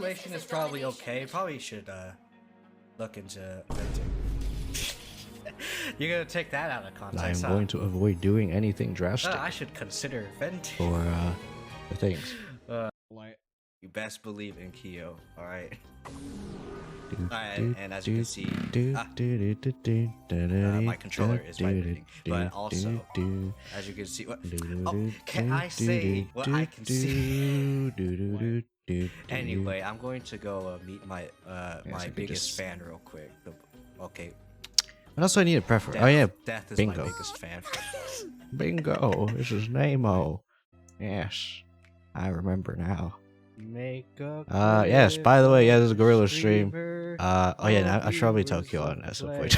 situation is probably okay. Probably should look into venting. You're gonna take that out of context. I'm going to avoid doing anything drastic. I should consider venting. For the things. You best believe in Kyo, alright? And as you can see, my controller is vibrating. But also, as you can see, can I say what I can see? Anyway, I'm going to go meet my my biggest fan real quick. Okay. What else do I need to prefer? Death, oh yeah, Death is Bingo. my biggest fan. Bingo, this is Nemo. Yes, I remember now. Yes, by the way, yeah, this is a Gorilla stream. Oh yeah, I should probably tell Kyuuon at some point.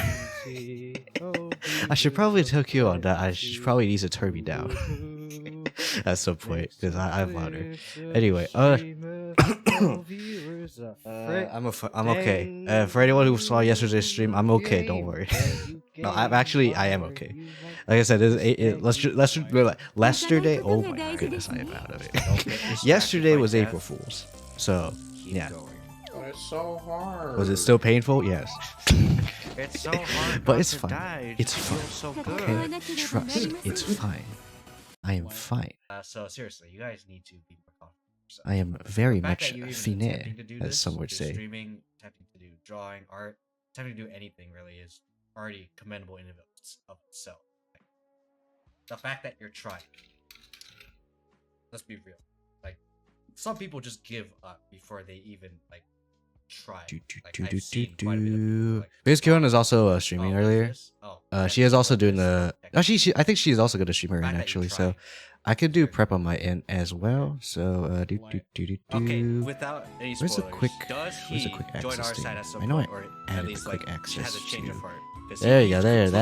I should probably tell Kyuuon that I should probably need to turn me down at some point, because I'm louder. Anyway, I'm okay. For anyone who saw yesterday's stream, I'm okay, don't worry. No, I am okay. Like I said, yesterday, oh my goodness, I am out of it. Yesterday was April Fool's, so yeah. It's so hard. Was it still painful? Yes. It's so hard, but it's fine. It's fine. So okay, trust. It's fine. I am fine. So seriously, you guys need to be more confident. I am very much fine, as some would say. Streaming, attempting to do drawing, art, attempting to do anything really is already commendable in of itself. Like, the fact that you're trying. Let's be real. Like, some people just give up before they even like try. I've seen quite a bit of people, like, because Kyuuon is also streaming earlier. She is also doing the. Actually, I think she is also going to stream her end actually. So I could do prep on my end as well. So okay, without any spoilers, where's the quick access side at some I know point, I or added at the least quick like, access has a change to. of heart. There you go. There it is.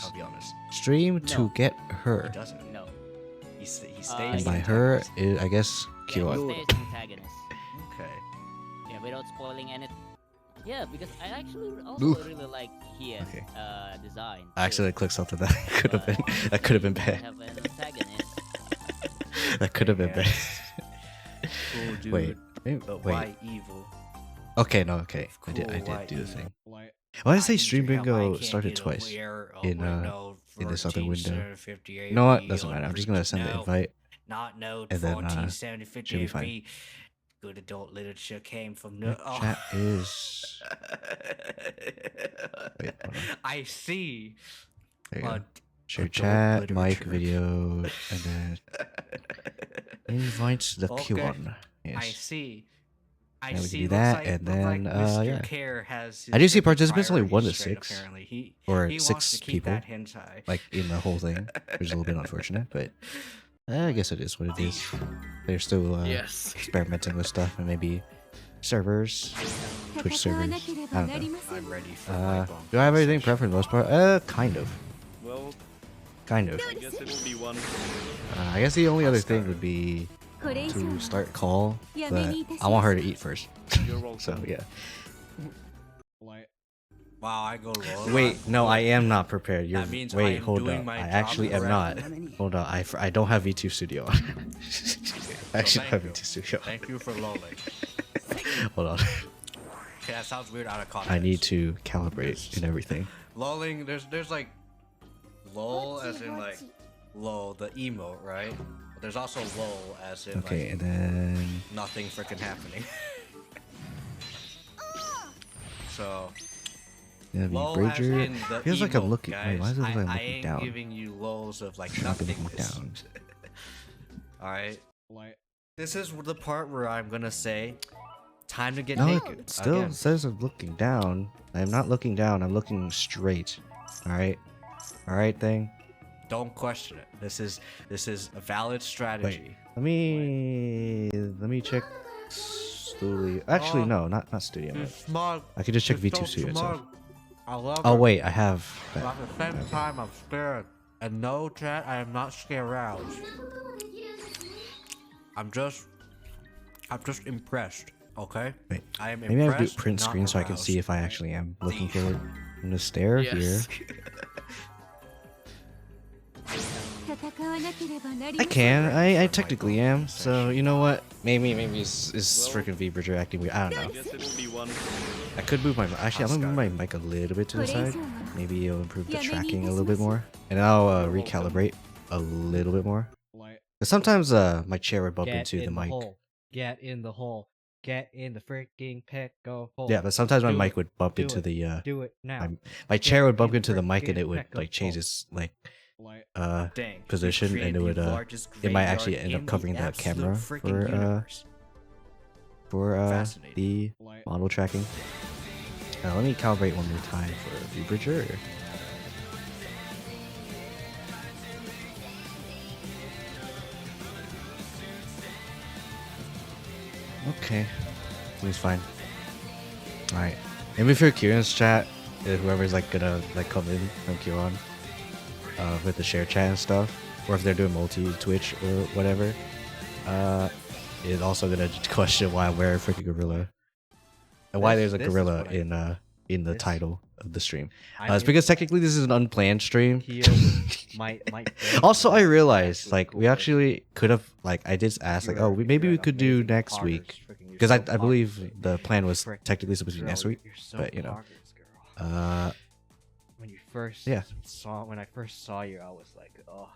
I'll be honest. Stream to get her. He doesn't. No. He stays. And by her, I guess Kyuuon. Yeah, he stays antagonist. Okay. Yeah, without spoiling anything. Yeah, because I actually also really like his design. I actually clicked something that could have been bad. Have an antagonist. That could have been bad. Cool, dude. Wait. Why evil? Okay, no, okay. I did do the thing. Why did I say Stream Bingo started twice in this other window? You know what? Doesn't matter. I'm just gonna send the invite. And then should be fine. Good adult literature came from the chat is. Wait, hold on. I see. There you go. Share chat, mic, video, and then invite the Kyuuon. Yes. I see. And we can do that, and then yeah. Has I do see participants only 1 to 6, apparently. or he 6 people, like in the whole thing, which is a little bit unfortunate, but I guess it is what it is. They're still experimenting with stuff, and maybe servers, Twitch servers. I don't know. I'm ready for do I have anything preferred for the most part? Kind of. Well, kind of. I guess it will be one. I guess the only other thing would be to start call, but I want her to eat first. So yeah. Wow, I go low. Wait, no, I am not prepared. You're, that means wait, hold on. I actually am not. Hold on, I don't have V2 Studio on. I actually don't have V2 Studio. Thank you for lolling. Hold on. Okay, that sounds weird out of context. I need to calibrate and everything. Lolling, there's like lol as in like lol, the emote, right? But there's also lol as in okay, like and then nothing freaking happening. So yeah, Brager. Feels like I'm looking. Wait, why does it look like I'm looking down? Giving you lols of like nothing down. All right. This is the part where I'm gonna say, time to get naked. It still says I'm looking down. I'm not looking down. I'm looking straight. All right. All right, thing. Don't question it. This is a valid strategy. Wait, let me check. Studio. Actually, no, not Studio. I could just check V2 Studio itself. Oh wait, I have. But at the same time, I'm scared. And no, chat, I am not scared aroused. I'm just impressed. Okay. Wait, I am maybe impressed. I do print screen so I can see if I actually am looking for it. I'm gonna stare here. I can. I technically am. So you know what? Maybe it's freaking V Bridger acting weird. I don't know. Guess it will be one. I could move my actually. I'm gonna move my mic a little bit to the side. Maybe it'll improve the tracking a little bit more, and I'll recalibrate a little bit more. Cause sometimes my chair would bump into the mic. Get in the hole. Get in the freaking pickle hole. Yeah, but sometimes my Do mic it. would bump Do into it. the Do it now. my chair would bump in into the mic and freaking it would pickle like change hole. its like Dang, position, we've and it created would the largest it might graveyard actually end in up covering the absolute camera freaking universe. for Fascinating. the model tracking. Let me calibrate one more time for V Bridger. Okay, seems fine. All right, maybe for Kyuuon's chat, whoever's like gonna like come in from Kyuuon, with the share chat and stuff, or if they're doing multi Twitch or whatever, is also gonna question why I'm wearing a freaking gorilla, and why there's a gorilla in the title of the stream. It's because technically this is an unplanned stream. Also, I realized like we actually could have like I did ask like maybe we could do next week because I believe the plan was technically supposed to be next week, but you know, when you first yeah. when I first saw you, I was like, oh,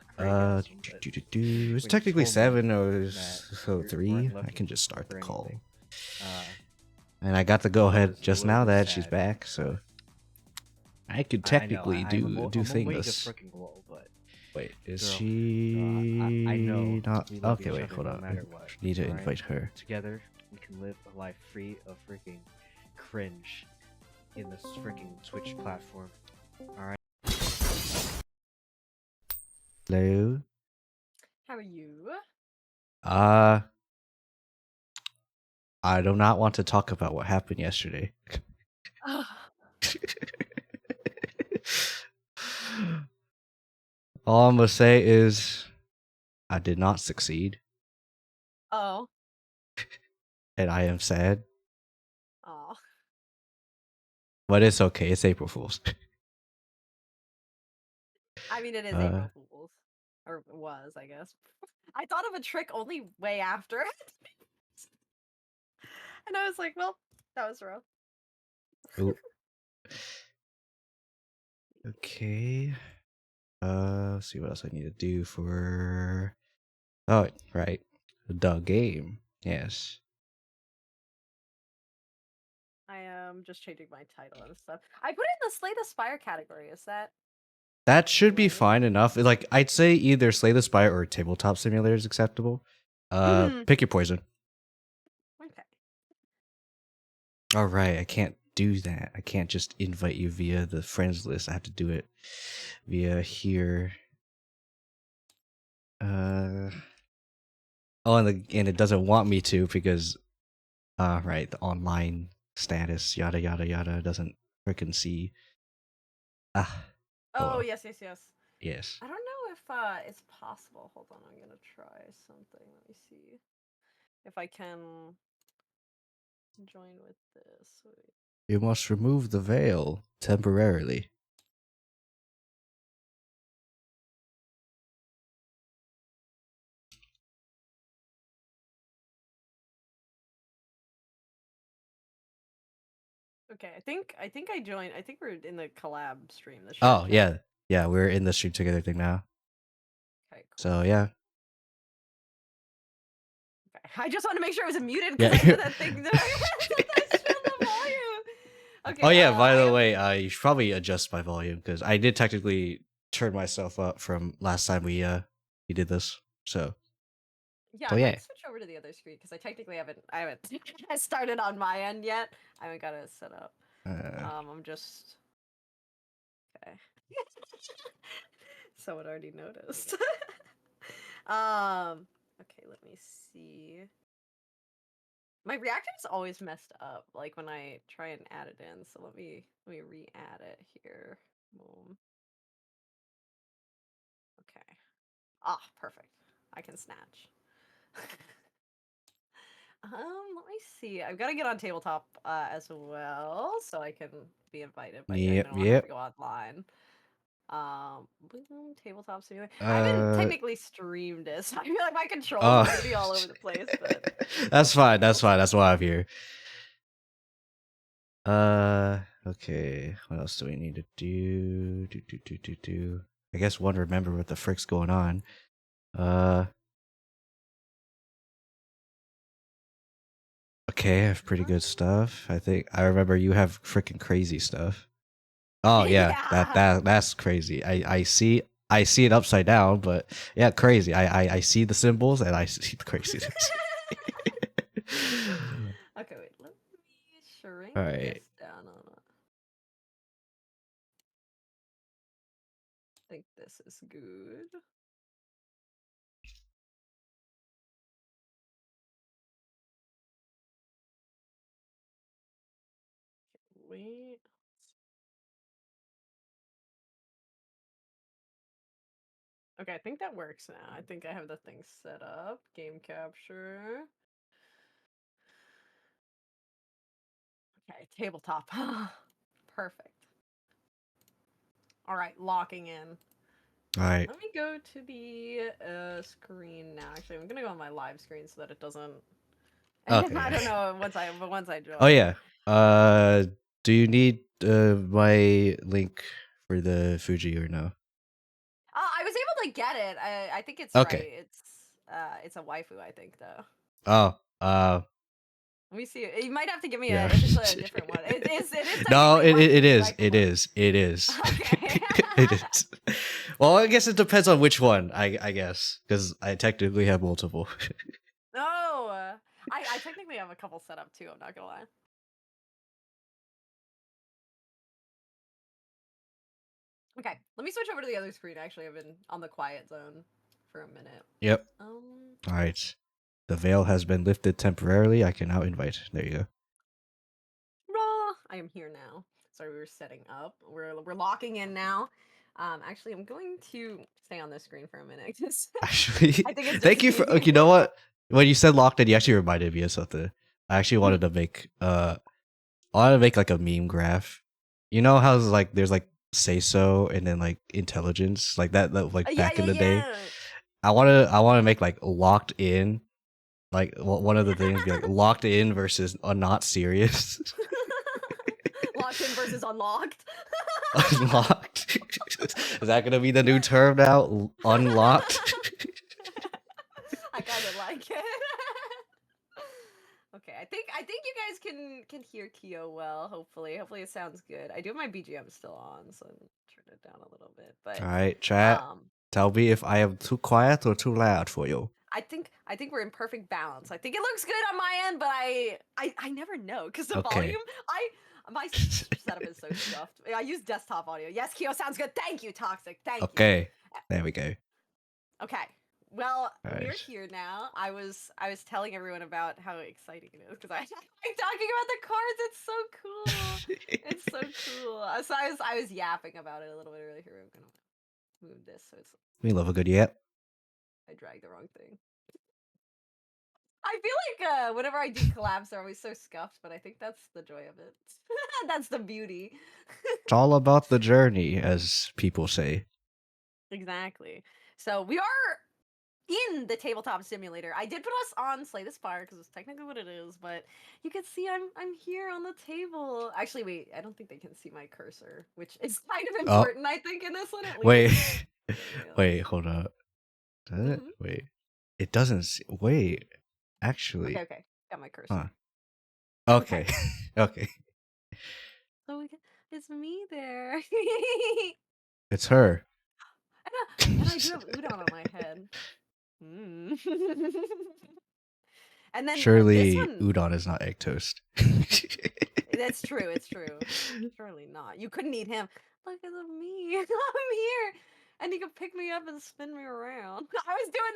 it's technically 7 or so 3. I can just start the call. And I got the go ahead just now that she's back, so I could technically do things. Wait, is she I know. not? We love Okay, each wait, other hold no on. matter I what, need to alright? invite her. Together, we can live a life free of freaking cringe in this freaking Twitch platform. Alright. Hello. How are you? I do not want to talk about what happened yesterday. All I'm gonna say is I did not succeed, Oh. and I am sad. Oh. But it's okay. It's April Fool's. I mean, it is April Fool's. Or it was, I guess. I thought of a trick only way after. And I was like, well, that was rough. Ooh. Okay. Let's see what else I need to do for. Oh, right. The game. Yes. I am just changing my title and stuff. I put it in the Slay the Spire category. Is that? That should be fine enough. Like I'd say either Slay the Spire or Tabletop Simulator is acceptable. Pick your poison. Okay. All right, I can't do that. I can't just invite you via the friends list. I have to do it via here. Oh, and it doesn't want me to because, right, the online status, yada yada yada, doesn't freaking see. Oh, well. yes. Yes. I don't know if it's possible. Hold on, I'm gonna try something. Let me see if I can join with this. Wait. You must remove the veil temporarily. Okay, I think I joined. I think we're in the collab stream. The Oh yeah, we're in the stream together thing now. Okay, cool. So yeah. Okay. I just want to make sure it was muted Yeah. because I did that thing. That I showed the volume. Okay. Oh yeah, by the way, you should probably adjust my volume because I did technically turn myself up from last time we did this. So yeah, so I yeah. might switch over to the other screen because I technically haven't started on my end yet. I haven't got it set up. I'm just okay. Someone already noticed. Okay, let me see. My reactor is always messed up, like when I try and add it in. So let me re-add it here. Boom. Okay. Ah, perfect. I can snatch. Let me see. I've got to get on tabletop as well, so I can be invited. But I don't have to go online. Tabletop simulator. I haven't technically streamed it, so I feel like my controls are gonna be all over the place. But that's fine. That's fine. That's why I'm here. Okay. What else do we need to do? Do. I guess one, remember what the frick's going on. Okay, I have pretty good stuff. I think I remember you have freaking crazy stuff. Oh yeah, that's crazy. I see it upside down, but yeah, crazy. I see the symbols and I see the craziness. Okay, wait. Let me shrink All right. this down on it. I think this is good. Wait. Okay, I think that works now. I think I have the thing set up. Game capture. Okay, tabletop. Perfect. All right, locking in. All right. Let me go to the screen now. Actually, I'm gonna go on my live screen so that it doesn't. Okay. I don't know once I join. Oh yeah. Do you need my link for the Fuji or no? I was able to get it. I think it's Okay. right. It's a waifu, I think though. Oh. Let me see. You might have to give me Yeah. a different one. It is. No, technically it is. waifu It one. is. It is. Okay. It is. Well, I guess it depends on which one. I guess because I technically have multiple. No, I technically have a couple set up too. I'm not gonna lie. Okay, let me switch over to the other screen. Actually, I've been on the quiet zone for a minute. Yep. All right. The veil has been lifted temporarily. I can now invite. There you go. I am here now. Sorry, we were setting up. We're locking in now. Actually, I'm going to stay on this screen for a minute. Actually, I think it's thank you just for. easier. You know what? When you said locked in, you actually reminded me of something. I actually wanted to make I wanted to make like a meme graph. You know how like there's like say so and then like intelligence like that like back in the day. I want to make like locked in. Like one of the things be like locked in versus not serious. Locked in versus unlocked. Unlocked. Is that gonna be the new term now? Unlocked. I kind of like it. Okay, I think you guys can hear Kyo well. Hopefully it sounds good. I do have my BGM still on, so turn it down a little bit. But All right, chat. Tell me if I am too quiet or too loud for you. I think we're in perfect balance. I think it looks good on my end, but I never know because the volume. My setup is so stuffed. I use desktop audio. Yes, Kyo sounds good. Thank you, Toxic. Thank you. Okay, there we go. Okay. Well, Nice. we're here now. I was telling everyone about how exciting it is because I like talking about the cards. It's so cool. It's so cool. So I was yapping about it a little bit earlier. Here, I'm gonna move this so it's. We love a good yap. I dragged the wrong thing. I feel like whenever I do collabs, they're always so scuffed, but I think that's the joy of it. That's the beauty. It's all about the journey, as people say. Exactly. So we are in the tabletop simulator. I did put us on Slay the Spire because it's technically what it is, but you can see I'm here on the table. Actually, wait, I don't think they can see my cursor, which is kind of important, I think, in this one at least. Wait, hold up. Does it? Wait. It doesn't wait. Actually. Okay. Got my cursor. Okay. Okay. So it's me there. It's her. And I do have udon on my head. And then surely this one... udon is not egg toast. It's true. Surely not. You couldn't eat him. Look at me. I'm here. And you could pick me up and spin me around. I was doing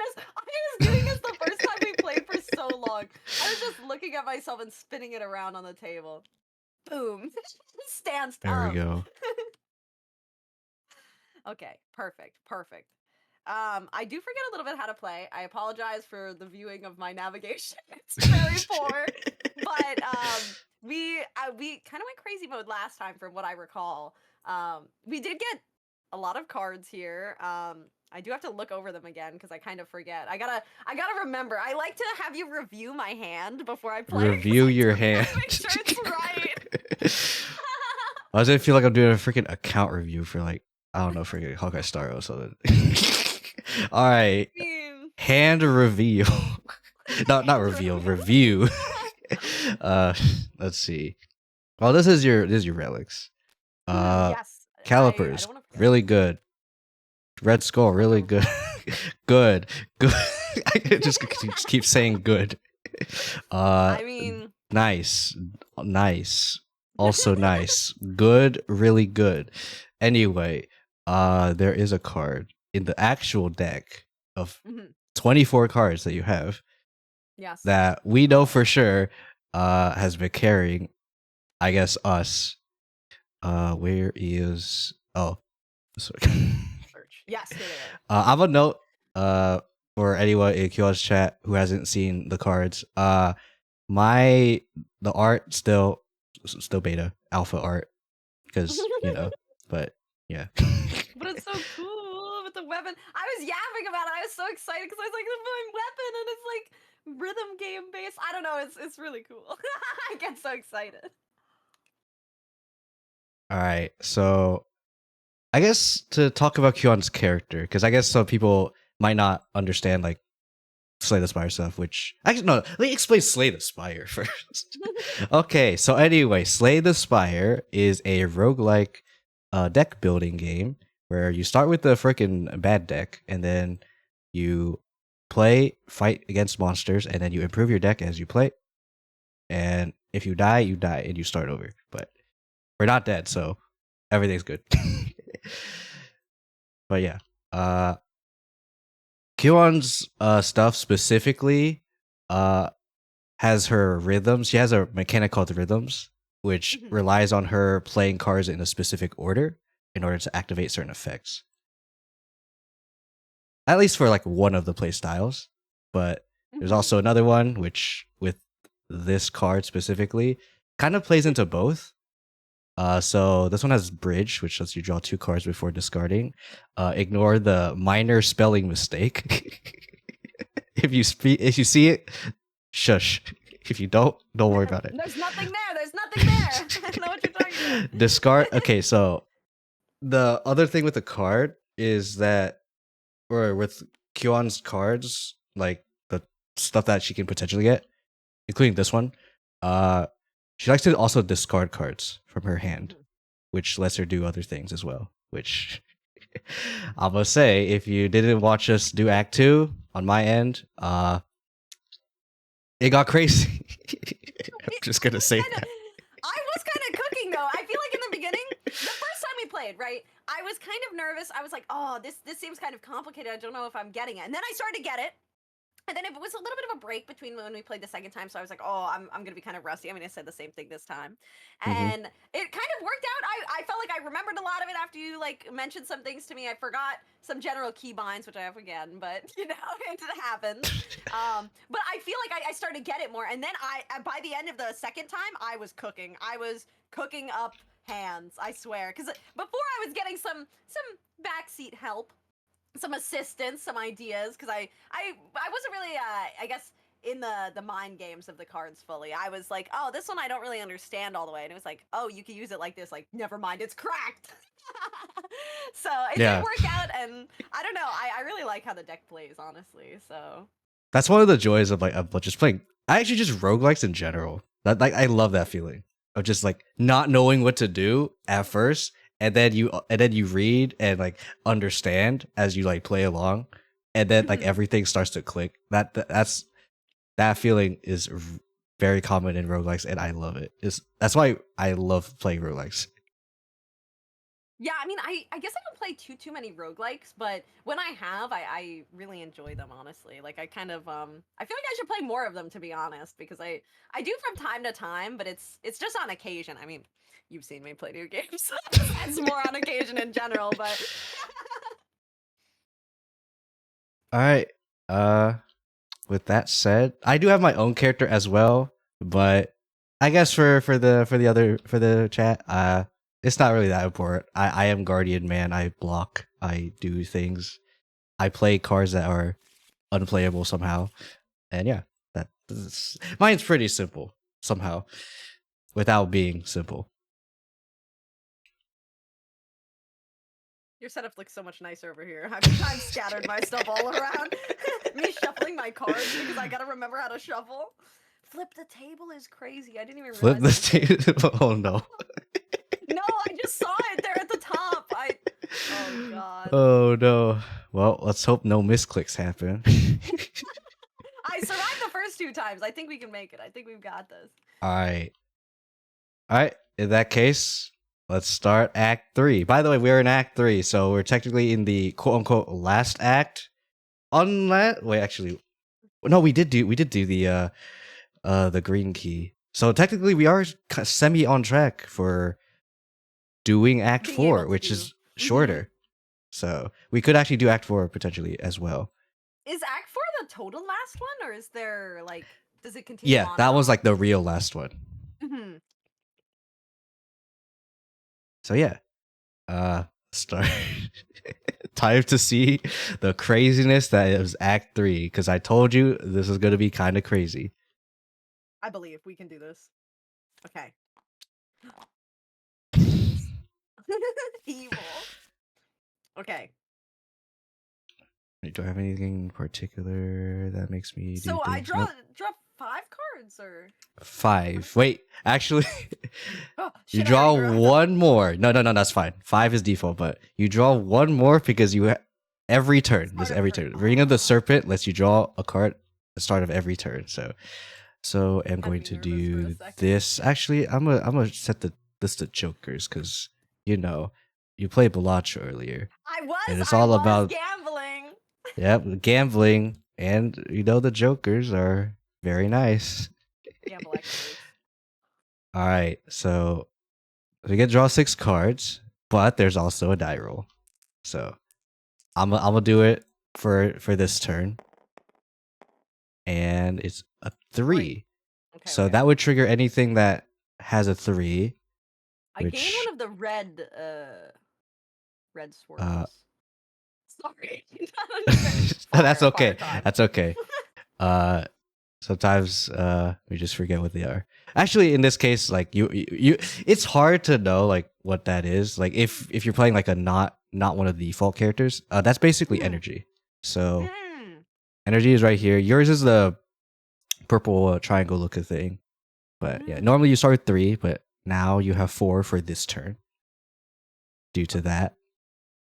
this the first time we played for so long. I was just looking at myself and spinning it around on the table. Boom. Stands up. There we go. Okay, perfect. I do forget a little bit how to play. I apologize for the viewing of my navigation. It's very poor. But we kind of went crazy mode last time from what I recall. We did get a lot of cards here. I do have to look over them again because I kind of forget. I gotta remember. I like to have you review my hand before I play. Review your hand. Make sure it's right. Why does it feel like I'm doing a freaking account review for like I don't know, freaking Hawkeye Star or something? All right, hand reveal. not reveal. Review. Let's see. Well, this is your relics. Yes. Calipers, really good. Red Skull, really good. Good. I just keep saying good. I mean, nice. Also nice. Good, really good. Anyway, there is a card in the actual deck of 24 cards that you have. Yes. That we know for sure has been carrying, I guess, us. Where is sorry. Yes. I have a note for anyone in Kyuuon's chat who hasn't seen the cards. The art still beta alpha art because but yeah. But it's so cool with the weapon. I was yapping about it. I was so excited because I was like, my weapon, and it's like rhythm game based. I don't know. It's really cool. I get so excited. All right, so I guess to talk about Kyuuon's character, because I guess some people might not understand like Slay the Spire stuff, which actually no, let me explain Slay the Spire first. Okay, so anyway, Slay the Spire is a roguelike deck building game where you start with the freaking bad deck and then you fight against monsters, and then you improve your deck as you play. And if you die, and you start over. But we're not dead, so everything's good. But yeah, Kyuuon's stuff specifically has her rhythms. She has a mechanic called rhythms, which relies on her playing cards in a specific order in order to activate certain effects. At least for like one of the play styles. But there's also another one which with this card specifically kind of plays into both. So this one has bridge, which lets you draw 2 cards before discarding. Ignore the minor spelling mistake. If you see it, shush. If you don't worry about it. There's nothing there. I know what you're talking about. Discard. Okay, so the other thing with the card is that, or with Kyuuon's cards, like the stuff that she can potentially get, including this one, she likes to also discard cards from her hand, which lets her do other things as well. Which I'm gonna say, if you didn't watch us do Act 2 on my end, it got crazy. I'm just gonna say that. I was kind of cooking though. I feel like in the beginning, the first time we played, right? I was kind of nervous. I was like, oh, this seems kind of complicated. I don't know if I'm getting it. And then I started to get it. And then it was a little bit of a break between when we played the second time, so I was like, oh, I'm going to be kind of rusty. I mean, I said the same thing this time. And it kind of worked out. I felt like I remembered a lot of it after you, like, mentioned some things to me. I forgot some general keybinds, which I have again, but, you know, it happens. But I feel like I started to get it more. And then by the end of the second time, I was cooking. I was cooking up hands, I swear. Because before I was getting some backseat help, some assistance, some ideas, because I wasn't really I guess in the mind games of the cards fully. I was like, oh, this one I don't really understand all the way, and it was like, oh, you can use it like this, like, never mind, it's cracked. So it did work out, and I don't know, I really like how the deck plays, honestly. So that's one of the joys of just playing. I actually just roguelikes in general. That, like, I love that feeling of just like not knowing what to do at first. And then you read and like understand as you like play along, and then like everything starts to click. That feeling is very common in roguelikes, and I love it. That's why I love playing roguelikes. Yeah, I mean, I guess I don't play too many roguelikes, but when I have, I really enjoy them, honestly. Like, I kind of, I feel like I should play more of them, to be honest, because I do from time to time, but it's just on occasion. I mean, you've seen me play new games. That's more on occasion in general, but... Alright, with that said, I do have my own character as well, but I guess for the chat, it's not really that important. I am guardian man. I block. I do things. I play cards that are unplayable somehow, and yeah, mine's pretty simple somehow, without being simple. Your setup looks so much nicer over here. I've scattered my stuff all around. Me shuffling my cards because I gotta remember how to shuffle. Flip the table is crazy. I didn't even Flip the realize table. Oh no. No, I just saw it there at the top. Oh god. Oh no. Well, let's hope no misclicks happen. I survived the first 2 times. I think we can make it. I think we've got this. Alright. Alright, in that case, let's start Act 3. By the way, we're in Act 3, so we're technically in the quote-unquote last act. Wait, actually, no, we did do the green key. So technically, we are semi on track for doing Act Being 4, able to which do. is shorter. So we could actually do Act 4 potentially as well. Is Act 4 the total last one, or is there like does it continue? Yeah, on that and was on? like the real last one. Mhm. So yeah, start. Time to see the craziness that is Act 3, because I told you this is gonna be kind of crazy. I believe we can do this. Okay. Evil. Okay. Do I have anything in particular that makes me do So I things? draw Nope. 5 cards, or 5. Wait, actually, oh, you shit, I draw already drew. one more. No, that's fine. 5 is default, but you draw one more because you every turn. Start This of every turn. turn. Ring of the Serpent lets you draw a card at the start of every turn. So I'm Had going me to nervous for a do second. this. Actually, I'm gonna set this to Jokers because you played Balacho earlier. I was. And it's I all was about- gambling. Yep, gambling, and the Jokers are very nice. Gamble experts. All right, so we get to draw 6 cards, but there's also a die roll. So I'm gonna do it for this turn, and it's a 3. Okay. So okay. that would trigger anything that has a 3. I gained which- one of the red swirls. Sorry. That's Fire okay. time. That's okay. Sometimes we just forget what they are. Actually, in this case, like you it's hard to know like what that is. Like if you're playing like a not one of the default characters, that's basically energy. So energy is right here. Yours is the purple triangle looking thing. But yeah, normally you start with 3, but now you have 4 for this turn. Due to that.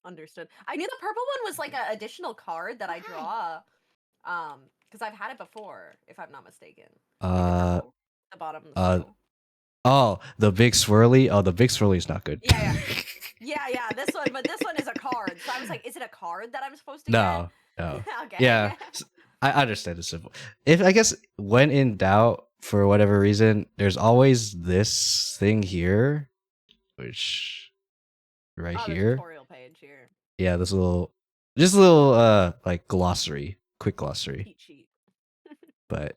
Understood. I knew the purple one was like an additional card that I draw. Because I've had it before, if I'm not mistaken. Like the bottom. Oh, the big swirly. Oh, the big swirly is not good. Yeah. This one, but this one is a card. So I was like, is it a card that I'm supposed to No. get? Okay. Yeah, I understand it's simple. I guess when in doubt, for whatever reason, there's always this thing here, which right here. Tutorial page here. Yeah, this just a little like glossary, quick glossary. Cheat sheet. But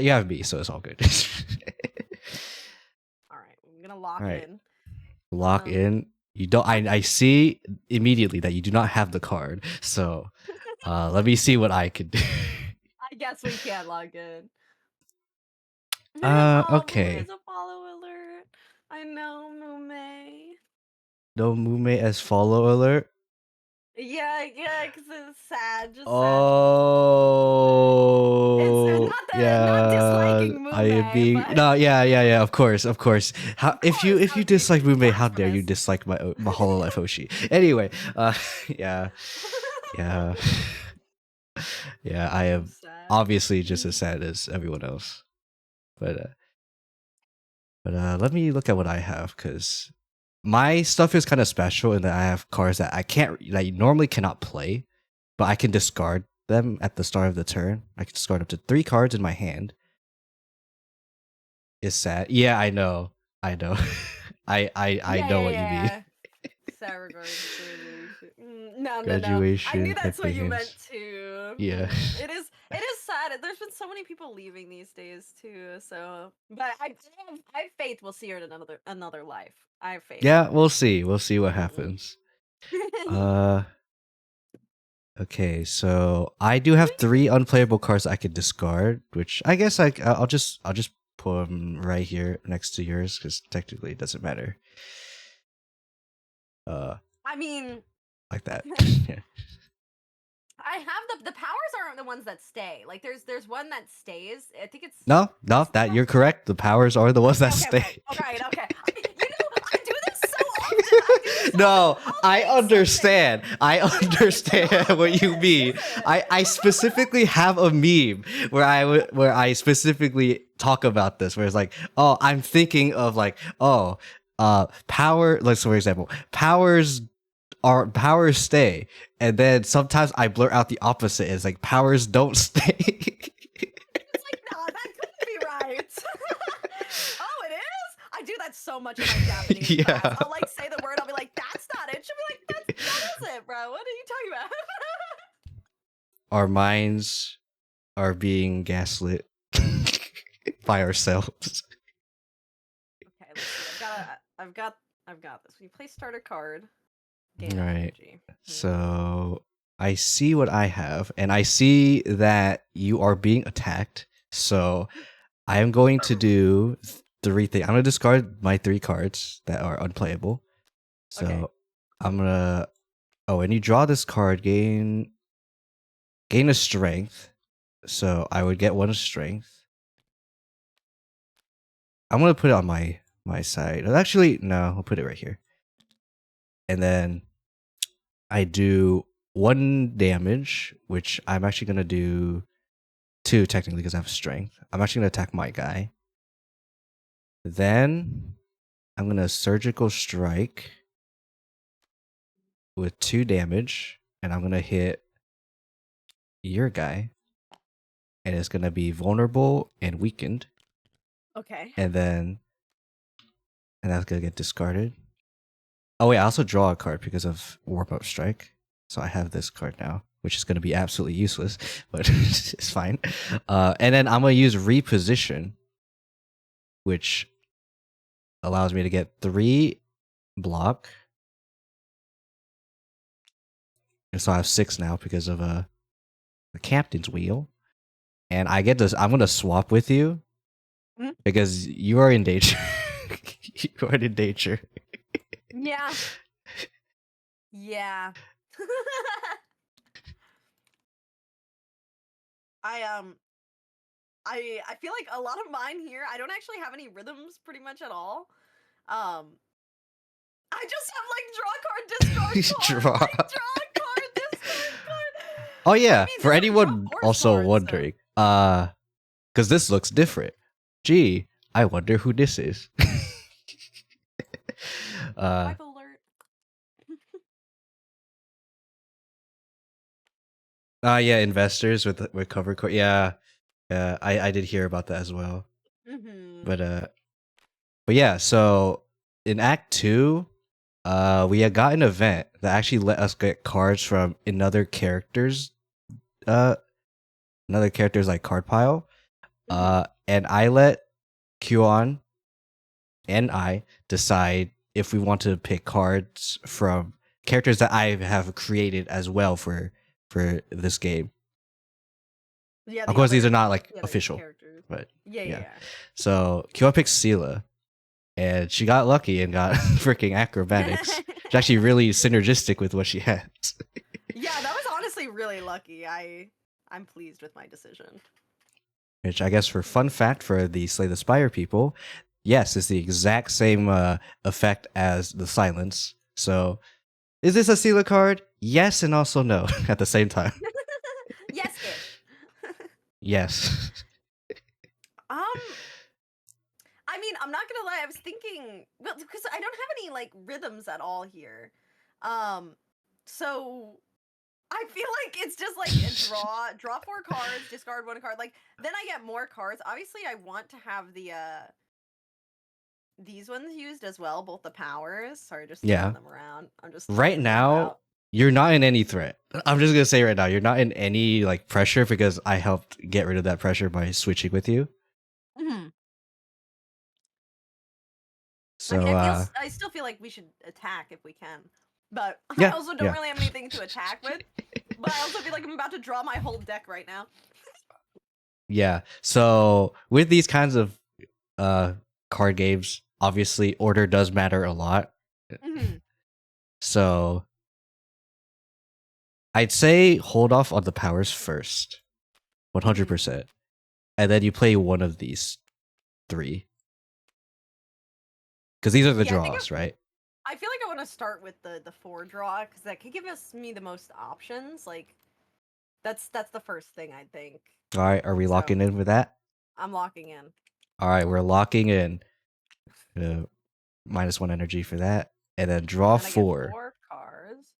you have me, so it's all good. All right, I'm gonna lock All right. in. Lock in. You don't. I see immediately that you do not have the card. So let me see what I can do. I guess we can't log in. Okay. There's a follow alert. I know, Mume. No Mume as follow alert. Yeah, because it's sad. Just Oh, sad. It's not yeah. disliking Mume, I am being but- no, yeah. Of course. How if you course, dislike okay, Mume, how dare you blasphemous. dislike my Hololive Hoshi? Anyway, yeah. Yeah, I am sad. obviously just as sad as everyone else. But let me look at what I have, because my stuff is kind of special in that I have cards that I normally cannot play, but I can discard them at the start of the turn. I can discard up to 3 cards in my hand. It's sad. Yeah, I know. I know what you mean. Sad regards graduation. No. I Graduation, knew that's what happy you hands. meant too. Yeah. It is sad sad. There's been so many people leaving these days too. So, but I have faith we'll see her in another life. I have faith. Yeah, we'll see. We'll see what happens. Okay, so I do have 3 unplayable cards I could discard, which I guess I'll just put them right here next to yours because technically it doesn't matter. I mean, like that. Yeah. I have the powers aren't the ones that stay. Like there's one that stays. I think it's No, that you're correct. The powers are the ones that stay. Okay. I do this so often. I do this so No, often. I understand. I understand what you mean. I specifically have a meme where I specifically talk about this, where it's like, oh, I'm thinking of like, oh, power. Like, so for example, powers stay, and then sometimes I blurt out the opposite. It's like powers don't stay. It's like, no, that couldn't be right. Oh, it is? I do that so much in my Japanese Yeah. class. I'll like say the word, I'll be like, that's not it. She'll be like, that is it, bro. What are you talking about? Our minds are being gaslit by ourselves. Okay, let's see. I've got this. When you play starter card, gain Right. energy. So I see what I have, and I see that you are being attacked. So I am going to do 3 things. I'm going to discard my 3 cards that are unplayable. So Okay. I'm going to... Oh, and you draw this card, gain a strength. So I would get 1 strength. I'm going to put it on my side. Actually, no, I'll put it right here. And then I do 1 damage, which I'm actually going to do 2 technically because I have strength. I'm actually going to attack my guy. Then I'm going to surgical strike with 2 damage, and I'm going to hit your guy. And it's going to be vulnerable and weakened. Okay. And that's going to get discarded. Oh wait, I also draw a card because of Warp Up Strike. So I have this card now, which is going to be absolutely useless, but it's fine. And then I'm going to use Reposition, which allows me to get 3 block. And so I have 6 now because of the Captain's Wheel. And I get this. I'm going to swap with you because you are in danger. You are in danger. Yeah. Yeah. I feel like a lot of mine here, I don't actually have any rhythms pretty much at all. I just have like draw card, discard card. Like, draw card, discard card. Oh yeah, I mean, for these are anyone draw force also cards, wondering, because this looks different. Gee, I wonder who this is. Wipe alert. Yeah, investors with cover card. Yeah, I did hear about that as well. But yeah, so in Act 2, we had got an event that actually let us get cards from another character's like card pile. And I let Kyuuon and I decide if we want to pick cards from characters that I have created as well for this game. Yeah, Of course, these other- are not like the other official, characters. but Yeah. so Kyuuon picked Sela, and she got lucky and got freaking acrobatics. It's actually really synergistic with what she has. Yeah, that was honestly really lucky. I'm pleased with my decision. Which I guess for fun fact for the Slay the Spire people, yes, it's the exact same effect as the silence. So, is this a Sela card? Yes, and also no at the same time. Yes-ish. Yes. I mean, I'm not gonna lie. I was thinking, well, because I don't have any like rhythms at all here. So I feel like it's just like a draw 4 cards, discard 1 card. Like then I get more cards. Obviously, I want to have the these ones used as well, both the powers. Sorry, just throwing them around. I'm just Right throwing them now, out. you're not in any threat. I'm just gonna say right now, you're not in any like pressure because I helped get rid of that pressure by switching with you. Mhm. So I mean, I still feel like we should attack if we can, but I Yeah, also don't yeah. really have anything to attack with. But I also feel like I'm about to draw my whole deck right now. yeah. So with these kinds of card games, obviously order does matter a lot. Mhm. So I'd say hold off on the powers first, 100%, and then you play one of these three because these are the Yeah, I think draws, right? I feel like I want to start with the 4 draw because that could give me the most options. Like that's the first thing I think. All right, are we So- locking in with that? I'm locking in. All right, we're locking in. -1 energy for that, and then draw And I get 4. 4 cards.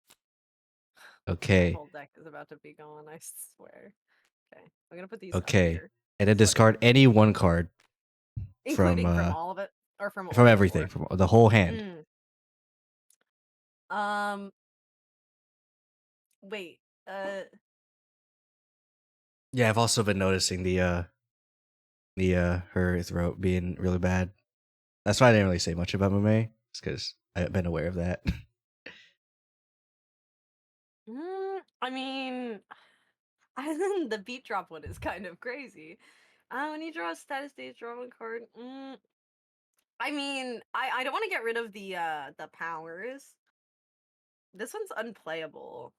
Okay, My whole deck is about to be gone. I swear. Okay, I'm gonna put these up okay, here, and then so I can- discard any one card including from from all of it or from from only everything, 4? from the whole hand. Wait. Yeah, I've also been noticing the her throat being really bad. That's why I didn't really say much about Mame. It's because I've been aware of that. I mean, the beat drop one is kind of crazy. When you draw a status stage, draw 1 card. I mean, I don't want to get rid of the powers. This one's unplayable.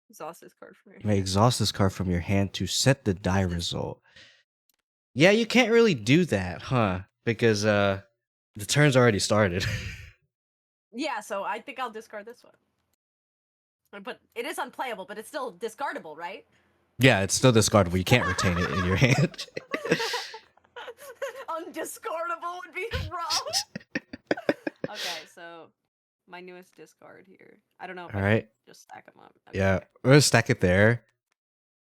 Exhaust this card from your You may hand. exhaust this card from your hand to set the die result. Yeah, you can't really do that, huh? Because the turn's already started. Yeah, so I think I'll discard this one. But it is unplayable, but it's still discardable, right? Yeah, it's still discardable. You can't retain it in your hand. Undiscardable would be wrong. Okay, so my newest discard here. I don't know if All I right. should just stack them up. Okay, Yeah, okay. we're gonna stack it there.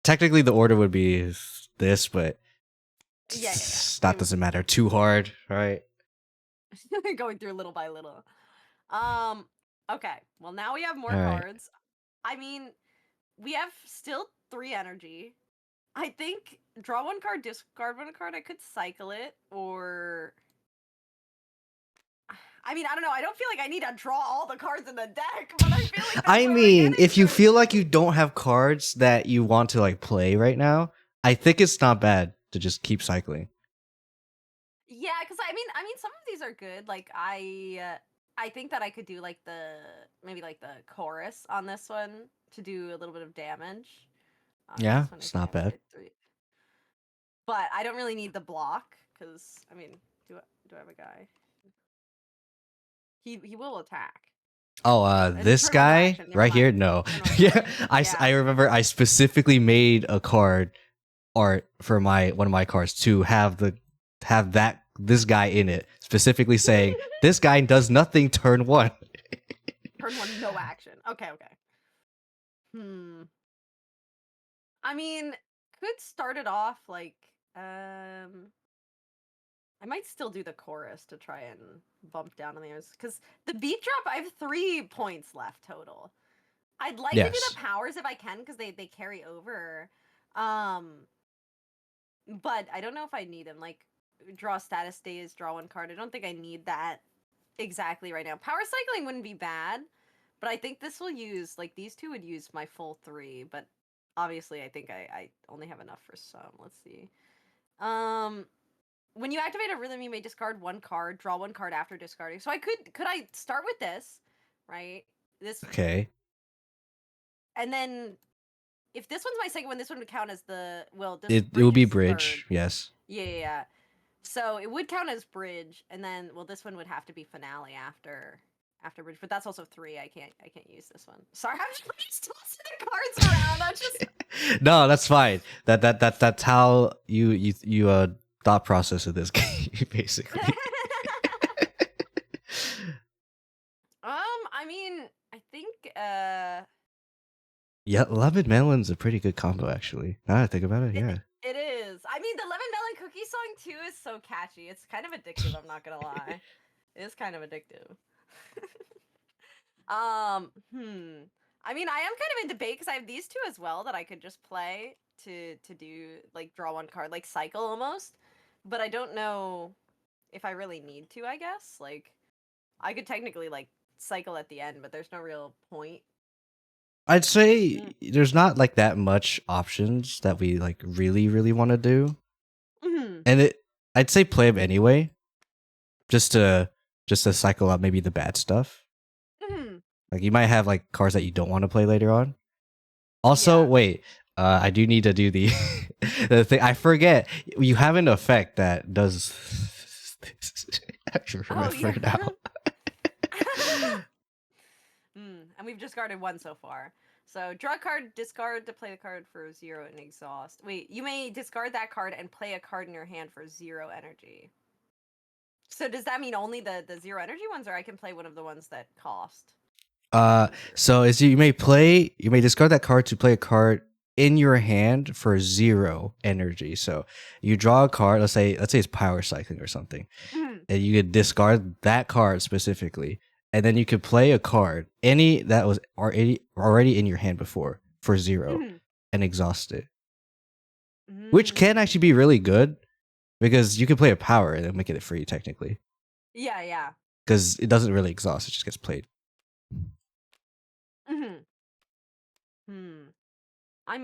Technically, the order would be this, but Yeah. that doesn't matter too hard, right? Going through little by little. Okay. Well, now we have more All right. cards. I mean, we have still 3 energy. I think draw 1 card, discard 1 card. I could cycle it, or I mean, I don't know. I don't feel like I need to draw all the cards in the deck, but I feel like that's I where we're mean, getting if you to. feel like you don't have cards that you want to like play right now, I think it's not bad to just keep cycling. Yeah, because I mean, some of these are good. Like I think that I could do like maybe like the chorus on this one to do a little bit of damage. Yeah, This one I it's not can't bad. hit 3. But I don't really need the block because I mean, do I have a guy? He will attack. Oh, It's this turn 1, no guy action, never right here? mind. No. Turn 1, no Yeah, action. I Yeah. remember I specifically made a card art for one of my cards to have this guy in it, specifically saying this guy does nothing turn 1. Turn 1, no action. Okay. I mean, could start it off like I might still do the chorus to try and bump down on the others because the beat drop I have 3 points left total. I'd like to do Yes. the powers if I can because they carry over. But I don't know if I need them. Like draw status days, draw 1 card. I don't think I need that exactly right now. Power cycling wouldn't be bad, but I think this will use like these 2 would use my full 3, but obviously I think I only have enough for some. Let's see. When you activate a rhythm, you may discard 1 card, draw 1 card after discarding. So could I start with this, right? This Okay. and then if this one's my second one, this one would count as the It would be is bridge. third. Yes. Yeah. So it would count as bridge, and then this one would have to be finale after bridge. But that's also 3. I can't use this one. Sorry, I'm just tossing the cards around. That's just No, that's fine. That's how you thought process of this game basically. I mean, I think Yeah, lemon melon's a pretty good combo actually. Now that I think about it, yeah. it is. I mean, the lemon melon cookie song too is so catchy. It's kind of addictive. I'm not gonna lie. It is kind of addictive. I mean, I am kind of in debate because I have these two as well that I could just play to do like draw one card, like cycle almost. But I don't know if I really need to. I guess like I could technically like cycle at the end, but there's no real point. I'd say there's not like that much options that we like really want to do, and I'd say play them anyway, just to cycle out maybe the bad stuff. Like you might have like cards that you don't want to play later on. Also, Yeah. wait, I do need to do the the thing. I forget you have an effect that does. I remember now. And we've discarded one so far. So draw a card, discard to play the card for 0 and exhaust. Wait, you may discard that card and play a card in your hand for 0 energy. So does that mean only the 0 energy ones, or I can play one of the ones that cost? So is you may discard that card to play a card in your hand for 0 energy. So you draw a card, let's say it's power cycling or something. And you could discard that card specifically. And then you could play a card, any that was already in your hand before, for 0 and exhaust it. Which can actually be really good because you can play a power and then make it free technically. Yeah. Because it doesn't really exhaust, it just gets played. I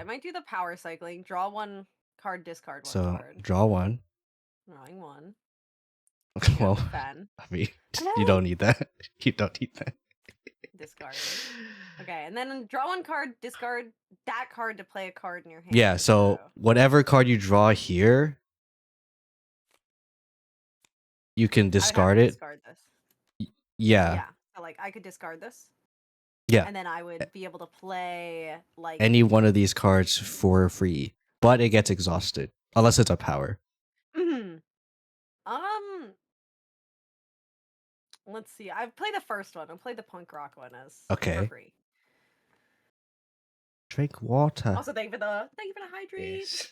might do the power cycling. Draw one card, discard one so card. Draw one. Drawing one. Well, Fan. I mean, you don't need that. You don't need that. Discard. Okay, and then draw one card, discard that card to play a card in your hand. Yeah, so whatever card you draw here, you can discard it. Discard this. Yeah. Yeah. So, like, I could discard this. Yeah. And then I would be able to play, like... any one of these cards for free, but it gets exhausted. Unless it's a power. Let's see. I've played the first one. I'll play the punk rock one as for free. Drink water. Also, thank you for the hydrate. Yes.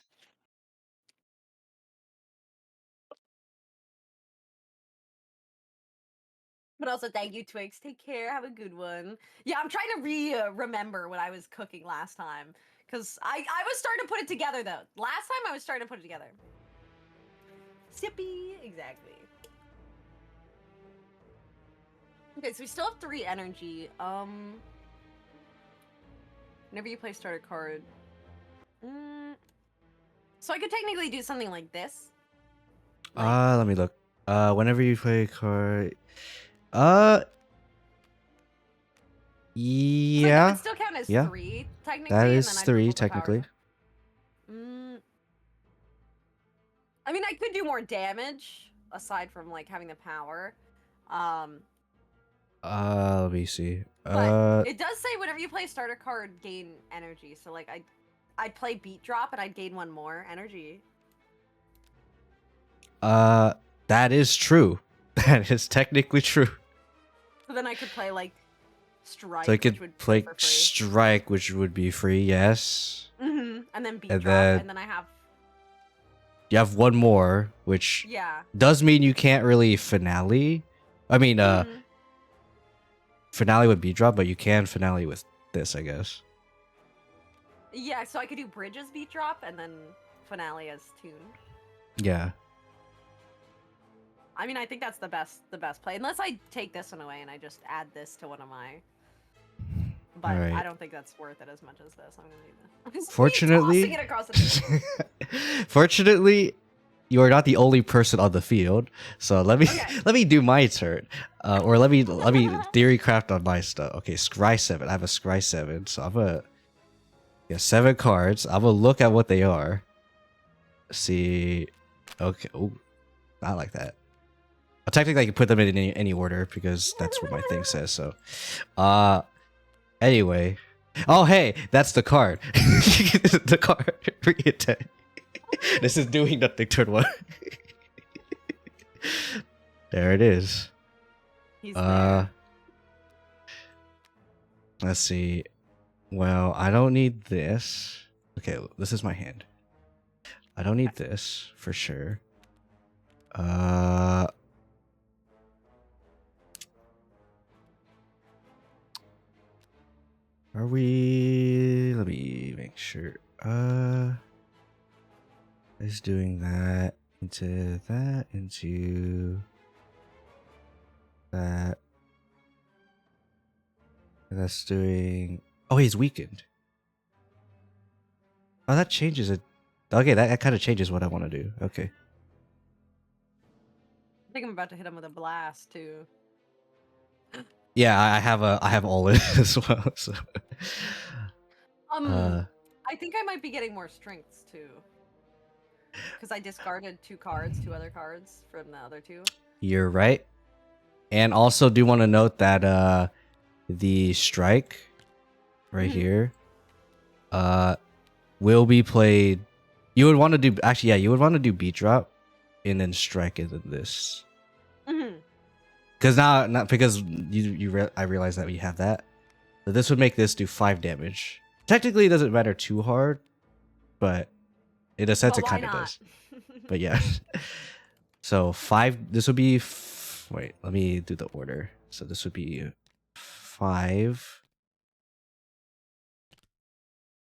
But also, thank you, Twix. Take care. Have a good one. Yeah, I'm trying to remember what I was cooking last time. Because I was starting to put it together, though. Last time, I was starting to put it together. Sippy. Exactly. Okay, so we still have 3 energy. Whenever you play start a card. So I could technically do something like this. Let me look. Whenever you play a card... yeah. Like, it would still count as 3, technically. That and is then I'd 3, roll the technically. I mean, I could do more damage, aside from, like, having the power. Let me see. But it does say whenever you play a starter card, gain energy. So, like, I'd play Beat Drop, and I'd gain 1 more energy. That is true. That is technically true. So then I could play, like, Strike, So I which could would play be for free. Strike, which would be free, yes. And then Beat And Drop, then- and then I have... You have 1 more, which Yeah. does mean you can't really finale. I mean, finale with Beat Drop, but you can finale with this, I guess. Yeah, so I could do Bridges Beat Drop, and then Finale as Tune. Yeah. I mean, I think that's the best play. Unless I take this one away and I just add this to one of my... But Alright. I don't think that's worth it as much as this. I'm gonna need this. I'm just Fortunately- tossing it across the table. Fortunately, you are not the only person on the field. So let me do my turn. Or let me theory craft on my stuff. Okay, Scry 7. I have a Scry 7, so I'm gonna 7 cards. I'm gonna look at what they are. See, okay. Oh, not like that. Technically, I can put them in any order because that's what my thing says. So, anyway. Oh, hey, that's the card. The card. Re-attack. This is doing nothing. Turn 1. There it is. He's there. Let's see. Well, I don't need this. Okay, this is my hand. I don't need this for sure. Are we? Let me make sure. Is doing that into that into that. And that's doing. Oh, he's weakened. Oh, that changes it. Okay, that kind of changes what I want to do. Okay. I think I'm about to hit him with a blast too. Yeah, I have all in as well. So. I think I might be getting more strengths too. Because I discarded two other cards from the other two. You're right. And also do want to note that the strike right here will be played. You would want to do actually, yeah, you would want to do beat drop and then strike it in this. Because not because I realize that we have that. So this would make this do 5 damage. Technically, it doesn't matter too hard, but in a sense, it kind of does. But yeah. So 5. This would be. Wait, let me do the order. So this would be 5,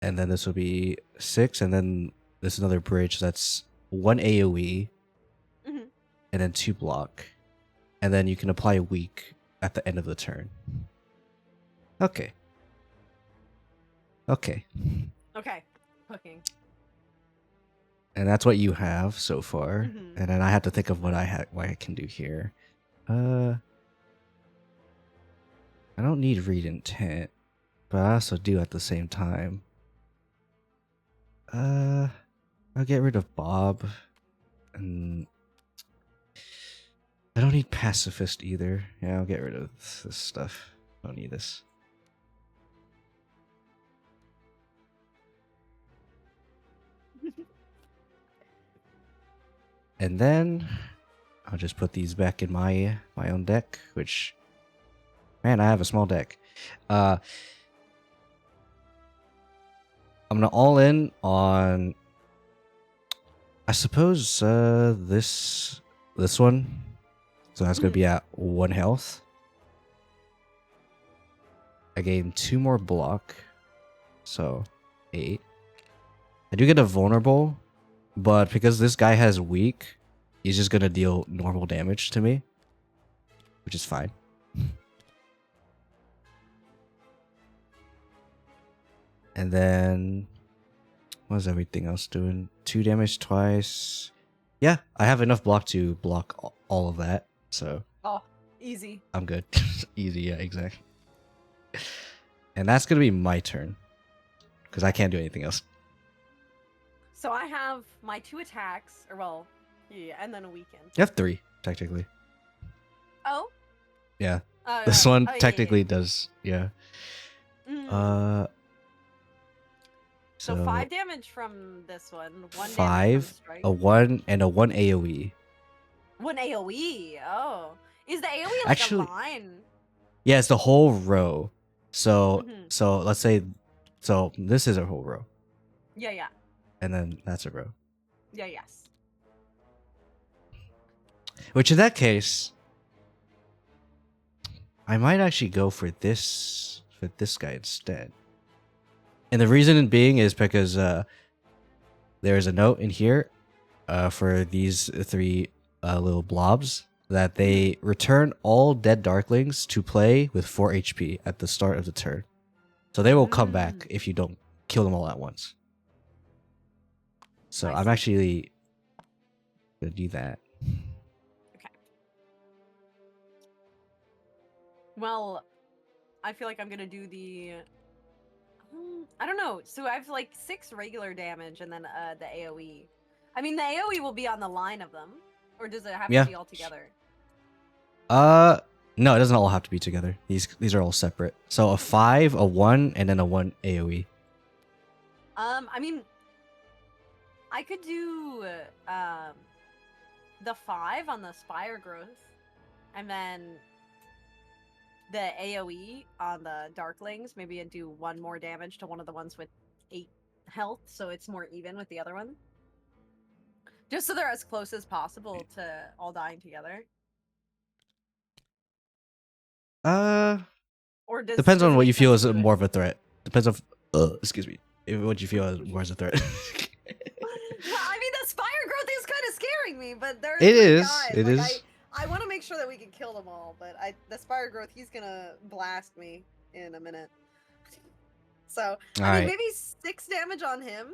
and then this would be 6, and then there's another bridge that's 1 AOE, and then 2 block, and then you can apply a weak at the end of the turn. Okay. Okay. Okay. Hooking. And that's what you have so far, and then I have to think of what I can do here. I don't need read intent, but I also do at the same time. I'll get rid of Bob, and I don't need pacifist either. Yeah, I'll get rid of this stuff. I don't need this. And then I'll just put these back in my own deck, which, man, I have a small deck. I'm gonna all in on, I suppose, this one. So that's gonna be at 1 health. I gain 2 more block, so 8. I do get a vulnerable, but because this guy has weak, he's just gonna deal normal damage to me, which is fine. And then, what is everything else doing? 2 damage twice. Yeah, I have enough block to block all of that, so. Oh, easy. I'm good. Easy, yeah, exactly. And that's gonna be my turn, because I can't do anything else. So I have my 2 attacks, or well, yeah, and then a weekend. You have 3, technically. Oh? Yeah. This one technically does, yeah. So 5 damage from this one. 1 5, damage from strike. a 1, and a 1 AoE. 1 AoE. Oh, is the AoE like Actually, a line? Yeah, it's the whole row. So so let's say, so this is a whole row. Yeah. And then that's a row. Yeah. Yes. Which in that case, I might actually go for this guy instead. And the reason being is because there's a note in here for these 3 little blobs that they return all dead darklings to play with 4 HP at the start of the turn. So they will come back if you don't kill them all at once. So I'm actually gonna do that. Okay. Well, I feel like I'm gonna do the. I don't know. So I have like 6 regular damage and then the AoE. I mean, the AoE will be on the line of them, or does it have to be all together? No, it doesn't all have to be together. These are all separate. So a 5, a 1, and then a 1 AoE. I mean, I could do the 5 on the Spire growth, and then the AoE on the Darklings, maybe and do 1 more damage to one of the ones with 8 health, so it's more even with the other one. Just so they're as close as possible to all dying together. Or does depends on it what make you feel sense is to do it? more of a threat. depends on excuse me, what you feel more as a threat. I mean, the spire growth is kind of scaring me, but there's It three is, guys. it like, is. I want to make sure that we can kill them all, but the spire growth, he's gonna blast me in a minute. So I mean, Alright. maybe 6 damage on him,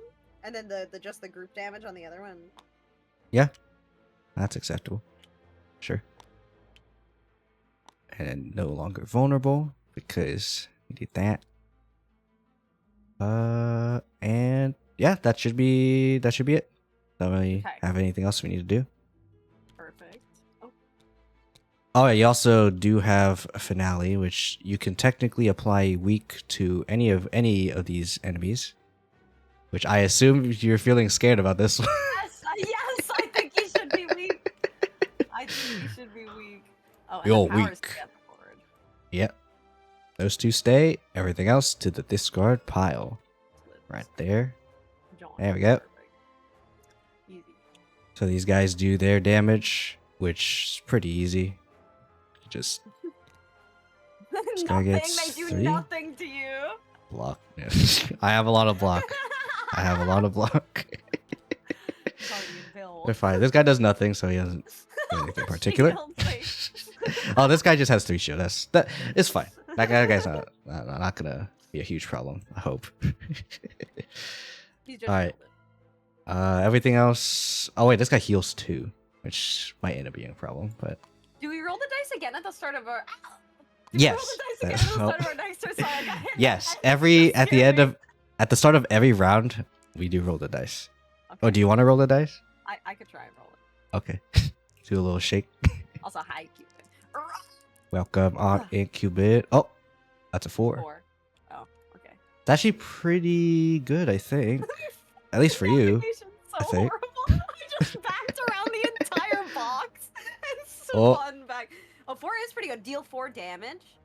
and then the just the group damage on the other one. Yeah, that's acceptable. Sure. And no longer vulnerable because we did that. And yeah, that should be it. Don't really Okay. have anything else we need to do. Perfect. Oh, Oh, yeah, you also do have a finale, which you can technically apply weak to any of these enemies. Which I assume you're feeling scared about this one. yes, yes, I think he should be weak. I think he should be weak. Oh, and You're the powers weak. get forward. Yep. Those two stay. Everything else to the discard pile. Right there. John, There we go. perfect. Easy. So these guys do their damage, which is pretty easy. Just gotta Nothing. get They do 3. nothing to you. block. Yeah. I have a lot of block. I have a lot of block. Sorry, Bill. They're fine. This guy does nothing, so he doesn't do anything particular. Shield, Oh, this guy just has 3 shield. It's fine. That guy's not gonna be a huge problem. I hope. He's just Alright. shielded. Everything else. Oh wait, this guy heals too, which might end up being a problem. But Do we roll the dice again at the start of our? yes, We roll the dice again at the start of our dice or something? I got hit. yes. That's At the start of every round, we do roll the dice. Okay. Oh, do you want to roll the dice? I could try and roll it. Okay. Do a little shake. Also, hi, Cupid. Welcome on Incubate. Oh, that's a 4. 4. Oh, okay. It's actually pretty good, I think. At least for you. Navigation's so I think. horrible. I just backed around the entire box and Oh. spun back. Oh, 4 is pretty good. Deal 4 damage.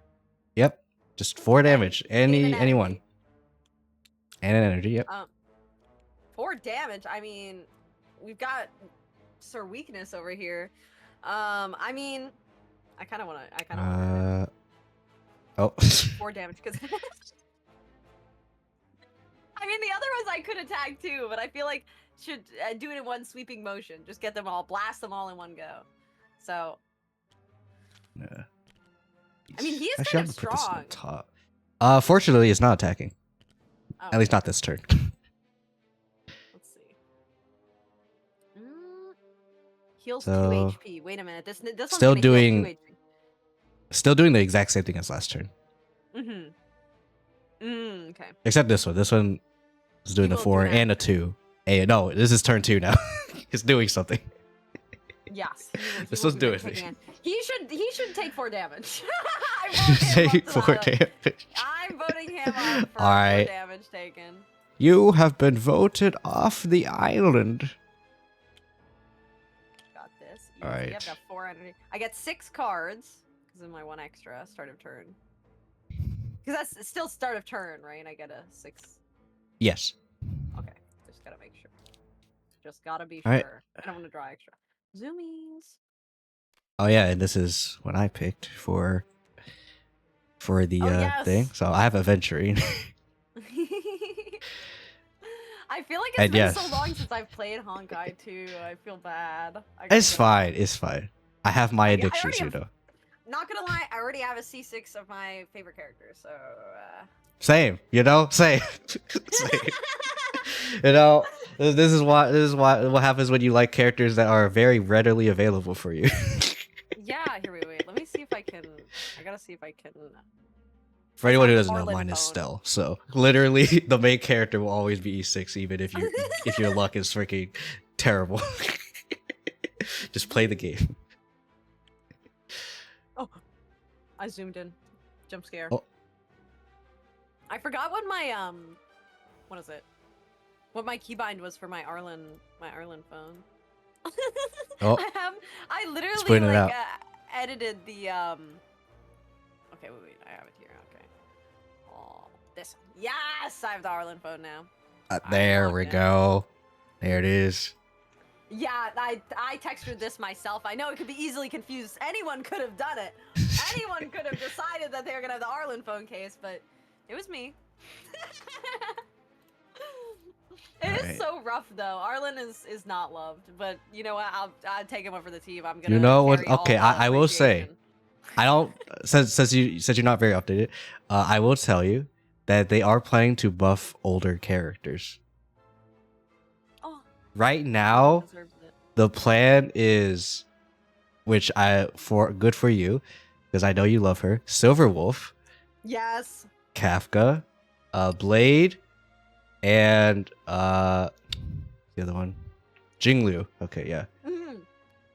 Yep. Just 4 damage. Gain an Anyone. energy. And an energy, yep. 4 damage. I mean, we've got Sir Weakness over here. I mean, I kind of want to. Oh. 4 damage because. I mean, the other ones I could attack too, but I feel like should do it in one sweeping motion. Just get them all, blast them all in one go. So. Yeah. I mean, he is Actually, kind I'm of gonna put this on strong. top. Fortunately, it's not attacking. Oh, At least not this turn. Let's see. Heals So, 2 HP. Wait a minute. This one's still gonna heal doing- 2 HP. Still doing the exact same thing as last turn. Okay. Except this one. This one is doing He a will 4 do that. and a 2. Hey, no, this is turn 2 now. It's doing something. Yes. This will was be doing taking it. it. He should take 4 damage. I vote him Take up to 4 that. damage. I'm voting him up for Alright. 4 damage taken. You have been voted off the island. Got this. Easy. Alright. I've got 4 energy. I get 6 cards because of my 1 extra start of turn. Because that's still start of turn, right? I get a 6. Yes. Okay. Just gotta make sure. Just gotta be Alright. sure. I don't want to draw extra. Zoomies. Oh yeah, and this is what I picked for the Oh, yes. thing. So I have Aventurine. I feel like it's And been yes. so long since I've played Honkai too. I feel bad. It's fine. It's fine. I have my I addictions, already you know. Not gonna lie, I already have a C6 of my favorite characters, so. Same, you know. Same. Same. You know, this is what happens when you like characters that are very readily available for you. Yeah, here, wait. Let me see if I can. I gotta see if I can. For anyone who doesn't know, Orlin mine is phone. Stell. So literally, the main character will always be E6, even if your luck is freaking terrible. Just play the game. Oh, I zoomed in. Jump scare. Oh. I forgot what my what is it? What my keybind was for my Arlen phone. Oh. I literally putting it like out. edited the Okay, wait, I have it here. Okay. Oh, this one. Yes, I have the Arlen phone now. There logged we in. go. There it is. Yeah, I textured this myself. I know it could be easily confused. Anyone could have done it. Anyone could have decided that they were gonna have the Arlen phone case, but it was me. It is Alright. so rough though. Arlen is not loved, but you know what? I'll take him over the team. I'm gonna. You know what? carry all Okay, that I will say, appreciation. I don't since you're not very updated. I will tell you that they are planning to buff older characters. Oh, Right now, deserves it. the plan is, which good for you, because I know you love her. Silverwolf, Yes. Kafka, Blade, and the other one, Jinglu. Okay, yeah. Mhm.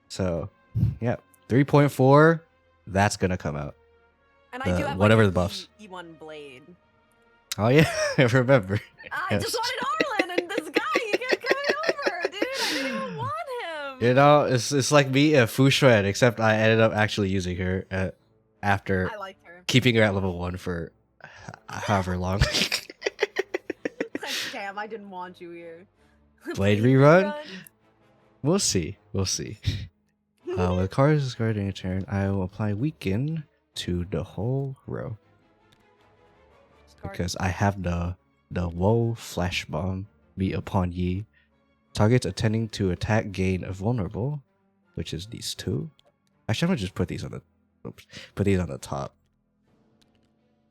So, yeah, 3.4. That's gonna come out. And The- I do have whatever like, the buffs. E1 blade. Oh yeah, I remember. I Yes. just wanted Arlen, and this guy he kept coming over, dude. I didn't even want him. You know, it's like me and Fushuan, except I ended up actually using her after I liked her. keeping her at level 1 for however long. Like, damn, I didn't want you here. Blade rerun? We'll see. We'll see. When the card is discarded in a turn, I will apply weaken to the whole row. Because I have the Woe Flash Bomb be upon ye. Targets attending to attack gain a vulnerable, which is these two. Actually, I'm gonna just put these on the top,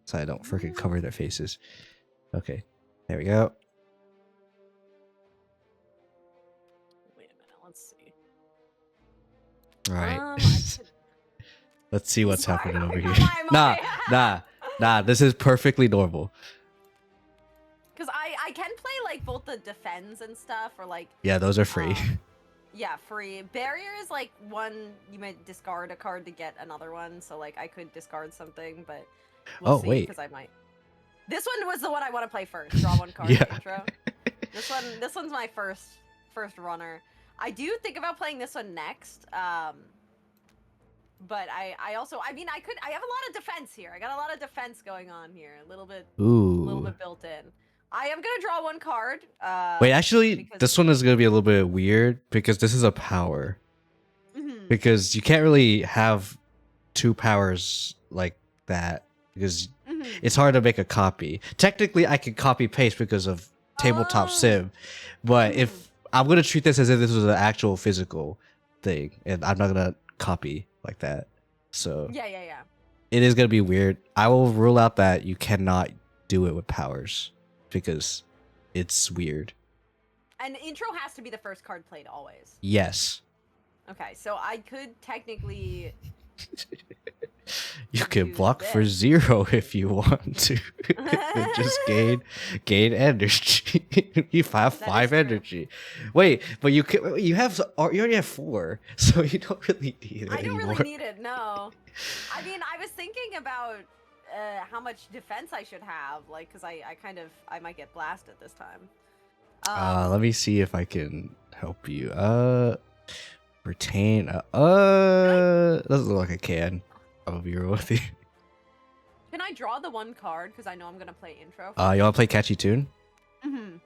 so I don't freaking cover their faces. Okay, there we go. Wait a minute, let's see. All right, I could- let's see what's Sorry, happening over my- here. my- Nah. This is perfectly normal. Cause I can play like both the defense and stuff, or like Yeah, those are free. yeah, free. Barrier is like one you might discard a card to get another one, so like I could discard something, but we'll see, wait. because I might. This one was the one I want to play first. Draw one card Yeah. intro. This one's my first runner. I do think about playing this one next. But I also I mean I have a lot of defense here. I got a lot of defense going on here. A little bit Ooh. built in. I am gonna draw one card. Wait, actually, because- this one is gonna be a little bit weird because this is a power. Mhm. Because you can't really have two powers like that because Mhm. it's hard to make a copy. Technically, I can copy paste because of tabletop Oh. sim, but if I'm gonna treat this as if this was an actual physical thing, and I'm not gonna copy like that, so Yeah. it is gonna be weird. I will rule out that you cannot do it with powers because it's weird. And intro has to be the first card played always. Yes. Okay, so I could technically. You can do block for this. 0 if you want to. And just gain energy. You have That 5 is true. energy. Wait, but you already have 4, so you don't really need it I don't anymore. really need it. No. I mean, I was thinking about how much defense I should have, like, because I might get blasted this time. Let me see if I can help you. Retain. Doesn't look like I can. I'll be real with you. Can I draw the one card? Because I know I'm gonna play intro. You want to play Catchy Tune? Mhm.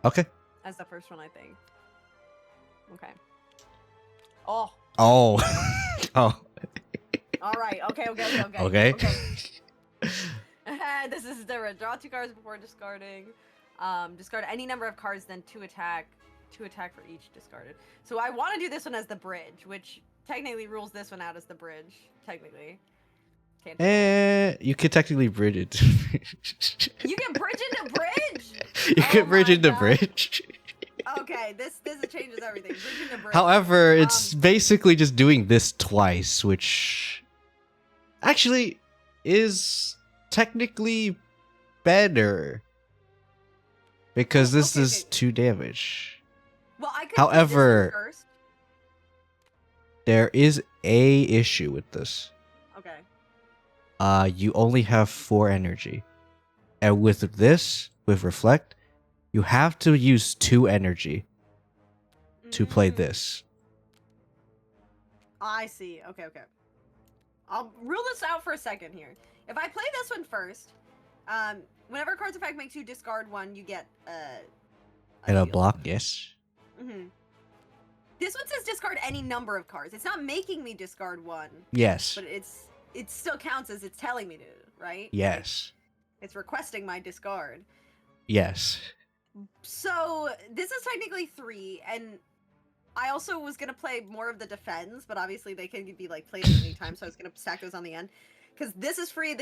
Okay. As the first one, I think. Okay. Oh. Oh. Oh. All right. Okay. Okay. This is the draw 2 cards before discarding. Discard any number of cards, then 2 attack. 2 attack for each discarded. So I want to do this one as the bridge, which technically rules this one out as the bridge. Technically. Can't do it. You could technically bridge it. You can bridge into bridge. You Oh can bridge my into God. bridge. Okay, this changes everything. Bridge into bridge. However, it's basically just doing this twice, which actually is technically better because this okay, is okay. 2 damage. Well, I could However- do this one first. There is a issue with this. Okay. You only have 4 energy, and with this, with reflect, you have to use 2 energy to play Mm, this. I see. Okay. I'll rule this out for a second here. If I play this one first, whenever a card's effect makes you discard 1, you get And a shield. block, yes. Mhm. This one says discard any number of cards. It's not making me discard 1, Yes. but it still counts as it's telling me to, right? Yes. It's requesting my discard. Yes. So this is technically 3, and I also was gonna play more of the defense, but obviously they can be like played at any time, so I was gonna stack those on the end. Because this is free,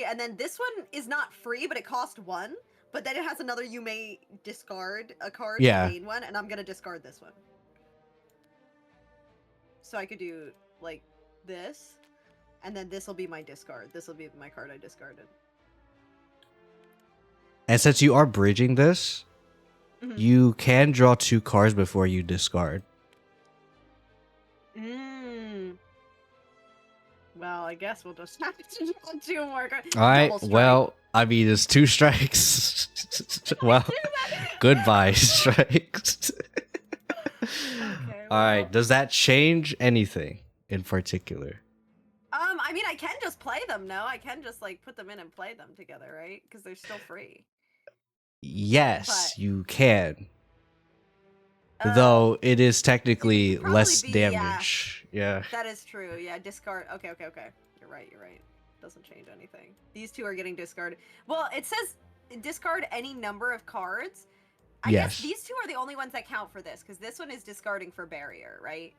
and then this one is not free, but it costs 1. But then it has another you may discard a card to Yeah. gain 1, and I'm gonna discard this one. So I could do like this, and then this will be my discard. This will be my card I discarded. And since you are bridging this, Mhm. you can draw 2 cards before you discard. Well, I guess we'll just have to draw 2 more cards. All right. Double strike. Well, I mean, it's 2 strikes. Well, goodbye, strikes. Okay, All right. well. Does that change anything in particular? I mean, I can just play them. No, I can just like put them in and play them together, right? Because they're still free. Yes, But- you can. Though it is technically probably less be, yeah. damage. Yeah. That is true. Yeah, discard. Okay. You're right. Doesn't change anything. These 2 are getting discarded. Well, it says discard any number of cards. I Yes. guess these 2 are the only ones that count for this, because this one is discarding for barrier, right?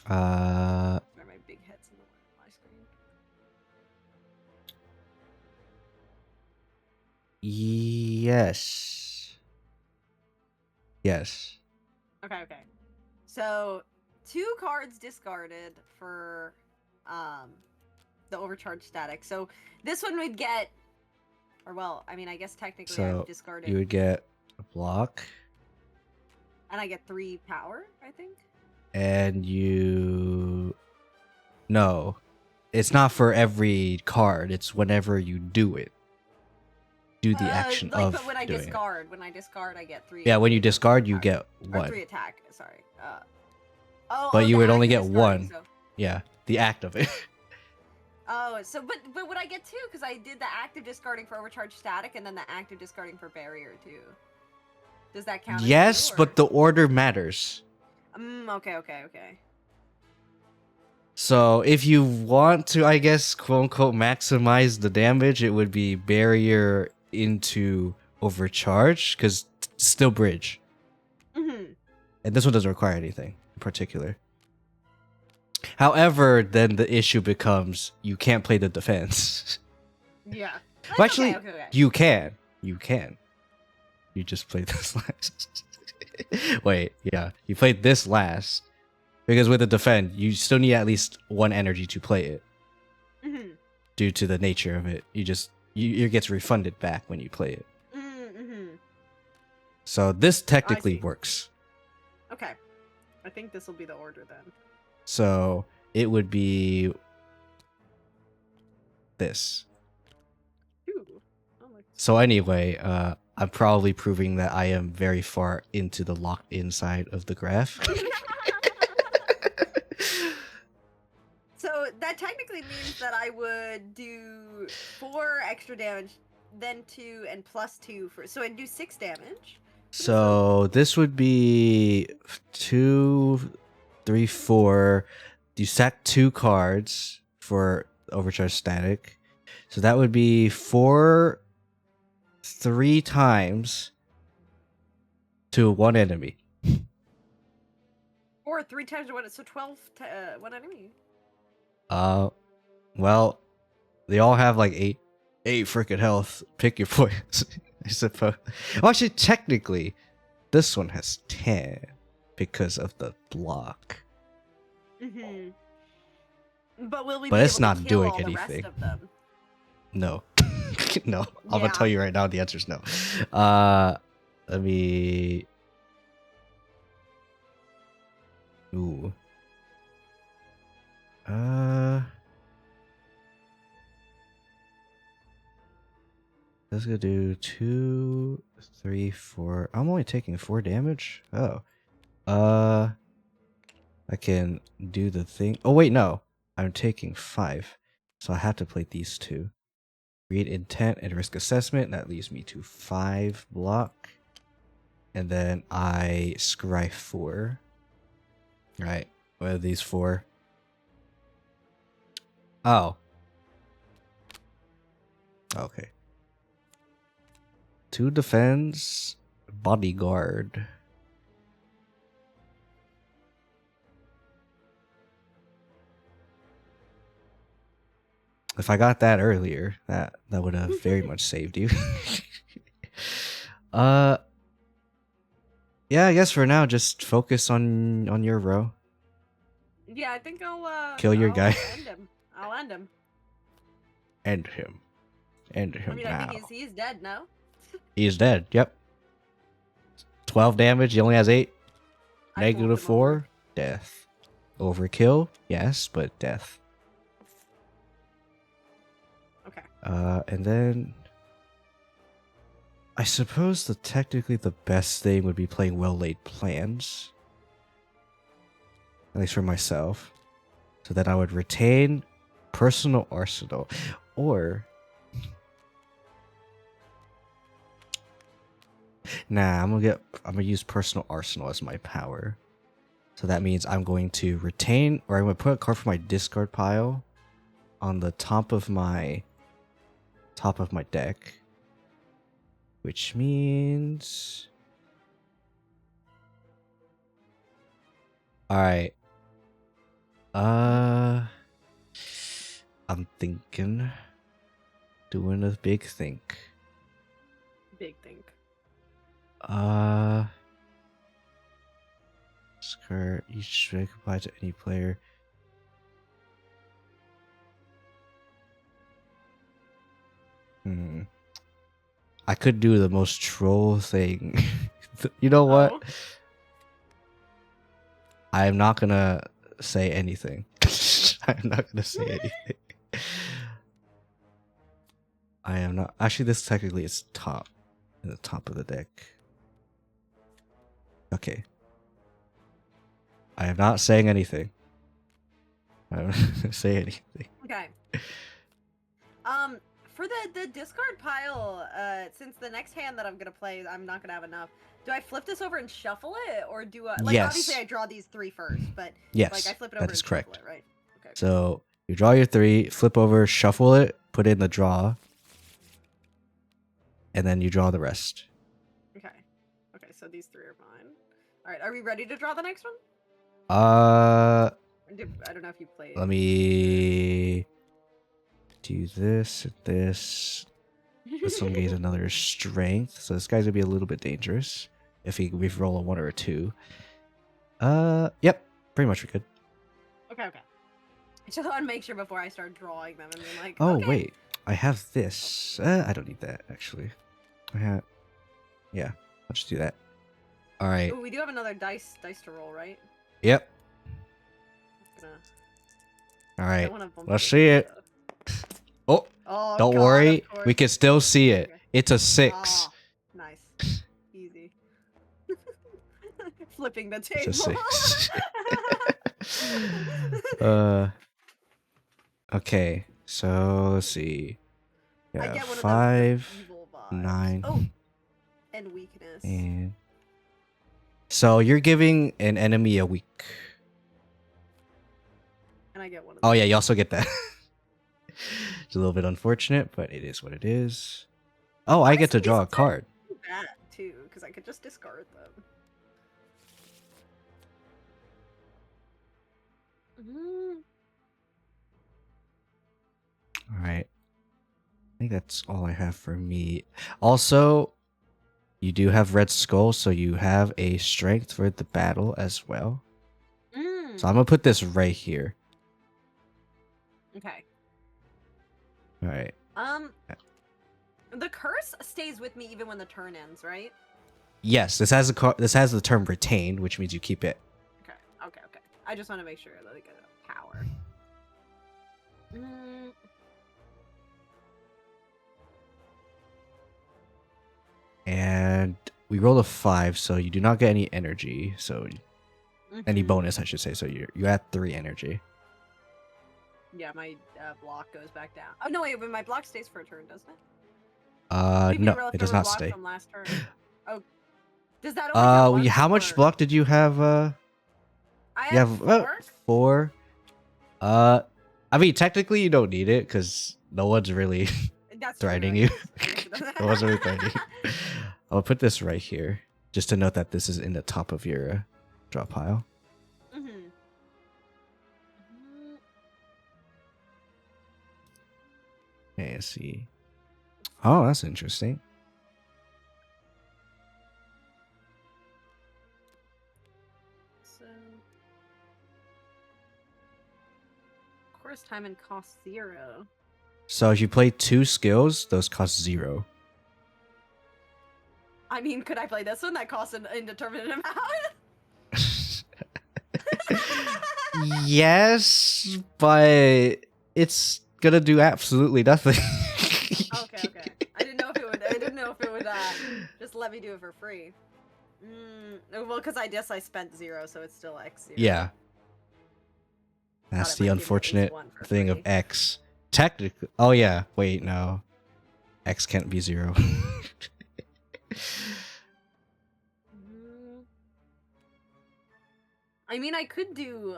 Where my big head's in the way of my screen. Yes. Yes. Okay. So 2 cards discarded for the overcharged static. So this one would get, or well, I mean, I guess technically So I've discarded, you would get a block, and I get 3 power, I think. and you. No, it's not for every card. It's whenever you do it. Do the action like, of but when I doing it. discard, I get 3. Yeah, when you discard, you attack. get Or 1. 3 attack. Sorry. But you the would only act of get discarding, 1. so- Yeah, the act of it. Oh, so but would I get 2? Because I did the active discarding for overcharged static, and then the active discarding for barrier too. Does that count? as Yes, 2, or- but the order matters. Okay. So if you want to, I guess, quote unquote, maximize the damage, it would be barrier into overcharge, because still bridge. Mm-hmm. And this one doesn't require anything in particular. However, then the issue becomes you can't play the defense. Yeah. Well, actually, okay. you can. You can. You just played this last. Wait, yeah. You played this last. Because with the defend, you still need at least 1 energy to play it. Mm-hmm. Due to the nature of it. You gets refunded back when you play it. Mm-hmm. So this technically see. works. Okay. I think this will be the order then. So it would be this. Ooh. Oh my. So anyway, I'm probably proving that I am very far into the locked in side of the graph. So that technically means that I would do 4 extra damage, then 2, and plus 2 for. So I'd do 6 damage. So this would be 2, 3, 4. You sack 2 cards for overcharge static. So that would be 4 3 times to 1 enemy. Or 3 times one. So 12 to 1 enemy. Well, they all have like 8 freaking health. Pick your points, I suppose. Well, actually, technically, this one has 10 because of the block. Mm-hmm. But will we? But be it's able not to kill doing all the anything. rest of them? No. No. I'm Yeah. gonna tell you right now the answer is no. Let me. Ooh. Let's go do 2, 3, 4. I'm only taking 4 damage. Oh. I can do the thing. Oh wait, no. I'm taking 5. So I have to play these 2. Read intent and risk assessment. That leaves me to 5 block. And then I scry 4. Right. What are these 4? Oh. Okay. 2 defense, bodyguard. If I got that earlier, that would have very much saved you. Yeah, I guess for now, just focus on your row. Yeah, I think I'll Kill your guy. End him. I'll end him. End him. End him I mean, now. I think he's dead. No. He's dead. Yep. 12 damage. He only has 8. I pulled him Negative 4. Death. Overkill. Yes, but death. Okay. And then I suppose technically the best thing would be playing well-laid plans. At least for myself. So that I would retain personal arsenal. Or nah, I'm gonna use personal arsenal as my power. So that means I'm going to retain, or I'm gonna put a card from my discard pile on the top of my deck. Which means, alright. I'm thinking, doing a big think. Big think. Skirt each strike applied to any player. I could do the most troll thing. You know what? Oh. I am not gonna say anything. I'm not gonna say anything. I am not. Actually, this technically is top. In the top of the deck. Okay. I am not saying anything. I'm not gonna say anything. Okay. For the discard pile, since the next hand that I'm gonna play, I'm not gonna have enough. Do I flip this over and shuffle it, or do I? Like, Yes. obviously, I draw these 3 first, but Yes, like I flip it that over is and correct. shuffle it, right? Okay. So you draw your 3, flip over, shuffle it, put it in the draw, and then you draw the rest. Okay. Okay. So these 3 are mine. All right. Are we ready to draw the next one? Uh, I don't know if you played. let me do this and this. This one gains another strength, so this guy's gonna be a little bit dangerous if we roll a 1 or a 2. Yep, pretty much we could. Okay. Okay. I just want to make sure before I start drawing them and being like. Oh okay. wait, I have this. I don't need that actually. Yeah, I'll just do that. All right. Ooh, we do have another dice to roll, right? Yep. Gonna, All I right. wanna bump Let's see it. Oh, Oh, don't God, worry, of course. we can still see it. Okay. It's a 6. Ah, nice. Easy. Flipping the table. It's a 6. Okay, so let's see. I Yeah, get one 5, of those evil vibes. 9, Oh, and weakness. and so you're giving an enemy a week. And I get one of Oh those. yeah, you also get that. It's a little bit unfortunate, but it is what it is. Oh, I get to Honestly, draw a these are card. too bad too, because I could just discard them. All right. I think that's all I have for me. Also, you do have Red Skull, so you have a strength for the battle as well. So I'm gonna put this right here. Okay. All right. The curse stays with me even when the turn ends, right? Yes, this has the term retained, which means you keep it. Okay. Okay. Okay. I just want to make sure that I get a power. And we roll a 5, so you do not get any energy. So any Mhm. bonus, I should say. So you're at 3 energy. Yeah, my block goes back down. Oh no, wait, but my block stays for a turn, doesn't it? Leave me No, leftover it does not block stay. From last turn. Oh, does that only count once, How much or- block did you have? I You have have 4. 4. I mean, technically you don't need it because no one's really That's threatening true, you. I guess. No one's really threatening you. I'll put this right here, just to note that this is in the top of your drop pile. Mm-hmm. Okay, let's see. Oh, that's interesting. So, course time and cost 0. So if you play 2 skills, those cost 0. I mean, could I play this one that costs an indeterminate amount? Yes, but it's gonna do absolutely nothing. Okay. I didn't know if it would. Just let me do it for free. Well, because I guess I spent 0, so it's still X 0. Yeah. That's Thought it the might give me at least unfortunate 1 for thing of free. X. Technically, oh yeah. Wait, no. X can't be 0. I mean, I could do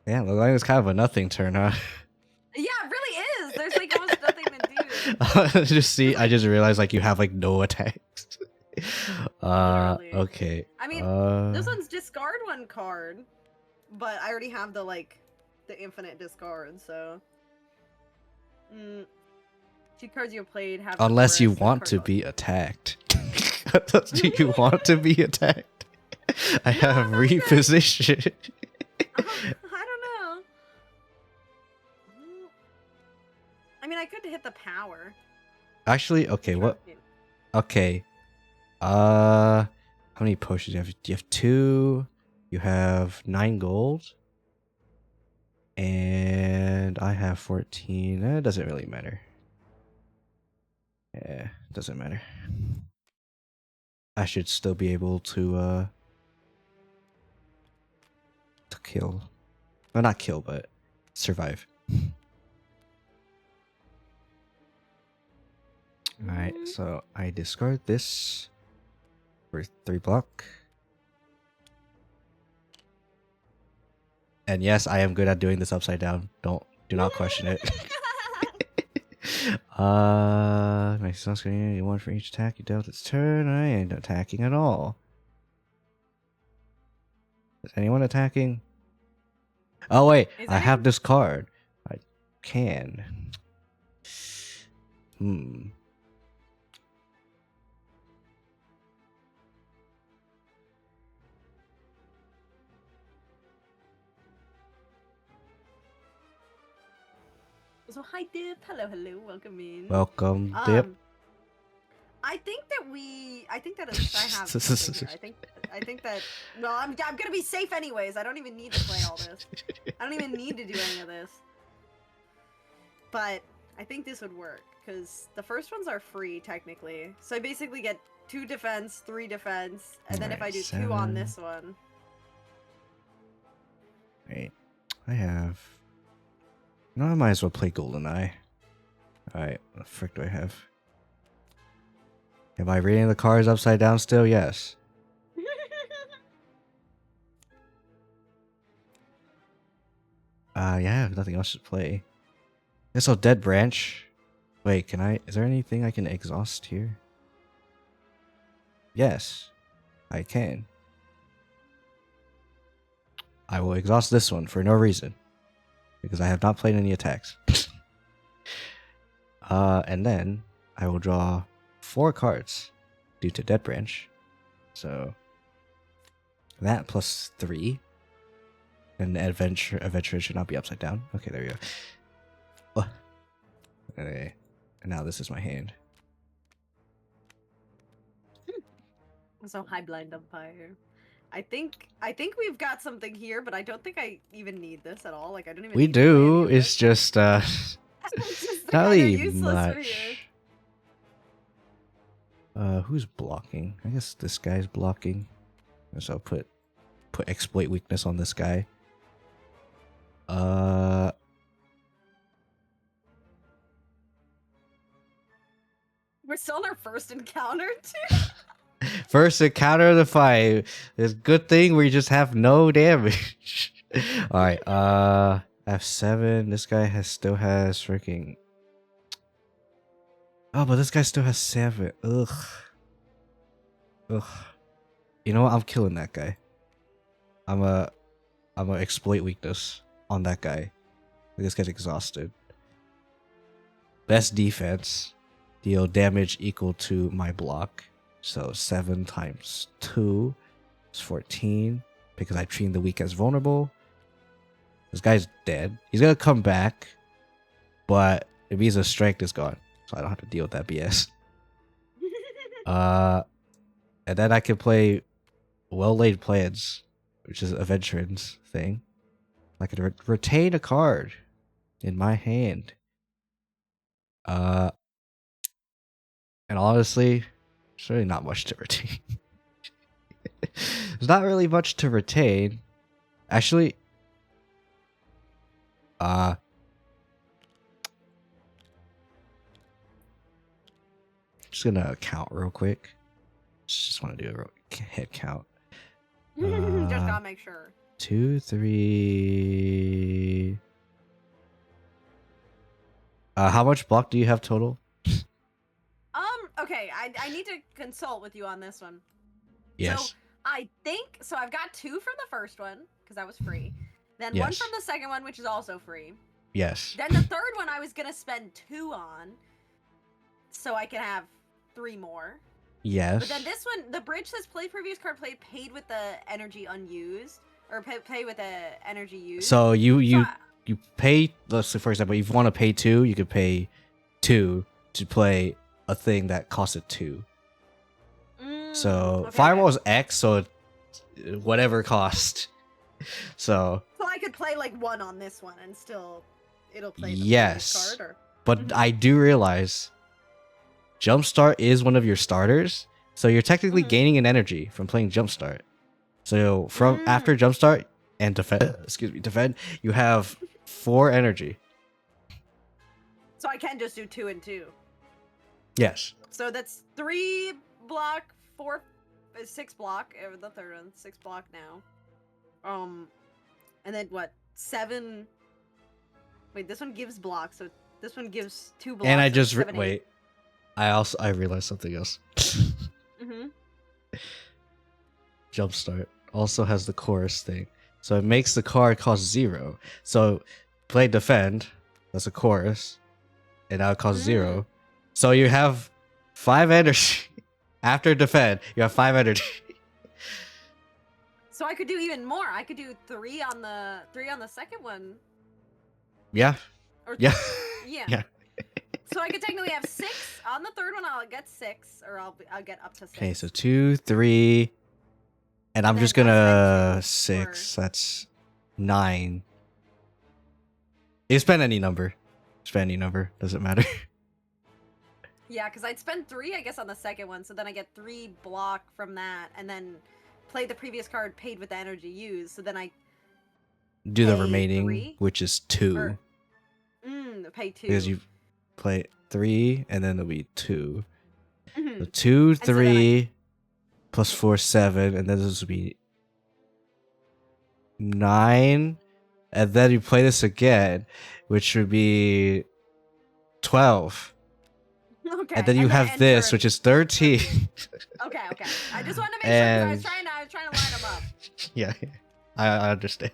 Yeah, looks like it's kind of a nothing turn, huh? Yeah, it really is. There's like almost nothing to do. I just realized like you have like no attacks. Literally. Okay. I mean, this one's discard 1 card, but I already have the infinite discard, so. 2 cards you played have. Unless you Taurus, want to be attacked. Do you want to be attacked? I have repositioned. I don't know. I mean, I could hit the power. Actually, okay, what? Okay. How many potions do you have? You have 2. You have 9 gold. And I have 14. It doesn't really matter. Yeah, doesn't matter. I should still be able to kill. Well, not kill, but survive. Alright, so I discard this for 3 block. And yes, I am good at doing this upside down. Do not question it. My sunscreen, you 1 for each attack you dealt this turn. I ain't attacking at all. Is anyone attacking? Oh wait, I have this card. I can. So hi Dip, hello, welcome in. Welcome, Dip. I think that I have something here. I think that well, I'm gonna be safe anyways. I don't even need to play all this. I don't even need to do any of this. But I think this would work because the first ones are free technically. So I basically get 2 defense, 3 defense, and then if I do 2 on this one. Wait, I have. No, I might as well play GoldenEye. Alright, what the frick do I have? Am I reading the cards upside down still? Yes. Yeah, I have nothing else to play. Guess I'll Dead Branch. Wait, can I? Is there anything I can exhaust here? Yes, I can. I will exhaust this one for no reason. Because I have not played any attacks. And then I will draw 4 cards due to Dead Branch. So that plus 3. And the adventure should not be upside down. Okay, there we go. Okay. And now this is my hand. So hi Blind Umpire. I think we've got something here, but I don't think I even need this at all. Like I don't even. We need to play any do. of It's this. just It's just not kinda really useless for you. much. Who's blocking? I guess this guy's blocking. So I'll put exploit weakness on this guy. We're still on our first encounter too. First encounter of the fight. It's a good thing we just have no damage. Alright, F7. This guy still has freaking Oh, but this guy still has 7. Ugh. Ugh. You know what? I'm killing that guy. I'm a exploit weakness on that guy. This guy's exhausted. Best defense. Deal damage equal to my block. So 7 times 2 is 14. Because I treat the weak as vulnerable. This guy's dead. He's gonna come back. But it means his strength is gone. So I don't have to deal with that BS. And then I can play well-laid plans, which is a veteran's thing. I can retain a card in my hand. And honestly, there's really not much to retain. There's not really much to retain. Actually, just gonna count real quick. Just want to do a head count. Just gotta make sure. 2, 3. How much block do you have total? Okay, I need to consult with you on this one. Yes. So I think so. I've got 2 from the first one because that was free. Then 1 Yes. from the second one, which is also free. Yes. Then the third one I was gonna spend 2 on, so I can have 3 more. Yes. But then this one, the bridge says play previous card played paid with the energy unused, or pay with the energy used. So you pay. Let's say for example, if you want to pay 2, you could pay 2 to play a thing that costs it 2. So okay, Firewall okay. is X, so whatever cost. So I could play like 1 on this one and still it'll play the yes, previous card, or... but I do realize Jumpstart is one of your starters, so you're technically gaining an energy from playing Jumpstart. So from after Jumpstart and defend, you have 4 energy. So I can just do 2 and 2. Yes. So that's 3 block, 4, 6 block. The third one, 6 block now. And then what? 7. Wait, this one gives block, so this one gives 2 blocks. And I so just 7, 8. wait. I realized something else. Jumpstart also has the chorus thing, so it makes the card cost 0. So play defend, that's a chorus, and now it costs 0. So you have 5 energy. After defend, you have 5 energy. So I could do even more. I could do 3 on the second one. Yeah. Or Yeah. Yeah. Yeah. So I could technically have 6 on the third one. I'll get 6, or I'll get up to 6. Okay, so 2, 3, and I'm then just I'll gonna spend 2 6. That's 9. You spend any number. Spend any number. Doesn't matter. Yeah, because I'd spend 3, I guess, on the second one, so then I get 3 block from that, and then play the previous card paid with the energy used, so then I Do the pay remaining, 3? which is 2. Or- pay 2. Because you play 3, and then there'll be 2. Mhm. So 2, so then 3, plus 4, 7, and then this will be 9. And then you play this again, which would be 12. Okay. And then you have end this, turn. which is 13. Okay. I just wanted to make sure, 'cause I was trying to line them up. Yeah, I understand.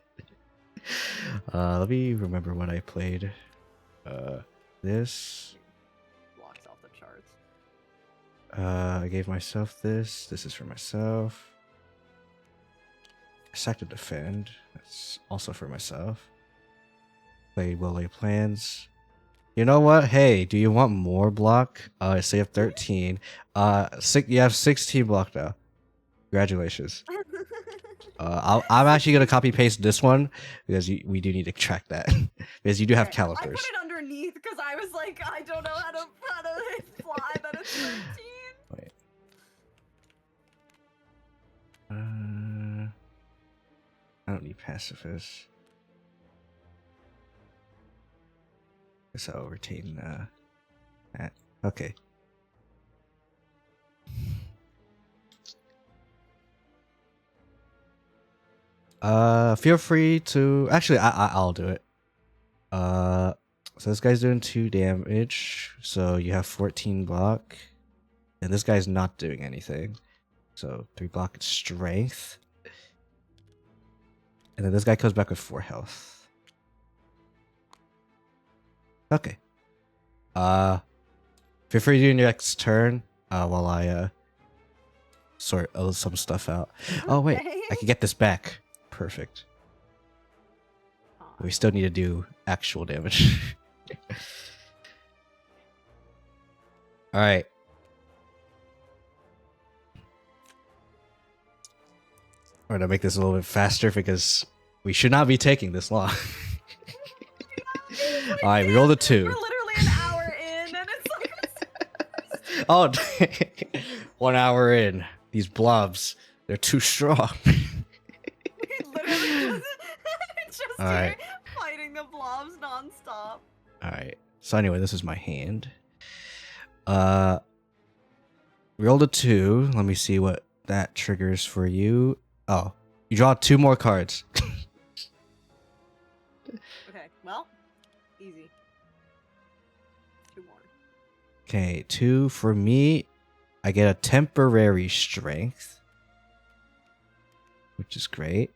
Let me remember what I played. This. Blocks off the charts. I gave myself this. This is for myself. I sacked to defend. That's also for myself. Played well laid plans. You know what? Hey, do you want more block? So you have 13. You have 16 block now. Congratulations. I'm actually gonna copy paste this one because we do need to track that because you do have Okay, calipers. I put it underneath because I was like, I don't know how to fly that it's 13. Wait. I don't need pacifist. Guess I'll retain that. Okay. Feel free to actually I'll do it. So this guy's doing 2 damage. So you have 14 block. And this guy's not doing anything. So 3 block and strength. And then this guy comes back with 4 health. Okay. Feel free to do your next turn while I sort some stuff out. Oh wait, I can get this back. Perfect. We still need to do actual damage. Alright. We're gonna make this a little bit faster because we should not be taking this long. Alright, we rolled a 2. We're literally an hour in, and it's like. Oh, 1 hour in. These blobs, they're too strong. Literally just All right. here fighting the blobs nonstop. Alright. So anyway, this is my hand. We rolled a 2. Let me see what that triggers for you. Oh, you draw 2 more cards. Okay, well, easy. 2 more. Okay, 2 for me. I get a temporary strength, which is great.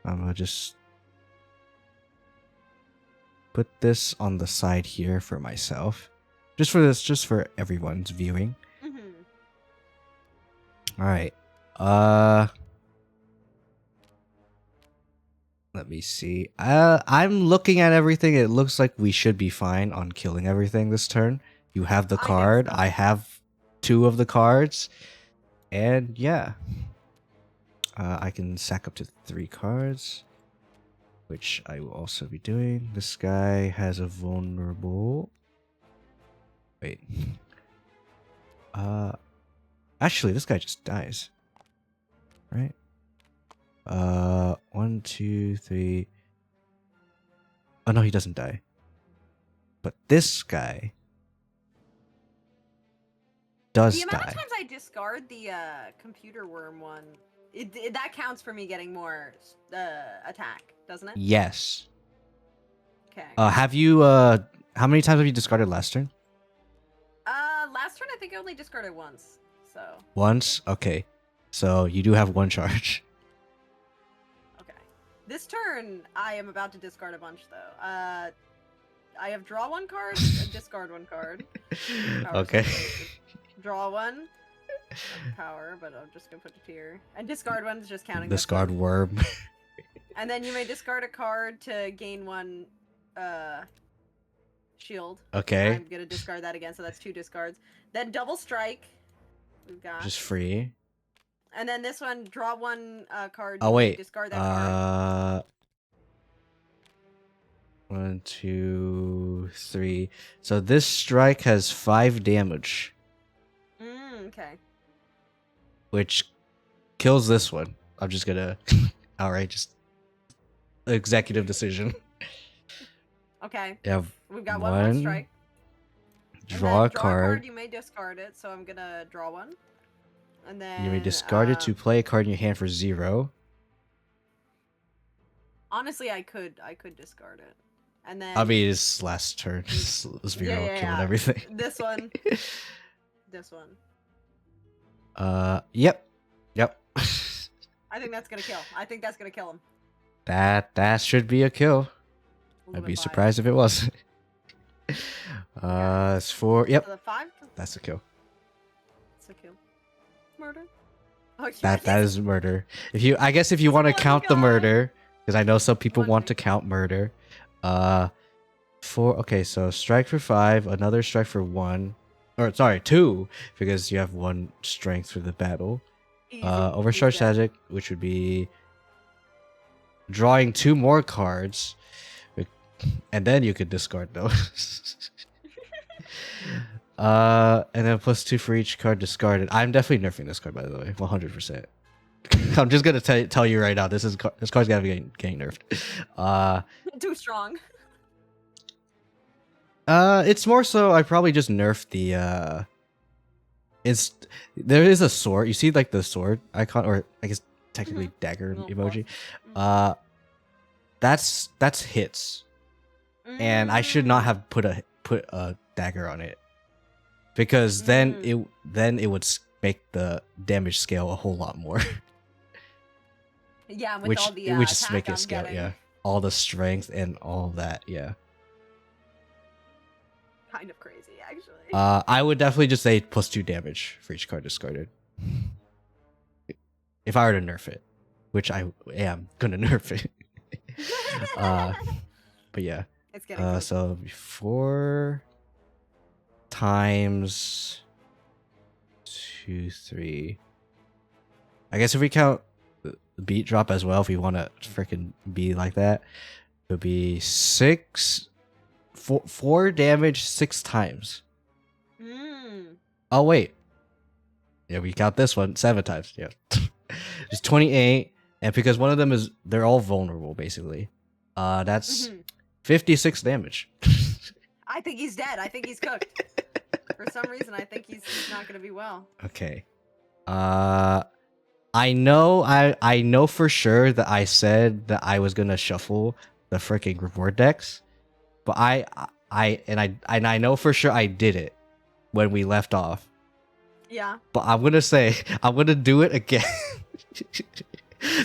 I'm gonna just put this on the side here for myself. Just for everyone's viewing. Mm-hmm. Alright. Let me see. I'm looking at everything. It looks like we should be fine on killing everything this turn. You have the I think card. so. I have 2 of the cards. And yeah. I can sack up to 3 cards, which I will also be doing. This guy has a vulnerable. Wait. Actually, this guy just dies. Right? 1, 2, 3. Oh no, he doesn't die. But this guy does The amount die. of times I discard the computer worm one, that counts for me getting more attack, doesn't it? Yes. Okay. Have you how many times have you discarded last turn? Last turn I think I only discarded once. So. Once? Okay. So you do have 1 charge. Okay. This turn I am about to discard a bunch though. I have draw 1 card and discard 1 card. Power Okay. circle. Draw 1. Power, but I'm just gonna put it here. And discard 1 is just counting. this Discard one. worm. And then you may discard a card to gain 1 shield. Okay. I'm gonna discard that again, so that's 2 discards. Then double strike. We've got. Just free. And then this one, draw 1 card. Oh you may wait. Discard that card. 1, 2, 3. So this strike has 5 damage, Okay. which kills this one. I'm just gonna outright just executive decision. Okay. You have We've got 1 more 1. strike. And Draw then a card. You may discard it, so I'm gonna draw 1. And then You may discard it to play a card in your hand for 0. Honestly, I could discard it. And then I mean, it's last turn. Let's be real, killing everything. This one. This one. Yep. I think that's gonna kill. I think that's gonna kill him. That should be a kill. A little I'd be bit biased. surprised if it wasn't. It's 4. Yep, So the 5. that's a kill. It's a kill. Murder. Oh, That yes. is murder. I guess if you want to one count the guy. murder, because I know some people One want guy. to count murder. 4. Okay, so strike for 5, another strike for 1, or sorry, 2, because you have 1 strength for the battle. Easy. Overcharge He's dead. Magic, which would be drawing 2 more cards, and then you could discard those. And then +2 for each card discarded. I'm definitely nerfing this card, by the way, 100%. I'm just gonna tell you right now, this card's gotta be getting nerfed. Too strong. It's more so I probably just nerfed the there is a sword. You see like the sword icon, or I guess technically dagger Little emoji. plus. That's hits. and I should not have put a dagger on it, because then it would make the damage scale a whole lot more. Yeah, with which all the which just attack make it I'm scale, getting. yeah, all the strength and all that, yeah. Kind of crazy, actually. I would definitely just say +2 damage for each card discarded. If I were to nerf it, which I am gonna nerf it. But yeah. It's getting close. So 4 times 2, 3. I guess if we count the beat drop as well, if we want to freaking be like that, it would be 4 damage 6 times. Oh wait, yeah, we count this one 7 times. Yeah, it's 28, and because one of them they're all vulnerable basically. That's 56 damage. I think he's dead. I think he's cooked. For some reason, I think he's not gonna be well. Okay. I know for sure that I said that I was gonna shuffle the freaking reward decks, but I know for sure I did it when we left off. Yeah. But I'm gonna do it again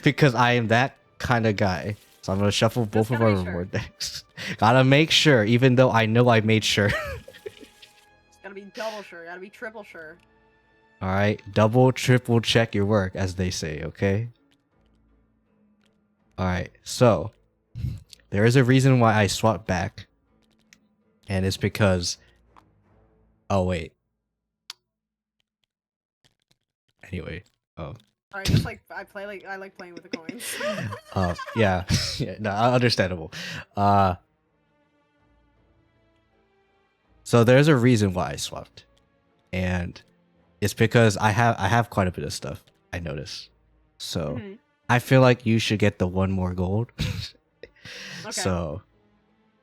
because I am that kind of guy. So I'm gonna shuffle both of our reward decks. Gotta make sure, even though I know I made sure. It's gotta be double sure. Gotta be triple sure. All right, double, triple check your work, as they say. Okay. All right. So there is a reason why I swapped back, and it's because. Oh wait. Anyway. Oh. Alright, just like I like playing with the coins. Yeah. Yeah, no, understandable. So there's a reason why I swapped, and it's because I have quite a bit of stuff, I noticed. So I feel like you should get the 1 more gold. Okay. So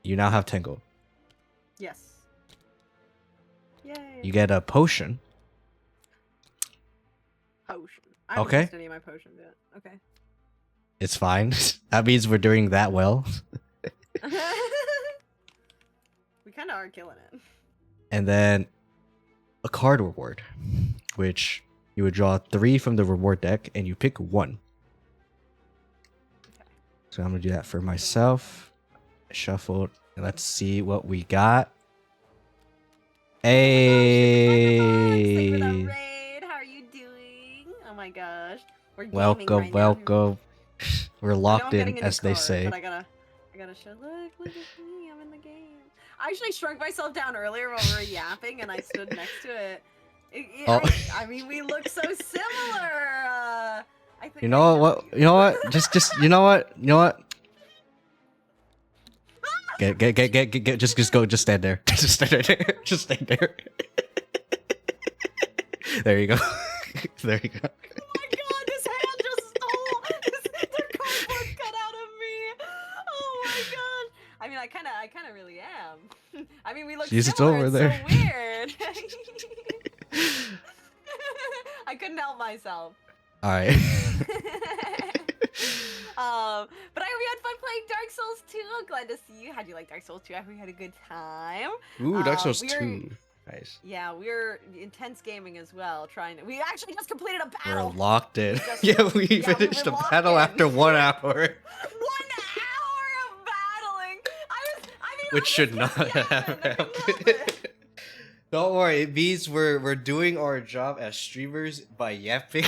you now have 10 gold. Yes. Yay. You get a potion. Potion. I haven't Okay. used any of my potions yet. Okay. It's fine. That means we're doing that well. We kind of are killing it. And then a card reward, which you would draw 3 from the reward deck and you pick 1. Okay. So I'm gonna do that for myself. Shuffled, and let's see what we got. Hey. Thank you for the raid. How are you doing? Oh my gosh. We're gaming Welcome, right now. welcome. We're I know locked I'm getting in, a new as they card, say. But I gotta show. Look at me. I'm in the game. I actually shrunk myself down earlier while we were yapping, and I stood next to it. Oh. I mean, we look so similar. I think You know what? You know what? Just you know what? You know what? Get. Just go. Just stand there. Just stand there. Just stand there. There you go. There you go. Oh my god, this hand just stole the cardboard cut out of me. Oh my god. I mean, I kind of really am. I mean, we look Jeez, it's similar. over It's there. so weird. I couldn't help myself. All right. But we had fun playing Dark Souls 2. I'm glad to see you. How'd you like Dark Souls 2? I hope you had a good time. Ooh, Dark Souls we 2. Nice. Yeah, we're intense gaming as well. We actually just completed a We're battle. locked in. Just- Yeah, we we finished were the locked battle in. after 1 hour. 1 hour of battling. I mean, Which should not have happened. Don't worry, it means we're doing our job as streamers by yapping.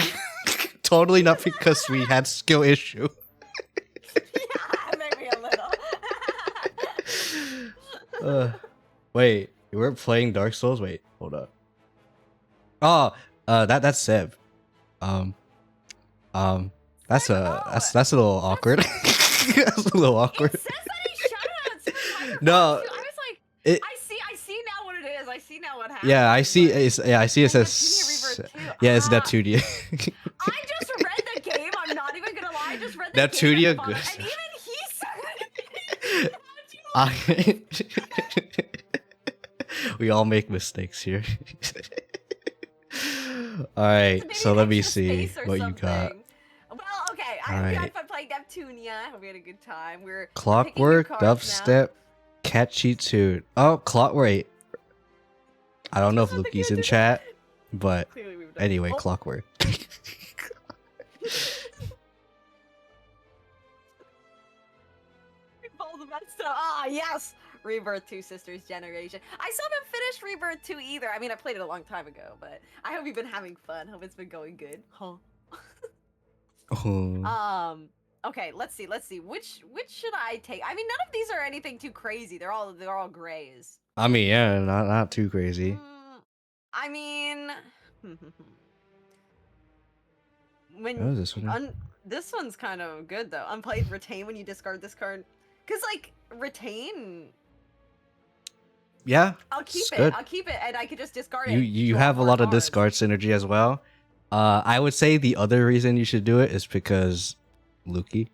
Totally not because we had skill issue. Yeah, maybe a little. Wait, you weren't playing Dark Souls? Wait, hold up. Oh, that's Seb. That's a little awkward. That's a little awkward. It says that he shoutouts for No, I was like, it. I see now what it is. I see now what happened. Yeah, I see. I see. It It's says. Neptunia Rebirth 2. Yeah, it's Ah. Neptunia. I just read the game. I'm not even gonna lie. I just read the Neptunia game. at the bottom, good. And even he said We all make mistakes here. Alright, so let me see what you got. Well, okay. I Alright. had fun playing Neptunia. I hope we had a good time. We're Clockwork, picking new cards now. dubstep, catchy tune. Oh, clock. Wait. I don't know if That's not the Luki's in kid. chat, but Clearly we've done- anyway, Oh. clockwork. All the best stuff. Ah, yes! Rebirth 2 Sisters Generation. I still haven't finished Rebirth 2 either. I mean, I played it a long time ago, but I hope you've been having fun. Hope it's been going good. Huh. Oh. Okay, let's see. Which should I take? I mean, none of these are anything too crazy. They're all grays. I mean, yeah, not too crazy. I mean, when Oh, this one. this one's kind of good though. Unplayed retain when you discard this card, cause like retain. Yeah, I'll keep it's it. good. I'll keep it, and I could just discard You it. you draw have a more lot of cards. discard synergy as well. I would say the other reason you should do it is because Luki.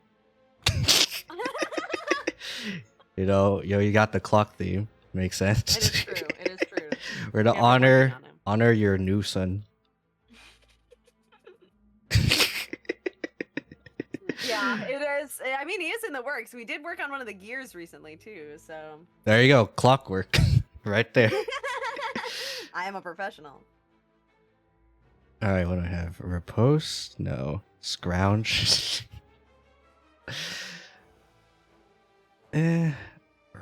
You got the clock theme. Makes sense. It is true. It is true. We're to Yeah, I've been working on him. honor your new son. Yeah, it is. I mean, he is in the works. We did work on one of the gears recently too, so. There you go, clockwork, right there. I am a professional. All right, what do I have? Riposte? No. Scrounge? Do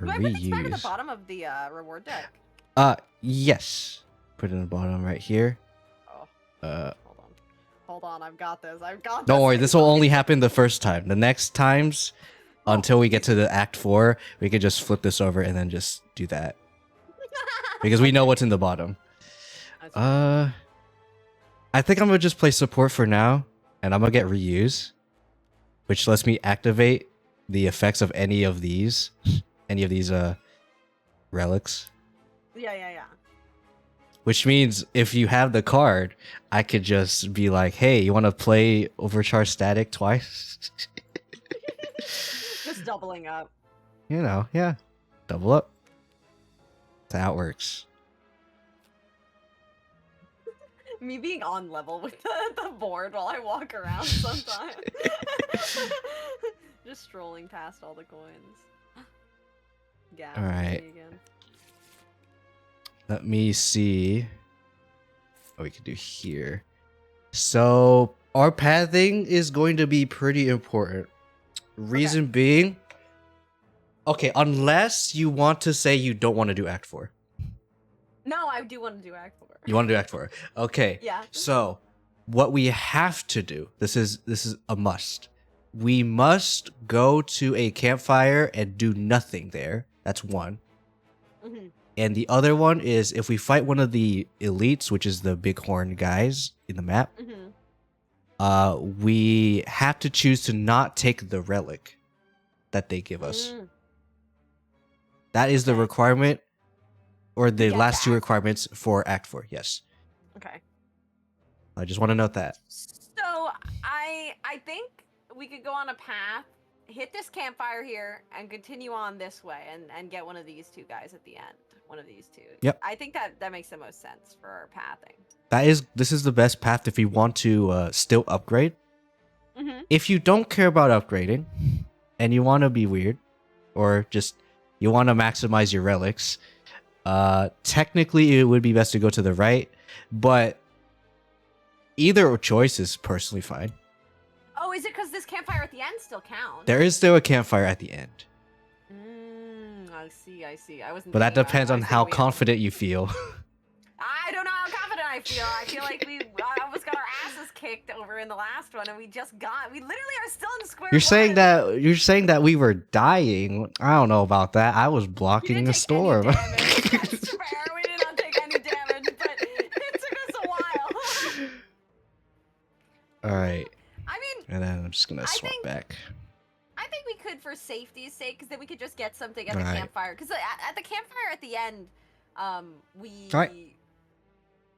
I put this back at the Reuse. bottom of the reward deck? Yes. Put it in the bottom right here. Oh, Uh, hold on. I've got this. I've got. don't worry, Wait, this will let me- only happen the first time. The next times, until we get to the Act 4, we could just flip this over and then just do that. Because we know what's in the bottom. That's- I think I'm gonna just play support for now, and I'm gonna get reuse, which lets me activate the effects of any of these relics. Yeah. Which means if you have the card, I could just be like, "Hey, you want to play Overcharge Static twice?" Just doubling up. Yeah, double up. That's how it works. Me being on level with the board while I walk around sometimes. Just strolling past all the coins. Yeah. All right. Let me see what we can do here. So our pathing is going to be pretty important. Reason being, okay, unless you want to say you don't want to do Act 4. No, I do want to do Act 4. You want to do Act 4. Okay. Yeah. So what we have to do, this is a must. We must go to a campfire and do nothing there. That's one. Mm-hmm. And the other one is if we fight one of the elites, which is the bighorn guys in the map, Mm-hmm. we have to choose to not take the relic that they give us. That is the Okay. requirement, or the Yeah, last two Act- requirements for Act 4. Yes. Okay. I just want to note that. So I think we could go on a path, hit this campfire here, and continue on this way, and get one of these two guys at the end. One of these two. Yep. I think that makes the most sense for our pathing. This is the best path if you want to still upgrade. Mm-hmm. If you don't care about upgrading, and you want to be weird, or just you want to maximize your relics, technically it would be best to go to the right, but either choice is personally fine. Oh, is it because this campfire at the end still counts? There is still a campfire at the end, I see. I wasn't. but that thinking about it. depends I on was how thinking we- confident you feel. I don't know how confident I feel. I feel like we almost got our asses kicked over in the last one, and we literally are still in square You're saying one. you're saying that we were dying. I don't know about that. I was You blocking didn't the take storm. any damage. That's fair. We did not take any damage, but it took us a while. All right, I mean, and then I'm just gonna I swap think- back. I think we could for safety's sake, because then we could just get something at the Right. campfire. Because at the campfire at the end, we. Right.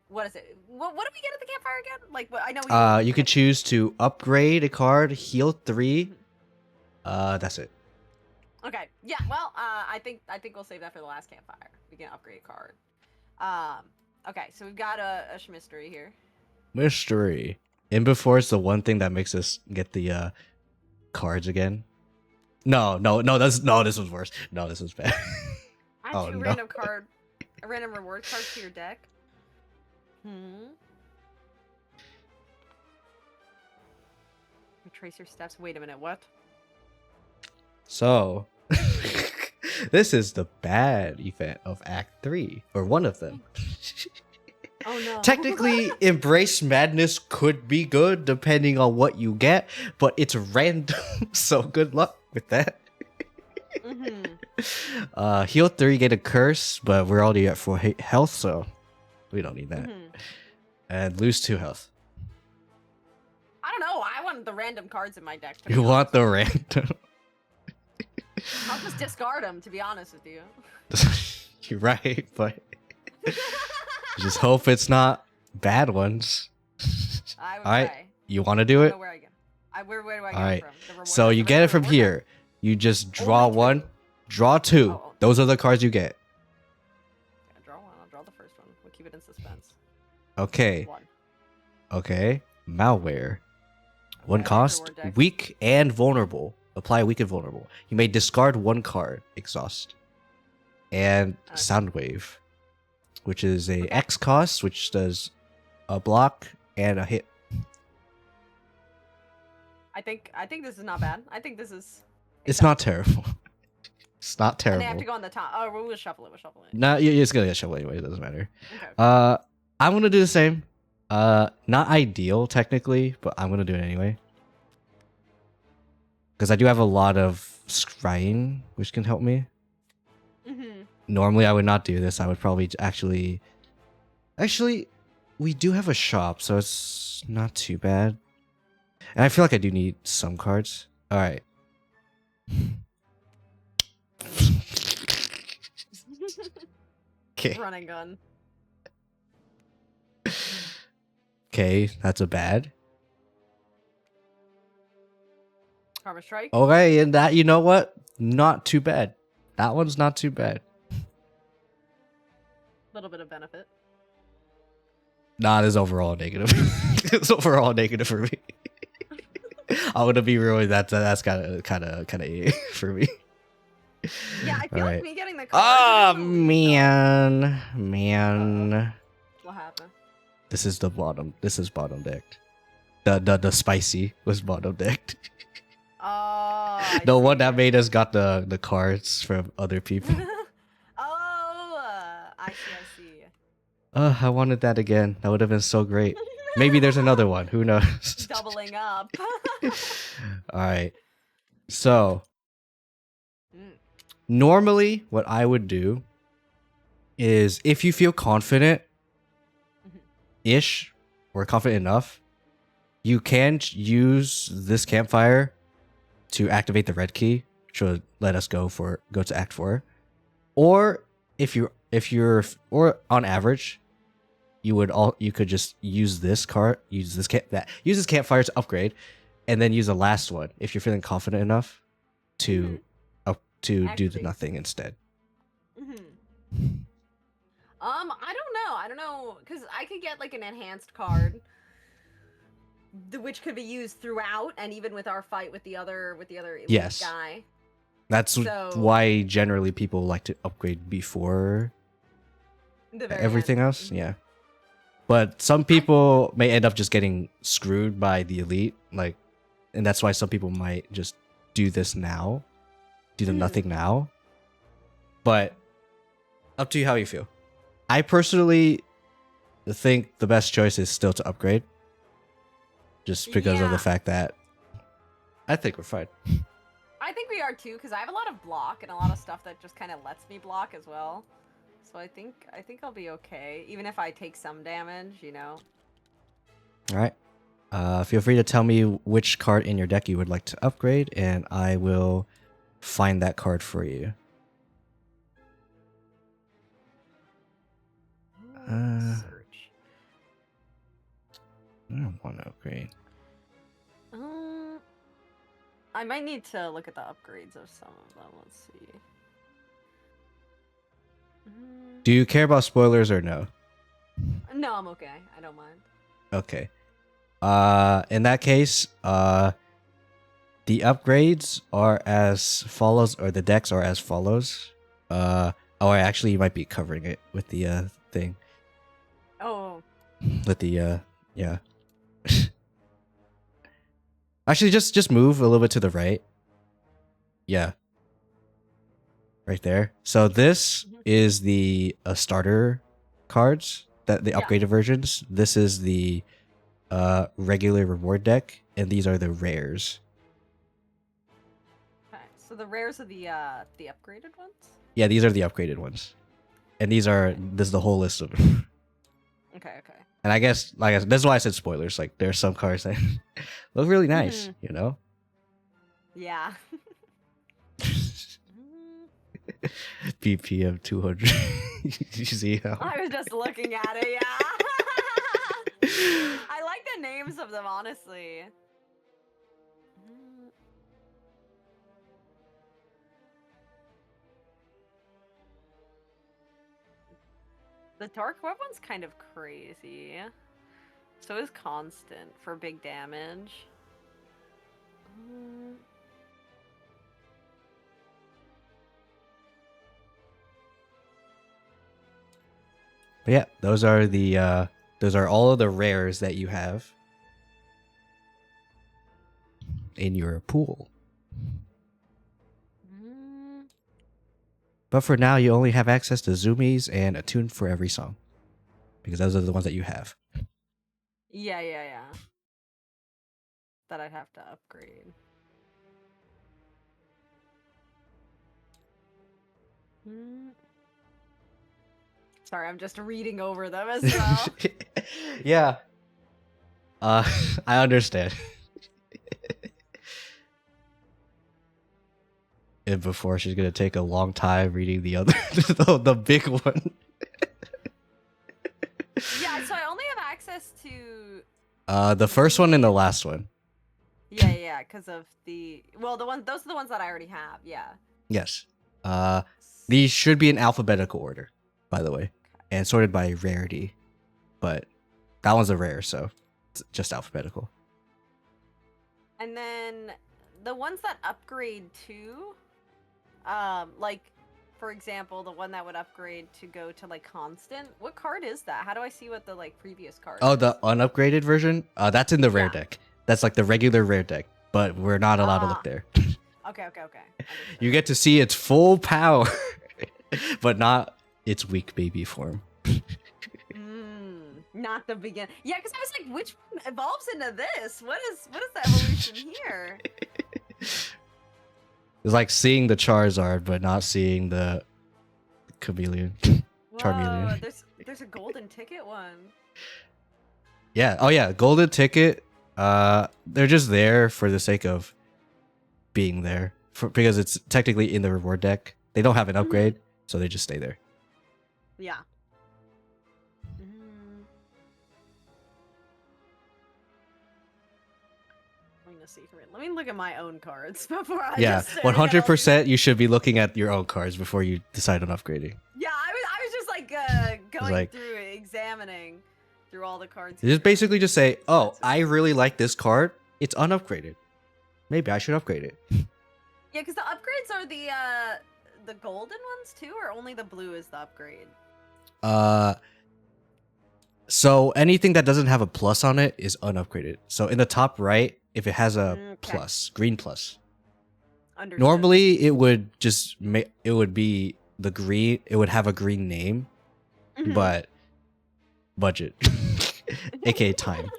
What is it? What do we get at the campfire again? Like, I know we. You could choose to upgrade a card, heal 3. That's it. Okay. Yeah. Well, I think we'll save that for the last campfire. We can upgrade a card. Okay. So we've got a mystery here. Mystery. In before is the one thing that makes us get the cards again. No, this was worse. No, this was bad. Add Oh, two no. random reward cards to your deck. Retrace your steps. Wait a minute, what? So, this is the bad event of Act 3, or one of them. Oh no. Technically, Embrace Madness could be good depending on what you get, but it's random, so good luck with that. Heal 3, get a curse, but we're already at 4 health, so we don't need that. And lose 2 health. I don't know. I want the random cards in my deck. You want the random. I'll just discard them, to be honest with you. You're right, but just hope it's not bad ones. I would Alright, try. you want to do I it? don't know where I get. Where do I get Alright, it from? The reward so deck, you the get it from reward deck? here. You just draw Only two? one, draw 2. Oh. Those are the cards you get. Yeah, draw one. I'll draw the first one. We'll keep it in suspense. Okay, One. okay. Malware. One Yeah, cost, reward deck. weak and vulnerable. Apply weak and vulnerable. You may discard 1 card, exhaust. And Okay. Soundwave, which is a Okay. X cost, which does a block and a hit. I think this is not bad. I think this is. It's not terrible. It's not And terrible. they have to go on the top. Oh, we'll shuffle it. We'll shuffle it. No, it's gonna get shuffled anyway. It doesn't matter. Okay. I'm gonna do the same. Not ideal technically, but I'm gonna do it anyway. Because I do have a lot of scrying, which can help me. Normally, I would not do this. I would probably actually, we do have a shop, so it's not too bad. And I feel like I do need some cards. All right. Okay. Running gun. Okay, that's a bad. Karma strike. Okay, and that, you know what? Not too bad. That one's not too bad. Little bit of benefit. Nah, this overall negative. It's overall negative for me. I'm gonna be real. That's kind of for me. Yeah, I feel like Alright. me getting the cards. Ah, is really tough. man. What happened? This is the bottom. This is bottom decked. The spicy was bottom decked. Oh. I The one see. that made us got the cards from other people. I see. I wanted that again. That would have been so great. Maybe there's another one. Who knows? Doubling up. All right. So Mm. normally, what I would do is, if you feel confident, ish, or confident enough, you can use this campfire to activate the red key, which will let us go to Act 4. Or if you're on average, you could just use this card, use this campfire to upgrade, and then use the last one if you're feeling confident enough to do the Activate. nothing instead. I don't know, because I could get like an enhanced card, which could be used throughout, and even with our fight with the other elite Yes. guy. That's So- why generally people like to upgrade before The very everything end. else. Yeah. But some people may end up just getting screwed by the elite, and that's why some people might just do this now, do the nothing now. But up to you how you feel. I personally think the best choice is still to upgrade, just because of the Yeah. fact that I think we're fine. I think we are too, because I have a lot of block and a lot of stuff that just kind of lets me block as well. So I think I'll be okay, even if I take some damage, you know. All right. Feel free to tell me which card in your deck you would like to upgrade, and I will find that card for you. Search. I don't want to upgrade. I might need to look at the upgrades of some of them. Let's see. Do you care about spoilers or no? No, I'm okay. I don't mind. Okay. In that case, the upgrades are as follows, or the decks are as follows. Oh, actually, you might be covering it with the thing. Oh. With the yeah. Actually, just move a little bit to the right. Yeah. Right there. So this is the starter cards, that the upgraded versions. This is the regular reward deck, and these are the rares. Okay. So the rares are the upgraded ones? Yeah, these are the upgraded ones. And this is the whole list of them. Okay, okay. And I guess that's why I said spoilers. Like there's some cards that look really nice, you know? Yeah. BPM 200. You see how I was just looking at it, yeah. I like the names of them, honestly. The Dark Web one's kind of crazy. So is Constant for big damage. But yeah, those are all of the rares that you have in your pool. But for now, you only have access to zoomies and a tune for every song, because those are the ones that you have. Yeah. That I'd have to upgrade. Sorry, I'm just reading over them as well. Yeah. I understand. And before, she's gonna take a long time reading the other, the big one. Yeah, so I only have access to The first one and the last one. Yeah, because of the those are the ones that I already have, yeah. Yes. These should be in alphabetical order, by the way, and sorted by rarity. But that one's a rare, so it's just alphabetical. And then the ones that upgrade to, like, for example, the one that would upgrade to go to like constant. What card is that? How do I see what the like previous card? Oh, is? the unupgraded version. That's in the rare deck. That's like the regular rare deck, but we're not allowed to look there. Okay. You get to see its full power, but not its weak baby form. Not the begin. Yeah, because I was like, which one evolves into this? What is the evolution here? It's like seeing the Charizard, but not seeing the Chameleon. Charmeleon. There's a golden ticket one. Yeah. Oh yeah, golden ticket. They're just there for the sake of being there, because it's technically in the reward deck. They don't have an upgrade, so they just stay there. Yeah. Let me look at my own cards before I. Yeah, 100%. You should be looking at your own cards before you decide on upgrading. Yeah, I was just like going through it, examining through all the cards. You just basically just say, "Oh, I really like this card. It's unupgraded. Maybe I should upgrade it." Yeah, because the upgrades are the golden ones too, or only the blue is the upgrade. So anything that doesn't have a plus on it is unupgraded. So in the top right, if it has a plus, green plus. Understood. Normally it would just it would be the green. It would have a green name, but budget, aka time.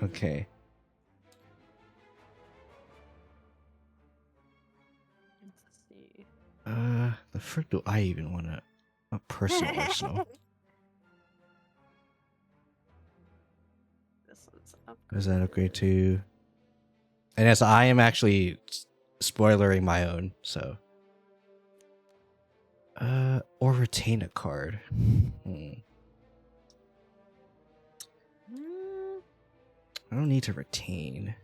Okay. Let's see. The frick do I even want a personal arsenal? This one's upgraded. Is that upgrade to? And yes, I am actually spoilering my own, so. Or retain a card. I don't need to retain,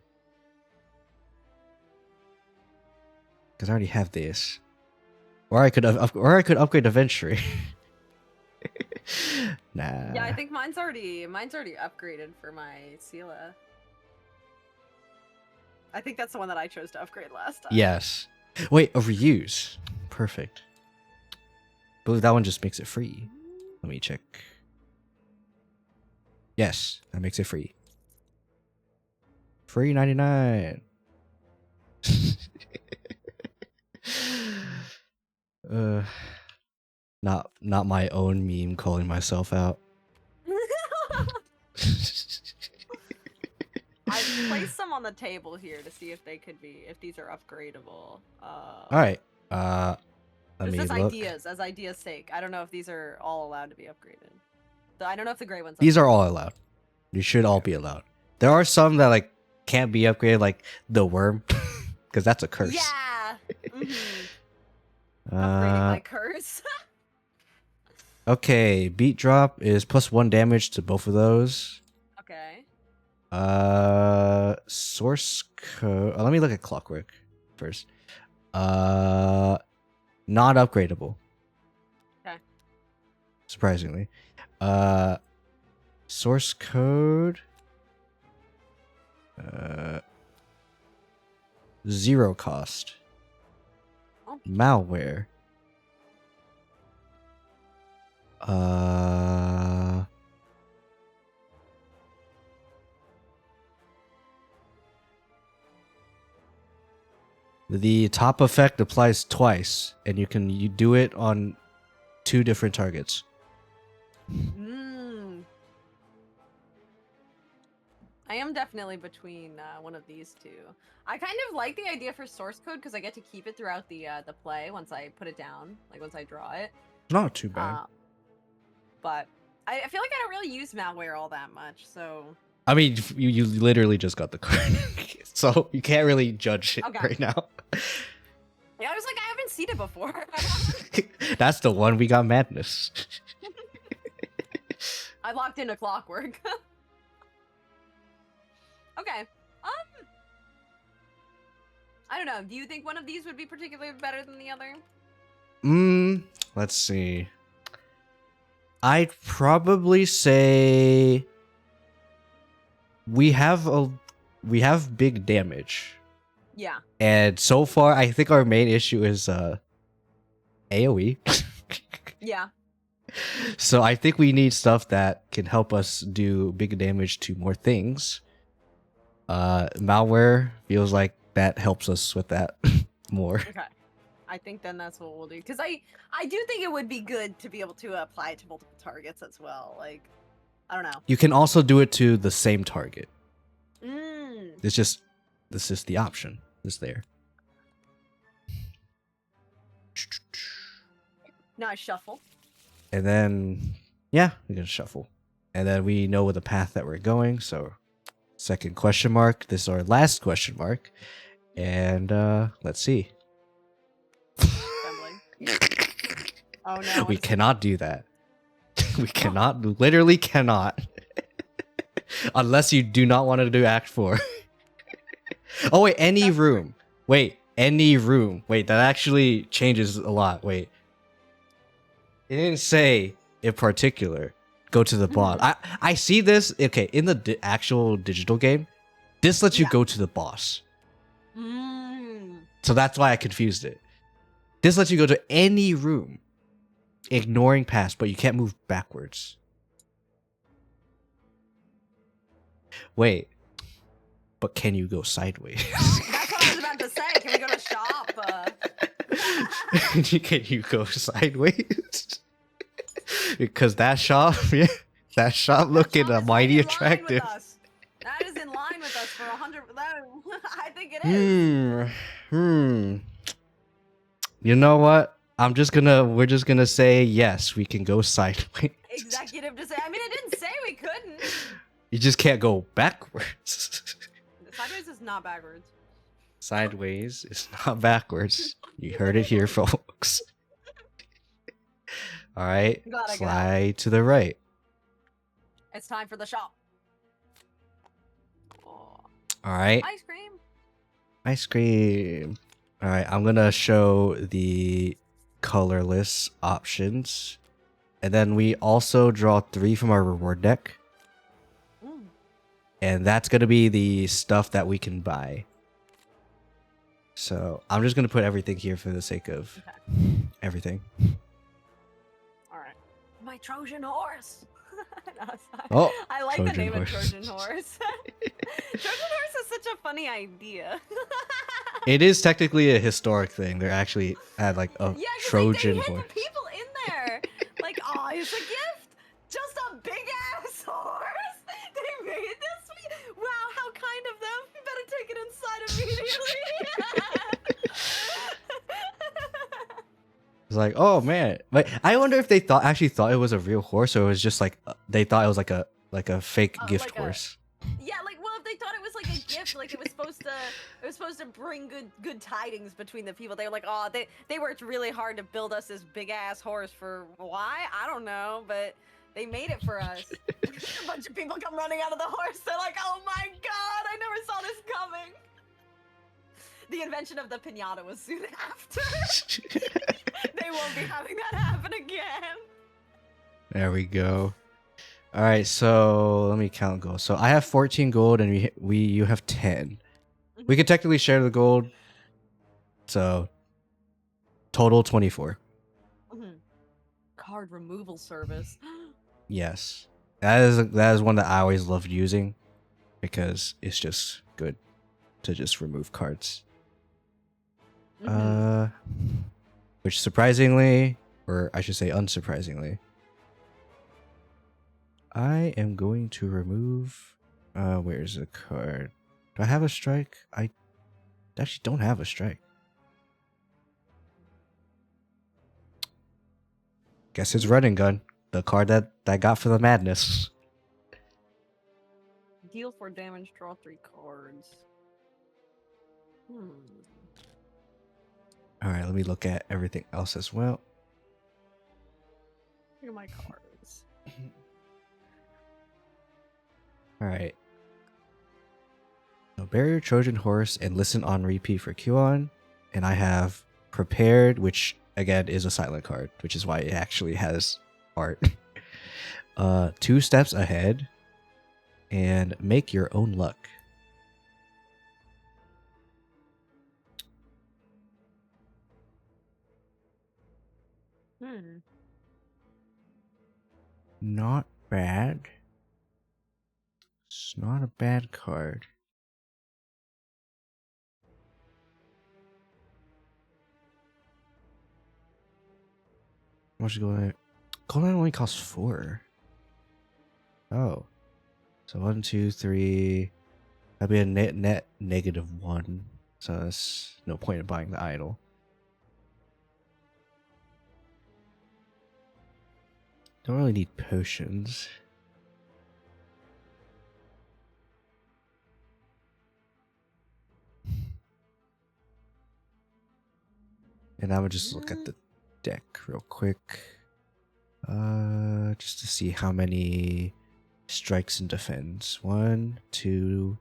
because I already have this. Or I could upgrade eventually. Nah. Yeah, I think mine's already upgraded for my Sela. I think that's the one that I chose to upgrade last time. Yes. Wait, a reuse. Perfect. I believe that one just makes it free. Let me check. Yes, that makes it free. Free 99. Not my own meme calling myself out. I placed some on the table here to see if they could be, if these are upgradable. All right. Let me just as look. ideas, as ideas' sake. I don't know if these are all allowed to be upgraded. I don't know if the gray ones. These are all allowed. They should all be allowed. There are some that like can't be upgraded, like the worm, because that's a curse. Yeah. Upgrading my curse. Okay, beat drop is +1 damage to both of those. Okay. Source code. Let me look at clockwork first. Not upgradable. Okay. Surprisingly. Source code. 0 cost. Oh. Malware. The top effect applies twice, and you do it on 2 different targets. I am definitely between one of these two. I kind of like the idea for source code because I get to keep it throughout the play once I put it down, like once I draw it. It's not too bad. But I feel like I don't really use malware all that much, so. I mean, you literally just got the card, so you can't really judge it right now. Yeah, I was like, I haven't seen it before. That's the one we got madness. I locked into clockwork. Okay. I don't know. Do you think one of these would be particularly better than the other? Let's see. I'd probably say we have big damage. Yeah. And so far, I think our main issue is AoE. Yeah. So I think we need stuff that can help us do big damage to more things. Malware feels like that helps us with that more. Okay. I think then that's what we'll do. Because I do think it would be good to be able to apply it to multiple targets as well. Like, I don't know. You can also do it to the same target. Mm. It's just the option is there. Now I shuffle. And then, yeah, we can shuffle. And then we know the path that we're going. So, second question mark. This is our last question mark. And let's see. Oh no. We cannot do that. We cannot, literally cannot. Unless you do not want to do Act 4. Oh, wait, any room. Wait, any room. Wait, that actually changes a lot. Wait. It didn't say in particular go to the boss. I see this. Okay, in the actual digital game, this lets you go to the boss. So that's why I confused it. This lets you go to any room, ignoring past, but you can't move backwards. Wait, but can you go sideways? That's what I was about to say. Can we go to shop? Can you go sideways? Because that shop, yeah, that shop looking mighty attractive. That is in line with us for 100. I think it is. You know what? We're just gonna say yes, we can go sideways. Executive to say. I mean, it didn't say we couldn't. You just can't go backwards. Sideways is not backwards. Sideways is not backwards. You heard it here, folks. All right, slide to the right. It's time for the shop. All right. Ice cream. Ice cream. All right, I'm gonna show the colorless options, and then we also draw 3 from our reward deck, and that's gonna be the stuff that we can buy. So I'm just gonna put everything here for the sake of everything. All right. My Trojan horse. No, Oh, I like Trojan the name horse. of Trojan horse. Trojan horse is such a funny idea. It is technically a historic thing. They actually had like a Yeah, 'cause Trojan they hid horse. the people in there. Like, oh, it's a gift. Just a big ass horse. They made this. Wow, how kind of them. You better take it inside immediately. It's like, oh man, like I wonder if they actually thought it was a real horse, or it was just like they thought it was like a fake gift like horse. Yeah, like, well, if they thought it was like a gift, like it was supposed to bring good tidings between the people. They were like, oh, they worked really hard to build us this big ass horse for why? I don't know, but they made it for us. A bunch of people come running out of the horse. They're like, oh my god, I never saw this coming. The invention of the piñata was soon after. They won't be having that happen again. There we go. All right, so let me count gold. So I have 14 gold, and you have 10. We could technically share the gold. So total 24. Card removal service. Yes, that is one that I always loved using because it's just good to just remove cards. Which surprisingly, or I should say unsurprisingly, I am going to remove. Where's the card? Do I have a strike? I actually don't have a strike. Guess it's running gun. The card that I got for the madness. Deal 4 damage, draw 3 cards. Alright, let me look at everything else as well. Look at my cards. Alright. So bury your Trojan horse and listen on repeat for Kyuuon. And I have prepared, which again is a silent card, which is why it actually has art. 2 steps ahead. And make your own luck. Not bad. It's not a bad card. What's going on? Golden only costs 4. Oh. So 1, 2, 3. That'd be a net -1. So there's no point in buying the idol. Don't really need potions. And I would just look at the deck real quick. Just to see how many strikes and defends. 1, 2,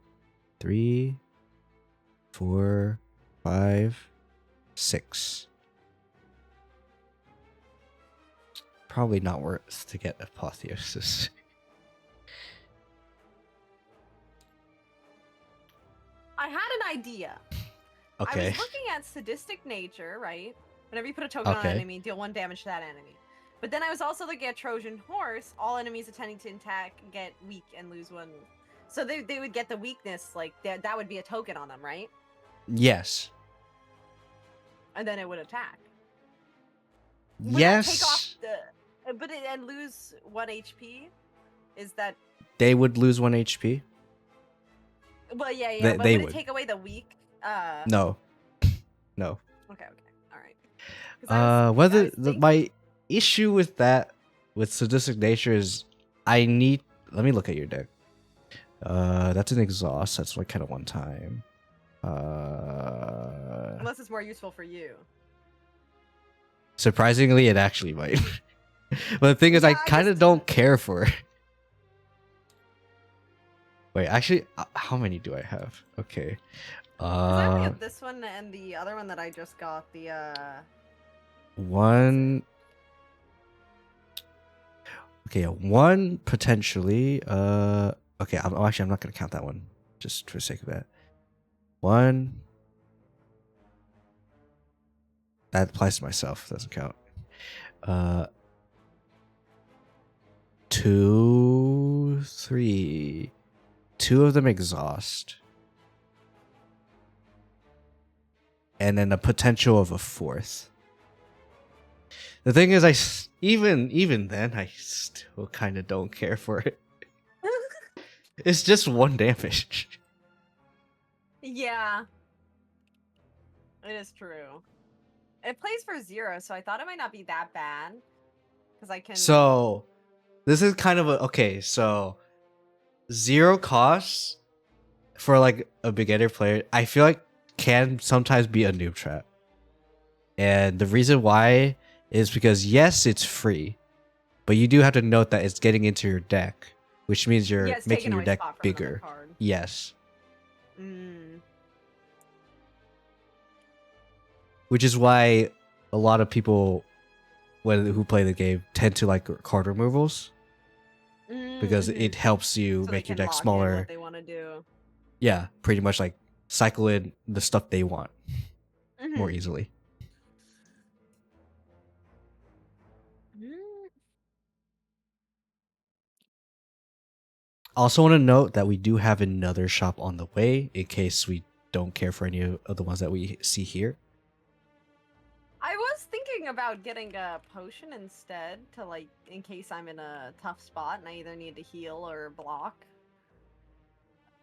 3, 4, 5, 6. Probably not worth to get Apotheosis. I had an idea. I Okay. was looking at sadistic nature, right? Whenever you put a token on an enemy, deal 1 damage to that enemy. But then I was also looking at Trojan horse. All enemies attempting to attack get weak and lose 1. So they would get the weakness, like that would be a token on them, right? Yes. And then it would attack. Would that Yes. take off and lose 1 HP? Is that? They would lose 1 HP. Well, yeah. They- But they would would. it take away the weak? No. No. Okay. All right. 'Cause I was Whether thinking- my issue with that, with sadistic nature, is I need. Let me look at your deck. That's an exhaust. That's like kind of one time. Unless it's more useful for you. Surprisingly, it actually might. But the thing is, Yeah, I I kind of just- don't care for it. Wait, actually, how many do I have? Okay. 'Cause I only have this one and the other one that I just got. The 1. Okay, 1 potentially. Okay, actually, I'm not gonna count that one just for the sake of that. 1, that applies to myself. Doesn't count. 2, 3. 2 of them exhaust. And then a potential of a 4th. The thing is, even then, I still kind of don't care for it. It's just 1 damage. Yeah. It is true. It plays for 0, so I thought it might not be that bad. Because I can... So, this is kind of a... Okay, so... 0 costs for like a beginner player, I feel like can sometimes be a noob trap. And the reason why is because, yes, it's free. But you do have to note that it's getting into your deck. Which means you're Yeah, it's making taking your away deck spot from another bigger. card. Yes. Mm. Which is why a lot of people who play the game tend to like card removals. Because Mhm. it helps you So they make your can deck lock in smaller. what they want to do. Yeah, pretty much like cycle in the stuff they want more Mhm. easily. Mm. Also want to note that we do have another shop on the way in case we don't care for any of the ones that we see here. I was thinking about getting a potion instead to like in case I'm in a tough spot and I either need to heal or block.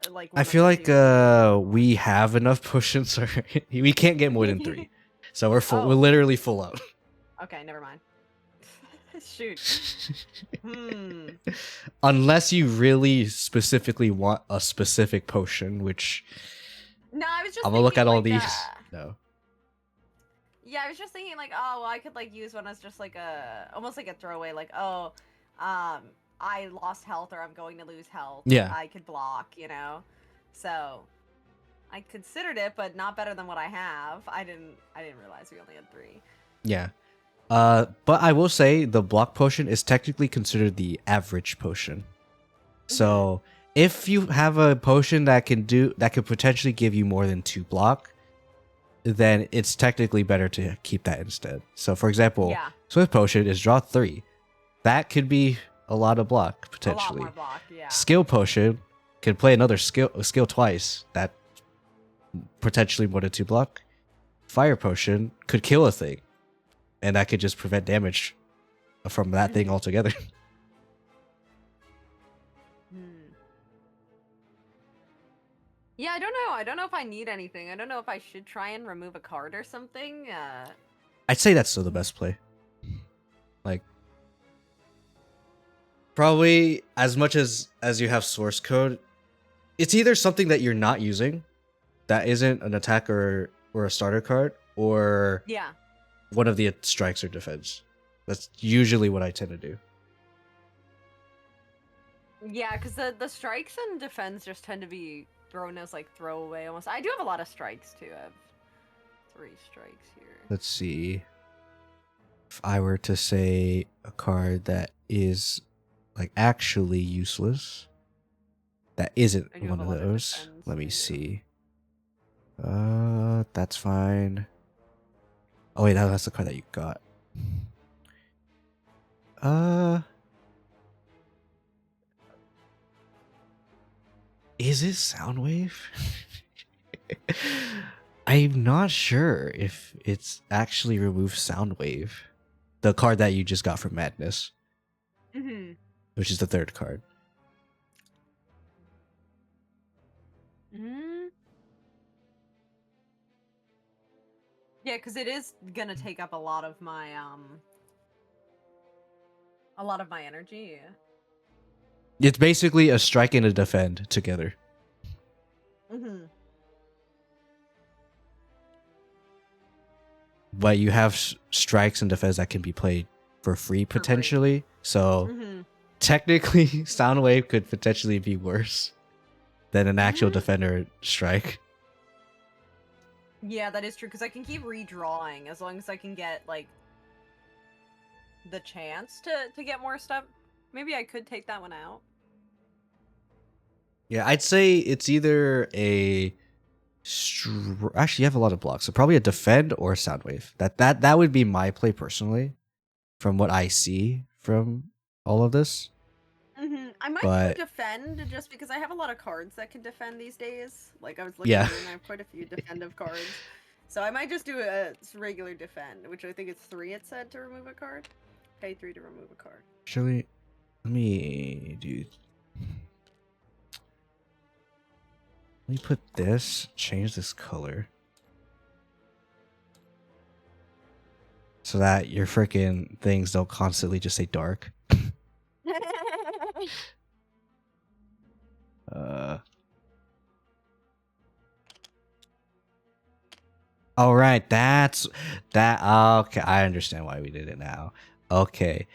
Like I one of feel the like two. we have enough potions. We can't get more than 3. So we're full. We're Oh. literally full out. Okay, never mind. Shoot. Unless you really specifically want a specific potion, which No, I was just I'm gonna look thinking, at all like, these. No. Yeah, I was just thinking like, oh, well, I could like use one as just like almost like a throwaway, like, oh, I lost health or I'm going to lose health. Yeah. I could block, you know. So I considered it, but not better than what I have. I didn't realize we only had 3. Yeah. But I will say the block potion is technically considered the average potion. So if you have a potion that could potentially give you more than 2 block, then it's technically better to keep that instead. So for example, Yeah. Swift Potion is draw 3. That could be a lot of block potentially. A lot more block, yeah. Skill Potion can play another skill twice. That potentially more than 2 block. Fire Potion could kill a thing, and that could just prevent damage from that thing altogether. Yeah, I don't know. I don't know if I need anything. I don't know if I should try and remove a card or something. I'd say that's still the best play. Like, probably as much as you have source code, it's either something that you're not using, that isn't an attack or a starter card, or Yeah. one of the strikes or defense. That's usually what I tend to do. Yeah, because the strikes and defense just tend to be thrown as like throwaway almost. I do have a lot of strikes too. I have 3 strikes here. Let's see. If I were to say a card that is like actually useless, that isn't And you one have of a lot of those. defense, Let me too. see. That's fine. Oh wait, that's the card that you got. Is it Soundwave? I'm not sure if it's actually removed Soundwave. The card that you just got from Madness, Mm-hmm. which is the 3rd card. Mm-hmm. Yeah, because it is gonna take up a lot of my energy. It's basically a strike and a defend together. Mm-hmm. But you have strikes and defense that can be played for free free. potentially. So Mm-hmm. technically, Soundwave could potentially be worse than an actual Mhm. defender strike. Yeah, that is true, because I can keep redrawing as long as I can get, like, the chance to get more stuff. Maybe I could take that one out. Yeah, I'd say it's either a Actually, you have a lot of blocks, so probably a defend or a sound wave. That would be my play personally, from what I see from all of this. I might But- do defend just because I have a lot of cards that can defend these days. Like I was looking Yeah. through and I have quite a few defensive cards. So I might just do a regular defend, which I think it's 3 it said to remove a card. Pay 3 to remove a card. Actually, let me do. Let me put this. Change this color. So that your freaking things don't constantly just say dark. All right, that's that. Okay, I understand why we did it now. Okay,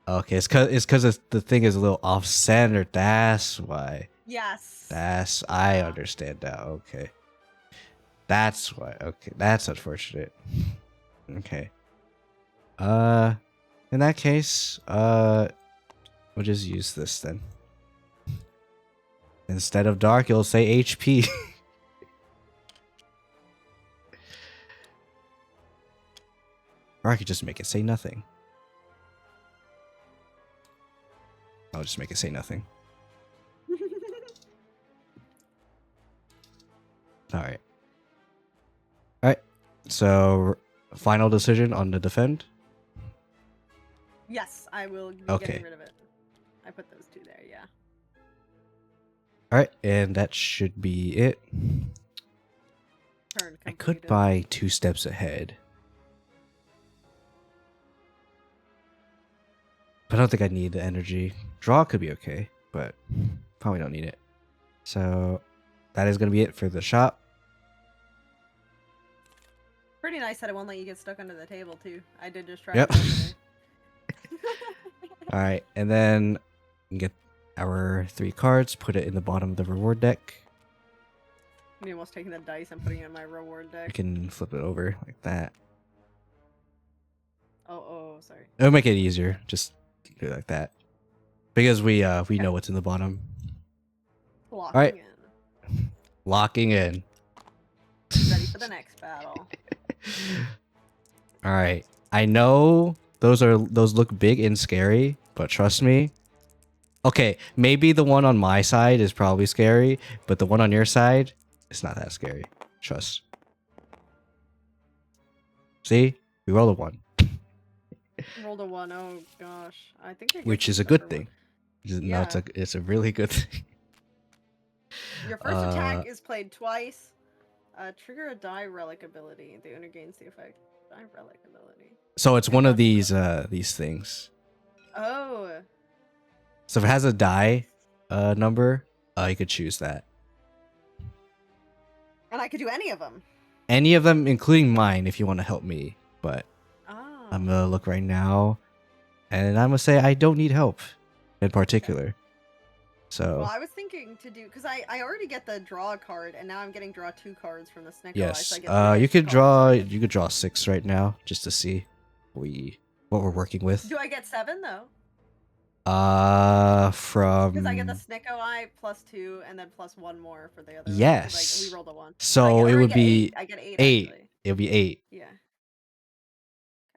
it's because the thing is a little off center. That's why. Yes. I understand now. Okay, that's why. Okay, that's unfortunate. Okay. In that case, we'll just use this then. Instead of dark, it'll say HP. Or I could just make it say nothing. I'll just make it say nothing. Alright. Alright. So, final decision on the defend? Yes, I will be Okay. getting rid of it. I put those 2 there, yeah. Alright, and that should be it. Turn I could completed. buy 2 steps ahead. But I don't think I need the energy. Draw could be okay, but probably don't need it. So that is going to be it for the shop. Pretty nice that it won't let you get stuck under the table too. I did just try. Yep. it yesterday. All right, and then we get our 3 cards, put it in the bottom of the reward deck. I'm almost taking the dice and putting it in my reward We deck. can flip it over like that. Oh, sorry. It'll make it easier. Just do it like that. Because we know what's in the bottom. Blocking right. in. Locking in. Ready for the next battle. All right. I know those look big and scary, but trust me. Okay, maybe the one on my side is probably scary, but the one on your side, it's not that scary. Trust. See? We rolled a 1, Rolled a 1. Oh gosh, I think. I get which the is a good better one. thing. No, it's a really good thing. Your first attack is played twice. Trigger a die relic ability. The owner gains the effect die relic ability. So it's one of these things. Oh. So if it has a die number, you could choose that. And I could do any of them. Any of them, including mine, if you want to help me. But Oh. I'm gonna look right now, and I'm gonna say I don't need help in particular. So Well, I was thinking to do because I already get the draw card, and now I'm getting draw 2 cards from the Snickle. yes, So I get you 3 could cards. draw 6 right now just to see what we're working with. Do I get 7 though? From Because I get the Snicko Eye plus 2, and then plus 1 more for the other. one, 'cause, Yes. Like, we rolled a 1. So I it or I would get be 8. I get 8. 8. Actually. It'll be 8. Yeah.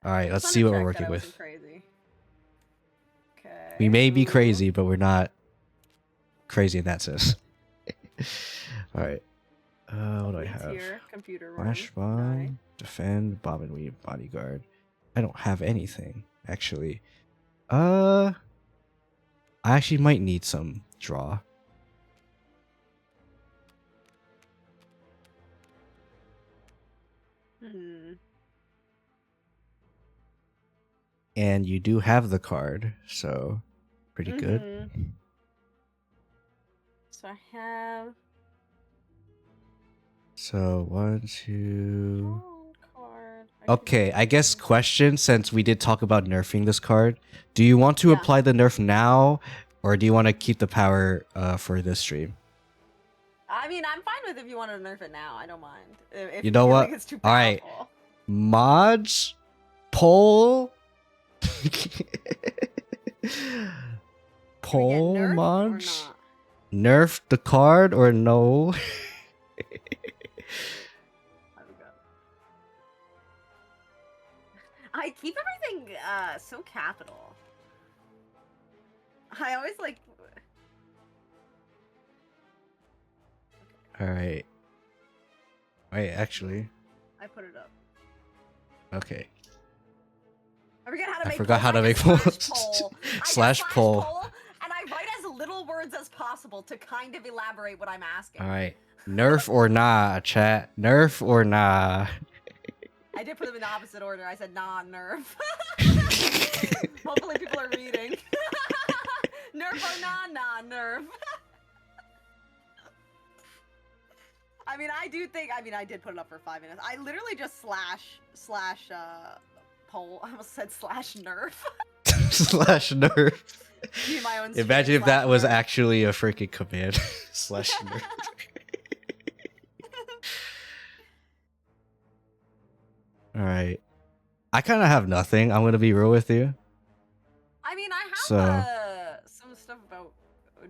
All right, let's Just see what wanna we're check that working I with. wasn't Crazy. Okay. We may be ooh. crazy, but we're not crazy in that sense. All right. What do I Leads have? Here, computer room. Flash die. bomb, defend, bomb and weave, bodyguard. I don't have anything actually. I actually might need some draw. Hmm. And you do have the card, so pretty good. Mhm. So I have So 1, 2. draw card. I can- Okay, I guess question, since we did talk about nerfing this card, do you want to Yeah. apply the nerf now, or do you want to keep the power for this stream? I mean, I'm fine with if you want to nerf it now. I don't mind. If You know feel what? Like it's too All right. powerful. Mods, poll, Do we get poll nerfed or mods, not? nerf the card or no? There we go. I keep everything so capital. I always like. All right. Wait, actually. I put it up. Okay. I forgot how to make polls. Slash poll. And I write as little words as possible to kind of elaborate what I'm asking. All right. Nerf or nah, chat. Nerf or nah. I did put them in the opposite order. I said nah, nerf. Hopefully people are reading. Nerf or nah, nerf. I mean, I did put it up for 5 minutes. I literally just slash poll. I almost said slash nerf. Slash nerf. My own Imagine if that was actually a freaking command. Slash nerf. Alright. I kind of have nothing. I'm going to be real with you. I mean, I have some stuff about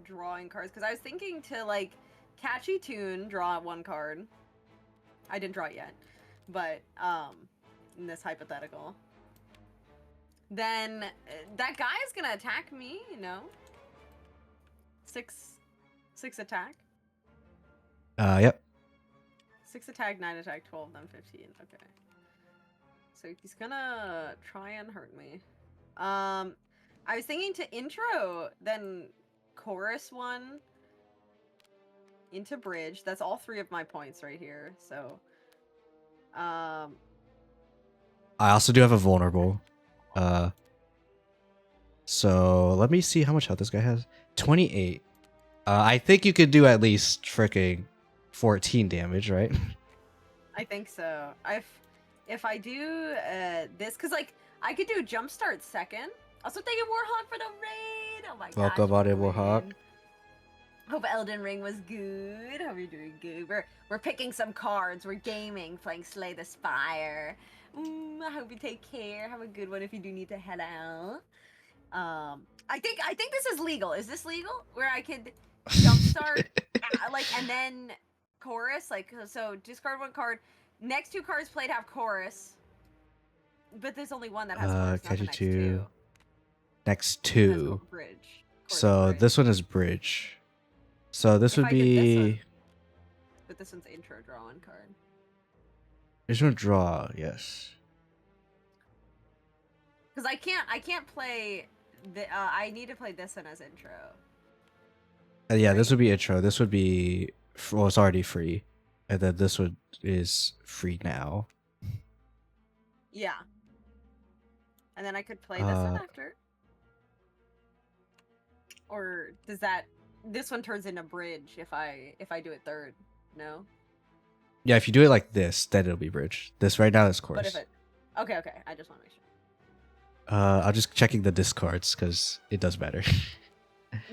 drawing cards, because I was thinking to, like, catchy tune, draw 1 card. I didn't draw it yet, but, in this hypothetical. Then, that guy is gonna attack me, you know? 6 attack. Yep. 6 attack, 9 attack, 12, then 15, okay. So he's gonna try and hurt me. I was thinking to intro, then chorus 1 into bridge. That's all 3 of my points right here. So, I also do have a vulnerable. So let me see how much health this guy has. 28. I think you could do at least freaking 14 damage, right? I think so. If I do this, because like I could do jumpstart second. Also, thank you Warhawk for the raid. Oh my god. Welcome, buddy, Warhawk. Hope Elden Ring was good. Hope you're doing good. We're picking some cards. We're gaming, playing Slay the Spire. I hope you take care. Have a good one if you do need to head out. I think this is legal. Is this legal? Where I could jumpstart like and then chorus, like so discard 1 card. Next 2 cards played have chorus. But there's only one that has chorus, not the next 2. Next Let's 2. go bridge. Chorus So bridge. this one is bridge. So this If would I did this one- be But this one's intro draw 1 card. this one draw, yes. Because I can't play the I need to play this one as intro. Yeah, this would be intro. This would be well, it's already free, and then this one is free now. Yeah. And then I could play this one after. Or does this one turns into bridge if I do it third? No. Yeah, if you do it like this, then it'll be bridge. This right now is But chorus. if it okay, I just want to make sure. I'm just checking the discards because it does matter.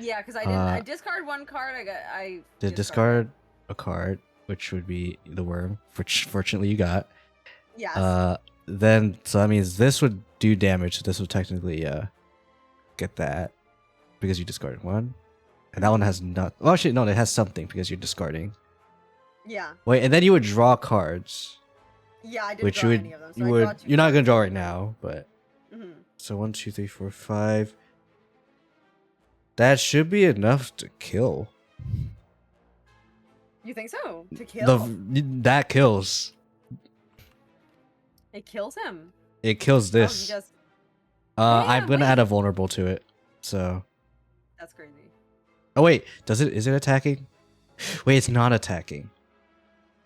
Yeah, because I discard 1 card. I To discard a card, which would be the worm, which fortunately you got. Yes. Then so that means this would do damage. So this would technically get that because you discarded 1, and that one has not. Oh shit, no, it has something because you're discarding. Yeah. Wait, and then you would draw cards, Yeah, I didn't which draw you would any of them. So you I would draw 2 you're not gonna cards. draw right now, but Mhm. so 1, 2, 3, 4, 5. That should be enough to kill. You think so? To kill? That kills. It kills him. It kills Oh, he this. just... I'm Damn, gonna add wait. a vulnerable to it. So. That's crazy. Oh wait, is it attacking? Wait, it's not attacking.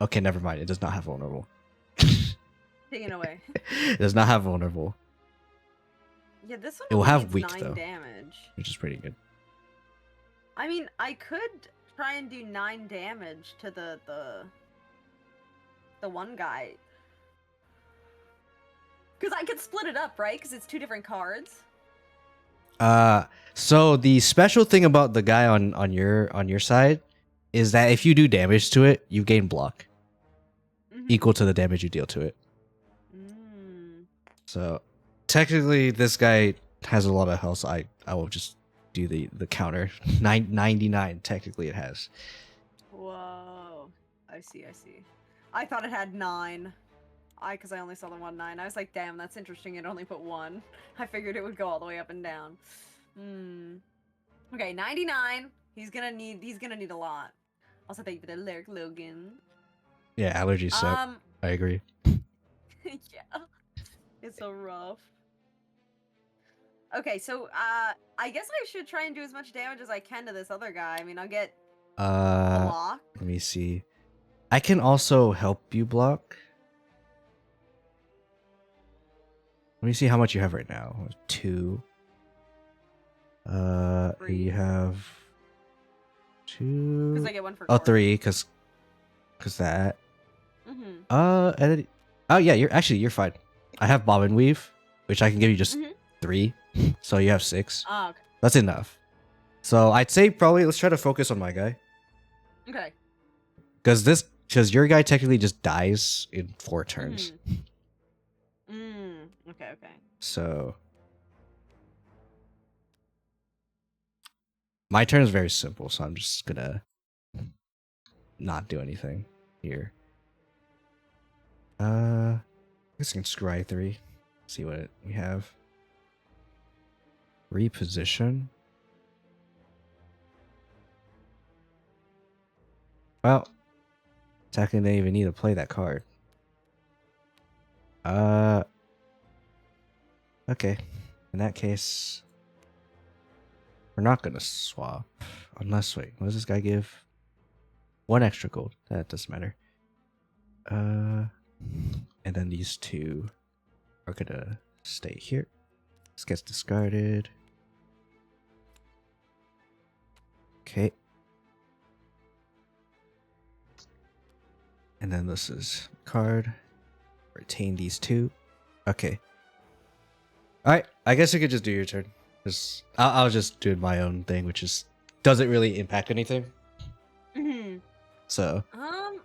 Okay, never mind. It does not have vulnerable. Taken away. It does not have vulnerable, Yeah, this one It will only have needs weak, 9 though. damage. which is pretty good. I mean, I could try and do 9 damage to the one guy. Because I could split it up, right? Because it's 2 different cards. So the special thing about the guy on your side is that if you do damage to it, you gain block Mhm. equal to the damage you deal to it. Mm. So technically, this guy has a lot of health. So I will just do the counter. 99 technically it has. Whoa. I see. I thought it had 9. Because I only saw the 1 9. I was like, damn, that's interesting. It only put 1. I figured it would go all the way up and down. Okay, 99. He's gonna need a lot. Also, thank you for the lyric, Logan. Yeah, allergies suck. I agree. Yeah, it's so rough. Okay, so I guess I should try and do as much damage as I can to this other guy. I mean, I'll get block. Let me see. I can also help you block. Let me see how much you have right now. 2. You have 2. Because I get 1 for. Oh, 3. Because that. Mm-hmm. And then, oh yeah, you're fine. I have bob and weave, which I can give you just 3. So you have 6. Oh, okay. That's enough. So I'd say probably let's try to focus on my guy. Okay. Because your guy technically just dies in 4 turns. Okay. So my turn is very simple, so I'm just gonna not do anything here. I guess I can scry 3. See what we have. Reposition. Well, technically they even need to play that card. Okay. In that case, we're not gonna swap. Unless, wait, what does this guy give? 1 extra gold. That doesn't matter. And then these 2 are gonna stay here. This gets discarded. Okay. And then this is card. Retain these 2. Okay. Alright, I guess you could just do your turn. I'll just do my own thing, which is doesn't really impact anything. So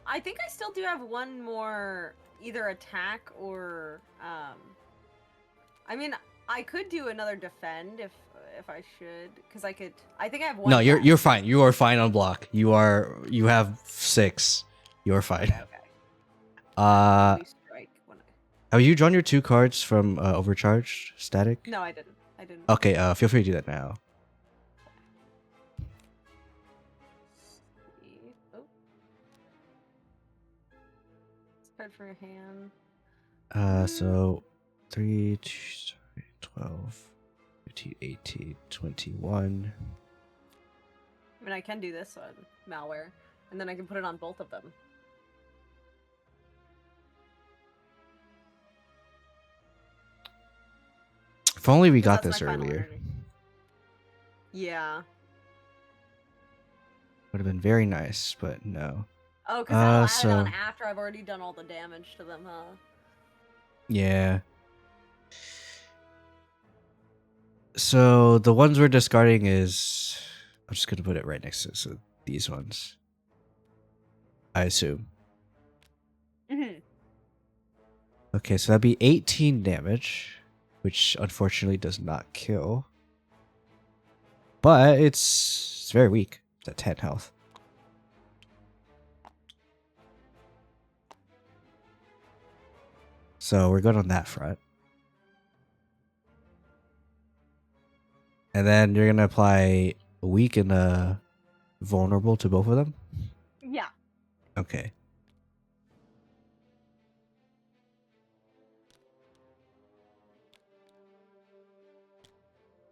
I think I still do have 1 more either attack or I mean I could do another defend if I should, because I think I have 1. No, you're fine. You are fine on block. You have 6. You're fine. Okay. Strike when have you drawn your 2 cards from overcharged static? No, I didn't. Okay, feel free to do that now. Oh. It's card for your hand. So 3, 12, 15, 18, 21. I mean, I can do this one, malware, and then I can put it on both of them. If only we got That's this my final earlier. energy. Yeah. Would have been very nice, but no. Oh, because I'll add it on after I've already done all the damage to them, huh? Yeah. So the ones we're discarding is... I'm just going to put it right next to it. So these ones. I assume. Okay, so that'd be 18 damage. Which unfortunately does not kill. But it's very weak. It's at 10 health. So we're good on that front. And then you're going to apply weak and vulnerable to both of them? Yeah. Okay.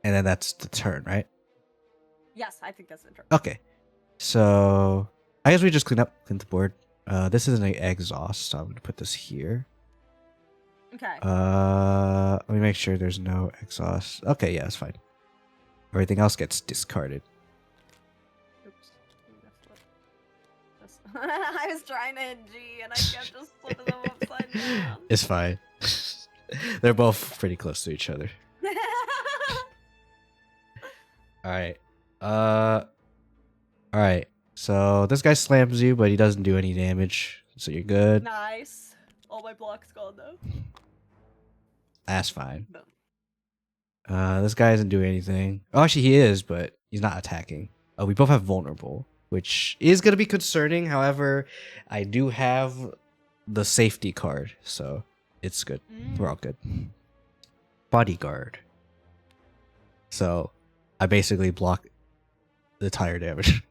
And then that's the turn, right? Yes, I think that's the turn. Okay. So I guess we just clean the board. This is an exhaust, so I'm gonna put this here. Okay. Let me make sure there's no exhaust. Okay, yeah, it's fine. Everything else gets discarded. Oops. I was trying to hit G and I kept just flipping them upside down. It's fine. They're both pretty close to each other. Alright. Alright. So this guy slams you, but he doesn't do any damage. So you're good. Nice. All my blocks gone though. That's fine. Boom. This guy isn't doing anything. Oh, actually he is, but he's not attacking. We both have vulnerable, which is going to be concerning. However, I do have the safety card, so it's good. We're all good. Bodyguard. So I basically block the tire damage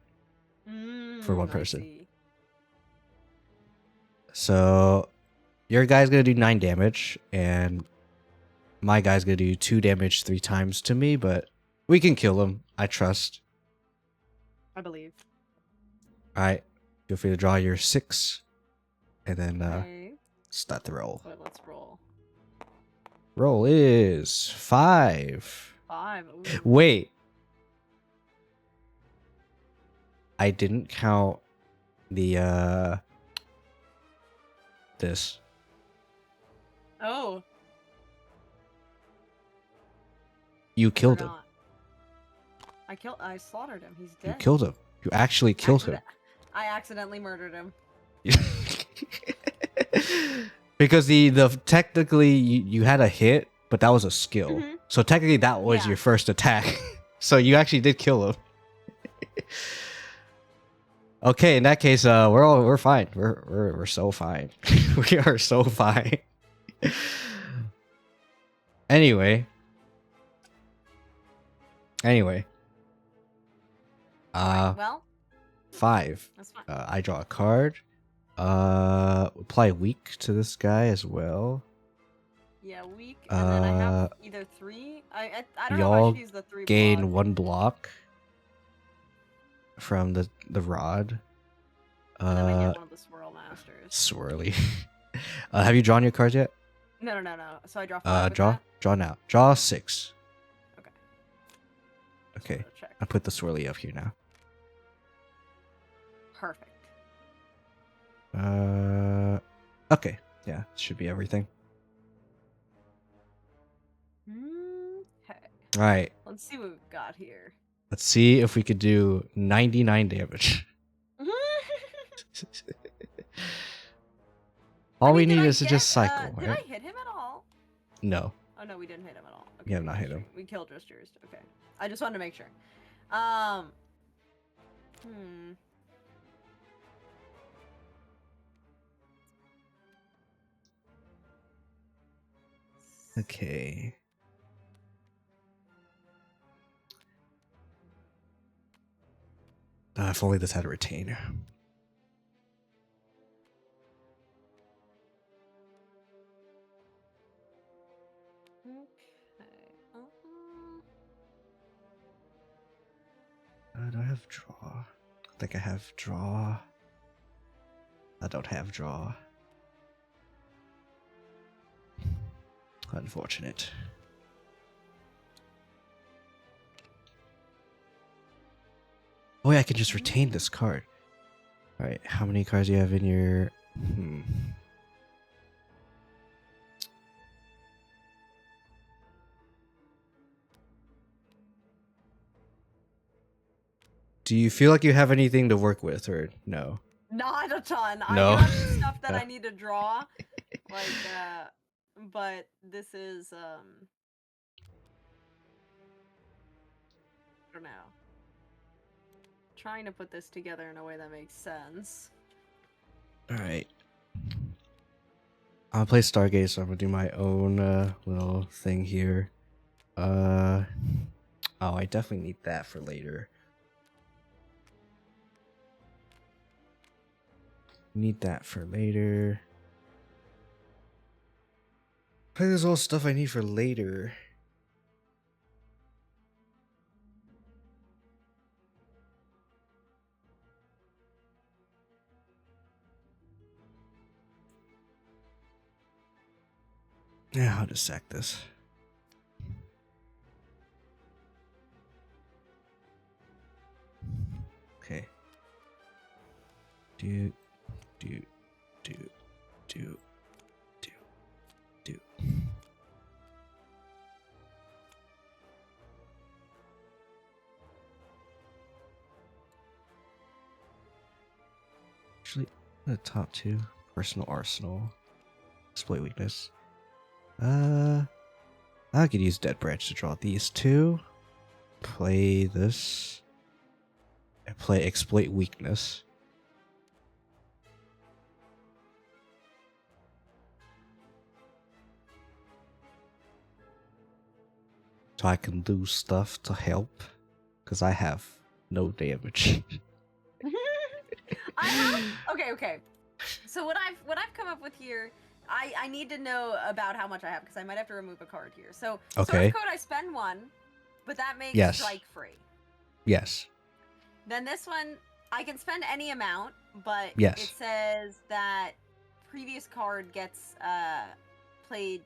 for one I person. see. So your guy's gonna do 9 damage, and my guy's gonna do 2 damage 3 times to me, but we can kill him. I trust. I believe. Alright. Feel free to draw your 6. And then Okay. start the roll. Wait, let's roll. Roll is 5. 5. Ooh. Wait. I didn't count the this. Oh. You killed him. Forgot. I slaughtered him. He's You dead. killed him. You actually killed him. I accidentally murdered him. Because the technically you had a hit, but that was a skill. Mhm. So technically that was Yeah. your first attack. So you actually did kill him. Okay, in that case, we're fine. We're so fine. We are so fine. Anyway. Alright, well, 5. that's fine. I draw a card. Apply weak to this guy as well. Yeah, weak. And then I have either 3. I don't know y'all if I choose the 3 Gain block. 1 block from the rod. And then I get one of the swirl masters. Swirly. Have you drawn your cards yet? No. So I draw 5. with Draw. that? Draw now. Draw 6. Okay. Okay. So check. I put the swirly up here now. Perfect. Okay. Yeah, should be everything. Okay. All right. Let's see what we've got here. Let's see if we could do 99 damage. All we need is to just cycle, Did I right? hit him at all? No. Oh no, we didn't hit him at all. You have not hit him. We killed just yours. Okay. I just wanted to make sure. Hmm. Okay. If only this had a retainer. Okay. Do I have draw? I think I have draw. I don't have draw. Unfortunate. Oh yeah, I can just retain this card. Alright, how many cards do you have in your... Do you feel like you have anything to work with, or no? Not a ton. No. I have some stuff that I need to draw. Like, but this is, I don't know. Trying to put this together in a way that makes sense. Alright. I'll play Stargate, so I'm gonna do my own little thing here. Oh, I definitely need that for later. Need that for later. There's all stuff I need for later. Yeah, I'll just sack this. Okay. Do. Actually, the top 2. Personal arsenal. Exploit weakness. I could use Dead Branch to draw these 2. Play this. And play Exploit Weakness. if I can do stuff to help, because I have no damage. I have okay. So what I've come up with here, I need to know about how much I have because I might have to remove a card here. So Okay. source code I spend 1, but that makes Yes. strike free. Yes. Then this one I can spend any amount, but Yes. it says that previous card gets played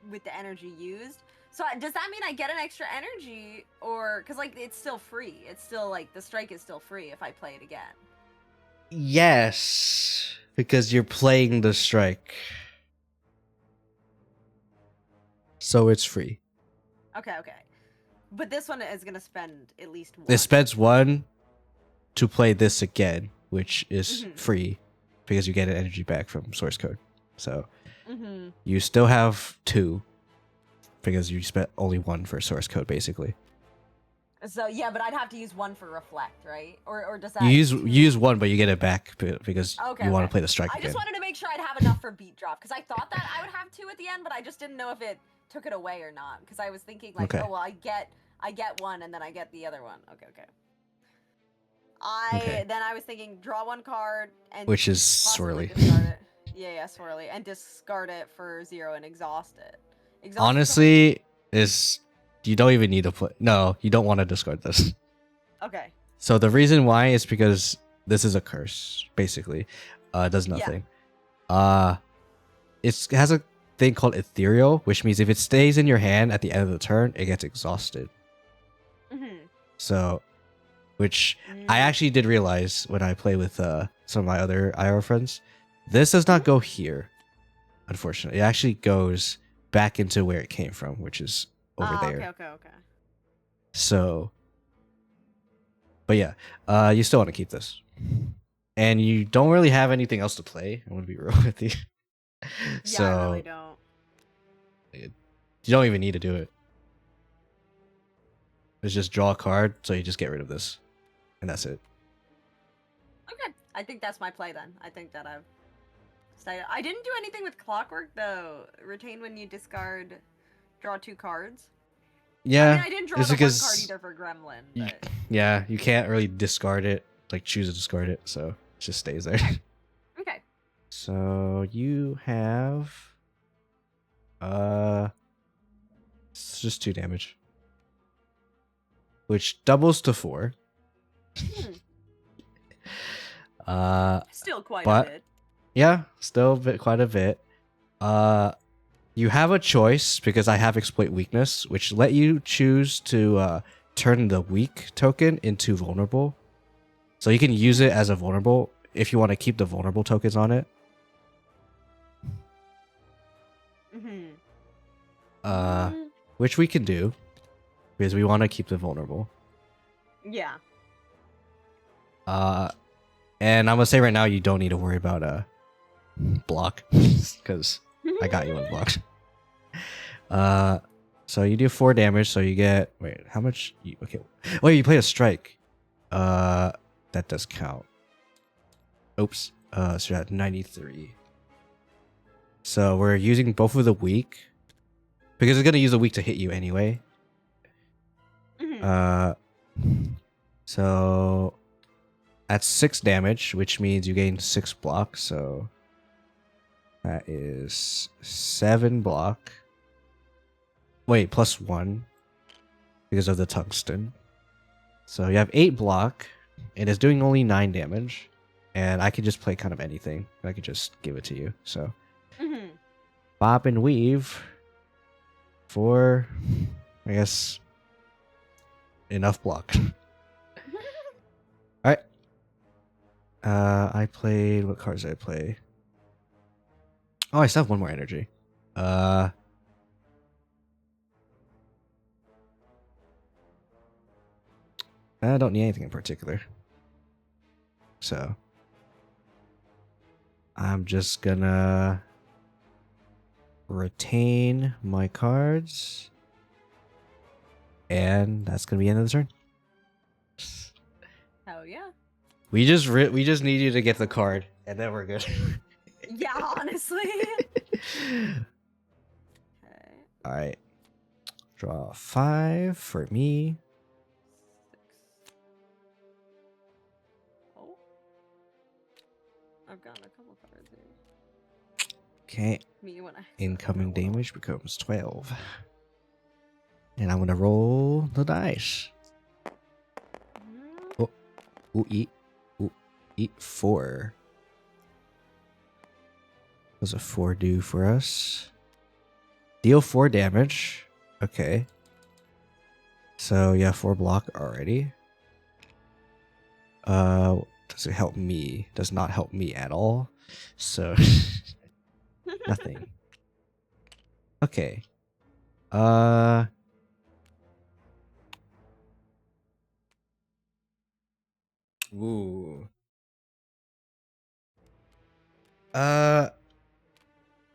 with the energy used. So does that mean I get an extra energy, or because like it's still free? It's still like the strike is still free if I play it again. Yes, because you're playing the strike. So it's free. Okay. But this one is gonna spend at least 1. It spends 1 to play this again, which is free because you get an energy back from source code. So you still have 2 because you spent only 1 for source code, basically. So yeah, but I'd have to use 1 for reflect, right? Or does that You use 1, but you get it back because you want to play the strike I again. just wanted to make sure I'd have enough for beat drop because I thought that I would have 2 at the end, but I just didn't know if it took it away or not because I was thinking like, oh well, I get 1 and then I get the other one. Okay. Then I was thinking draw 1 card and which is possibly swirly. discard it. Yeah, swirly, and discard it for 0 and exhaust it. Honestly, you don't even need to play. No, you don't want to discard this. Okay. So the reason why is because this is a curse, basically. It does nothing. It has a thing called ethereal, which means if it stays in your hand at the end of the turn, it gets exhausted. So, which I actually did realize when I play with some of my other IRL friends, this does not go here. Unfortunately, it actually goes back into where it came from, which is over there. Okay. So, but yeah, you still want to keep this, and you don't really have anything else to play. I'm gonna be real with you. So I really don't. You don't even need to do it. It's just draw a card, so you just get rid of this, and that's it. Okay, I think that's my play then. I think that I've decided. I didn't do anything with clockwork though. Retain when you discard, draw 2 cards. Yeah, I mean, I didn't draw it's the because 1 card either for Gremlin. But... Yeah, you can't really discard it, like choose to discard it, so it just stays there. Okay. So you have, it's just 2 damage, which doubles to 4. Still quite but a bit. Yeah, still quite a bit. You have a choice because I have exploit weakness, which let you choose to turn the weak token into vulnerable. So you can use it as a vulnerable if you want to keep the vulnerable tokens on it. Which we can do because we want to keep the vulnerable. Yeah. And I'm gonna say right now you don't need to worry about block because I got you on block. So you do 4 damage, so you get how much? Okay, wait, you play a strike. That does count. Oops. So you're at 93. So we're using both of the weak because it's gonna use the weak to hit you anyway. So that's 6 damage, which means you gain 6 block. So that is 7 block. Wait, plus 1 because of the tungsten. So you have 8 block. It is doing only 9 damage. And I could just play kind of anything. I could just give it to you. So Bob and weave for, I guess, enough block. Alright. I played, what cards did I play? Oh, I still have 1 more energy. I don't need anything in particular. So I'm just gonna retain my cards. And that's gonna be the end of the turn. Oh yeah. We just need you to get the card, and then we're good. Yeah, honestly. Okay. All right. Draw 5 for me. 6. Oh. I've gotten a couple cards here. Okay. Me when I Incoming damage becomes 12. And I'm gonna roll the dice. Oh, ooh, eat 4. What does a 4 do for us? Deal 4 damage. Okay. So yeah, 4 block already. Does it help me? Does not help me at all. So nothing. Okay. Ooh.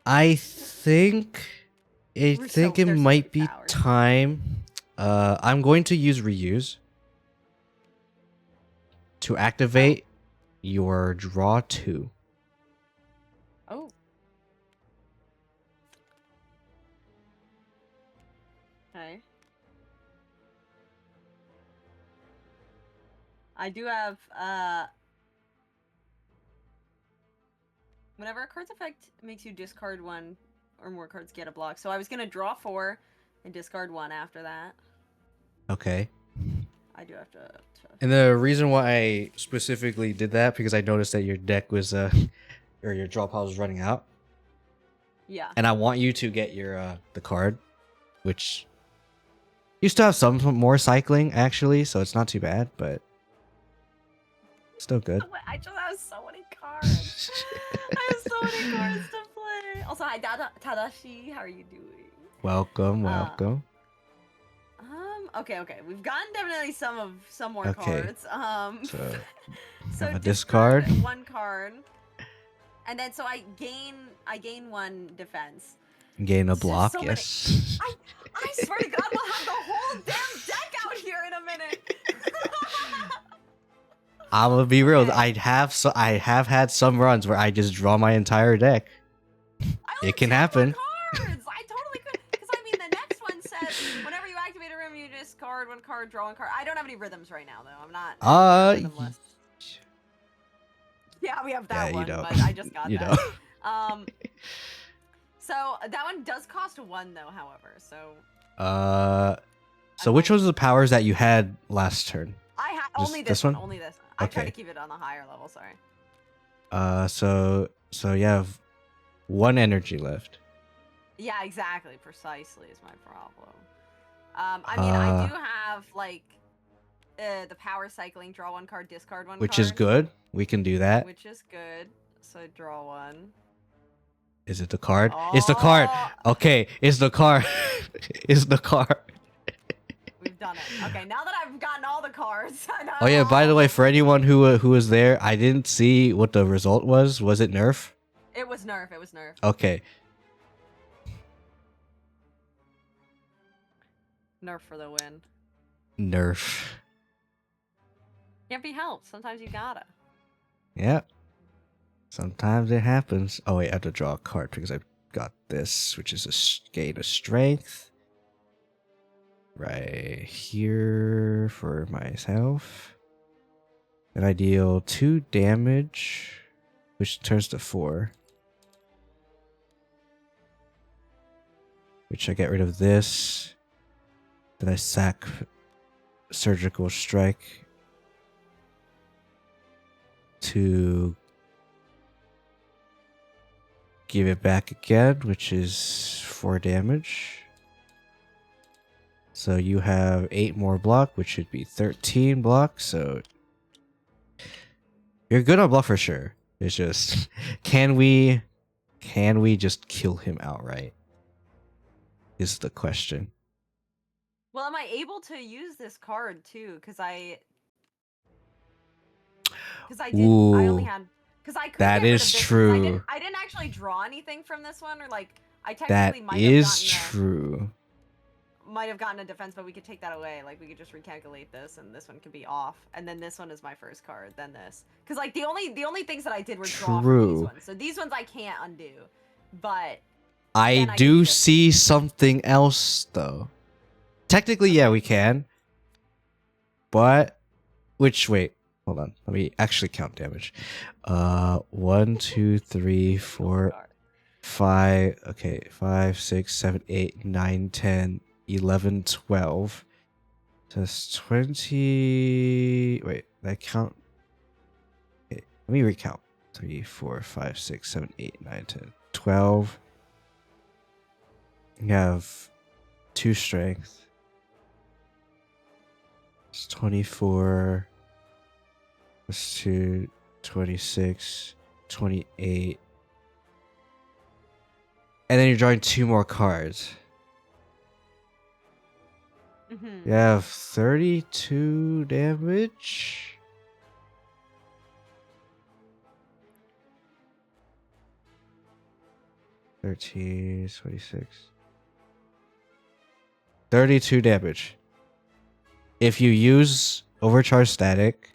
I think it There's so might many be powers. time. I'm going to use reuse to activate your draw 2. Oh. Okay. I do have whenever a card's effect makes you discard 1 or more cards, get a block. So I was gonna draw 4 and discard 1 after that. Okay. I do have to And the reason why I specifically did that because I noticed that your deck was or your draw pile was running out, yeah. and I want you to get your the card, which you still have some more cycling actually, so it's not too bad, but still good. I just have so many cards. I have so many cards to play. Also, hi Tadashi, how are you doing? Welcome, welcome. Okay. We've gotten definitely some more Okay. cards. So So a discard. 1 card. And then so I gain 1 defense. Gain a It's just block, so many- yes. I swear to God, we'll have the whole damn deck out here in a minute. I'm gonna be real. Okay. I have had some runs where I just draw my entire deck. It can happen. Cards. I totally could. Because I mean, the next one says whenever you activate a room, you discard 1 card, draw 1 card. I don't have any rhythms right now, though. I'm not. Rhythmless. Yeah, we have that yeah, one, you don't. but I just got you that. don't. So that one does cost 1 though. However, so. So which ones are the powers that you had last turn? I had Just only this this one. one? Only this one. I tried Okay. to keep it on the higher level. Sorry. So you have 1 energy left. Yeah, exactly. Precisely is my problem. I mean, I do have like the power cycling. Draw 1 card, discard 1 Which card. is good. We can do that. Which is good. So draw 1. Is it the card? It's the card. Okay, it's the card. It's the card. We've done it. Okay, now that I've gotten all the cards. Oh yeah, by the way, for anyone who was there, I didn't see what the result was. Was it nerf? It was nerf. It was nerf. Okay. Nerf for the win. Nerf. Can't be helped. Sometimes you gotta. Yeah. Sometimes it happens. Oh wait, I have to draw a card because I've got this, which is a gain of strength. Right here for myself. And I deal 2 damage, which turns to 4. Which I get rid of this. Then I sack surgical strike to give it back again, which is 4 damage. So you have 8 more block, which should be 13 block. So you're good on block for sure. It's just, can we just kill him outright? Is the question. Well, am I able to use this card too? Because I did. Ooh, I only had. Because I could. that get rid is of this 'cause true. I didn't actually draw anything from this one, or like I That technically might is have true. might have gotten a defense, but we could take that away. Like we could just recalculate this, and this one could be off, and then this one is my first card. Then this, because like the only things that I did were draw from these True. ones. So these ones I can't undo, but I then I do can just- see something else though. Technically, yeah, we can. But wait, hold on. Let me actually count damage. 1, 2, 3, 4, 5. Okay, 5, 6, 7, 8, 9, 10, 11, 12. That's 20. Wait, that count. Okay, let me recount. 3, 4, 5, 6, 7, 8, 9, 10, 12. You have 2 strength. It's 24. Plus 2, 26, 28. And then you're drawing 2 more cards. You have 32 damage. $13, 26. 32 damage. If you use Overcharge Static.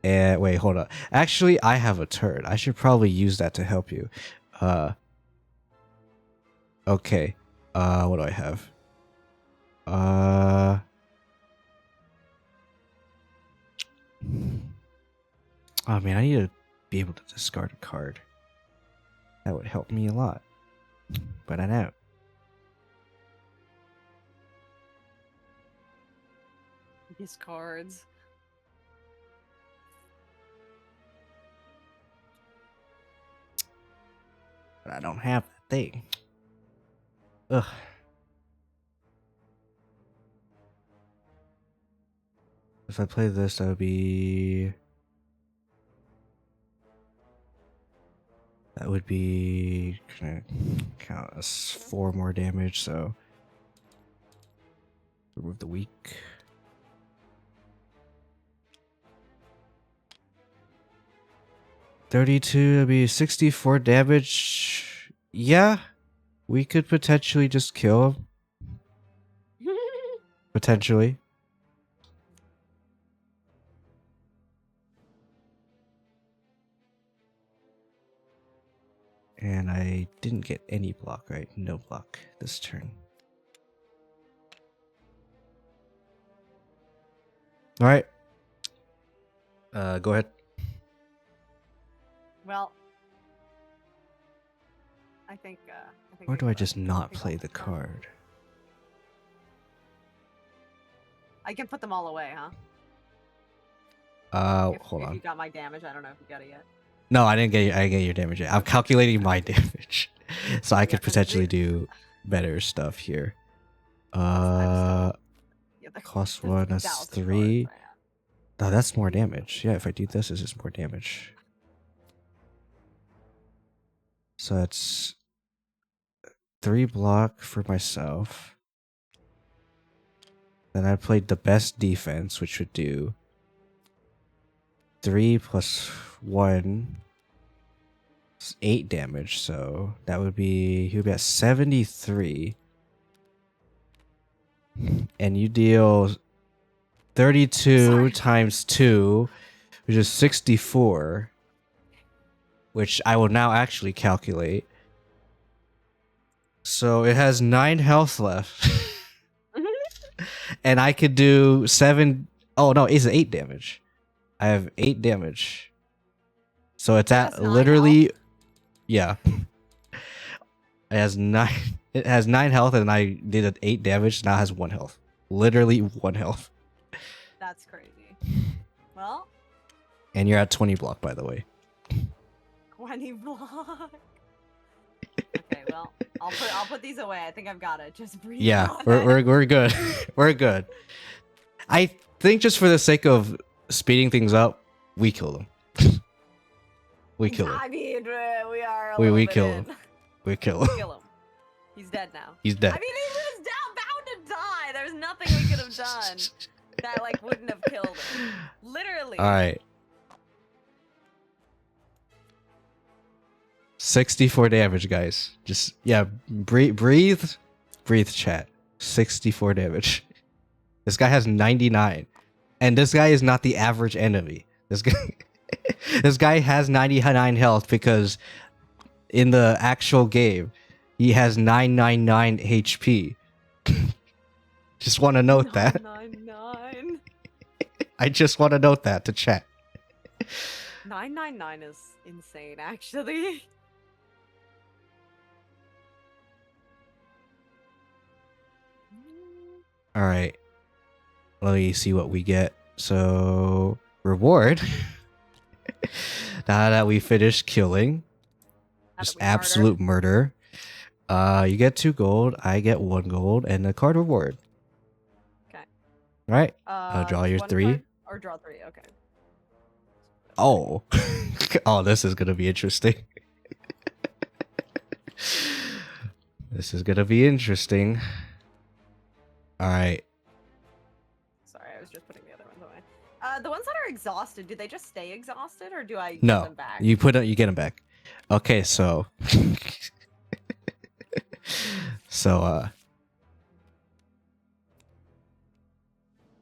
And wait, hold on. Actually, I have a turn. I should probably use that to help you. Okay. What do I have? Oh man, I need to be able to discard a card. That would help me a lot. But I don't. These cards. But I don't have that thing. Ugh. If I play this, that would be... That would be... Gonna count as 4 more damage, so... Remove the weak. $32, that'd be 64 damage. Yeah, we could potentially just kill him. Potentially. And I didn't get any block, right? No block this turn. Alright. Go ahead. Well, I think. Or do I just not play the card? I can put them all away, huh? Hold if on. You got my damage. I don't know if you got it yet. No, I didn't get your damage yet. I'm calculating my damage, so I could potentially do better stuff here. Cost 1. That's 3. Oh, that's more damage. Yeah, if I do this, it's just more damage. So that's 3 block for myself. Then I played the best defense, which would do 3 plus 1. It's 8 damage, so that would be... He would be at 73. And you deal 32 times 2, which is 64. Which I will now actually calculate. So it has 9 health left. And I could do 7... Oh no, it's 8 damage. I have 8 damage. So it's at literally... Yeah. It has 9... It has 9 health and I did an 8 damage. Now it has 1 health. Literally 1 health. That's crazy. Well... And you're at 20 block, by the way. 20 block. Okay, well, I'll put these away. I think I've got it. Just breathe. Yeah, we're good. We're good. I think just for the sake of speeding things up, we kill them. We kill him. I mean, we are. We kill him. We kill him. Kill him. He's dead now. He's dead. I mean, he was bound to die. There's nothing we could have done that wouldn't have killed him. Literally. All right. 64 damage, guys. Just breathe, chat. 64 damage. This guy has 99, and this guy is not the average enemy. This guy has 99 health because in the actual game he has 999 HP. Just want to note that. 999. I just want to note that to chat. 999 is insane, actually. All right. Let me see what we get. So, reward. Now that we finished killing, just absolute murder. You get 2 gold. I get 1 gold and a card reward. Okay. Right. Draw your 3. Or draw 3. Okay. Oh. Oh, this is gonna be interesting. This is gonna be interesting. All right. Sorry, I was just putting the other ones away. The ones that are exhausted, do they just stay exhausted, or do I get them back? You you get them back. Okay, so so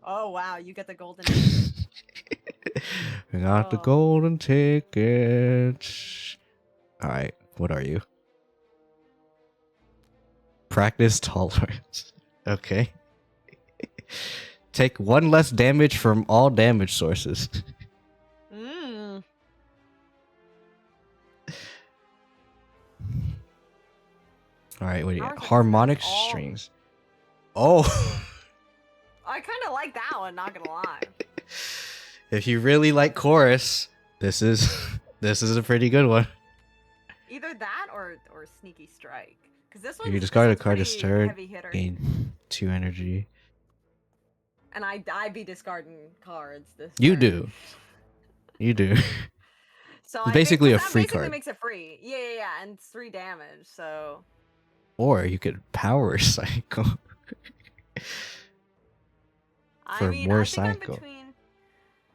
Oh wow, you get the golden. we got the golden ticket. All right, what are you? Practice tolerance. Okay. Take 1 less damage from all damage sources. Mm. All right, what do you Ours got? are Harmonic all- strings. Oh. I kind of like that one, not gonna lie. If you really like chorus, this is a pretty good one. Either that or sneaky strike, because this one. You discard a card pretty this turn, heavy hitter. gain 2 energy. And I be discarding cards this. You turn. do. You do. So It's basically a that free basically card. makes it free. Yeah, and it's 3 damage. So. Or you could power cycle. For more cycle.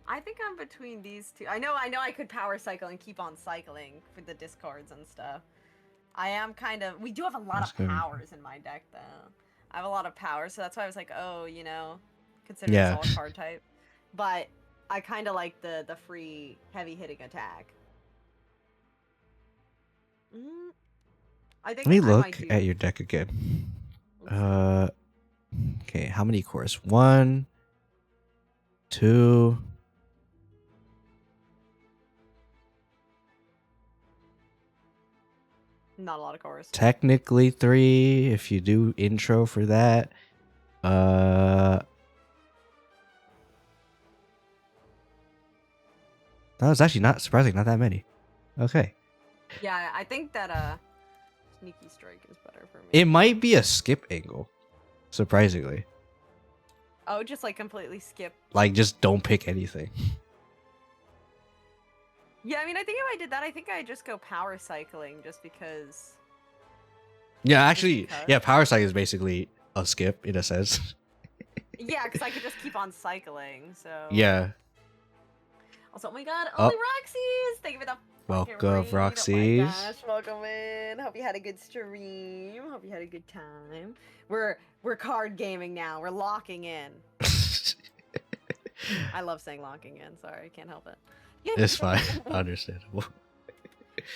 I think I'm between these two. I know I could power cycle and keep on cycling for the discards and stuff. I am kind of. We do have a lot That's of good. powers in my deck, though. I have a lot of power, so that's why I was like, oh, consider Yeah. this all a card type. But I kind of like the free heavy hitting attack. I think Let me I might look do- at your deck again. Okay, how many cores? 1, 2. Not a lot of cores. Technically 3 if you do intro for that. No, it's actually not surprising, not that many. Okay. Yeah, I think that sneaky strike is better for me. It might be a skip angle, surprisingly. Oh, just like completely skip. Like just don't pick anything. Yeah, I mean, I think if I did that, I think I'd just go power cycling just because. Yeah, actually, because? yeah, power cycle is basically a skip in a sense. Yeah, because I could just keep on cycling, so. Yeah. Also, oh my god, Oh. only Roxy's! Thank you for the fucking Welcome, raid. Oh Roxy's. my gosh, welcome in. Hope you had a good stream. Hope you had a good time. We're card gaming now. We're locking in. I love saying locking in. Sorry, I can't help it. It's fine. Understandable.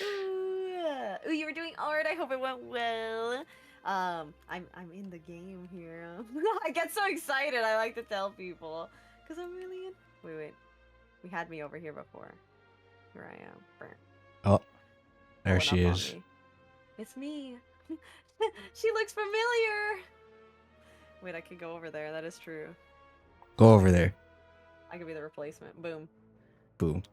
Ooh, you were doing art. I hope it went well. I'm in the game here. I get so excited. I like to tell people because I'm really in. Wait. We had me over here before. Here I am. Brr. Oh, there Pulling she up on is. me. It's me. She looks familiar. Wait, I could go over there. That is true. Go over there. I could be the replacement. Boom. Boom.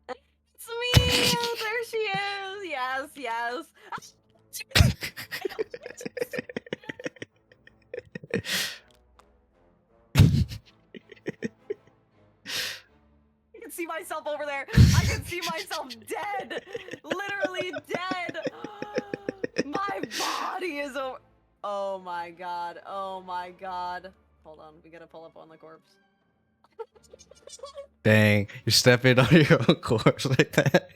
It's me! Oh, there she is! Yes. I can see myself over there. I can see myself dead. Literally dead. My body is over. Oh my god. Oh my god. Hold on. We gotta pull up on the corpse. Dang, you're stepping on your own corpse like that.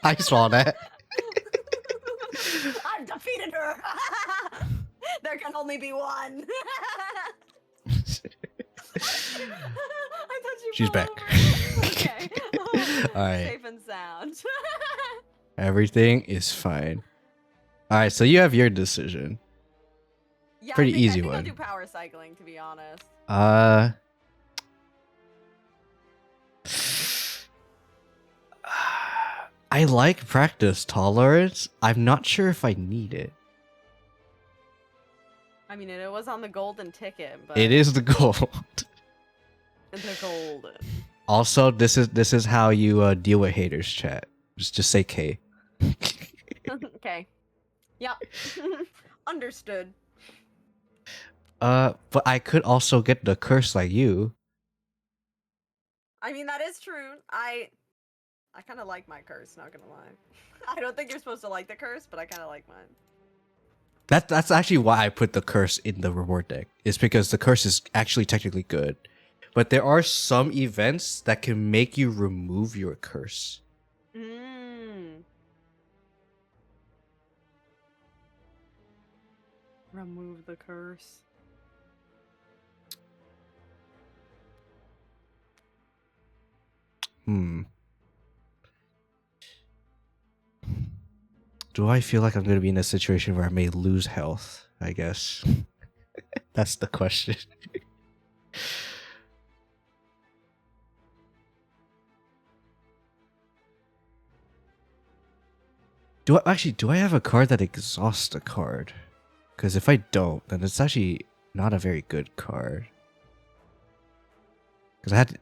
I saw that. I've defeated her. There can only be one. I thought you She's fell back. over. Okay. Alright. Safe and sound. Everything is fine. All right, so you have your decision. Yeah, Pretty I easy think I'll one. do power cycling, to be honest. I like practice tolerance. I'm not sure if I need it. I mean, it was on the golden ticket, but It is the gold. the golden. Also, this is how you deal with haters, chat. Just say K. Okay. Yeah. Understood. But I could also get the curse like you. I mean, that is true. I kind of like my curse, not gonna lie. I don't think you're supposed to like the curse, but I kind of like mine. That's actually why I put the curse in the reward deck. It's because the curse is actually technically good. But there are some events that can make you remove your curse. Remove the curse. Do I feel like I'm going to be in a situation where I may lose health? I guess. That's the question. Do I have a card that exhausts a card? Because if I don't, then it's actually not a very good card. Because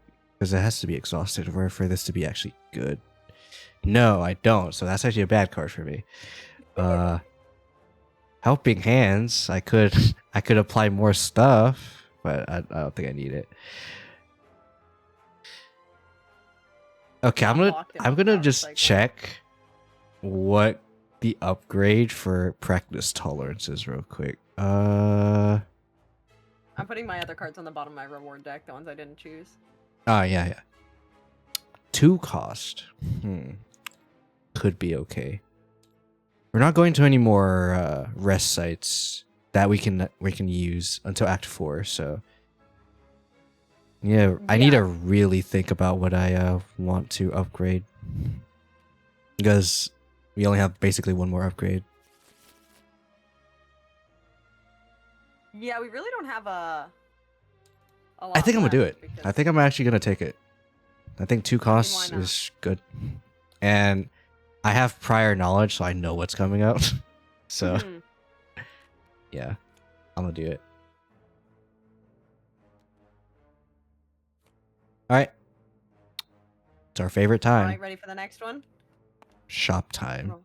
it has to be exhausted for this to be actually good. No, I don't. So that's actually a bad card for me. Helping Hands. I could apply more stuff, but I don't think I need it. Okay, I'm gonna just check what the upgrade for practice tolerance is real quick. I'm putting my other cards on the bottom of my reward deck, the ones I didn't choose. Oh yeah. 2 cost. Could be okay. We're not going to any more rest sites that we can use until Act 4, so yeah, I need to really think about what I want to upgrade. Because we only have basically one more upgrade. Yeah, we really don't have a lot I think I'm gonna do it. because- I think I'm actually gonna take it. I think 2 costs is good. And I have prior knowledge, so I know what's coming out. So, yeah, I'm gonna do it. Alright. It's our favorite time. Alright, ready for the next one? Shop time.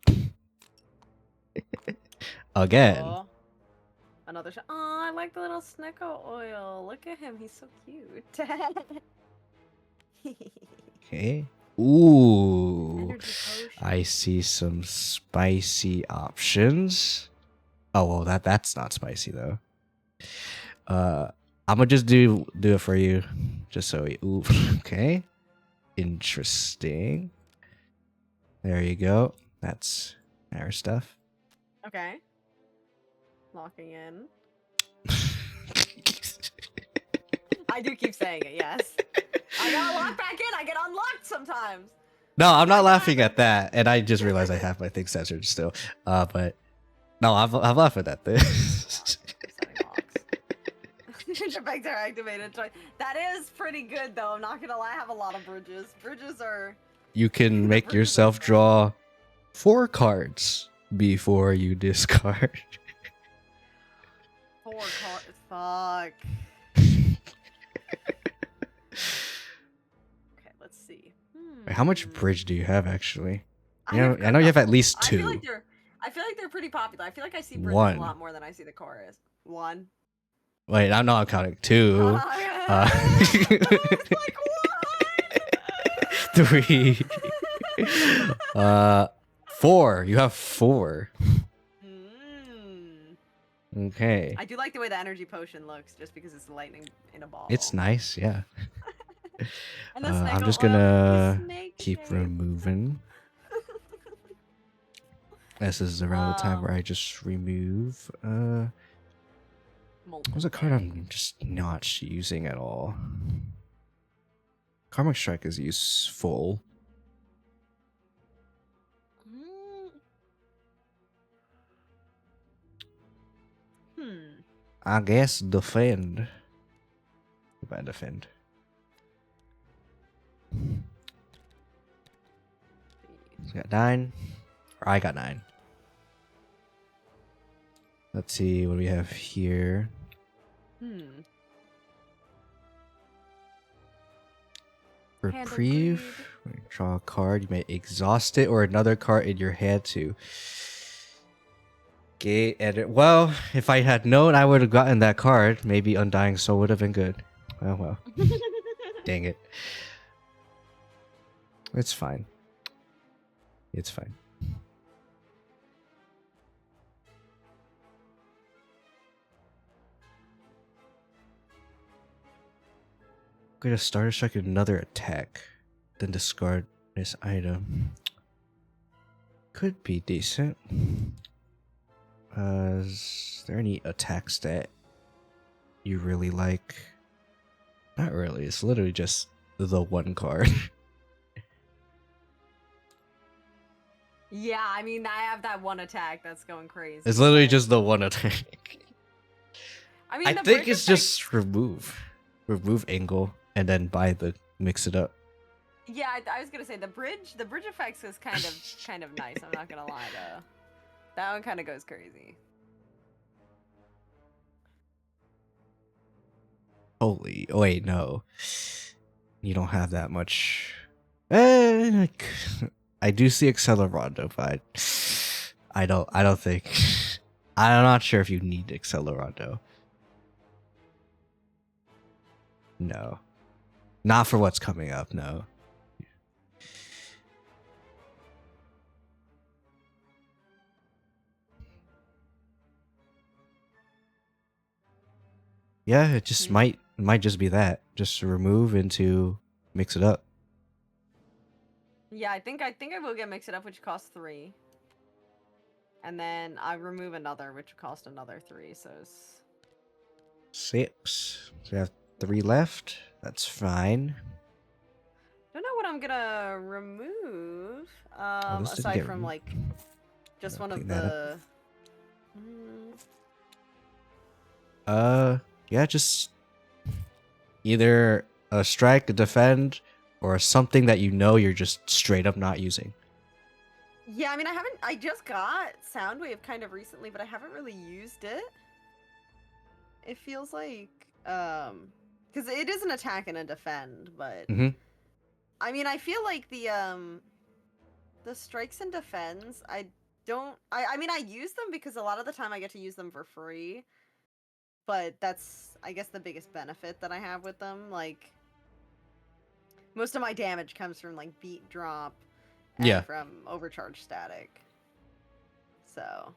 Again. Oh, another shot. Oh, I like the little Snicko oil. Look at him, he's so cute. Okay. Ooh. Energy potion. I see some spicy options. Oh well, that's not spicy though. I'm gonna just do it for you, just so you. Ooh, okay. Interesting. There you go. That's our stuff. Okay. Locking in. I do keep saying it, yes. I gotta lock back in. I get unlocked sometimes. No, I'm not laughing at that, and I just realized I have my thing censored still. But no, I'm laughing at this. Effects are activated. That is pretty good, though. I'm not gonna lie. I have a lot of bridges. Bridges are. You can make yourself draw 4 cards before you discard. 4 cards. Fuck. Okay, let's see. Wait, how much bridge do you have actually? I I know you have at least 2. I feel like they're pretty popular. I feel like I see bridges 1. a lot more than I see the chorus. 1. Wait, I'm not counting 2. Like 3. 4. You have 4. Okay. I do like the way the energy potion looks, just because it's lightning in a ball. It's nice, yeah. And the I'm Snicko just oil, gonna the snake keep shape. removing. This is around the time where I just remove. What's a card I'm just not using at all? Karmic Strike is useful. I guess defend. Goodbye, defend. He's got 9. Or I got 9. Let's see what we have here. Reprieve. When you draw a card, you may exhaust it or another card in your hand to gate edit. Well, if I had known I would have gotten that card, maybe Undying Soul would have been good. Oh well. Dang it. It's fine. It's fine. Gonna start a strike another attack, then discard this item. Could be decent. Is there any attacks that you really like? Not really. It's literally just the one card. Yeah, I mean, I have that one attack that's going crazy. It's literally but- just the one attack. I mean, I the think bridge it's effect- just remove angle, and then buy the mix it up. Yeah, I was gonna say the bridge effects is kind of nice. I'm not gonna lie though. That one kind of goes crazy. Holy, oh wait, no, you don't have that much. I do see Accelerando, but I don't think. I'm not sure if you need Accelerando. No, not for what's coming up. No. Yeah, it just might just be that. Just remove into mix it up. Yeah, I think I will get mix it up, which costs 3. And then I remove another, which cost another 3. So it's 6. So we have 3 left. That's fine. don't know what I'm gonna remove. this didn't Aside get from removed. like just Gotta one of clean that the. Yeah, just either a strike, a defend, or something that you know you're just straight up not using. Yeah, I mean, I just got Soundwave kind of recently, but I haven't really used it. It feels like, because it is an attack and a defend, but Mhm. I mean, I feel like the strikes and defends, I mean, I use them because a lot of the time I get to use them for free, but that's, I guess, the biggest benefit that I have with them. Like, most of my damage comes from like beat drop. And Yeah. from overcharge static. So.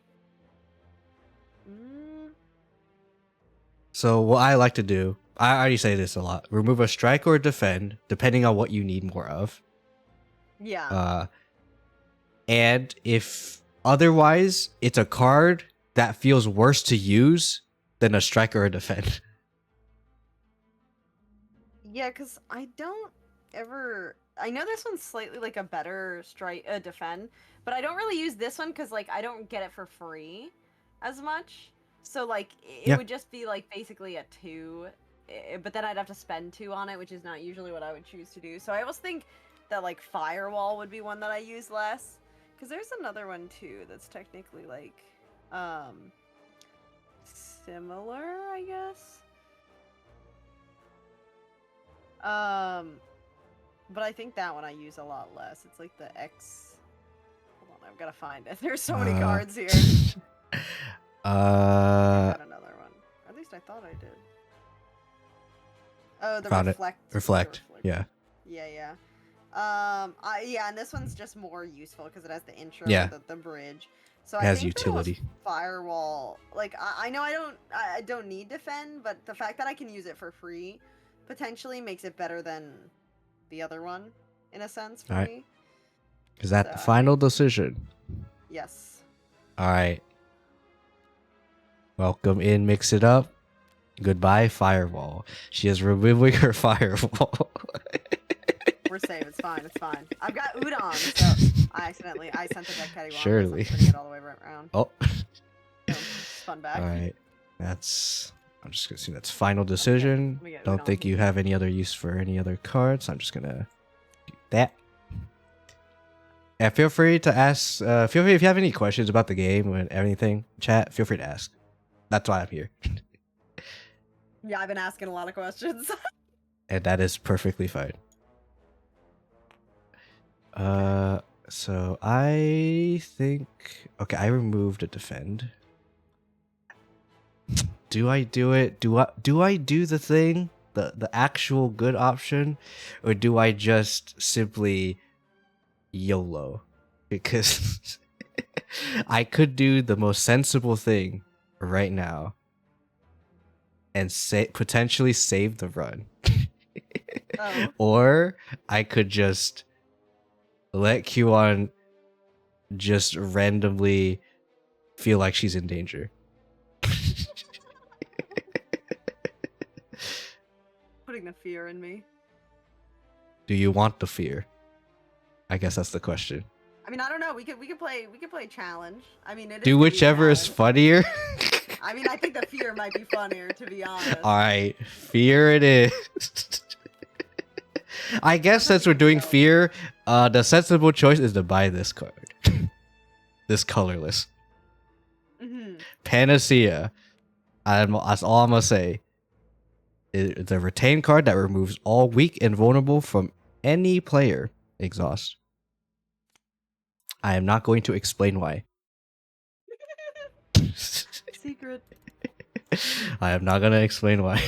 So what I like to do, I already say this a lot, remove a strike or a defend, depending on what you need more of. Yeah. And if otherwise it's a card that feels worse to use than a strike or a defend. Yeah, because I don't ever. I know this one's slightly like a better defend, but I don't really use this one because like I don't get it for free as much. So like it would just be like basically a 2, but then I'd have to spend 2 on it, which is not usually what I would choose to do. So I always think that like Firewall would be one that I use less, because there's another one too that's technically like similar, I guess. But I think that one I use a lot less. It's like the X. Hold on, I've got to find it. There's so many cards here. I got another one. At least I thought I did. Oh, the Found reflect. it. Reflect. Yeah. Yeah. Yeah, and this one's just more useful because it has the intro, the bridge. So It I has think utility. Firewall. Like I know I don't need defend, but the fact that I can use it for free potentially makes it better than the other one in a sense for me. Is that the final decision? Yes. All right. Welcome in, mix it up. Goodbye, Firewall. She is removing her Firewall. We're safe. It's fine. It's fine. I've got Udon, so I sent the deck petty wrong. Surely. So I'm putting it all the way right around. Oh. So, spun back. All right. That's. I'm just gonna assume that's final decision. we Don't don't think need you have any other use for any other cards. I'm just gonna do that. And feel free to ask. Feel free if you have any questions about the game or anything. Chat. Feel free to ask. That's why I'm here, Yeah, I've been asking a lot of questions. and that is perfectly fine. So I think okay. I removed a defend. Do I do it? Do I do the thing, the actual good option, or do I just simply YOLO? Because I could do the most sensible thing right now and potentially save the run. Oh. Or I could just let Kyuuon just randomly feel like she's in danger. Putting the fear in me. Do you want the fear? I guess that's the question. I mean, I don't know. We could play challenge. I mean, it is Do gonna be a whichever is challenge. funnier. I mean, I think the fear might be funnier, to be honest. All right, fear it is. I guess since we're doing fear, the sensible choice is to buy this card. This colorless Panacea. That's all I'm gonna say. It's a retain card that removes all weak and vulnerable from any player exhaust. I am not going to explain why. Secret. I am not gonna explain why.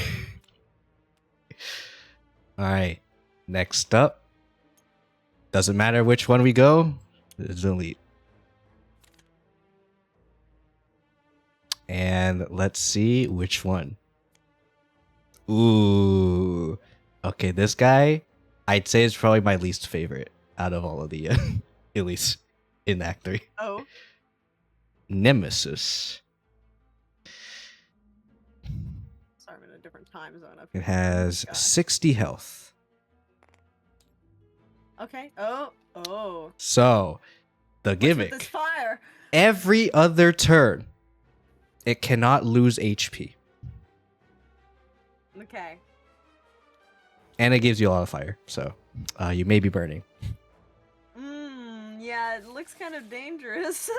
Alright. Next up. Doesn't matter which one we go, it's delete. And let's see which one. Ooh. Okay, this guy, I'd say is probably my least favorite out of all of the at least in Act 3. Oh. Nemesis. Sorry, I'm in a different time zone up It here. has God. 60 health. Okay. Oh. So, the What's with gimmick. this fire. Every other turn, it cannot lose HP. Okay. And it gives you a lot of fire. So, you may be burning. Yeah, it looks kind of dangerous.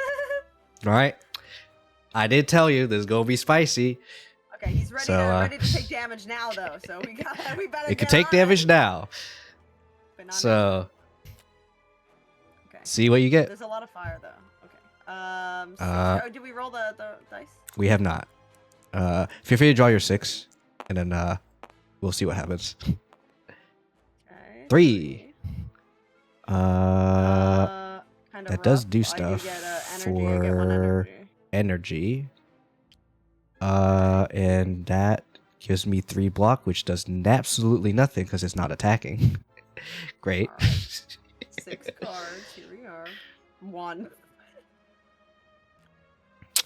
Alright. I did tell you this is going to be spicy. Okay, he's ready, So, ready to take damage now, though. So we better. It can get take on damage it. now. But not now. So, Okay. see what you get. There's a lot of fire, though. Okay. Did we roll the dice? We have not. Feel free to draw your 6. And then we'll see what happens. Okay. 3. Kind of That does rough. do I stuff get, energy. I get 1 for energy. and that gives me 3 block, which does absolutely nothing because it's not attacking. Great. Alright. 6 cards. Here we are. 1.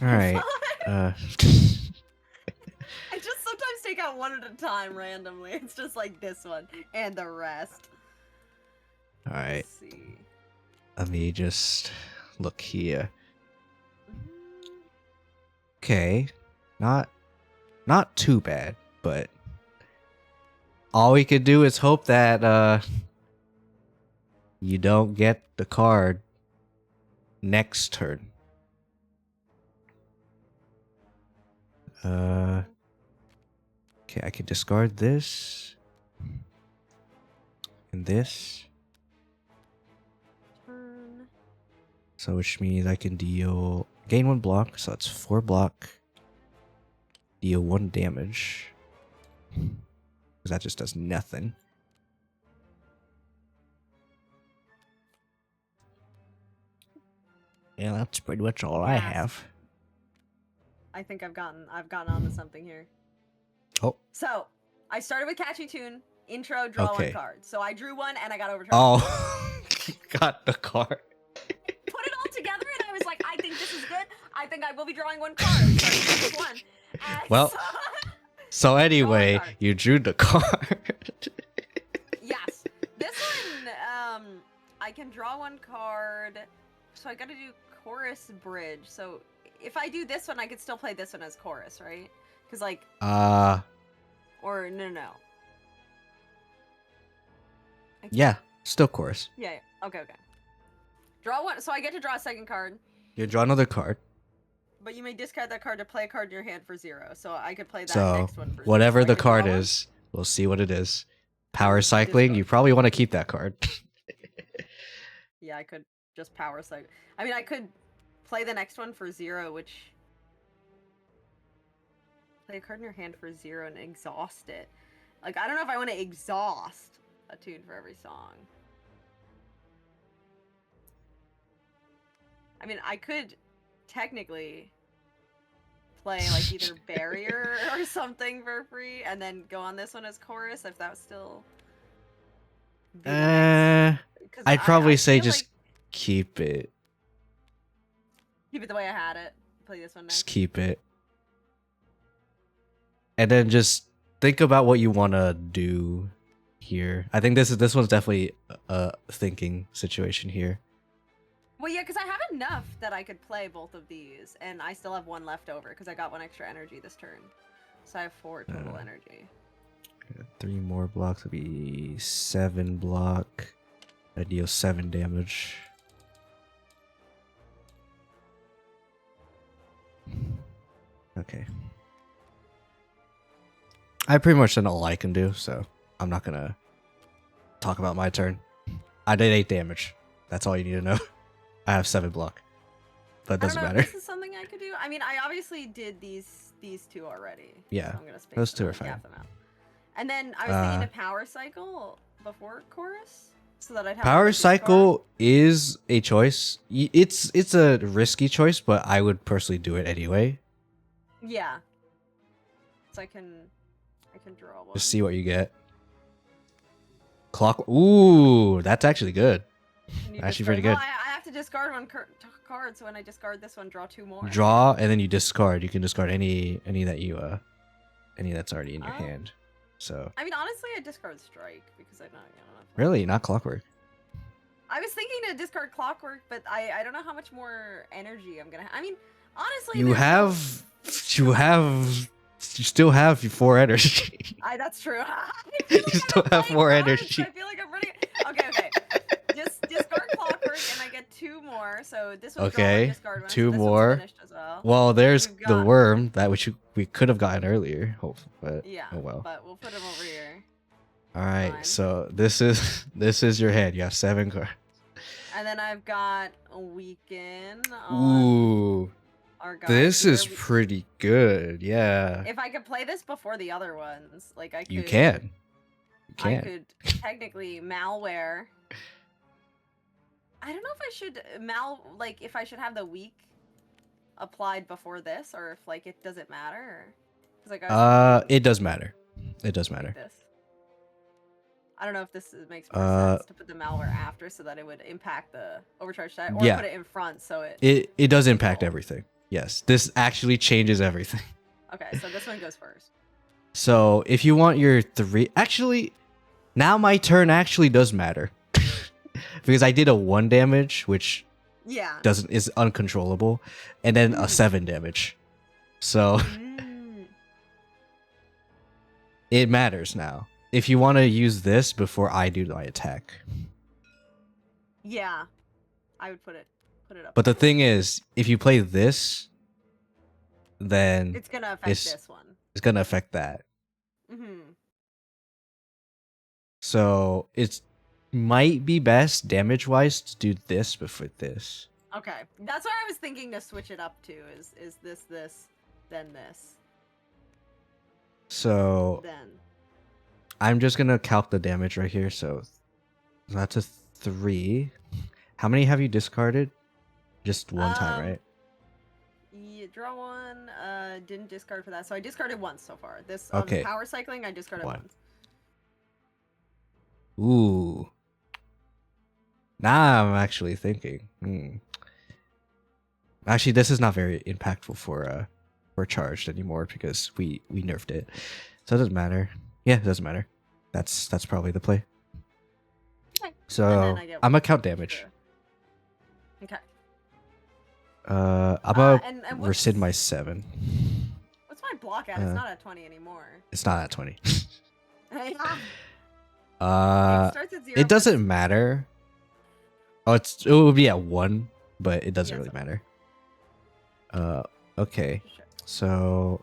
All right. I just sometimes take out 1 at a time randomly. It's just like this one and the rest. All right. Let's see. Let me just look here. Okay. Not too bad, but all we could do is hope that you don't get the card next turn. Okay, I can discard this and this. Turn. So which means I can gain 1 block, so that's 4 block. Deal 1 damage. Because that just does nothing. Yeah, that's pretty much all I Yes. have. I think I've gotten onto something here. Oh. So I started with Catchy Tune, intro, draw Okay. 1 card. So I drew 1 and I got overturned. Oh, got the card. Put it all together and I was like, I think this is good. I think I will be drawing 1 card. So I drew 1. And Well, so anyway, card. you drew the card. Yes. This one, I can draw 1 card. So I gotta do Chorus Bridge. So if I do this one, I could still play this one as Chorus, right? Cause like, or no. Yeah, still chorus. Yeah. Okay. Draw one. So I get to draw a second card. You draw another card. But you may discard that card to play a card in your hand for 0. So I could play that So next one for 0. whatever So I the could draw card one. is, we'll see what it is. Power cycling. Discard. You probably want to keep that card. Yeah, I could just power cycle. I mean, I could play the next one for 0, which play a card in your hand for 0 and exhaust it. Like, I don't know if I want to exhaust a tune for every song. I mean, I could technically play like either Barrier or something for free and then go on this one as chorus if that was still be nice. 'Cause I'd probably I say feel just like keep it. keep it the way I had it. Play this one next. Just keep it. And then just think about what you want to do here. I think this one's definitely a thinking situation here. Well, yeah, because I have enough that I could play both of these, and I still have one left over because I got 1 extra energy this turn. So I have 4 total energy. 3 more blocks would be 7 block. I deal 7 damage. Okay. I pretty much done all I can do, so I'm not gonna talk about my turn. I did 8 damage. That's all you need to know. I have 7 block. But it doesn't I don't know matter. if this is something I could do. I mean, I obviously did these 2 already. Yeah, So I'm gonna space those them 2 are out, fine. gap them out. And then I was thinking to power cycle before chorus, so that I'd have Power another cycle is a choice. It's a risky choice, but I would personally do it anyway. card. Yeah. So I can draw one. Just see what you get. Clock. Ooh, that's actually good. And you Actually discard- pretty good. Well, I have to discard 1 card, so when I discard this one, draw 2 more. Draw and then you discard. You can discard any that you any that's already in your Oh. hand. So I mean, honestly, I discard strike because I don't know. really, not clockwork. I was thinking to discard clockwork, but I don't know how much more energy I'm gonna. I mean, honestly, You there's no- have you still have 4 energy. That's true. I feel You like I'm still not have playing 4 cards. energy. I feel like I'm running. Okay. Just discard clockwork, and I get 2 more. So this was Okay, discard one, 2 so this one's more. finished as well. Well, there's We've the got- worm that we could have gotten earlier. But Yeah. oh well. But we'll put him over here, All right, fine. so this is your hand. You have 7 cards. and then I've got a weekend on Ooh, our guy. this here. is pretty good. Yeah, If I could play this before the other ones, like I could. you can. You I can. could technically malware. I don't know if I should like if I should have the week applied before this or if like it doesn't matter. 'Cause, like, I was It does matter. It does matter. this. I don't know if this makes more sense to put the malware after so that it would impact the overcharge stat, or Yeah. put it in front so it. It does impact everything. Yes, this actually changes everything. Okay, so this one goes first. So if you want your 3, actually, now my turn actually does matter because I did a 1 damage, which Yeah. is uncontrollable, and then a 7 damage. So Mm. it matters now. If you want to use this before I do my attack. Yeah. I would put it up. But the thing is, if you play this, then it's gonna affect it's- this one. it's gonna affect that. Mm-hmm. So it's might be best damage wise to do this before this. Okay, that's what I was thinking to switch it up to. Is this, then this, So then. I'm just gonna calc the damage right here. So that's a 3. How many have you discarded? Just one time, right? Yeah, draw 1. Didn't discard for that, so I discarded once so far. This Okay. power cycling, I discarded 1. once. Ooh. Now I'm actually thinking. Actually, this is not very impactful for charged anymore because we nerfed it, so it doesn't matter. Yeah, it doesn't matter. That's probably the play. Okay. So And then I get I'm gonna one count damage. extra. Okay. I'm gonna and rescind what's- my 7. What's my block at? It's not at 20 anymore. It's not at 20. It It starts at 0. it doesn't matter. Oh, it would be at 1, but it doesn't Yeah, really it's matter. Okay. Sure. So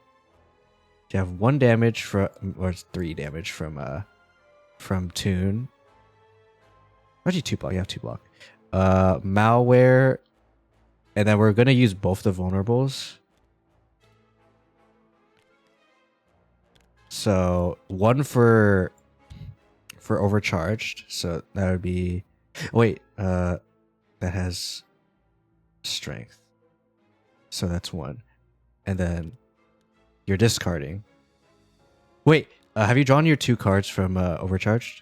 you have 1 damage from, or 3 damage from Toon. Actually 2 block. You have 2 block. Malware, and then we're gonna use both the vulnerables. So 1 for overcharged. So that would be, wait, that has strength. So that's 1. And then you're discarding. Wait, have you drawn your 2 cards from overcharged?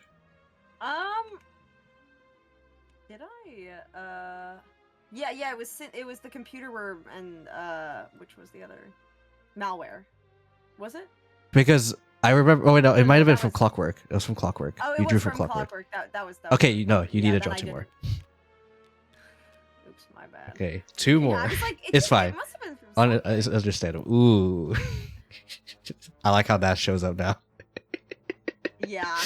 Did I? Yeah. It was the computer where and which was the other? Malware. Was it? Because I remember. Oh wait, no, it No, might have been that from was- Clockwork. It was from Clockwork. Oh, it You was drew from from Clockwork. That was. Okay, you know you need to then draw I 2 more. didn't. Oops, my bad. Okay, 2 Yeah, more. I was like, It's fine. It must have been from It's understandable. Ooh, I like how that shows up now. Yeah.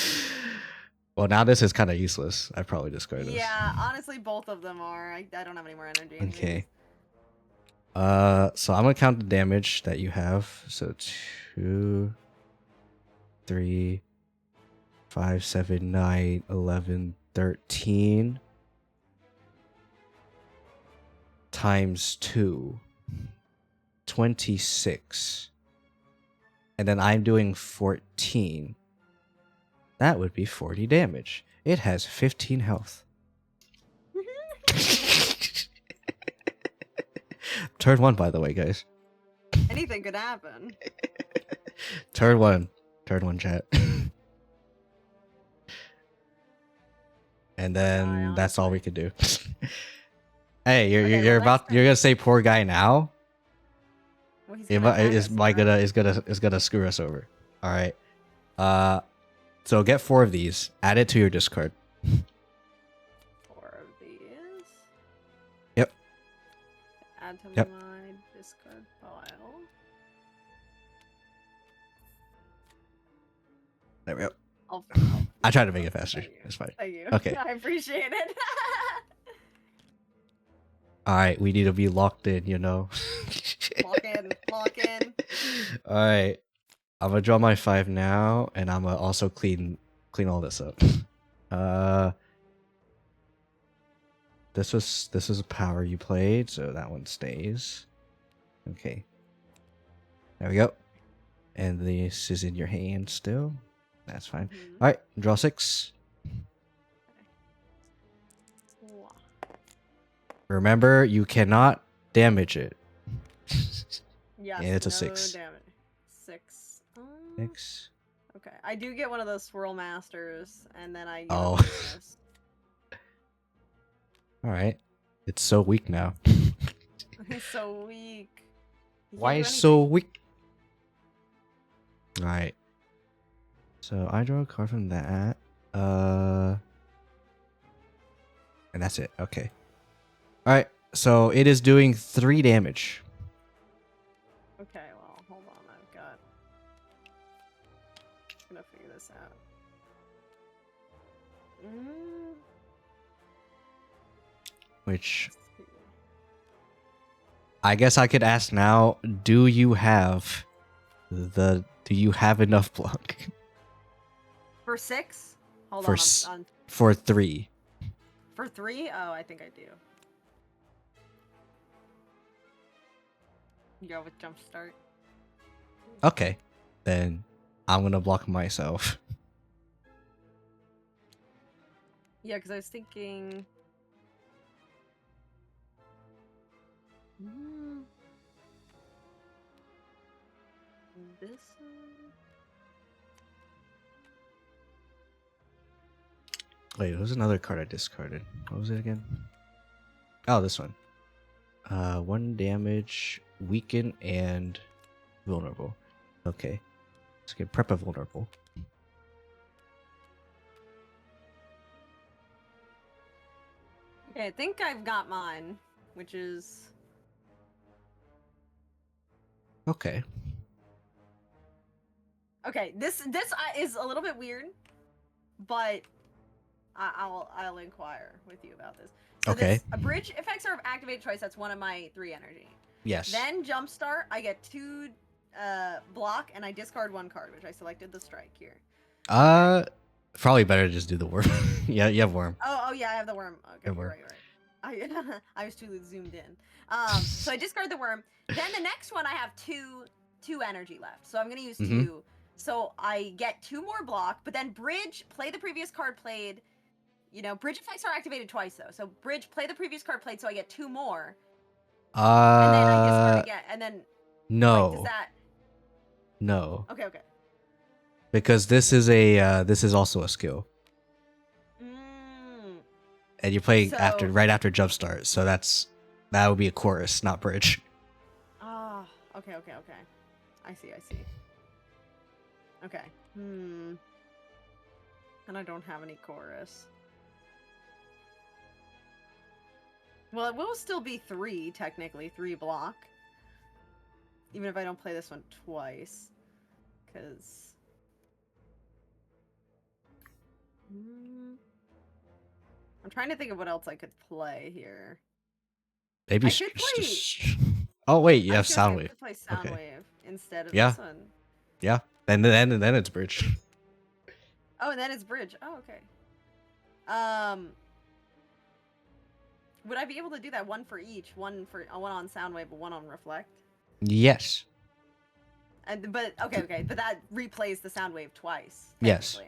Well, now this is kind of useless. I probably discard this. Yeah, honestly, both of them are. I don't have any more energy. anyways. Okay. So I'm gonna count the damage that you have. So 2, 3, 5, 7, 9, 11, 13 times 2, 26. And then I'm doing 14. That would be 40 damage. It has 15 health. Turn 1, by the way, guys. Anything could happen. Turn 1. Turn 1, chat. And then that's all we could do. Hey, Okay, you're well, next you're gonna say poor guy now? Well, he's It gonna attack is us, my right? gonna screw us over. All right. So get 4 of these. Add it to your discard. 4 of these. Yep. Add to Yep. my discard pile. There we go. I'll I tried to make it faster. Thank you. It's fine. Thank you. Okay. I appreciate it. All right, we need to be locked in, you know. Lock in. Lock in. All right, I'm gonna draw my 5 now, and I'm gonna also clean all this up. This was a power you played, so that one stays. Okay, there we go. And this is in your hand still. That's fine. Mhm. All right, draw 6. Wah. Remember, you cannot damage it. Yes, And it's a no 6. damage. 6. 6. Okay, I do get one of those swirl masters, and then I get Oh. a bonus. All right, it's so weak now. He's so weak. He Why can't is do so anything. weak? All right. So I draw a card from that. And that's it. Okay. All right. So it is doing 3 damage. Okay, well, hold on. I've got. I'm gonna figure this out. Which I guess I could ask now. Do you have enough block For 6? Hold For on. s- On for 3? for 3? Oh, I think I do. Go with jump start. Okay. Then I'm gonna block myself. Yeah, because I was thinking. This one? Wait, there was another card I discarded. What was it again? Oh, this one. 1 damage, weaken, and vulnerable. Okay. Let's get prep a vulnerable. Okay, I think I've got mine, which is Okay. Okay, this is a little bit weird, but I'll inquire with you about this. So Okay. a bridge effects are activated twice. That's one of my 3 energy. Yes. Then jumpstart, I get 2 block, and I discard 1 card, which I selected the strike here. Probably better to just do the worm. Yeah, you have worm. Oh yeah, I have the worm. Okay, Good you're worm. right. I was too zoomed in. So I discard the worm. Then the next one I have two energy left. So I'm gonna use 2. So I get 2 more block, but then bridge, play the previous card played. You know, bridge effects are activated twice though. So bridge, play the previous card played, so I get 2 more. And then I discard again. And then no. Like, does that? No. Okay. Because this is a this is also a skill. And you're playing right after jumpstart, so that would be a chorus, not bridge. Ah, okay. I see. Okay. And I don't have any chorus. Well, it will still be 3, technically, 3 block. Even if I don't play this one twice. Because... I'm trying to think of what else I could play here. Maybe I could play... Oh wait, you have I Soundwave. could play Soundwave instead of Yeah. this one. Yeah. And then it's bridge. Oh, and then it's bridge. Oh, okay. Would I be able to do that one for each? One on Soundwave, but one on Reflect? Yes. But that replays the Soundwave twice. Yes.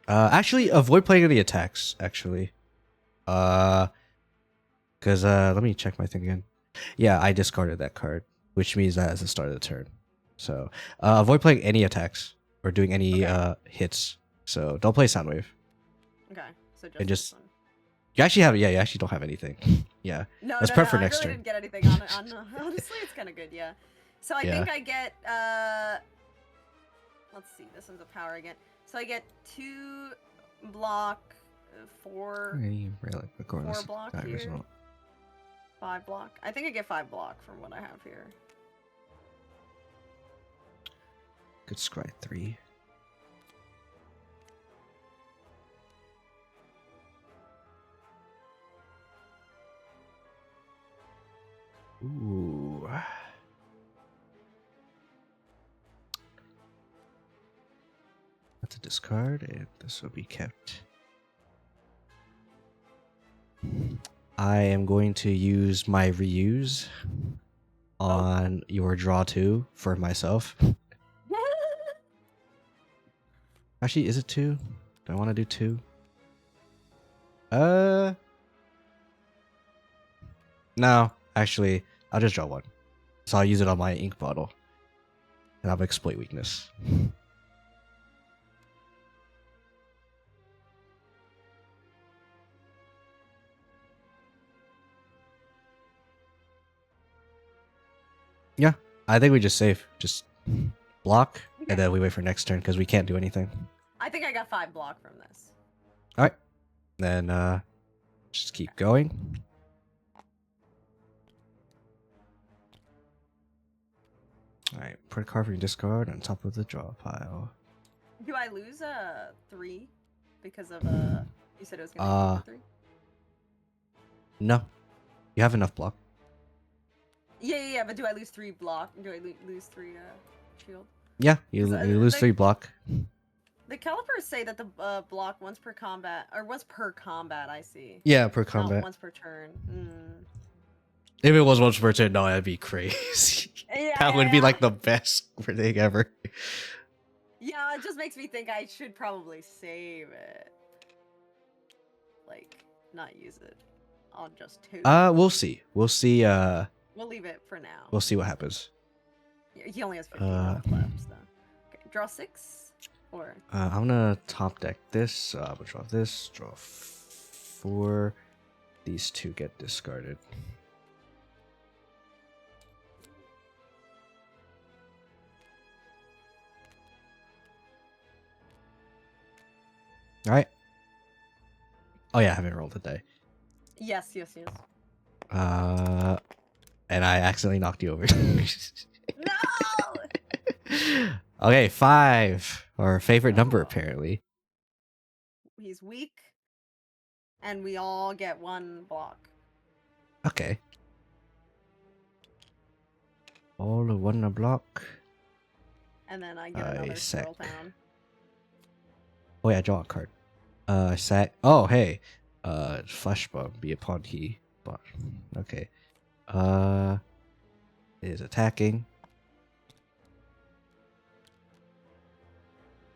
Actually, avoid playing any attacks. Actually, because let me check my thing again. Yeah, I discarded that card, which means that is the start of the turn. So avoid playing any attacks or doing any hits. So don't play Soundwave. Okay, so and just this one. You actually have, yeah, you actually don't have anything. Yeah. That's perfect for next I really turn. didn't get anything on honestly, it's kind of good, yeah. So I think I get, let's see, this one's a power again. So I get 2 block, 4 block here. 5 block. I think I get 5 block from what I have here. Good scry 3. Ooh. That's a discard, and this will be kept. I am going to use my reuse on your draw 2 for myself. Actually, is it 2? Do I want to do 2? No, actually, I'll just draw 1. So I'll use it on my ink bottle. And I'll exploit weakness. Yeah, I think we just save. Just block, and then we wait for next turn because we can't do anything. I think I got 5 block from this. Alright. Then just keep going. Alright, put a card from your discard on top of the draw pile. Do I lose 3 because of you said it was gonna be 3? No. You have enough block. Yeah, but do I lose 3 block? Do I lose 3 shield? Yeah, you lose 3 block. The calipers say that the block once per combat, or once per combat, I see. Yeah, per combat. Not once per turn. If it was once per turn, no, that'd be crazy. That would be like the best thing ever. Yeah, it just makes me think I should probably save it. Like, not use it on just 2. We'll see. We'll see. We'll leave it for now. We'll see what happens. He only has 15 left, so. Okay, draw 6? Or? I'm gonna top deck this. So I'm gonna draw this. Draw 4. These 2 get discarded. All right. Oh yeah, I haven't rolled a die. Yes. And I accidentally knocked you over. No! Okay, 5. Our favorite number, Oh. apparently. He's weak, and we all get 1 block. Okay. All of 1 a block. And then I get another sack. Swirl Town. Oh yeah, draw a card. Sack. Oh hey. Flash bomb. Be a pawn key. But okay. Is attacking.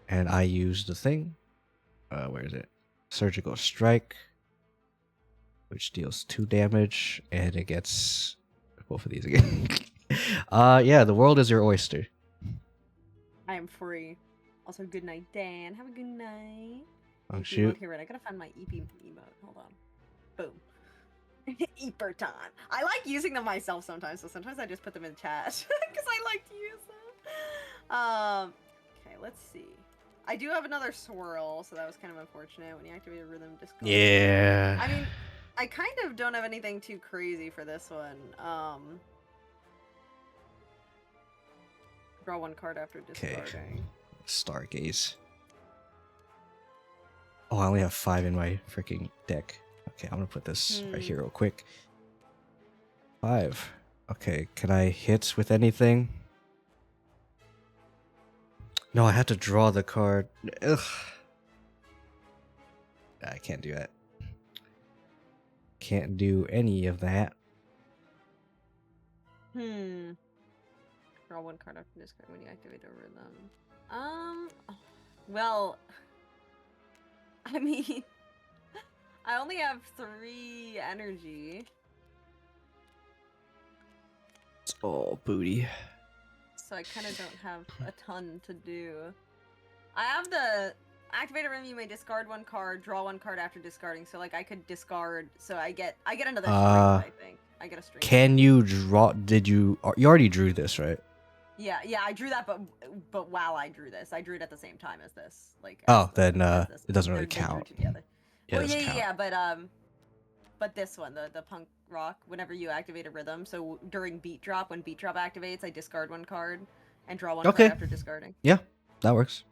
And I use the thing. Where is it? Surgical strike, which deals 2 damage, and it gets both of these again. Yeah, the world is your oyster. I am free. Also, good night, Dan. Have a good night. Oh EP shoot. emote here, right? I gotta find my EP emote. Hold on. Boom. Eperton. I like using them myself sometimes, so sometimes I just put them in chat because I like to use them. Okay, let's see. I do have another swirl, so that was kind of unfortunate when you activate a rhythm discard. Yeah. I mean, I kind of don't have anything too crazy for this one. Draw 1 card after discarding. Stargaze. Oh, I only have 5 in my freaking deck. Okay, I'm gonna put this right here real quick. 5. Okay, can I hit with anything? No, I had to draw the card. Ugh. I can't do that. Can't do any of that. Draw 1 card after discard when you activate a rhythm. Well, I mean, I only have 3 energy. It's all booty. So I kind of don't have a ton to do. I have the activate a rhythm. You may discard 1 card, draw 1 card after discarding. So like I could discard. So I get another strength. I think I get a strength. Can you draw? Did you? You already drew this, right? Yeah, I drew that, but while I drew this, I drew it at the same time as this. Like. Oh, as then as it doesn't really they drew count. together. Yeah, Well, it doesn't yeah, count. but this one, the punk rock, whenever you activate a rhythm, so during beat drop, when beat drop activates, I discard 1 card and draw 1 Okay. card after discarding. Yeah, that works.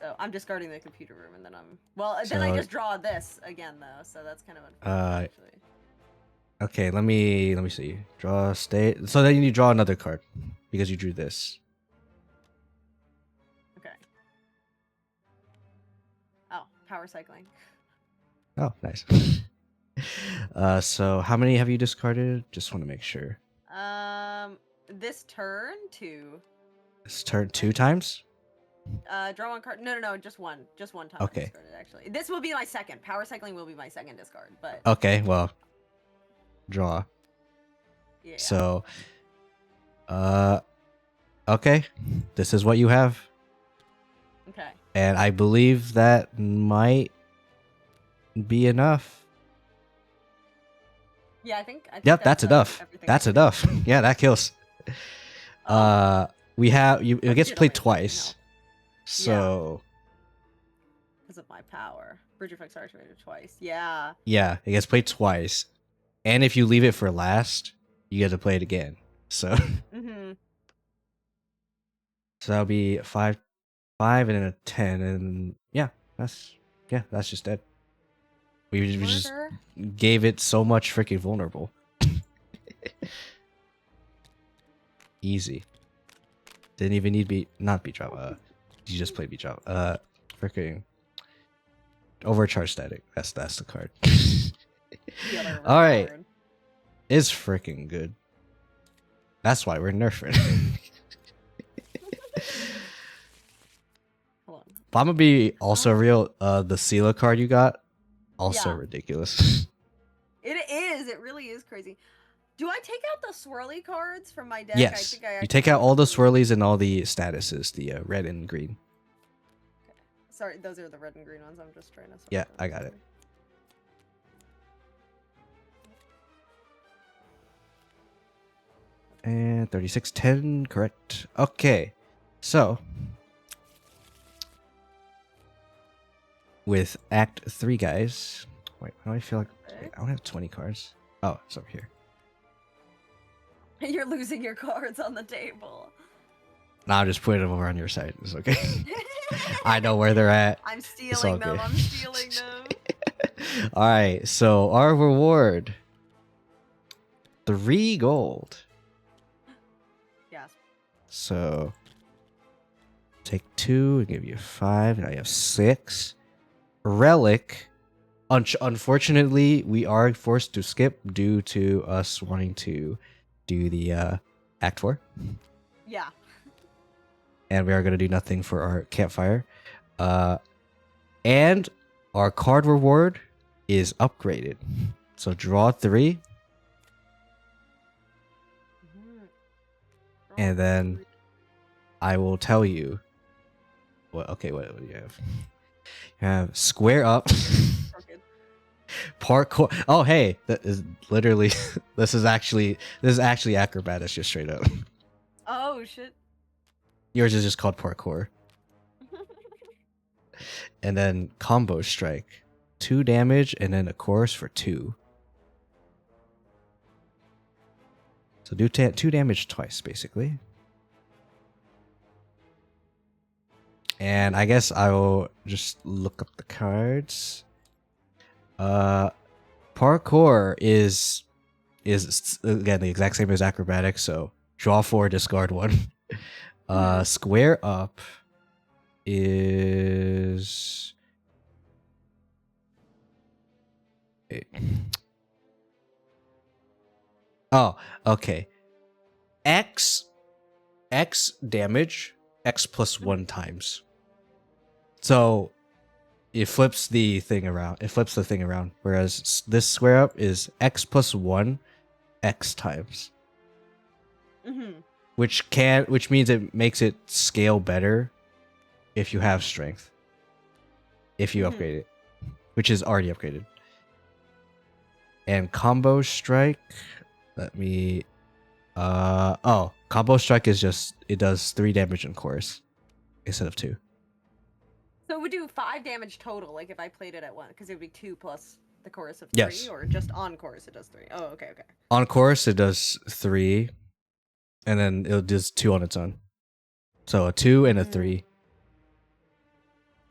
So I'm discarding the computer room, and then then So- I just draw this again though, so that's kind of unfortunate, actually. Okay, let me see. Draw state. So then you need to draw another card because you drew this. Okay. Oh, power cycling. Oh, nice. So how many have you discarded? Just want to make sure. This turn 2. This turn 2 times. Draw 1 card. No, just one time. Okay. I discarded, actually. This will be my second. Power cycling will be my second discard, but Okay, well, draw. yeah. So, okay, this is what you have, Okay. and I believe that might be enough. Yeah, I think Yep, that's enough. everything That's I enough. Yeah, that kills. We have you. It I gets did played already, twice. So because of my power. Bridge effects are activated twice. Yeah. yeah, it gets played twice, and if you leave it for last, you get to play it again. So Mm-hmm. so that'll be 5, and then a 10, and that's just dead. We just gave it so much freaking vulnerable. Easy. Didn't even need not beat drop. You just play beat drop. Freaking overcharge static. That's the card. All right, it's freaking good. That's why we're nerfing. Hold on. But I'm gonna be also real. The Sela card you got, also Yeah. ridiculous. It is. It really is crazy. Do I take out the swirly cards from my deck? Yes, I think I you take out all the swirlies and all the statuses, the red and green. Sorry, those are the red and green ones. I'm just trying to. Yeah, I got it. And 3610, correct. Okay, so with Act 3, guys. Wait, how do I feel like wait, I don't have 20 cards? Oh, it's over here. You're losing your cards on the table. Now I'm just putting them over on your side. It's okay. I know where they're at. I'm all stealing them. good. I'm stealing them. All right. So our reward: 3 gold. Yes. So take 2 and give you 5. Now you have 6. Relic. Unfortunately, we are forced to skip due to us wanting to do the Act 4. Yeah. And we are going to do nothing for our campfire. And our card reward is upgraded. So draw 3. And then I will tell you. What do you have? You have square up. Parkour. Oh, hey, that is literally. This is actually acrobatics, just straight up. Oh shit. Yours is just called parkour. And then combo strike, 2 damage, and then a chorus for 2. So do 2 damage twice, basically. And I guess I will just look up the cards. Parkour is again the exact same as acrobatics, so draw 4, discard 1. Square up is oh, okay. X damage, X plus 1 times. So it flips the thing around. Whereas this square up is X plus 1, X times. Mm-hmm. Which means it makes it scale better if you have strength. If you upgrade it, which is already upgraded. And combo strike, let me combo strike is just it does 3 damage in chorus instead of 2. So it would do 5 damage total, like if I played it at 1, because it would be 2 plus the chorus of 3, Yes. or just on chorus it does 3. Oh, okay. On chorus it does 3, and then it does 2 on its own. So a 2 and a 3.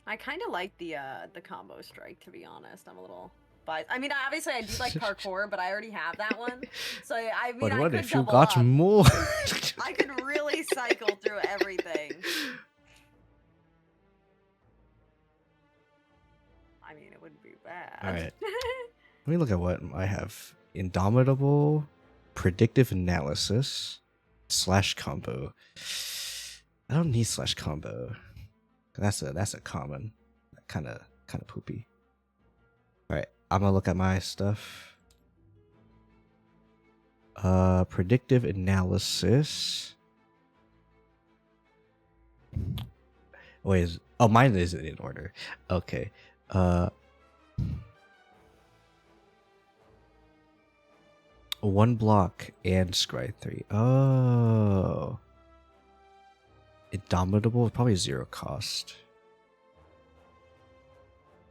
I kind of like the combo strike, to be honest. I'm a little biased. I mean, obviously I do like parkour, but I already have that one. So I mean, But I what could if you double got up. more? I could really cycle through everything. I mean, it wouldn't be bad. All right. Let me look at what I have. Indomitable, predictive analysis, /combo. I don't need /combo. That's a common, kind of poopy. All right, I'm gonna look at my stuff. Predictive analysis. Wait, mine isn't in order. Okay. 1 block and scry 3. Oh. Indomitable, probably 0 cost.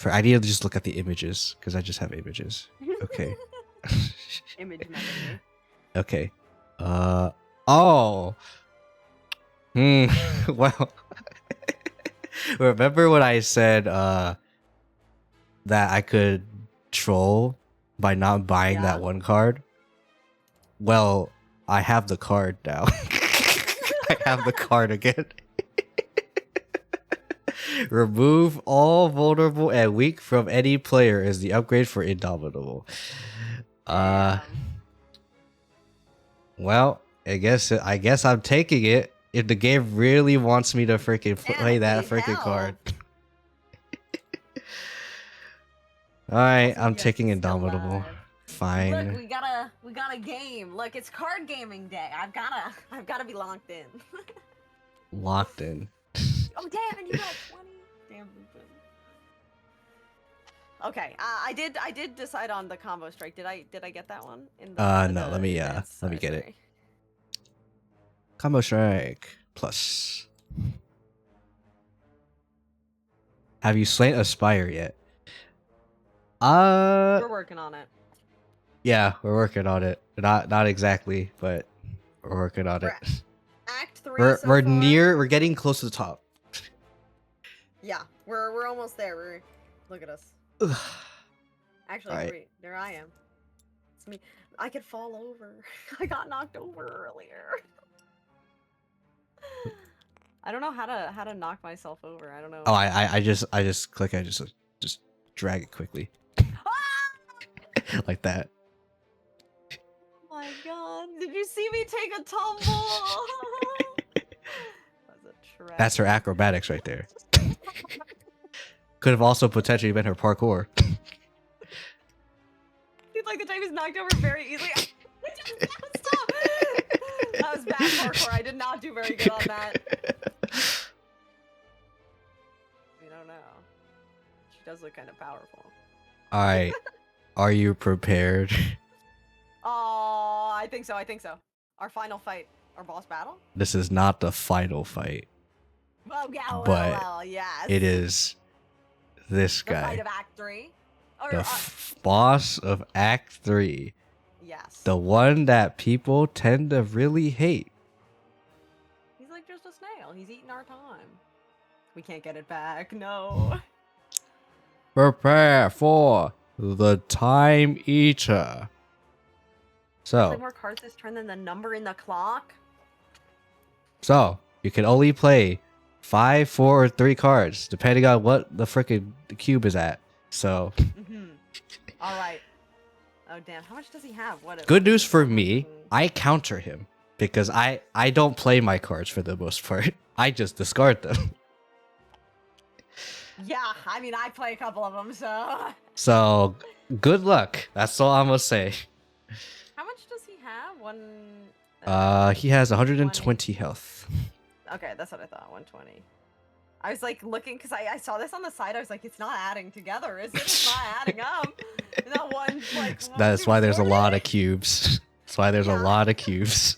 I need to just look at the images because I just have images. Okay. Image memory. Okay. Oh. Well. Remember when I said that I could troll by not buying that one card? Well, I have the card now. I have the card again. Remove all vulnerable and weak from any player is the upgrade for Indomitable. Well, I guess I'm taking it if the game really wants me to freaking play that freaking card. All right, I'm taking Indomitable. Fine. Look, we got a game. Look, it's card gaming day. I've gotta be locked in. Locked in. Oh damn, and you got 20. Damn. Okay, I did decide on the combo strike. Did I get that one? No. Let me get it. Combo strike plus. Have you slain a spire yet? We're working on it. Yeah, we're working on it. Not exactly, but we're working on it. Act 3 We're so we're far. near. We're getting close to the top. Yeah, we're almost there. Look at us. Actually, Alright. wait, there I am. It's me. I could fall over. I got knocked over earlier. I don't know how to knock myself over. I don't know. Oh, I just click. I just drag it quickly like that. Oh my god! Did you see me take a tumble? That's a trap. That's her acrobatics right there. Could have also potentially been her parkour. He's like the type who's knocked over very easily. Stop! That was bad parkour. I did not do very good on that. We don't know. She does look kind of powerful. Alright. Are you prepared? Oh, I think so. I think so. Our final fight, our boss battle. This is not the final fight. Oh yeah, But well, yes. It is this the fight guy. of Act 3. Or, The boss of Act 3. yes. The one that people tend to really hate. He's like just a snail. He's eating our time. We can't get it back. No. Prepare for the Time Eater. Play So, more cards this turn than the number in the clock. you can only play 5, 4, or 3 cards, depending on what the frickin' cube is at. So, All right. Oh damn! How much does he have? good news for me, I counter him because I don't play my cards for the most part. I just discard them. Yeah, I mean I play a couple of them, so. So, good luck. That's all I'm gonna say. How much does he have? One. He has 120 health. Okay, that's what I thought. 120. I was like looking because I saw this on the side. I was like, it's not adding together, is it? It's not adding up. Not one like. That's why there's a 240? lot of cubes. That's why there's a lot of cubes.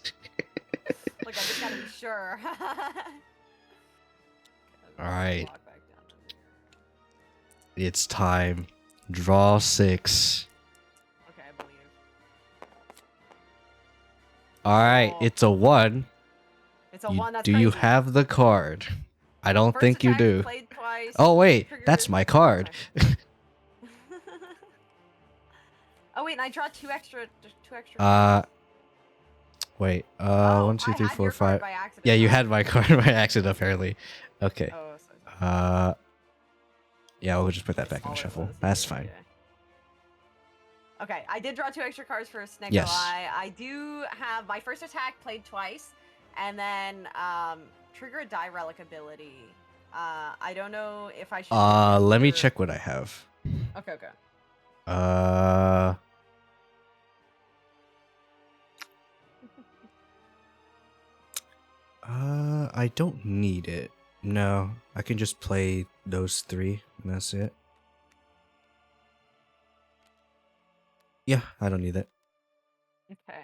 Look, I just gotta be sure. Alright. It's time. Draw 6. Okay, I believe. Alright, Oh. it's a 1. It's a one. That's Do you crazy. have the card? I don't First think you attack, do. played twice, Oh wait, trigger- that's my card. Oh wait, and I draw two extra. Wait. Oh, 1, 2, I 3, had 4, your card 5. by accident. Yeah, you had my card by accident apparently. Okay. Oh, sorry. Yeah, we'll just put that back in the Smaller shuffle. ones, That's okay. fine. Okay, I did draw 2 extra cards for Snake Yes. I do have my first attack played twice, and then trigger a die relic ability. I don't know if I should. Let me consider- check what I have. Okay, okay. I don't need it. No, I can just play those 3, and that's it. Yeah, I don't need it. Okay.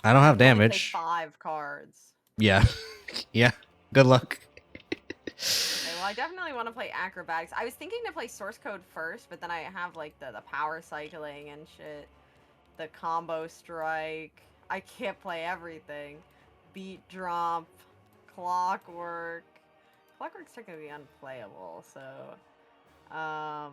I don't have I can only play damage. 5 cards. Yeah. Yeah. Good luck. Okay, well, I definitely want to play acrobatics. I was thinking to play source code first, but then I have like the power cycling and shit, the combo strike. I can't play everything. Beat drop, clockwork. Clockwork's technically unplayable, so. Oh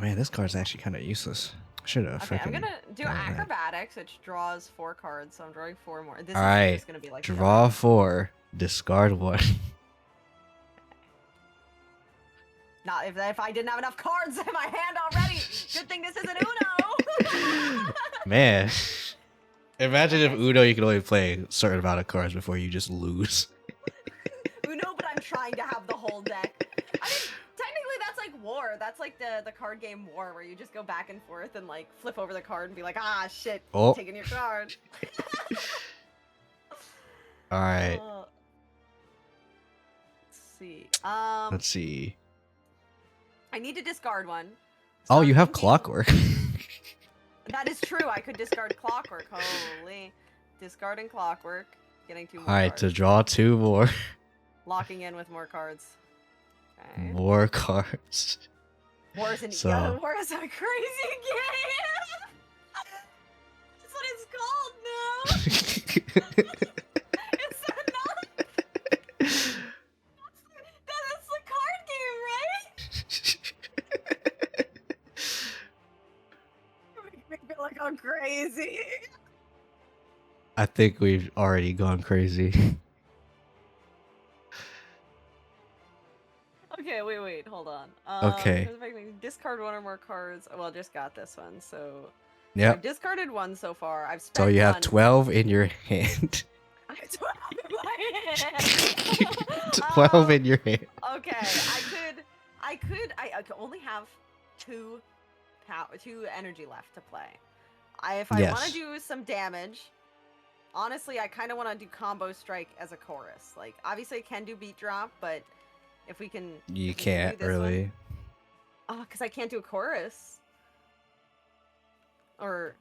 man, this card's actually kind of useless. Should have. Okay, I'm gonna do done that. acrobatics, which draws 4 cards, so I'm drawing 4 more. This All is right, just gonna be like Draw 4. Discard 1. Not if I didn't have enough cards in my hand already. Good thing this isn't Uno. Man. Imagine if Uno you could only play a certain amount of cards before you just lose. Uno, but I'm trying to have the whole deck. I mean, technically that's like War. That's like the card game War, where you just go back and forth and like flip over the card and be like, ah, shit, Oh. taking your card. Alright, Let's see. let's see. I need to discard one. Oh, I'm you have thinking- Clockwork. That is true. I could discard Clockwork. Holy. Discarding Clockwork. Getting 2 more Alright, cards. to draw 2 more. Locking in with more cards. Okay. More cards. War is So- yeah, War is a crazy game. That's what it's called now. I think we've already gone crazy. Okay, wait, hold on. Okay. If I can discard one or more cards. Well, I just got this one, so I've Yep. discarded one so far. I've spent So you have one. 12 in your hand. I have 12 in my hand. 12 in your hand. Okay, I could only have two energy left to play. If I want Yes. to do some damage, honestly, I kind of want to do combo strike as a chorus. Like, obviously, I can do beat drop, but if we can, You if we can can't do this really. one- Oh, because I can't do a chorus. Or,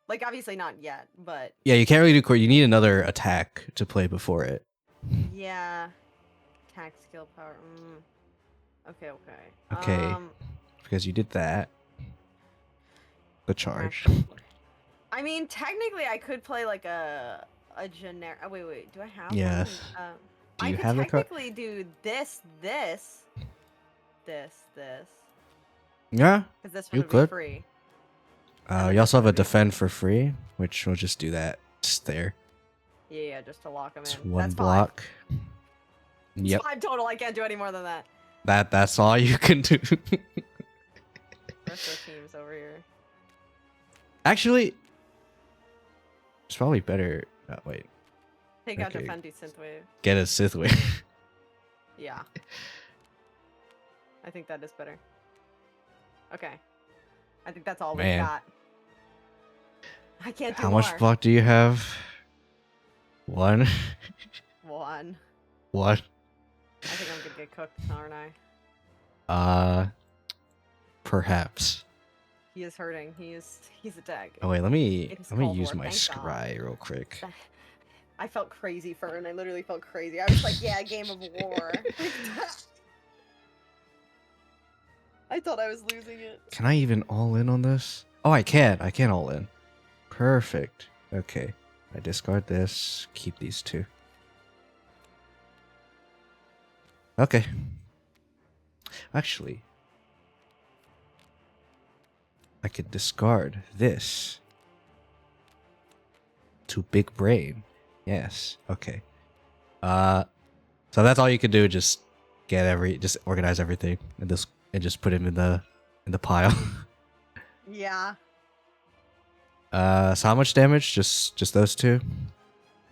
like, obviously not yet, but Yeah, you can't really do core. You need another attack to play before it. yeah. Attack skill power. Okay. Okay. Because you did that. The charge. I mean, technically, I could play like a generic. Oh, wait. Do I have? Yes. One? Do I you could have the card? technically do this, this. Yeah. Because this You one would could. be free. You also have a defend for free, which we'll just do that. Just there. Yeah, just to lock them It's in. one That's block. Five. Yep. 5 total. I can't do any more than that. That's all you can do. Rest of the teams over here. Actually, it's probably better. Oh, wait. Take out Okay. defend, do synthwave. Get a Sith Wave. Yeah. I think that is better. Okay. I think that's all we Man. got. I can't do How more. much block do you have? One. One. What? I think I'm gonna get cooked, aren't I? Perhaps. He is hurting. He's a tag. Oh wait, let me It is use called for, my thank God. scry real quick. I felt crazy for and I literally felt crazy. I was like, yeah, game of war. I thought I was losing it. Can I even all in on this? Oh, I can. I can all in. Perfect. Okay. I discard this. Keep these two. Okay. Actually, I could discard this to Big Brain. Yes. Okay. So that's all you can do. Just just organize everything and just put him in the pile. Yeah. So how much damage? Just those two?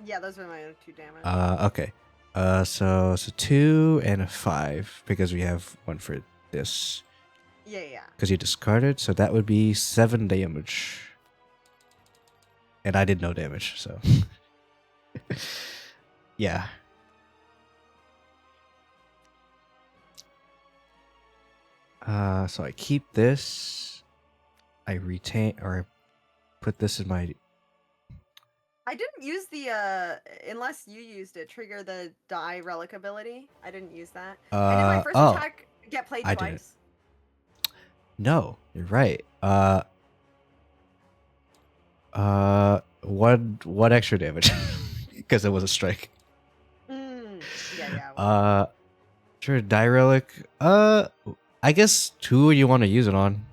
Yeah, those were my other 2 damage. Okay. So 2 and a 5 because we have one for this. Yeah. Because you discarded, so that would be 7 damage. And I did no damage, so yeah. So I keep this. I retain or I put this in my. I didn't use the unless you used it, trigger the die relic ability. I didn't use that. I did my first attack get played I twice. didn't. No, you're right. What extra damage? Because it was a strike. Yeah. Sure, die relic. I guess 2 you want to use it on.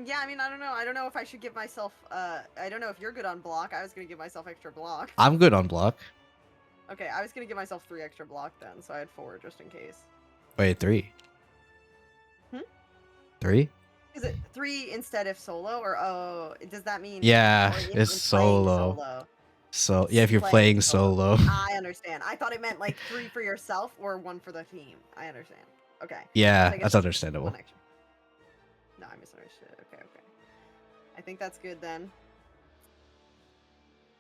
Yeah, I mean, I don't know. I don't know if I should give myself. I don't know if you're good on block. I was gonna give myself extra block. I'm good on block. Okay, I was gonna give myself 3 extra block then, so I had 4 just in case. Wait, 3. 3? Is it 3 instead of solo, or does that mean? Yeah, or it's in playing solo. So yeah, if you're playing solo. I understand. I thought it meant like 3 for yourself or 1 for the team. I understand. Okay. Yeah, So I guess that's understandable. 1 extra. No, I misunderstood. Okay. I think that's good then.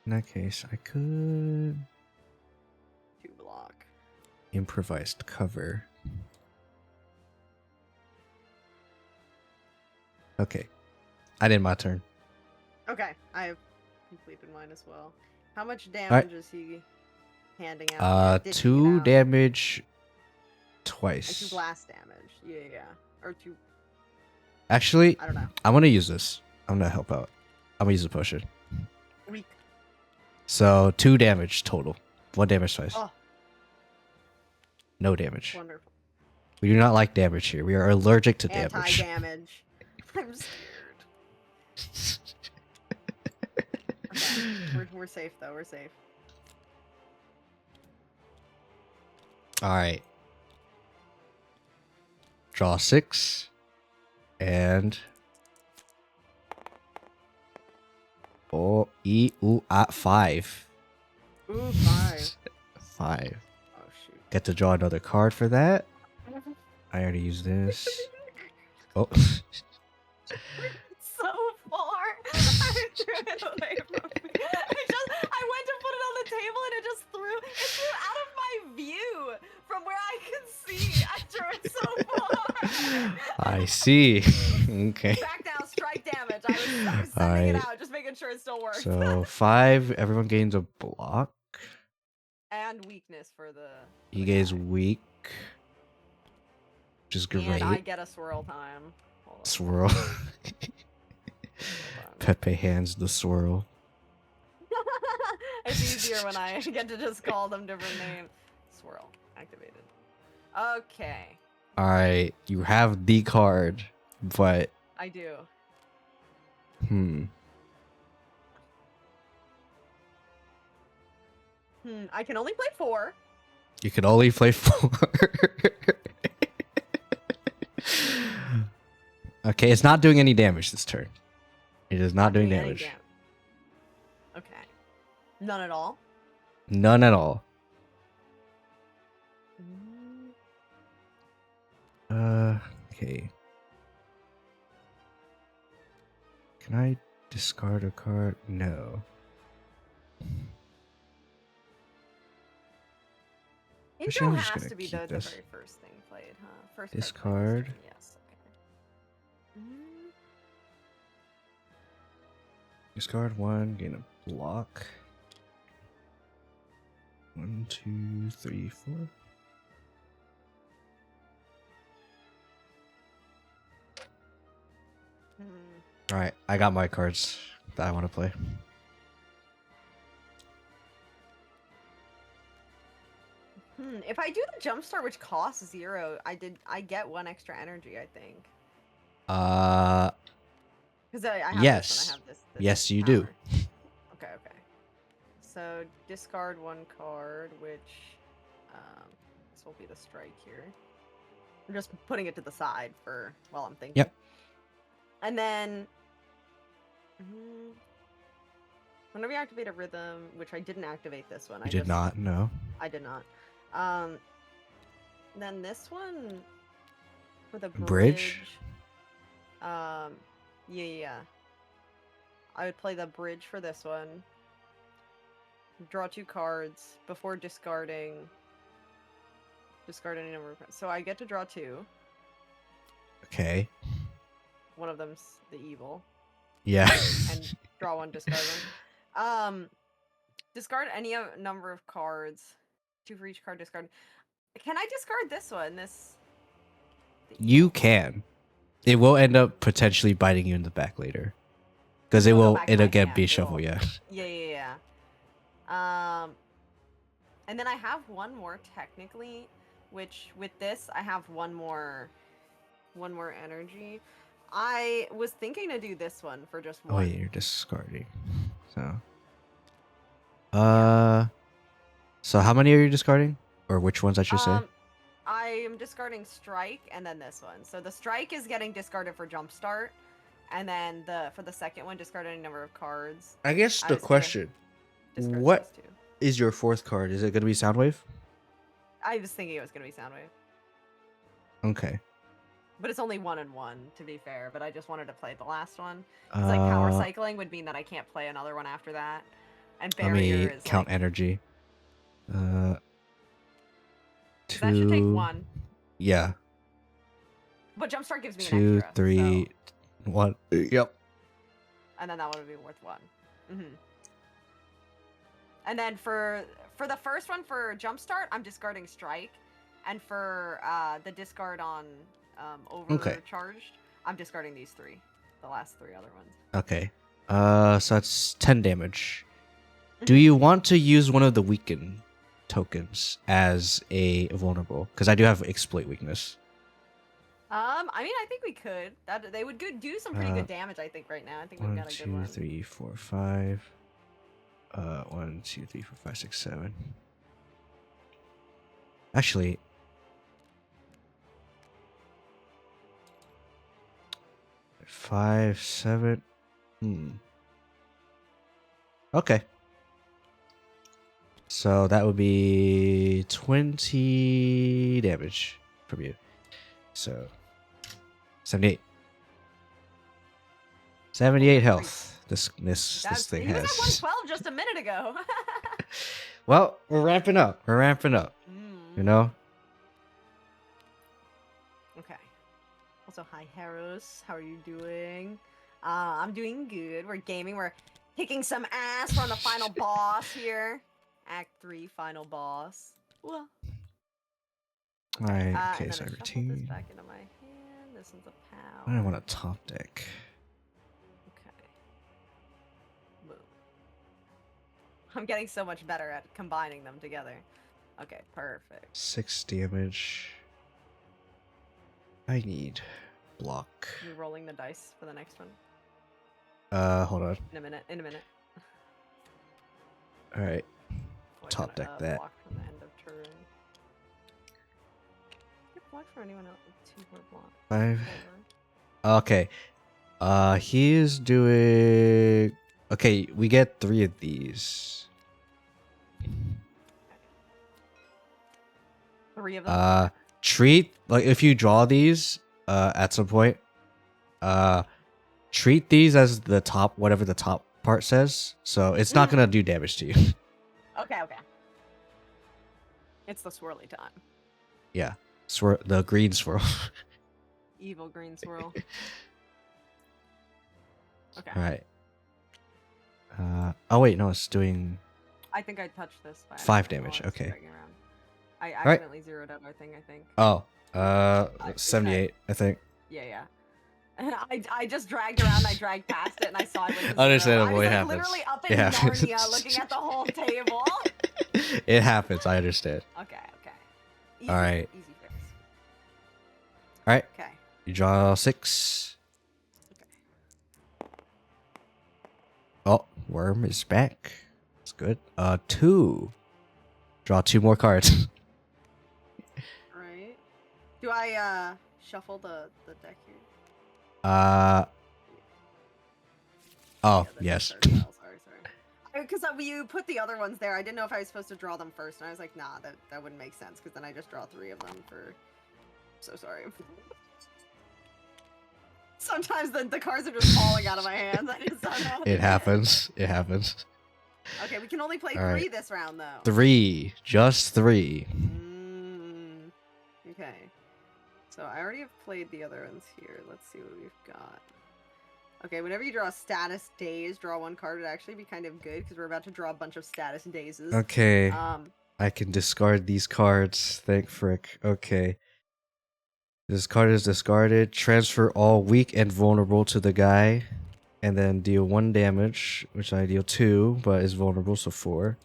In that case, I could 2 block. improvised cover. Okay, I did my turn. Okay, I have completed mine as well. How much damage is he handing out? Dishing it 2 out? damage And twice. 2 blast damage. Yeah. Or 2. Actually, I don't know. I'm gonna use this. I'm gonna help out. I'm gonna use the potion. Weak. So 2 damage total. 1 damage twice. Oh. No damage. Wonderful. We do not like damage here. We are allergic to damage. Anti-damage. I'm scared. We're safe though. We're safe. All right. Draw 6 and at 5. Ooh, 5. 5. Oh shoot. Get to draw another card for that. I already used this. Oh. So far. I threw it away from me. I went to put it on the table and it threw out of my view from where I can see. I threw it so far. I see. Okay. Back down, strike damage. I was sending it Alright. out, just making sure it still works. So 5, everyone gains a block. And weakness for the. He gains weak. Which is great. And I get a swirl time. Hold on. Swirl. Hold on. Pepe hands the swirl. It's easier when I get to just call them different names. Swirl activated. Okay, Alright, you have the card, but I do. I can only play 4. You can only play 4. Okay, it's not doing any damage this turn. It is not doing any damage. Okay. None at all. None at all. Okay. Can I discard a card? No. Actually, Intro I'm just has gonna to be keep the this. very first thing played, huh? First thing played, Discard. yes, okay. Discard 1, gain a block. 1, 2, 3, 4. Alright, I got my cards that I want to play. If I do the jumpstart, which costs 0, I get 1 extra energy, I think. Because I have yes. this one, I have this Yes, you do. power. Okay. So discard 1 card, which this will be the strike here. I'm just putting it to the side for while I'm thinking. Yep. And then whenever you activate a rhythm, which I didn't activate this one. You did not, no. I did not. Then this one for the Bridge? Yeah. I would play the bridge for this one. Draw 2 cards before discarding. Discard any number of cards. So I get to draw 2. Okay. One of them's the evil. Yeah. And draw 1, discard 1. Discard any number of cards. 2 for each card discard. Can I discard this one? You can. It will end up potentially biting you in the back later. Because it'll get be shuffle, yeah. Yeah. And then I have one more technically, which with this I have one more energy. I was thinking to do this one for just one. Oh wait, you're discarding. So so how many are you discarding? Or which ones I should say? I am discarding strike and then this one. So the strike is getting discarded for jumpstart, and then for the second one, discard any number of cards. I guess the question, what is your 4th card? Is it going to be Soundwave? I was thinking it was going to be Soundwave. Okay. But it's only 1 and 1, to be fair. But I just wanted to play the last one. It's like power cycling would mean that I can't play another one after that. And barrier let me is count like, energy. 2. That should take 1. Yeah. But jumpstart gives me 2, an extra. 3, so... 1. Yep. And then that one would be worth 1. And then for the first one for jumpstart, I'm discarding strike, and for the discard on overcharged, I'm discarding these 3, the last 3 other ones. Okay. So that's 10 damage. Do you want to use one of the weaken tokens as a vulnerable? Because I do have exploit weakness. I mean, I think we could. They would do some pretty good damage, I think, right now. I think we've 1, got a good 2, one. 3, 4, 5. 1, 2, 3, 4, 5, 6, 7. Actually, five, 7. Okay. So that would be 20 damage from you. So 78. 78 health. This thing He was has. at 112 just a minute ago. Well, we're ramping up. We're ramping up. You know? Okay. Also, hi, Haros. How are you doing? I'm doing good. We're gaming. We're kicking some ass. We're on the final boss here. Act 3, final boss. Well. Alright, And okay, then so I shuffled this routine. back into my hand. This one's a power. I don't want a top deck. Okay. Boom. I'm getting so much better at combining them together. Okay, perfect. 6 damage. I need block. You rolling the dice for the next one? Hold on. In a minute. In a minute. Alright. Always Top gonna, deck that. Block from the end of turn. Get block for anyone else. 2 more block. 5. 4. Okay. He is doing. Okay, we get 3 of these. 3 of them. Treat like if you draw these, at some point, treat these as the top, whatever the top part says. So it's not gonna do damage to you. Okay. It's the swirly time. Yeah, the green swirl. Evil green swirl. Okay. All right. Oh wait, no, it's doing. I think I touched this. By 5 accident while damage, I was okay. dragging around. I right. accidentally zeroed out our thing, I think. Oh, Okay. 78, I think. Yeah. And I just dragged around, I dragged past it, and I saw it with a 0. Understandable, I was it like, happens. literally up It in happens. Narnia looking at the whole table. It happens. I understand. Okay. Easy, All right. Easy fix. All right. Okay. You draw 6. Oh, worm is back. That's good. 2. Draw 2 more cards. Right. Do I shuffle the deck here? Oh, Yeah, the yes. deck card file, sorry. Because you put the other ones there, I didn't know if I was supposed to draw them first, and I was like, nah, that wouldn't make sense, because then I just draw 3 of them for... So sorry. Sometimes the cards are just falling out of my hands. I just don't know. It happens. It happens. Okay, we can only play All 3 right. this round, though. 3. Just 3. Okay. So I already have played the other ones here. Let's see what we've got. Okay, whenever you draw a status daze, draw 1 card. It'd actually be kind of good because we're about to draw a bunch of status dazes. Okay. I can discard these cards. Thank frick. Okay. This card is discarded. Transfer all weak and vulnerable to the guy. And then deal 1 damage, which I deal 2, but is vulnerable, so 4.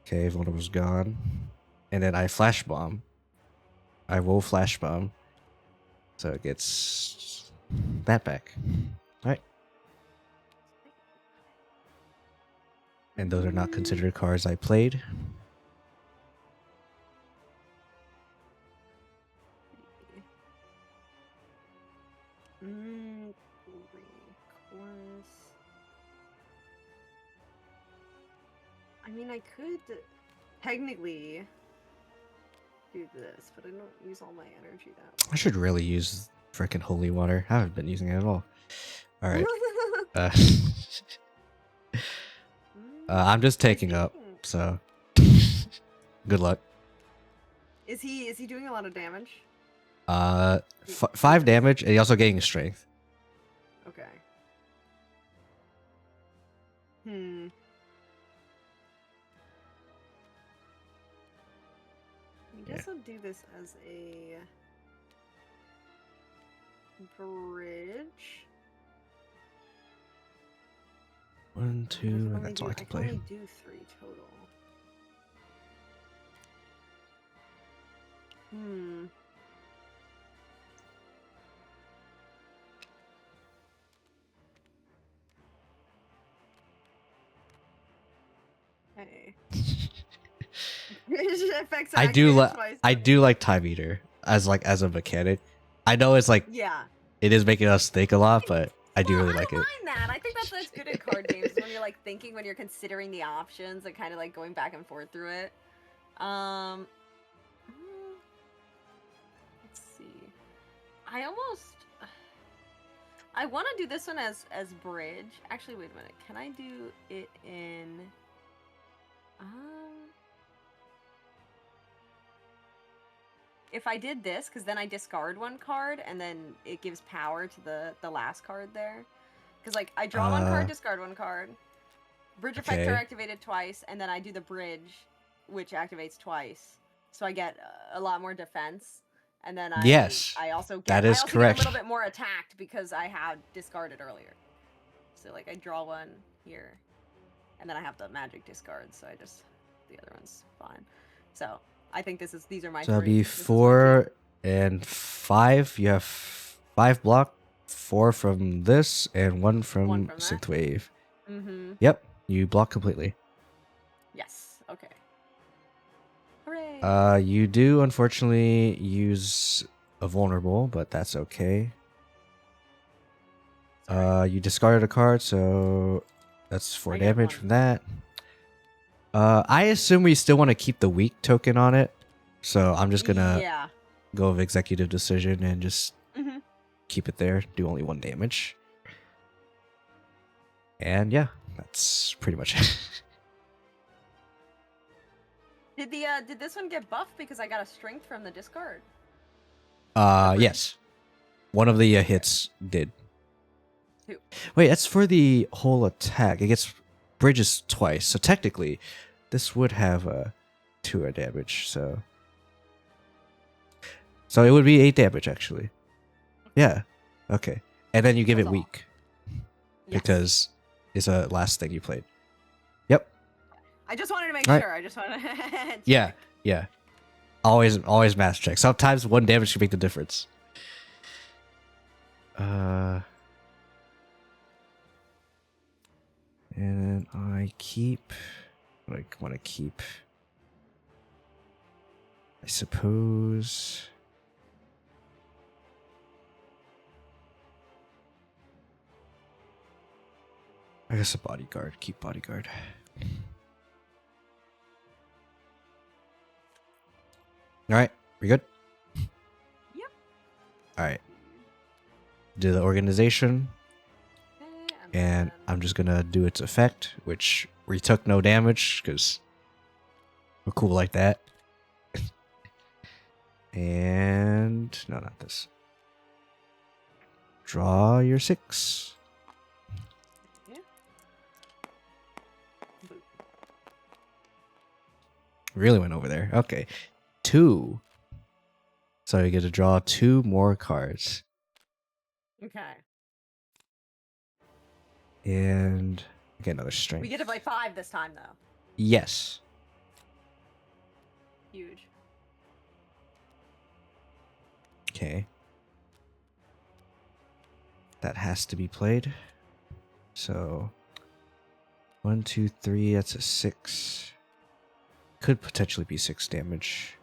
Okay, vulnerable's gone. And then I flash bomb. I will flash bomb. So it gets that back. Alright. And those are not considered cards I played. I mean, I could technically do this, but I don't use all my energy that way. I should really use frickin' holy water. I haven't been using it at all. Alright. I'm just taking up, so good luck. Is he doing a lot of damage? 5 damage, and he's also getting strength. Okay. I guess I'll do this as a bridge. 1, 2, and that's all I can play. I can only do 3 total. Okay. It affects I do activated like twice. I do like time eater as a mechanic. I know it's like Yeah. it is making us think a lot, but I do Well, really I like don't it. mind that. I think that's good in card games is when you're like thinking, when you're considering the options and kind of like going back and forth through it. Mm, let's see. I want to do this one as bridge. Actually, wait a minute. Can I do it in? If I did this, because then I discard one card and then it gives power to the last card there. Because like I draw one card, discard one card. Bridge effects are Okay. activated twice, and then I do the bridge, which activates twice. So I get a lot more defense, and then Yes, I also get that is I also correct. get a little bit more attacked because I had discarded earlier. So like I draw one here, and then I have the magic discard, so the other one's fine. So I think these are my So that'll three. be This is my 4 and 5. You have 5 block, 4 from this, and 1 from from that. Synthwave. Mm-hmm. Yep, you block completely. Yes. Okay. Hooray. You do unfortunately use a vulnerable, but that's okay. You discarded a card, so that's 4 I get damage 1. from that. I assume we still want to keep the weak token on it, so I'm just gonna go with executive decision and just keep it there. Do only 1 damage, and yeah, that's pretty much it. Did this one get buffed because I got a strength from the discard? Yes, one of the hits did. 2. Wait, that's for the whole attack. It gets bridges twice, so technically, this would have 2 damage. So it would be 8 damage actually. Yeah. Okay, and then you give That's it a lot. weak because it's a last thing you played. Yep. I just wanted to make Right. sure. I just wanted to Yeah. Yeah. Always math check. Sometimes 1 damage can make the difference. And I keep what I want to keep. I suppose. I guess a bodyguard. Keep bodyguard. All right, we good? Yep. All right. Do the organization, Okay, and I'm just gonna do its effect, which we took no damage because we're cool like that. And no, not this. Draw your 6. Really went over there. Okay. 2. So you get to draw 2 more cards. Okay. And get another strength. We get to play 5 this time though. Yes. Huge. Okay. That has to be played. So 1, 2, 3, that's a 6. Could potentially be 6 damage.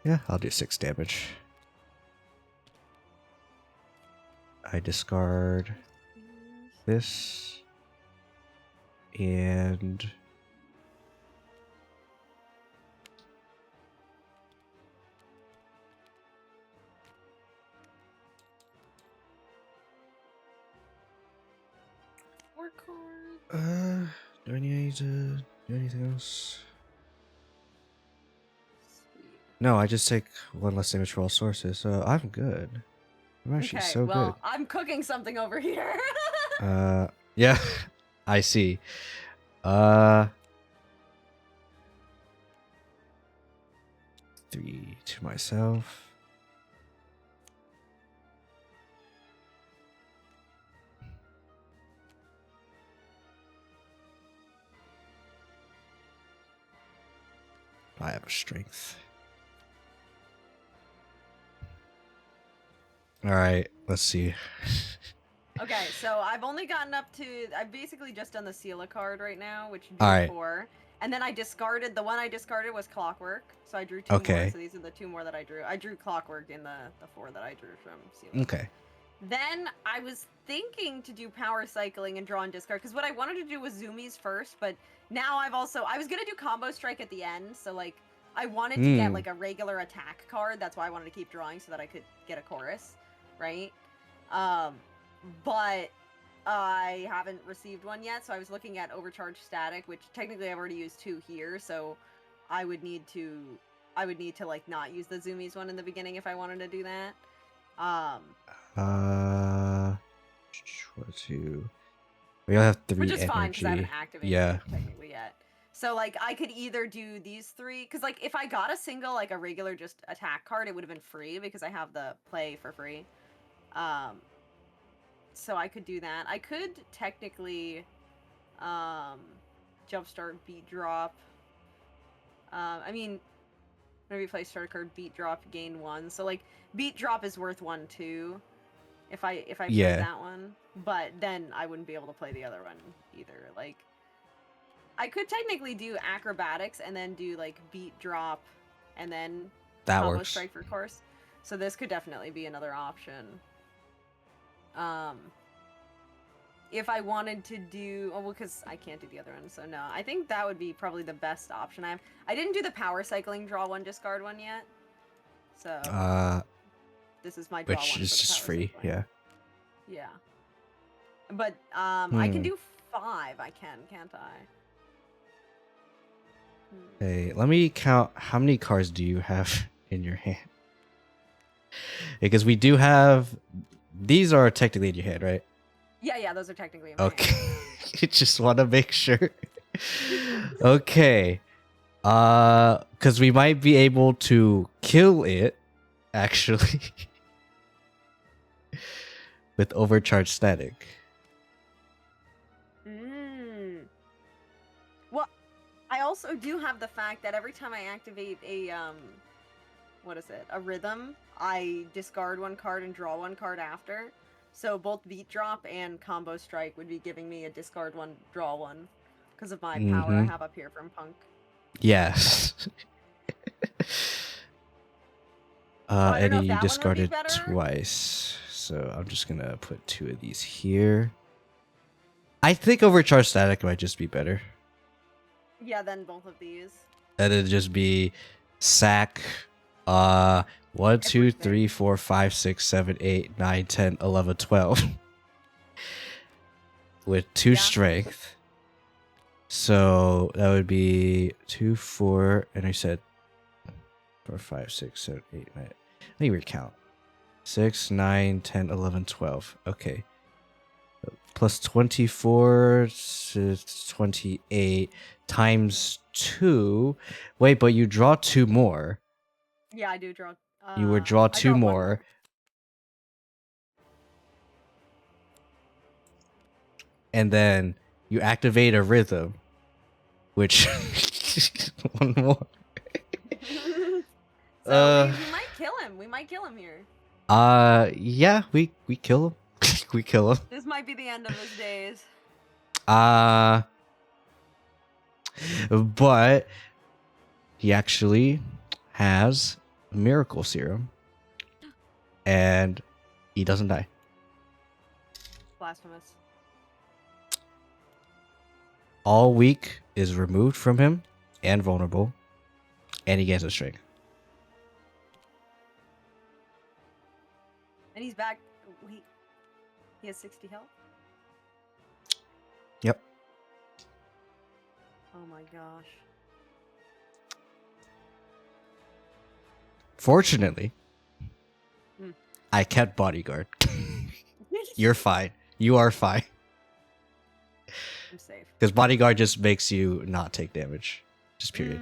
Yeah, I'll do 6 damage. I discard this and do I need to do anything else? No, I just take 1 less damage for all sources, so I'm good. I'm actually so well, I'm cooking something over here. good. Yeah, I see. 3 to myself. I have a strength. All right, let's see. Okay, so I've only gotten up to. I've basically just done the Seala card right now, which drew Alright. 4. And then I discarded. The one I discarded was Clockwork. So I drew 2 more. Okay. So these are the 2 more that I drew. I drew Clockwork in the 4 that I drew from Seala. Okay. Then I was thinking to do Power Cycling and draw and discard. Because what I wanted to do was Zoomies first. But now I was going to do Combo Strike at the end. So, like, I wanted to get, like, a regular attack card. That's why I wanted to keep drawing so that I could get a chorus. Right? But I haven't received one yet, so I was looking at Overcharge Static, which technically I've already used 2 here, so I would need to like not use the Zoomies one in the beginning if I wanted to do that. 2. We all have 3 which is energy. fine because I haven't activated Yeah. it technically yet. So like I could either do these 3, because like if I got a single like a regular just attack card, it would have been free because I have the play for free. So I could do that. I could technically jumpstart beat drop. I mean, whenever you play start card, beat drop, gain 1. So like beat drop is worth 1 too. If I play that one, but then I wouldn't be able to play the other one either. Like I could technically do acrobatics and then do like beat drop, and then That combo works. strike for course. So this could definitely be another option. If I wanted to do, well, because I can't do the other one, so no. I think that would be probably the best option. I didn't do the power cycling draw 1 discard one yet, so this is my draw which 1 is for the just power free. cycling. Yeah. Yeah. But I can do 5. I can't I? Hey, let me count. How many cards do you have in your hand? Because we do have. These are technically in your hand, right? Yeah, those are technically in my hand. Okay. Just want to make sure. Okay. Because we might be able to kill it, actually, with overcharged static. Well, I also do have the fact that every time I activate a a rhythm, I discard 1 card and draw 1 card after. So both beat drop and combo strike would be giving me a discard 1, draw 1 because of my power I have up here from Punk. Yes. Eddie, you discarded twice. So I'm just gonna put 2 of these here. I think overcharged static might just be better. Yeah, then both of these. And it'd just be sack 1, 2, 3, 4, 5, 6, 7, 8, 9, 10, 11, 12. With 2 strength. So that would be 2, 4, and I said 4, 5, 6, 7, 8, 9. Let me recount. 6, 9, 10, 11, 12. Okay. Plus 24 to 28 times 2. Wait, but you draw 2 more. Yeah, I do draw. You would draw 2 more. more. And then you activate a rhythm, which 1 more. So we might kill him. We might kill him here. Yeah, we kill him. We kill him. This might be the end of his days. But he actually has a miracle serum, and he doesn't die. Blasphemous. All weak is removed from him and vulnerable, and he gains a strength. And he's back. He has 60 health. Yep. Oh my gosh. Fortunately, I kept bodyguard. You're fine. You are fine. I'm safe. Because bodyguard just makes you not take damage. Just period.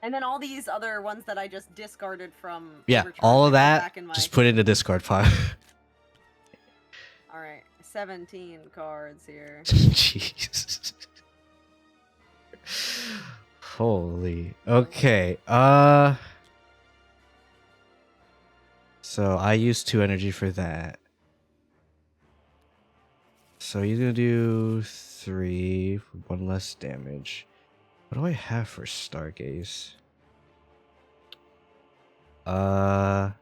And then all these other ones that I just discarded from. Yeah, Overcharge all of I put that, back in my... just put in the discard pile. All right, 17 cards here. Jeez. Holy. Okay. So I used 2 energy for that. So he's gonna do 3 for 1 less damage. What do I have for Stargaze? 4.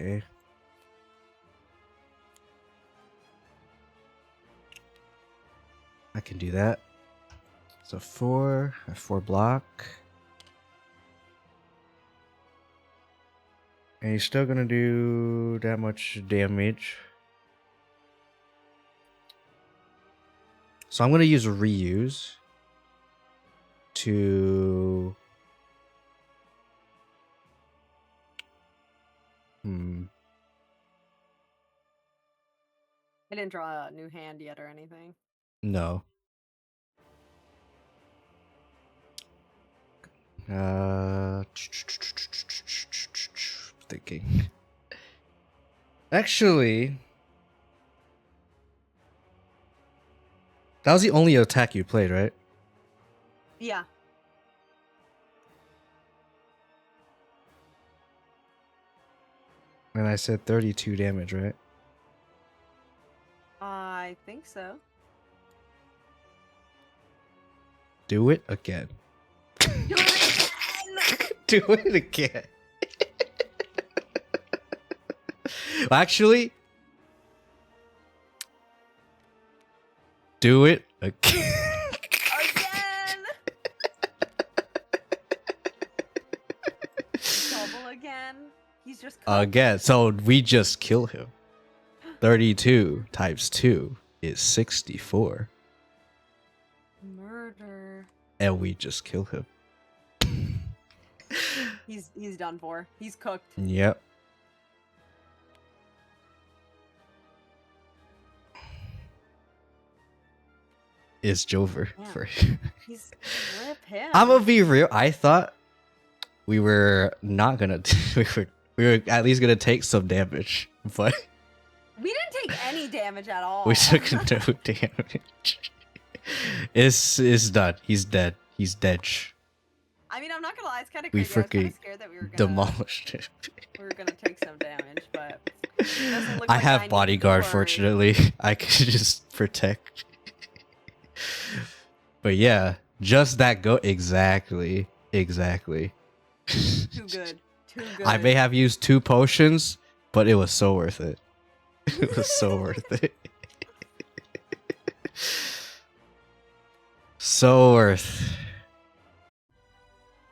Okay. I can do that. So 4, I have 4 block. And he's still gonna do that much damage. So I'm gonna use reuse to I didn't draw a new hand yet or anything. no. Thinking. Actually, that was the only attack you played, right? Yeah. And I said 32 damage, right? I think so. Do it again. Do it again! Do it again. Actually, do it again. Again! Double again? He's just Again. So we just kill him. 32 times 2 is 64. Murder. And we just kill him. He's done for. He's cooked. Yep. It's Jover. Yeah. For He's rip him. I'm gonna be real. I thought we were not gonna. We were at least gonna take some damage, but We didn't take any damage at all. we took no damage. It's done. He's dead. He's dead. I mean, I'm not gonna lie, it's kind of We crazy. I was kind freaking of scared that we were gonna demolished him. take some damage, but it doesn't look I like have need to bodyguard. worry. Fortunately, I can just protect. But yeah, just that go exactly. Too good. Too good. I may have used 2 potions, but it was so worth it. It was so worth it. So worth.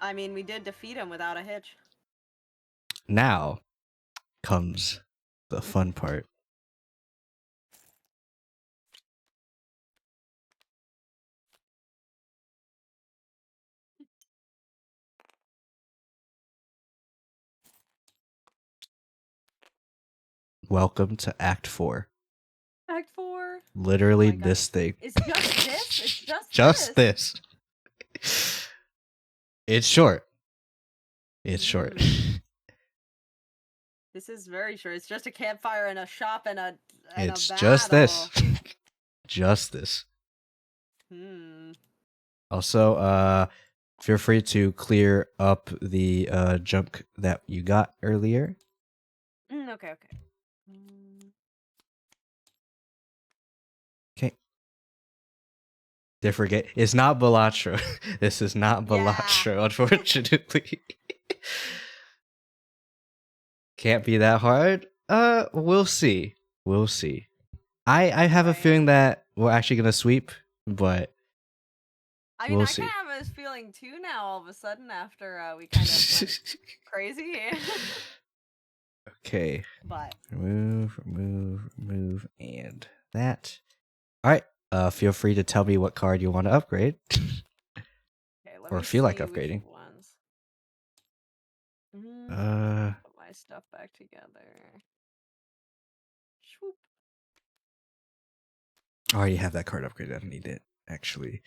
I mean, we did defeat him without a hitch. Now comes the fun part. Welcome to Act 4. Act 4. Literally Oh my God. this thing. It's just this? It's Just this? this. It's short. It's short. This is very short. It's just a campfire and a shop and a It's a just this. battle. Just this. Hmm. Also, feel free to clear up the junk that you got earlier. Okay. Okay. They forget. It's not Balatro. This is not Balatro, unfortunately. Can't be that hard. We'll see. We'll see. I have a feeling that we're actually gonna sweep, but I mean, we'll I see. kind of have this feeling too now. All of a sudden, after we kind of went crazy. Okay. But Remove, and that. All right. Feel free to tell me what card you want to upgrade, okay, let or me feel like see which upgrading. ones. Put my stuff back together. Swoop. I already have that card upgraded. I don't need it actually.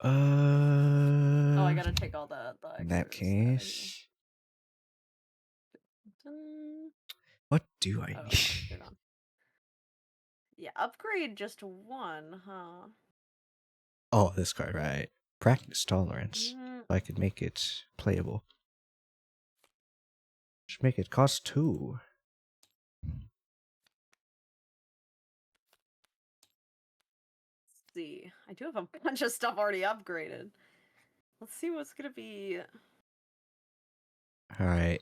Oh, I gotta take all the In that extras. case, what do I Oh, need? they're gone. Yeah, upgrade just one, huh? Oh, this card, right? Practice tolerance. Mm, I could make it playable. Should make it cost 2. let's see. I do have a bunch of stuff already upgraded. Let's see what's gonna be Alright.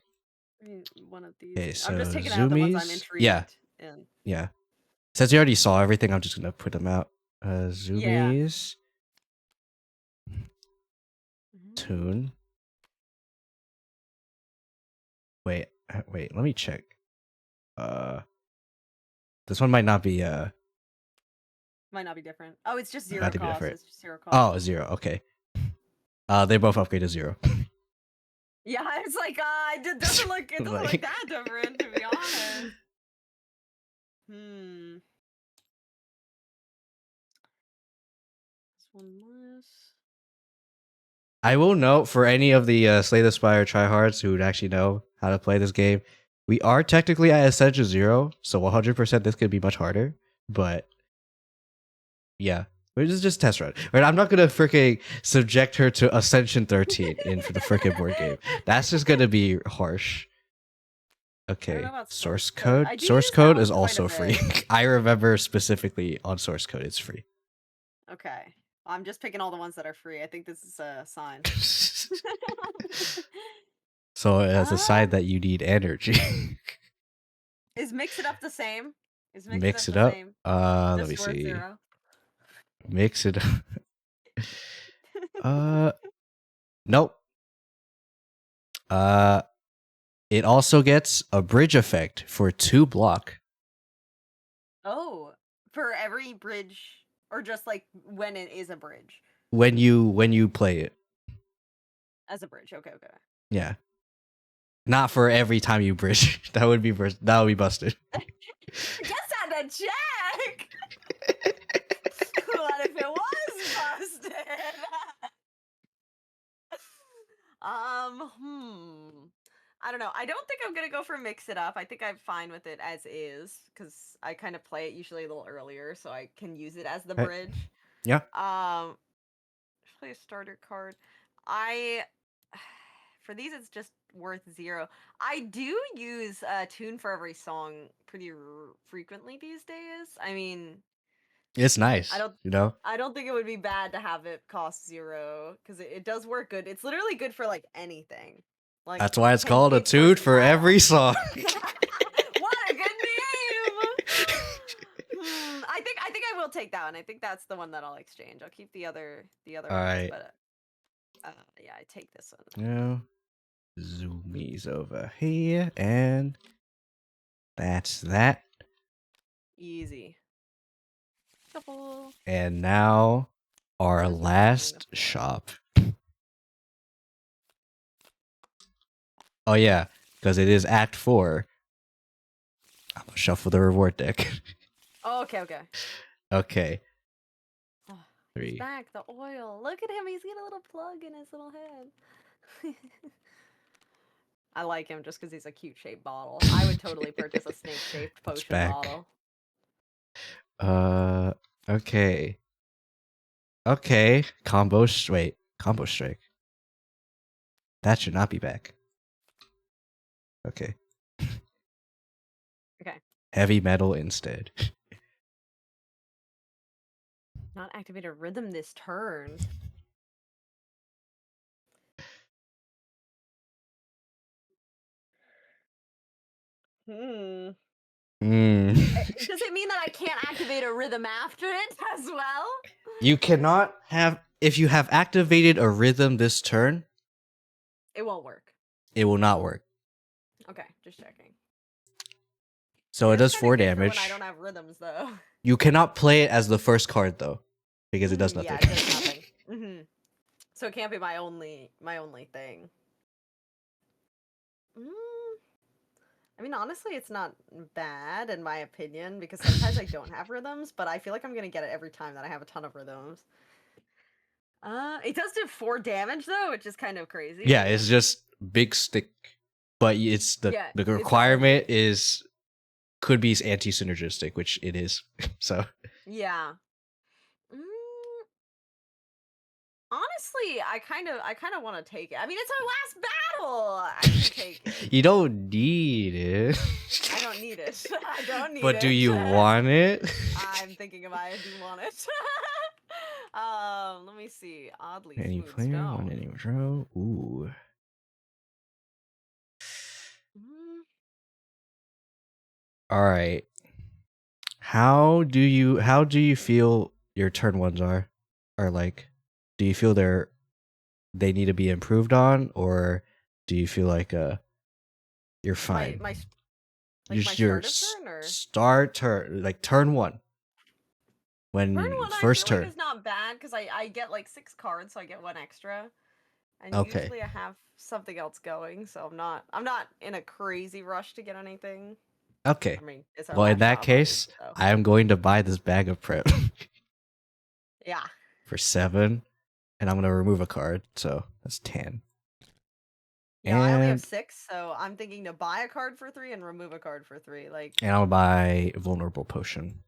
one of these. Okay, so I'm just taking out the ones I'm zoomies. intrigued Yeah. in. Yeah. Since you already saw everything, I'm just gonna put them out. Zoomies. Tune. Wait, let me check. This one might not be Might not be different. Oh, it's just zero Might be cost. different. It's just 0 cost. oh 0. Okay. They both upgrade to 0. Yeah, it's like it doesn't look Like- that different, to be honest. This one less. I will note for any of the Slay the Spire tryhards who would actually know how to play this game, we are technically at Essential 0, so 100% this could be much harder. But yeah, we're just test run. Right? I'm not gonna freaking subject her to Ascension 13 in for the freaking board game. That's just gonna be harsh. Okay, know about source source code. code. I do Source use that code one is quite a also free. bit. I remember specifically on source code, it's free. Okay. I'm just picking all the ones that are free. I think this is a sign. So as a sign that you need energy. Is Mix It Up the same? Is Mix it the up. same? Let Just me worth see. 0? Mix it up. Nope. It also gets a bridge effect for 2 block. Oh, for every bridge, or just like when it is a bridge? When you play it. As a bridge. Okay. Yeah. Not for every time you bridge. That would be busted. I guess I had to check. What if it was busted? I don't know. I don't think I'm gonna go for Mix It Up. I think I'm fine with it as is because I kind of play it usually a little earlier, so I can use it as the Right. bridge. Yeah. Play a starter card. For these, it's just worth 0. I do use tune for every song pretty frequently these days. I mean, It's nice. I don't- You know? I don't think it would be bad to have it cost 0 because it does work good. It's literally good for like anything. Like That's why it's 10 called a gigs tune worth of for data. every song. What a good name! I think I will take that one. I think that's the one that I'll exchange. I'll keep the other ones, Alright. but yeah, I take this one. Now, zoomies over here, and that's that. Easy. Couple. And now, our Where's the last thing? shop. Oh yeah, because it is Act 4. I'm gonna shuffle the reward deck. Oh, okay. Okay. Oh, 3. he's back. The oil. Look at him. He's got a little plug in his little head. I like him just because he's a cute shaped bottle. I would totally purchase a snake shaped potion back. bottle. Okay. Okay. Combo strike. That should not be back. Okay. Okay. Heavy metal instead. Not activate a rhythm this turn. Hmm. Does it mean that I can't activate a rhythm after it as well? You cannot have, if you have activated a rhythm this turn, It won't work. it will not work. Okay, just checking. So it That's does kinda 4 good for damage. When I don't have rhythms though. You cannot play it as the first card though, because it does Yeah, nothing. it does nothing. So it can't be my only thing. I mean, honestly, it's not bad in my opinion because sometimes I don't have rhythms, but I feel like I'm gonna get it every time that I have a ton of rhythms. It does do 4 damage though, which is kind of crazy. Yeah, it's just big stick, but it's the Yeah, the it's not requirement like- is could be anti-synergistic, which it is. So Yeah. Honestly, I kind of want to take it. I mean, it's our last battle. I can take it. You don't need it. I don't need it. I don't need it. But do you want it? I'm thinking if I do want it. Let me see. Oddly Any smooth player stone. on any row? Ooh. Mm, All right. How do you feel your turn ones are like? Do you feel they need to be improved on, or do you feel like you're fine? my Just my your start of turn or start turn, like turn one. When turn one? first I feel turn. like is not bad because I get like 6 cards, so I get 1 extra, and Okay. usually I have something else going, so I'm not in a crazy rush to get anything. Okay. I mean, it's our Well, in last that job, case, so. I am going to buy this bag of prep Yeah. for 7, and I'm gonna remove a card, so that's 10. Yeah, I only have And 6, so I'm thinking to buy a card for 3 and remove a card for 3. Like, and I'll buy vulnerable potion.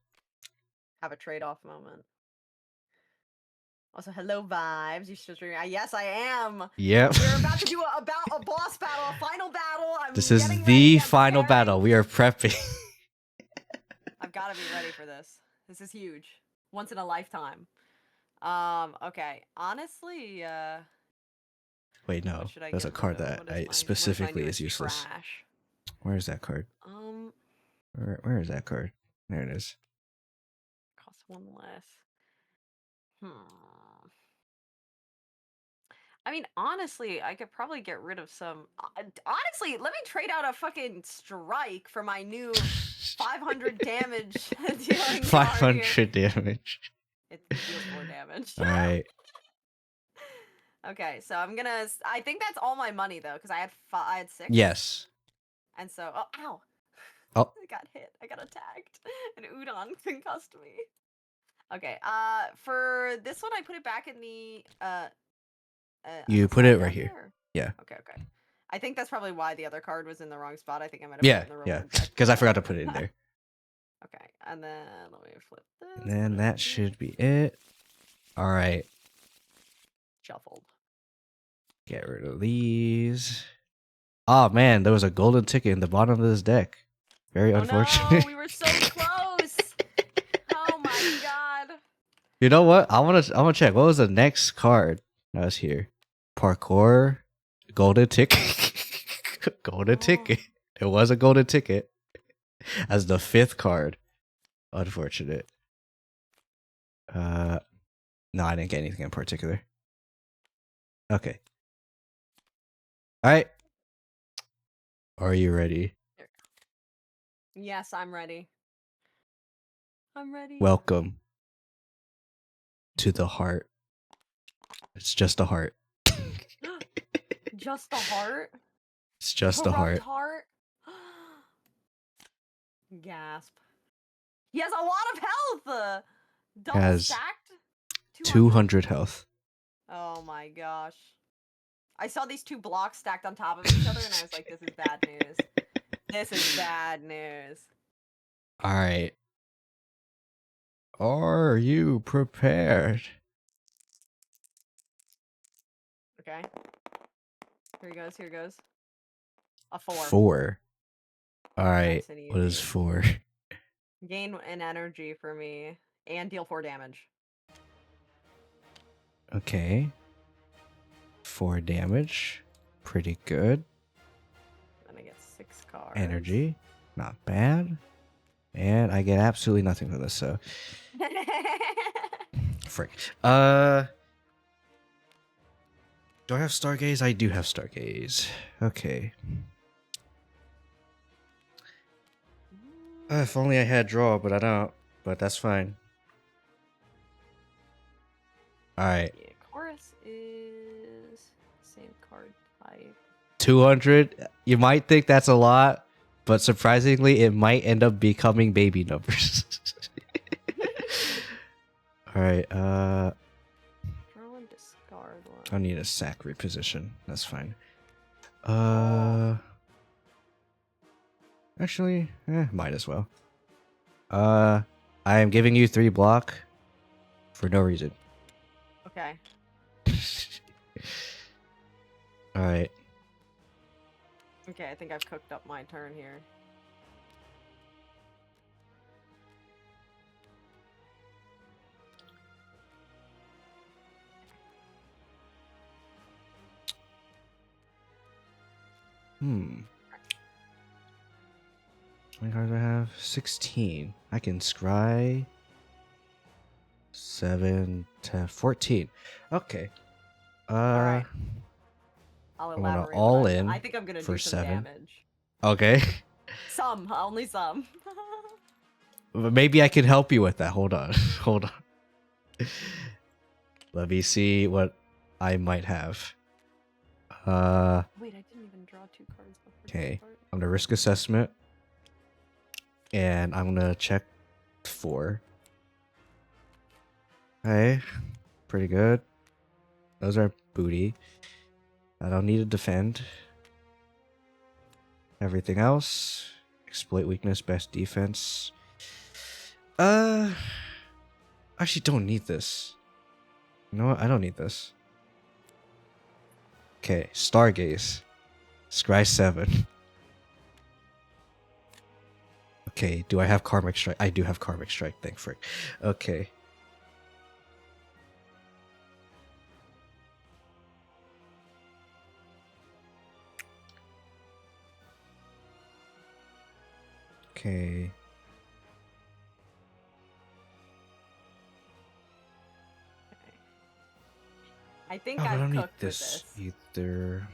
have a trade-off moment. Also, hello vibes. You should stream. Yes, I am. Yep. We're about to do a boss battle, a final battle. I'm This is getting the ready, I'm final preparing. battle. We are prepping. I've got to be ready for this. This is huge. Once in a lifetime. Okay. Honestly, Wait, no. what should I There's a get card rid of? that What is my specifically is newest useless. trash? Where is that card? Where is that card? There it is. Costs 1 less. I mean, honestly, I could probably get rid of some. Honestly, let me trade out a fucking strike for my new 500 damage dealing card here. 500 damage. It deals 4 damage. All right. Okay, so I'm gonna. I think that's all my money though, because I had 6. Yes. And so, oh, ow! Oh. I got hit. I got attacked. An udon concussed me. Okay. For this one, I put it back in the You on the put it side right down here. there? Yeah. Okay. I think that's probably why the other card was in the wrong spot. I think I might have Yeah, put it in the yeah. wrong deck. Because I forgot to put it in there. Okay, and then let me flip this. And then that should be it. All right. Shuffled. Get rid of these. Oh man, there was a golden ticket in the bottom of this deck. Very unfortunate. No, we were so close. Oh my god. You know what? I wanna check. What was the next card that was here? Parkour, golden ticket. Golden ticket. It was a golden ticket as the 5th card. Unfortunate. No, I didn't get anything in particular. Okay. All right. Are you ready? Yes, I'm ready. I'm ready. Welcome to the heart. It's just a heart. Just a heart? It's just a heart. Heart? Gasp. He has a lot of health! Double Has stacked? 200 health. Oh my gosh. I saw these 2 blocks stacked on top of each other and I was like, this is bad news. This is bad news. All right. Are you prepared? Okay. Here goes. A 4. 4. All right. Nice and What is easy. 4? Gain an energy for me and deal 4 damage. Okay. 4 damage. Pretty good. Then I get 6 cards. Energy. Not bad. And I get absolutely nothing for this, so. Frick. Do I have Stargaze? I do have Stargaze. Okay. If only I had draw, but I don't. But that's fine. Alright. Yeah, chorus is same card type. 200. You might think that's a lot, but surprisingly, it might end up becoming baby numbers. Alright, Draw and discard one. I need a sack reposition. That's fine. Actually, might as well. I am giving you 3 block for no reason. Okay. All right. Okay, I think I've cooked up my turn here. How many cards do I have? 16. I can scry 7, 10, 14. Okay. Alright. I'll I'm gonna elaborate. all what in I think I'm gonna for do some 7. damage. Okay. Some, only some. But maybe I can help you with that. Hold on. Hold on. Let me see what I might have. Wait, I didn't even draw 2 cards before. Okay. I'm gonna risk assessment. And I'm gonna check 4. Okay. Pretty good. Those are booty. I don't need to defend. Everything else. Exploit weakness, best defense. Actually don't need this. You know what? I don't need this. Okay, Stargaze. Scry 7. Okay, do I have Karmic Strike? I do have Karmic Strike, thank frick. Okay. Okay. I think Oh, but I I've don't need cooked this with this. either.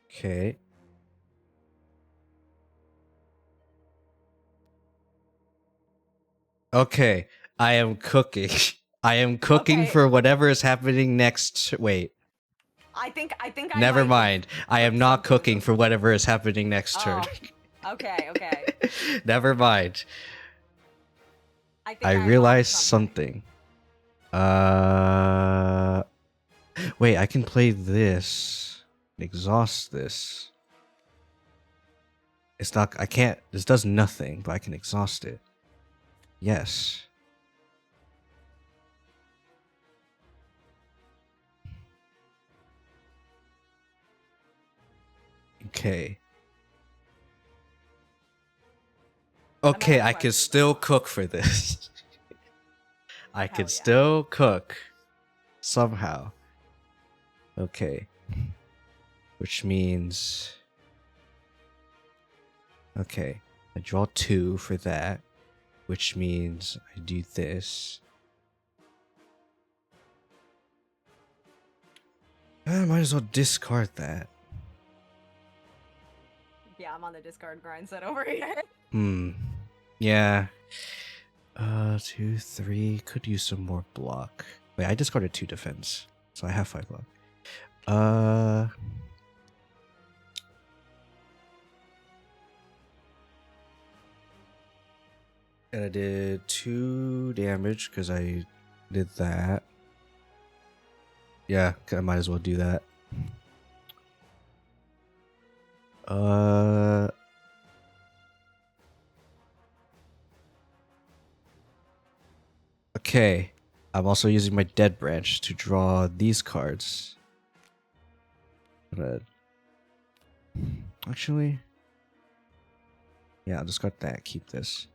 Okay. Okay, I am cooking. I am cooking Okay. for whatever is happening next. Wait, I think I never might have mind. I am cooked not something cooking with for whatever is happening next turn. Okay, okay. Never mind. I think I unlocked realized something. Wait, I can play this. Exhaust this. It's not. I can't. This does nothing, but I can exhaust it. Yes. Okay. Okay, have I can questions still about cook for this. I Hell can yeah. still cook. Somehow. Okay. Which means... Okay. I draw 2 for that. Which means I do this. I might as well discard that. Yeah, I'm on the discard grind set over here. Yeah. 2, 3. Could use some more block. Wait, I discarded 2 defense. So I have 5 block. And I did 2 damage because I did that. Yeah, I might as well do that. Okay. I'm also using my dead branch to draw these cards. Actually, yeah, I'll discard that. Keep this.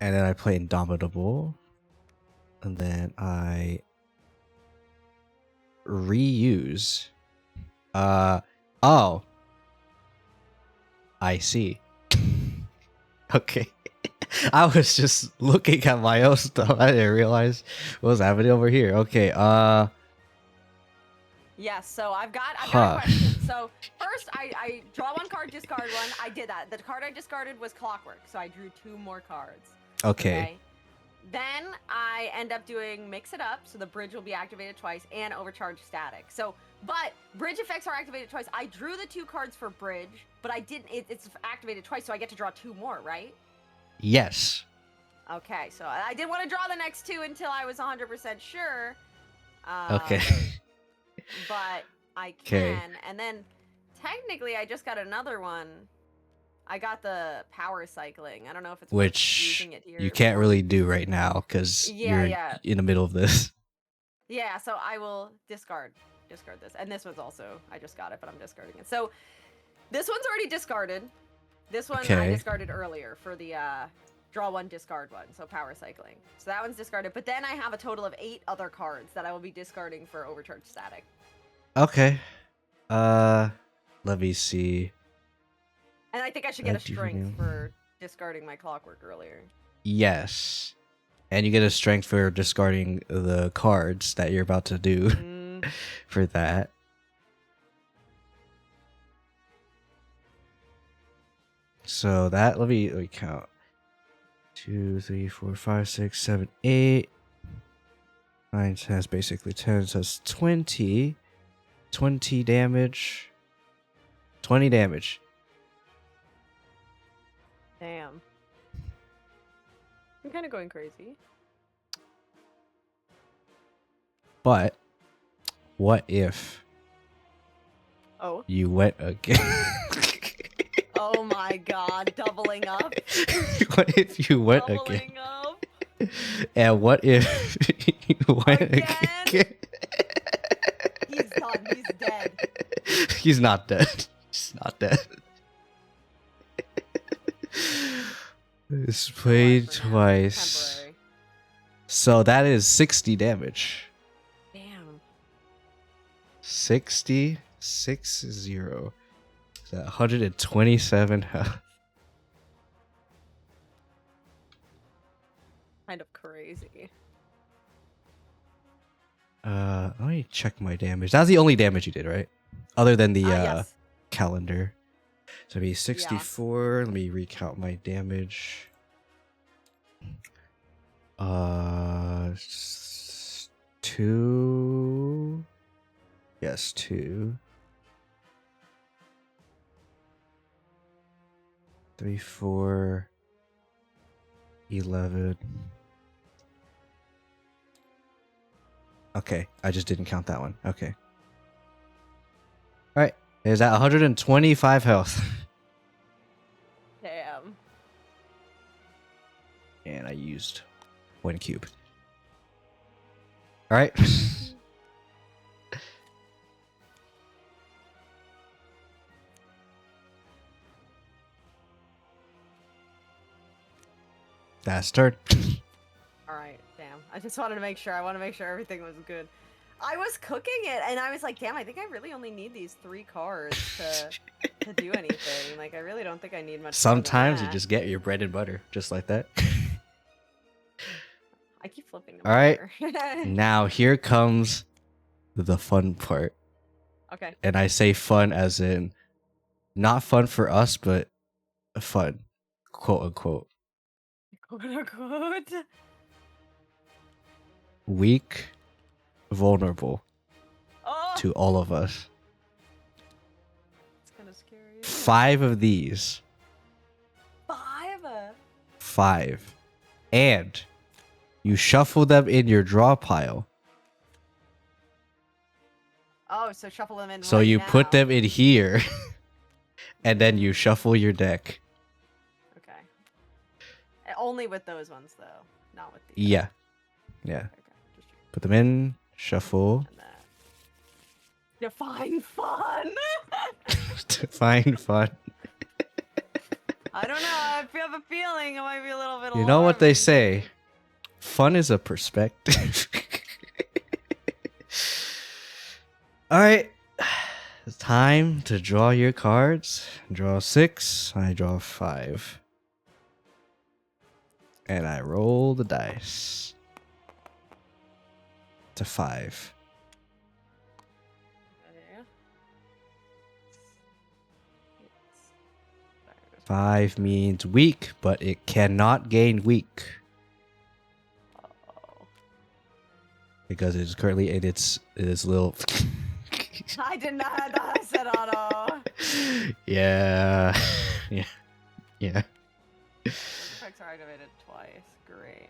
And then I play Indomitable. And then I reuse. Oh. I see. Okay. I was just looking at my own stuff. I didn't realize what was happening over here. Okay, Yes, so I've got a question. So first I draw 1 card, discard 1. I did that. The card I discarded was Clockwork, so I drew 2 more cards. Okay. Then I end up doing Mix It Up, so the bridge will be activated twice, and Overcharge Static. So, but bridge effects are activated twice. I drew the 2 cards for bridge, but I didn't. It's activated twice, so I get to draw 2 more, right? Yes. Okay, so I didn't want to draw the next 2 until I was 100% sure. Okay. But I 'Kay. can. And then technically I just got another one. I got the power cycling. I don't know if it's worth Which using it here. you can't or- really do right now because Yeah, you're yeah. in the middle of this. Yeah, so I will discard this. And this one's also, I just got it, but I'm discarding it. So this one's already discarded. This one I Okay. discarded earlier for the draw one, discard one, so power cycling. So that one's discarded, but then I have a total of 8 other cards that I will be discarding for overcharged static. Okay. Let me see. And I think I should get a do you strength know? for discarding my clockwork earlier. Yes. And you get a strength for discarding the cards that you're about to do Mm, for that. So that, let me count. 2, 3, 4, 5, 6, 7, 8. 9, 10 is basically 10, so it's 20. 20 damage. 20 damage. damn. I'm kind of going crazy. But what if Oh. you went again? Oh my god, doubling up. What if you went again? Doubling up. And what if you went Again? again? He's done. He's dead. He's not dead. He's not dead. It's played For now. twice. Temporary. So that is 60 damage. Damn. 60, 60. Is that 127 health? Kind of crazy. Let me check my damage. That's the only damage you did, right? Other than the Yes. calendar. So it'd be 64. Let me recount my damage. S- 2. Yes, 2. 3, 4. 11. Okay, I just didn't count that one. Okay. Alright. Is that 125 health? Damn. And I used 1 cube. Alright. That's turn. All right. Damn. I just wanted to make sure. I want to make sure everything was good. I was cooking it, and I was like, damn, I think I really only need these 3 cards to do anything. Like, I really don't think I need much more than Sometimes you that. just get your bread and butter, just like that. I keep flipping them All right. over. Now here comes the fun part. Okay. And I say fun as in not fun for us, but fun, quote unquote. Quote unquote. Weak, vulnerable Oh, to all of us. it's kind of scary. 5 of these. 5. 5. And you shuffle them in your draw pile. Oh, so shuffle them in. So right you now. put them in here. And then you shuffle your deck. Okay. Only with those ones, though, not with the. Yeah. Yeah. Okay. Just Put them in, shuffle. and that. Define fun. Find fun. I don't know. I have a feeling it might be a little bit. You know what they alarming. say? Fun is a perspective. Alright. It's time to draw your cards. Draw 6. I draw 5. And I roll the dice. To 5. Okay. 5 means weak, but it cannot gain weak. Oh. Because it's currently in its little. I did not. I thought I said auto. Yeah. Yeah. Yeah. Effects are activated twice. Great.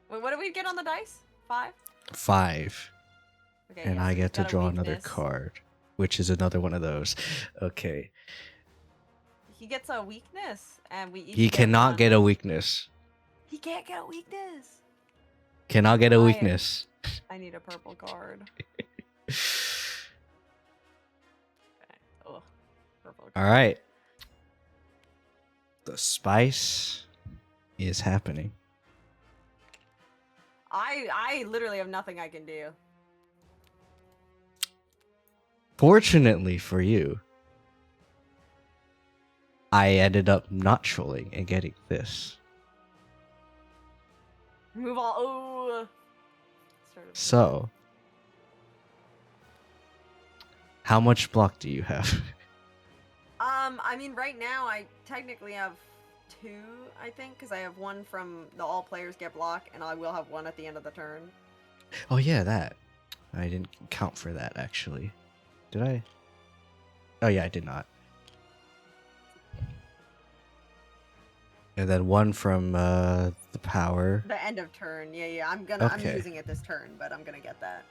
Wait, what did we get on the dice? 5? 5. Okay, And yeah, I so get he's to got a draw another weakness. card, which is another one of those. Okay. He gets a weakness, and we each He get cannot one. get a weakness. He can't get a weakness. Cannot get a I- weakness. I need a purple card. Okay. Oh, purple card. All right. The spice is happening. I literally have nothing I can do. Fortunately for you, I ended up not trolling and getting this. Move on. Oh. So, how much block do you have? I mean, right now I technically have 2, I think, because I have 1 from the all players get block, and I will have 1 at the end of the turn. Oh yeah, that. I didn't count for that actually. Did I? Oh yeah, I did not. And then 1 from the power. The end of turn. Yeah. I'm Okay. using it this turn, but I'm gonna get that.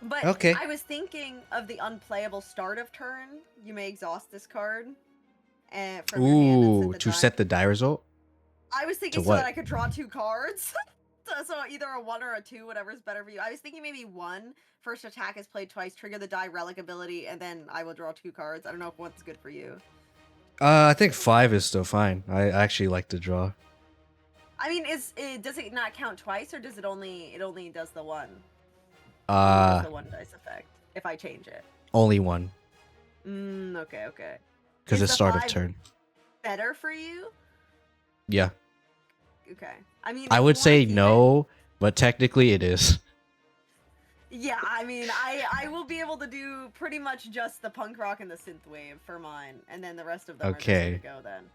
But Okay. I was thinking of the unplayable start of turn. You may exhaust this card. And from your hand and Ooh, the to die. set the die result? I was thinking to so what? that I could draw 2 cards. So either a 1 or a 2, whatever's better for you. I was thinking maybe 1. First attack is played twice, trigger the die relic ability, and then I will draw 2 cards. I don't know if 1's good for you. I think 5 is still fine. I actually like to draw. I mean, does it not count twice, or does it only does the 1? It does the 1 dice effect if I change it. Only 1. Okay. Because Is it's the start of 5 turn. better for you? Yeah. Okay. I mean, I if would you say wanna keep it- no, but technically it is. Yeah, I mean, I will be able to do pretty much just the punk rock and the synth wave for mine, and then the rest of them are just Okay. gonna go then.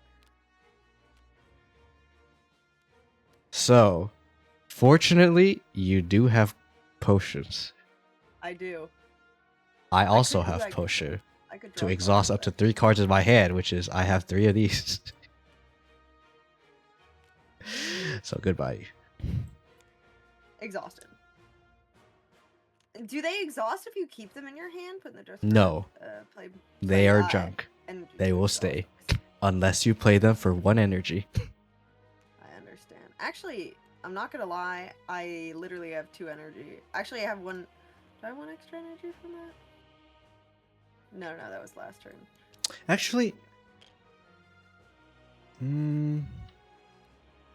So, fortunately, you do have potions. I do. I also could, have like, potion I could to draw exhaust up cards, to 3 cards in my hand, which is I have 3 of these. So goodbye. Exhausted. Do they exhaust if you keep them in your hand? Put in the dresser. No. They are junk. Energy They to will exhaust. stay. Unless you play them for 1 energy. I understand. Actually, I'm not gonna lie. I literally have 2 energy. Actually, I have 1. Do I have 1 extra energy from that? No, that was last turn. Actually,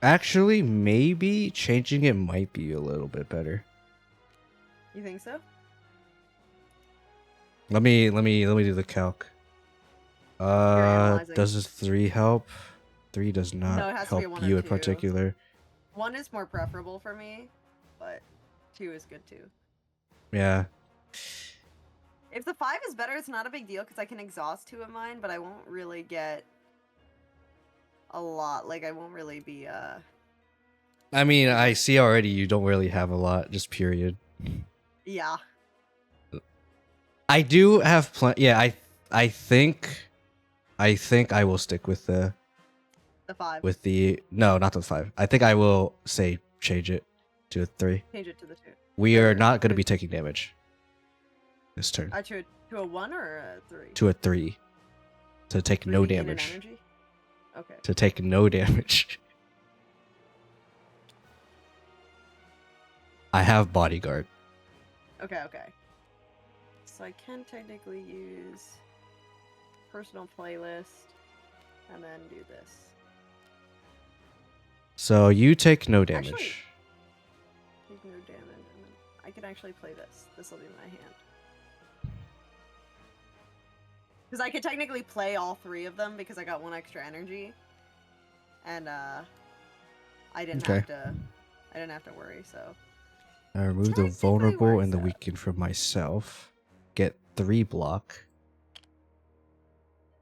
actually, maybe changing it might be a little bit better. You think so? Let me do the calc. analyzing. Does this 3 help? 3 does not No, it has to be help a 1 or you in 2. particular. 1 is more preferable for me, but 2 is good too. Yeah. If the 5 is better, it's not a big deal because I can exhaust 2 of mine, but I won't really get a lot. Like, I won't really be, I mean, I see already you don't really have a lot, just period. yeah. I do have yeah, I think I will stick with The 5. no, not the 5. I think I will say change it to a 3. Change it to the 2. We are not going to be taking damage this turn. To a 1 or a 3? To a 3. To take no Breathing in an damage. energy? Okay. To take no damage. I have bodyguard. Okay. So I can technically use personal playlist and then do this. So you take no damage. Actually- Take no damage, and then I can actually play this. This will be my hand. Because I could technically play all 3 of them because I got 1 extra energy, and I didn't Okay. have to worry. So I remove the Technically vulnerable and the works out. weakened from myself. Get 3 block.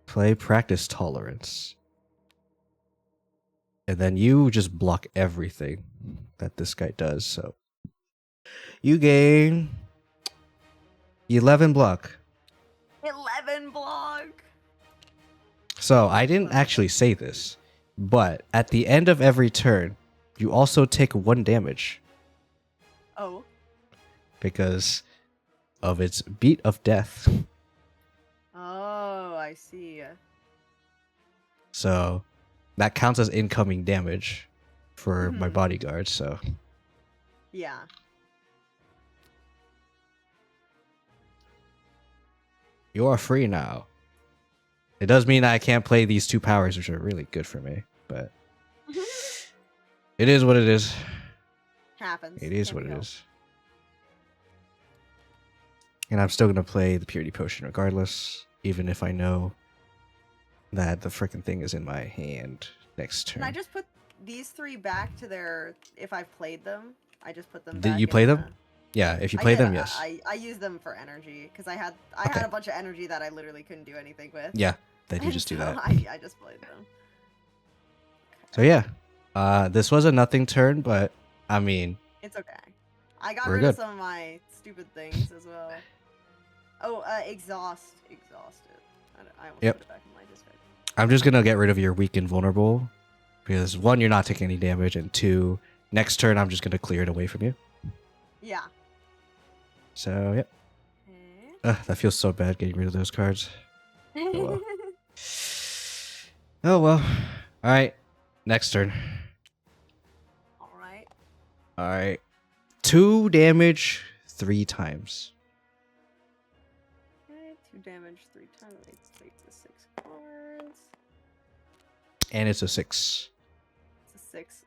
Play practice tolerance. And then you just block everything that this guy does. So you gain 11 block. 11 block. So I didn't actually say this, but at the end of every turn, you also take 1 damage Oh, because of its beat of death. Oh, I see. So that counts as incoming damage for my Mhm. bodyguard. So Yeah. you are free now. It does mean I can't play these 2 powers, which are really good for me, but it is what it is. Happens. It is Can't what be it helped. is. And I'm still gonna play the Purity Potion regardless, even if I know that the freaking thing is in my hand next turn. Can I just put these 3 back to their? If I've played them, I just put them. Did back you play in them? Yeah, if you I play did, them, yes. I used them for energy because I had Okay. a bunch of energy that I literally couldn't do anything with. Yeah, then you And just do so that. I just played them. So yeah, this was a nothing turn, but I mean, It's okay. I got We're rid good. of some of my stupid things as well. Oh, exhausted. I almost Yep. put it back in my discard. I'm just gonna get rid of your weak and vulnerable because 1, you're not taking any damage, and 2, next turn I'm just gonna clear it away from you. Yeah. So yep. Okay. That feels so bad getting rid of those cards. well. Oh well. All right. Next turn. All right. All right. 2 damage 3 times. Okay, 2 damage 3 times. Let me take the 6 cards. And it's a 6. It's a 6.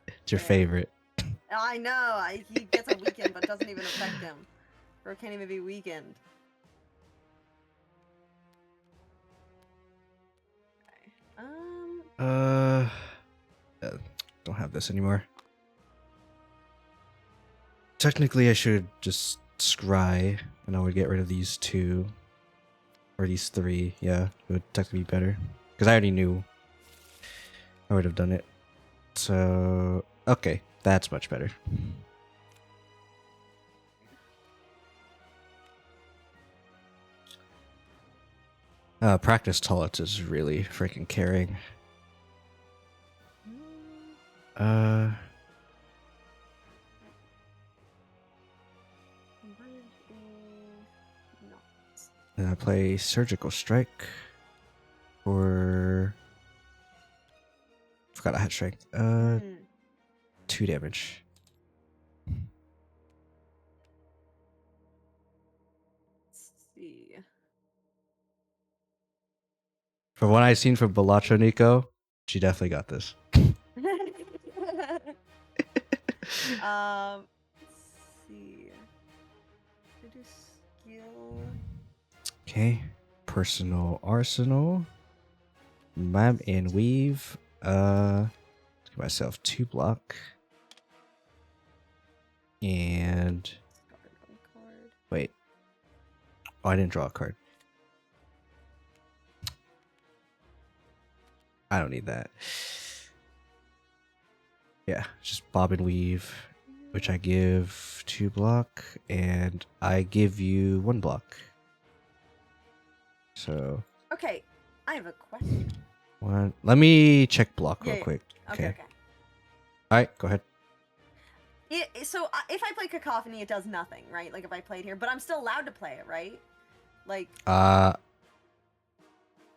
It's your Yeah. favorite. I know. He gets a weekend, but doesn't even affect him. Or can't even be weakened. Okay. Don't have this anymore. Technically, I should just scry, and I would get rid of these 2. Or these 3. Yeah, it would technically be better. Because I already knew I would have done it. So, okay. That's much better. Practice Toilet is really freaking carrying. Then I play Surgical Strike for. Forgot I had strength. 2 damage. Let's see. From what I've seen from Balacho Nico, she definitely got this. Let's see. Reduce skill. Okay. Personal Arsenal. Map and Weave. Let's give myself 2 block. And Discard 1 card. wait. Oh, I didn't draw a card. I don't need that. Yeah, just Bob and Weave, which I give 2 block, and I give you 1 block. So Okay, I have a question. 1. Let me check block real Yeah, quick. Okay. All right, go ahead. So if I play Cacophony, it does nothing, right? Like if I played here, but I'm still allowed to play it, right? Like, or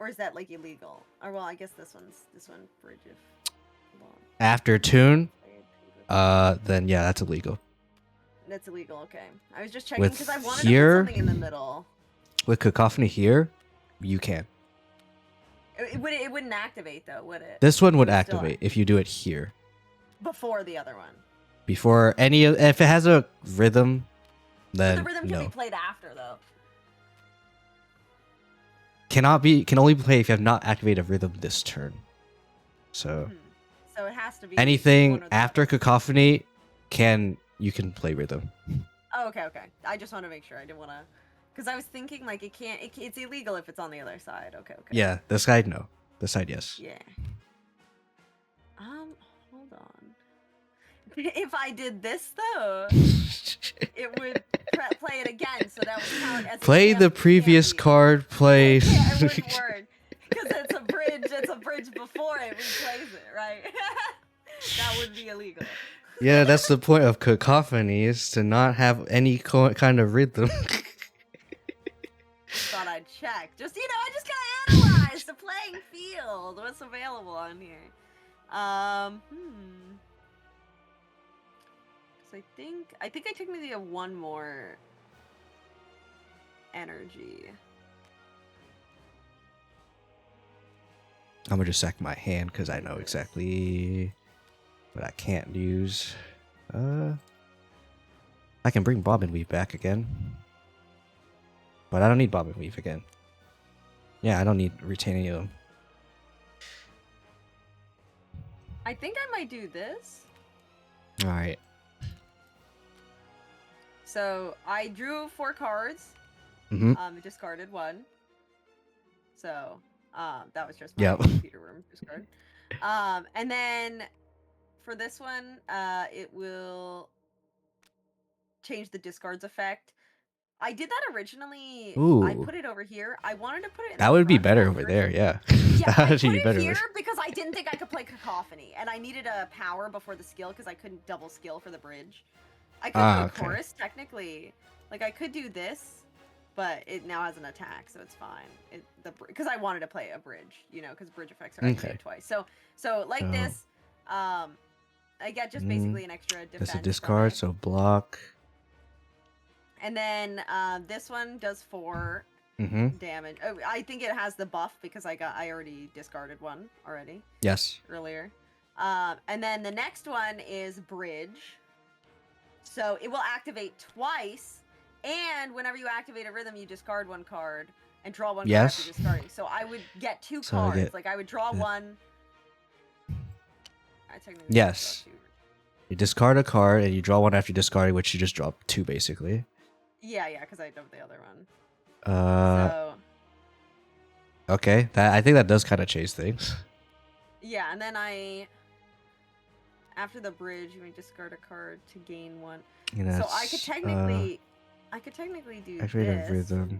is that like illegal? Or well, I guess this one bridge if. Hold on. After tune, then yeah, that's illegal. That's illegal. Okay, I was just checking With because I wanted here- to put something in the middle. With Cacophony here, you can. It wouldn't activate though, would it? This one would It would still activate if you do it here. Before the other one. Before any, if it has a rhythm, But then the rhythm can no. be played after though. Can only play if you have not activated a rhythm this turn. So So it has to be anything one or the after other. Cacophony you can play rhythm. Oh, okay. I just want to make sure. I didn't want to, because I was thinking like it's illegal if it's on the other side. Okay. Yeah, this side no. This side yes. Yeah. Hold on. If I did this though, it would play it again, so that would count as. Play the previous card. Play. Yeah, it wouldn't work because it's a bridge. It's a bridge before it replays it, right? That would be illegal. Yeah, that's the point of cacophony, is to not have any kind of rhythm. Thought I'd check. Just I just gotta analyze the playing field. What's available on here? So I think I technically have one more energy. I'm gonna just sack my hand because I know exactly what I can't use. I can bring Bob and Weave back again. But I don't need Bob and Weave again. Yeah, I don't need to retain any of them. I think I might do this. Alright. So I drew 4 cards. Discarded 1. So that was just my computer room discard. And then for this one, it will change the discards effect. I did that originally. Ooh. I put it over here. I wanted to put it in that the would be front better one over first. there, yeah. Yeah, That I would put be it better. here because I didn't think I could play Cacophony, and I needed a power before the skill because I couldn't double skill for the bridge. I could do a chorus technically. Like I could do this, but it now has an attack, so it's fine. Because I wanted to play a bridge, because bridge effects are activated twice. So like this, I get just basically an extra defense. That's a discard, so block. And then this one does 4 damage. Oh, I think it has the buff because I already discarded one already. Yes. Earlier. And then the next one is bridge. So it will activate twice, and whenever you activate a rhythm, you discard 1 card and draw 1 card after discarding. So I would get 2 cards. Like I would draw 1. I technically draw 2. You discard a card and you draw 1 after discarding, which you just drop 2 basically. Yeah, because I dumped the other one. Okay, I think that does kind of change things. Yeah, and then after the bridge, you may discard a card to gain 1. So I could technically do activate this. a rhythm.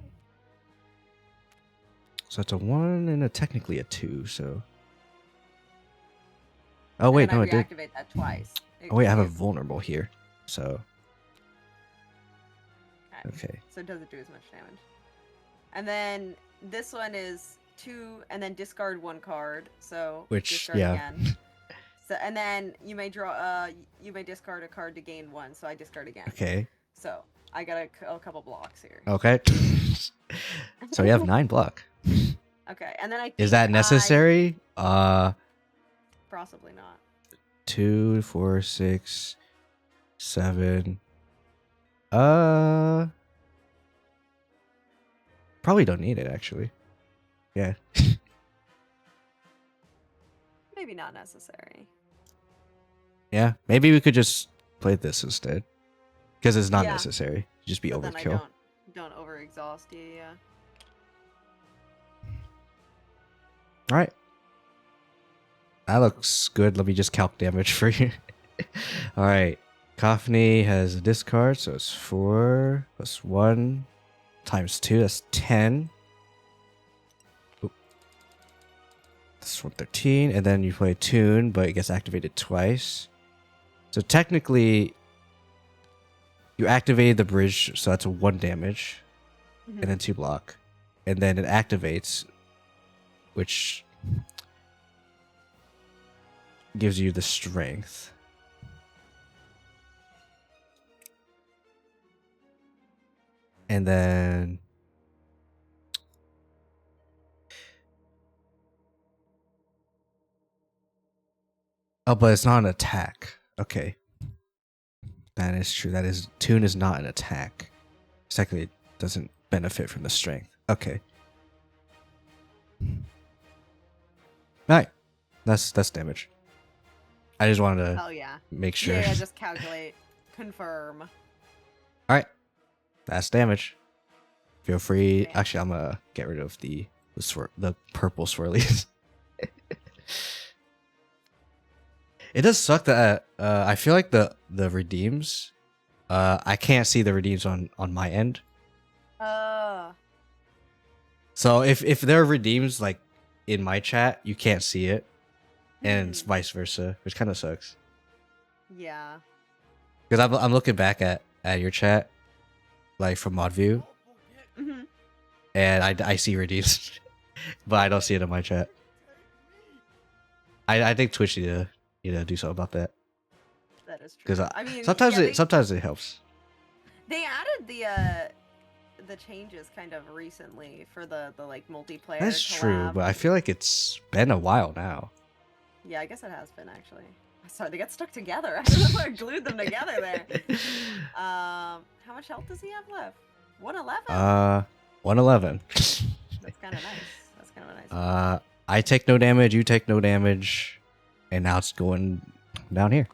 So it's a 1 and technically a 2. So. Oh wait, no, I it did. reactivate that twice. Oh wait, I have a vulnerable here. So. Okay. So it doesn't do as much damage. And then this one is 2, and then discard 1 card. So discard again. So and then you may discard a card to gain 1. So I discard again. Okay. So I got a couple blocks here. Okay. So you have 9 block. Okay, and then is that necessary? Possibly not. 2, 4, 6, 7. Probably don't need it actually. Yeah. Maybe not necessary. Yeah, maybe we could just play this instead, because it's not necessary. Just be but overkill. Then don't over exhaust you. Yeah. All right. That looks good. Let me just calc damage for you. All right. Cacophony has a discard, so it's 4 plus 1 times 2. That's 10. Oop. That's 113. And then you play a tune, but it gets activated twice. So technically, you activated the bridge, so that's a 1 damage. And then 2 block. And then it activates, which gives you the strength. And then oh, but it's not an attack. Okay. That is true. Tune is not an attack. Secondly, it doesn't benefit from the strength. Okay. Alright. That's damage. I just wanted to make sure. Yeah, just calculate. Confirm. Alright. That's damage. Feel free. Actually, I'm gonna get rid of the purple swirlies. It does suck that I feel like the redeems, I can't see the redeems on my end. So if there are redeems like in my chat, you can't see it, and it's vice versa, which kind of sucks. Yeah. Because I'm looking back at your chat, like from mod view, Hmm. and I see redeems, but I don't see it in my chat. I think Twitch need to do something about that. That is true. Because I mean, sometimes yeah, sometimes it helps. they added the changes kind of recently for the like multiplayer. That's true, collab. but I feel like it's been a while now. Yeah, I guess it has been actually. Sorry, they got stuck together. I don't know why I glued them together there. How much health does he have left? 111. 111. That's kind of nice. That's kind of a nice. I take no damage, you take no damage, and now it's going down here.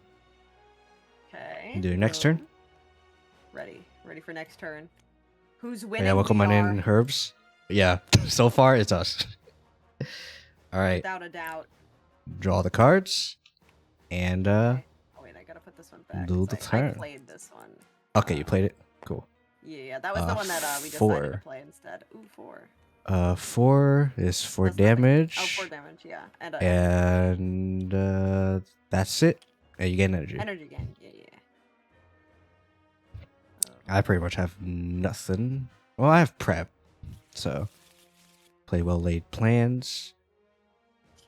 Okay. Do your next turn. Ready for next turn. Who's winning? Yeah, welcome on in, Herbs. Yeah, so far it's us. All right. Without a doubt. Draw the cards, and Okay. Oh wait, I gotta put this one back. do 'cause the I turn. played this one. Okay, you played it. Cool. Yeah, that was the one that we decided 4. to play instead. Ooh, 4. 4 is for That's nothing. damage. Oh, 4 damage, yeah. And that's it. And you get energy. Energy gain, yeah. I pretty much have nothing. Well, I have prep, so play well laid plans.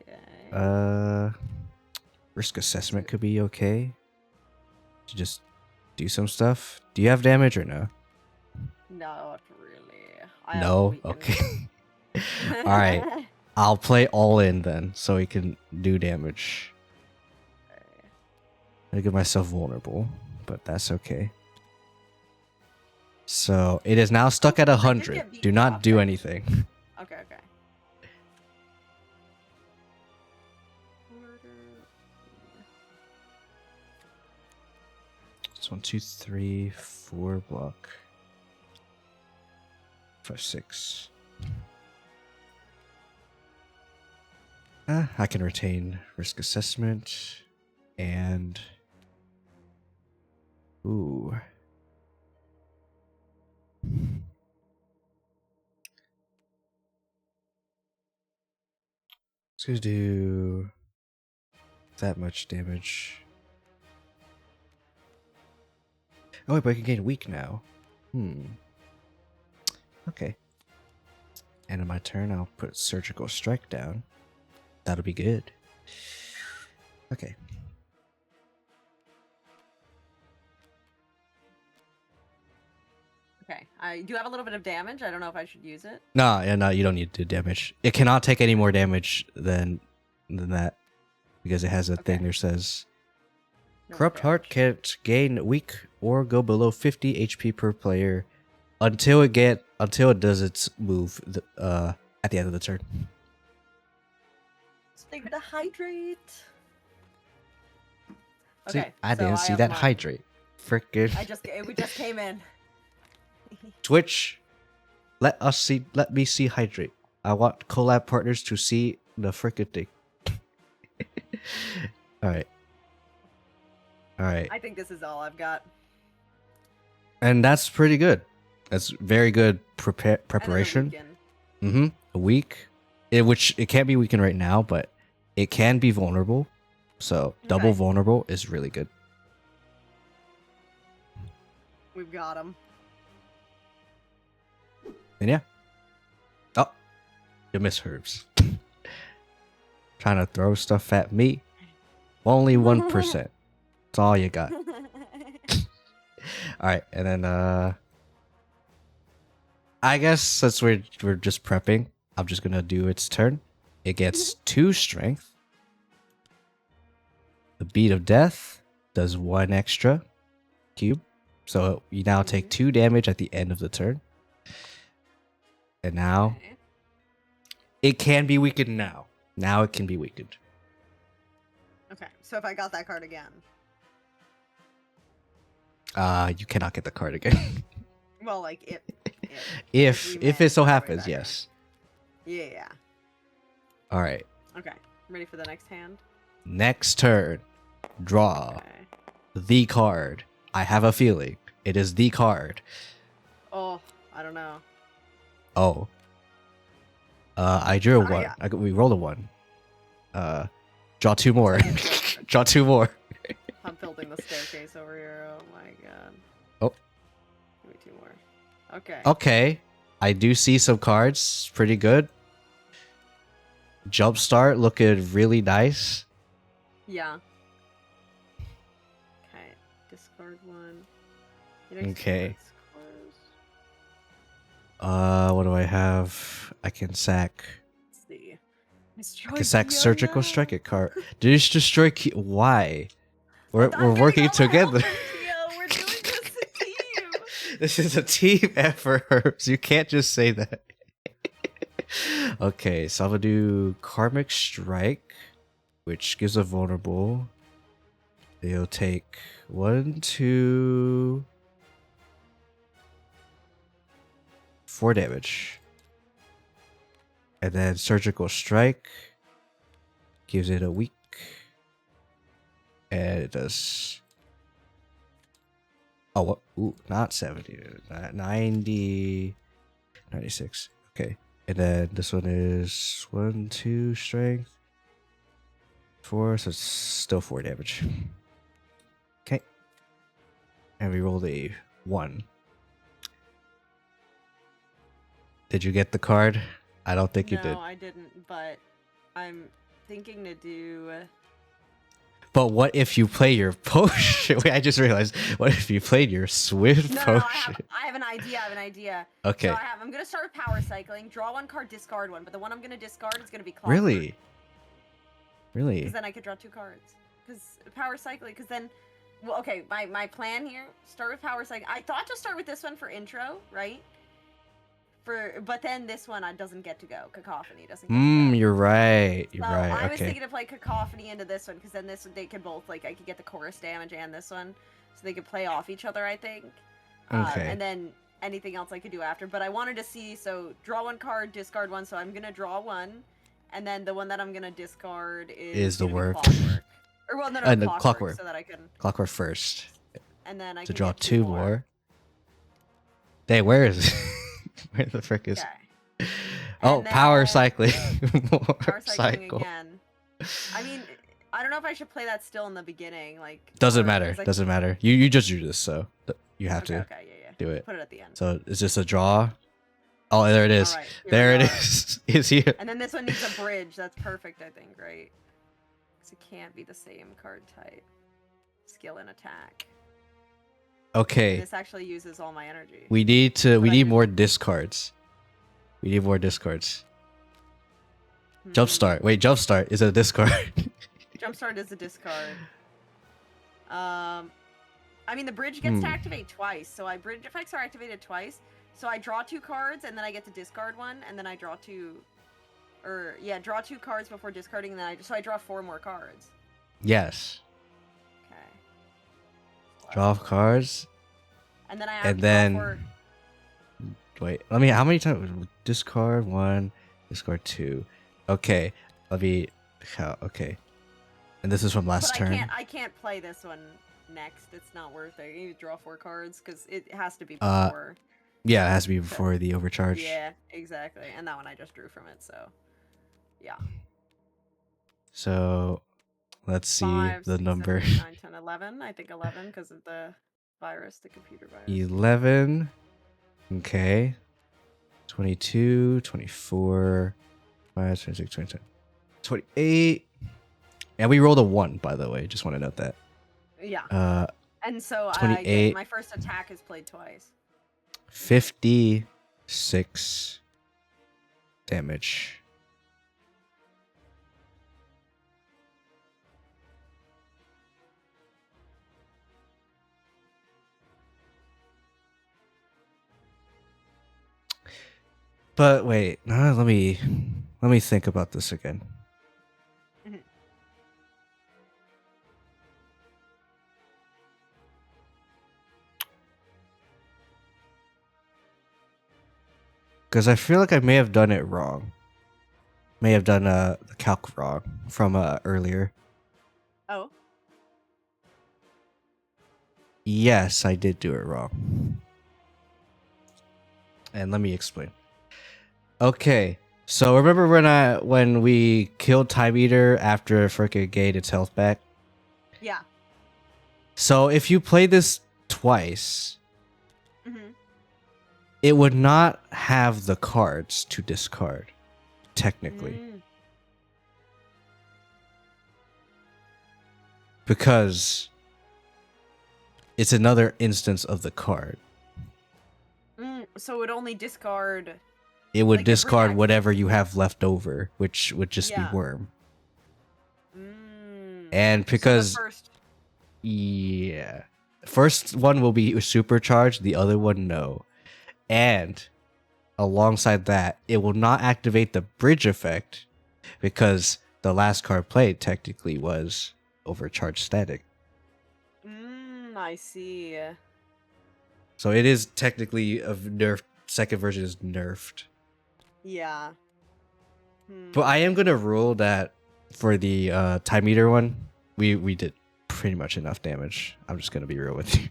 Okay. Risk assessment could be okay. To just do some stuff. Do you have damage or no? Not really. I have No. weakened. Okay. All right. I'll play all in then, so we can do damage. I give myself vulnerable, but that's okay. So it is now stuck at I did 100. get beat Do not up, do but- anything. Okay. It's 1, 2, 3, 4 block. 5, 6. I can retain risk assessment and ooh. Let's go do that much damage. Oh, but I can gain weak now. Okay. End of my turn, I'll put surgical strike down. That'll be good. Okay. Okay. I do have a little bit of damage. I don't know if I should use it. No, you don't need to do damage. It cannot take any more damage than that. Because it has a thing that says No Corrupt Heart damage. can't gain weak or go below 50 HP per player until it does its move at the end of the turn. Let's take the hydrate. See, Okay. I so didn't see have that mine. hydrate. Frickin' We just came in. Twitch. Let me see hydrate. I want collab partners to see the frickin' thing. Alright. I think this is all I've got. And that's pretty good. That's very good And then the preparation. weekend. A week. Which it can't be weakened right now, but it can be vulnerable. So double Okay. vulnerable is really good. We've got him. And yeah. Oh, you miss Herbs. Trying to throw stuff at me. Only 1%. That's all you got. Alright, and then I guess since we're just prepping, I'm just gonna do its turn. It gets 2 strength. The beat of death does 1 extra cube. So you now take 2 damage at the end of the turn. And now Okay. it can be weakened now. Now it can be weakened. Okay. So if I got that card again. You cannot get the card again. Well, like if we it may so go way happens, back yes. Yeah. All right. Okay. Ready for the next hand? Next turn. Draw Okay. the card. I have a feeling it is the card. Oh, I don't know. Oh. I drew a Oh, 1. yeah. We rolled a 1. Draw 2 more. Draw 2 more. Pump building the staircase over here. Oh my god. Oh. Give me 2 more. Okay. Okay. I do see some cards. Pretty good. Jumpstart looking really nice. Yeah. Okay. Discard 1. Okay. What do I have? I can sack. Let's see. I can sack surgical strike at card. Destroy key. Why? We're working together. We're doing this a team. This is a team effort. So you can't just say that. Okay, so I'm gonna do Karmic Strike, which gives a vulnerable. They'll take 1, 2, 4 damage. And then Surgical Strike gives it a weak. And it does. Oh, what? Ooh, not 70. 90. 96. Okay. And then this one is 1, 2 strength. 4, so it's still 4 damage. Okay. And we rolled a 1. Did you get the card? I don't think you did. No, I didn't, but I'm thinking to do... But what if you play your potion? Wait, I just realized. What if you played your Swift potion? I have an idea. Okay. So I'm going to start with Power Cycling, draw 1 card, discard 1, but the one I'm going to discard is going to be Clockwork. Really? Really? Because then I could draw 2 cards. Because Power Cycling, because then... Well, okay, my plan here, start with Power Cycling. I thought to start with this one for intro, right? But then this one doesn't get to go. Cacophony doesn't get to go. You're right. You're So right. I was Okay. thinking to play Cacophony into this one, because then they could both, like, I could get the chorus damage and this one. So they could play off each other, I think. Okay. And then anything else I could do after. But I wanted to see, so draw 1 card, discard 1, so I'm going to draw 1. And then the one that I'm going to discard is the gonna be work. Clockwork. Or, well, no, the Clockwork. So that I can... Clockwork first. And then I To can draw get 2 more. Hey, where is it? Where the frick is... Okay. Oh, And power then- cycling. More Power cycling cycle. again. I mean, I don't know if I should play that still in the beginning, like. Doesn't or matter. is, like- Doesn't matter. You just do this, so you have Okay, to okay, yeah. do it. Put it at the end. So is this a draw? Oh, there it is. Alright, here There we it are. is. It's here. And then this one needs a bridge. That's perfect, I think, right? Because it can't be the same card type. Skill and attack. Okay. This actually uses all my energy. We need But I need can- more discards. We need more discards. Jumpstart. Wait, Jumpstart is a discard. Jumpstart is a discard. I mean, the bridge gets to activate twice, so bridge effects are activated twice. So I draw 2 cards, and then I get to discard 1, and then I draw 2... Or, yeah, draw 2 cards before discarding, and then I draw 4 more cards. Yes. Okay. Draw cards. And then I have And to then- draw 4... Wait, let me. How many times? Discard 1, discard 2. Okay, let me. Okay, and this is from last But turn. I can't play this one next. It's not worth it. You draw 4 cards because it has to be Uh, before. Yeah, it has to be before the overcharge. Yeah, exactly. And that one I just drew from it. So, yeah. So, let's see 5, the 6, number. 7, 8, 9, 10, 11. I think 11 because of the virus, the computer virus. 11. Okay. 22, 24, 25, 26, 27, 28. And we rolled a 1, by the way. Just want to note that. Yeah. And so 28. my first attack is played twice. 56 damage. But wait, let me think about this again. Mhm. Because I feel like I may have done it wrong. May have done the calc wrong from earlier. Oh. Yes, I did do it wrong. And let me explain. Okay, so remember when we killed Time Eater after freaking gained its health back? Yeah. So if you play this twice, Mm-hmm. it would not have the cards to discard, technically. Because it's another instance of the card. So it would only discard. It would Like, it discard reacts- whatever you have left over, which would just be Yeah. worm. Mm. And So because the first. yeah, first one will be supercharged, the other one no. And alongside that, it will not activate the bridge effect because the last card played technically was overcharged static. I see. So it is technically a nerfed. Second version is nerfed. Yeah. But I am gonna rule that for the time meter one, we did pretty much enough damage. I'm just gonna be real with you.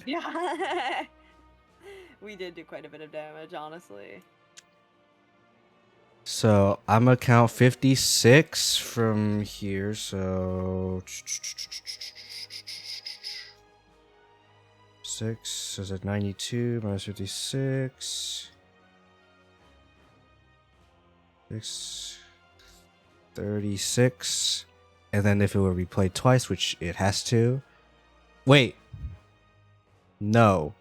Yeah. We did do quite a bit of damage, honestly. So I'm gonna count 56 from here. So 6 is at 92 minus 56. 6 36. And then if it were replayed twice, which it has to. Wait. No.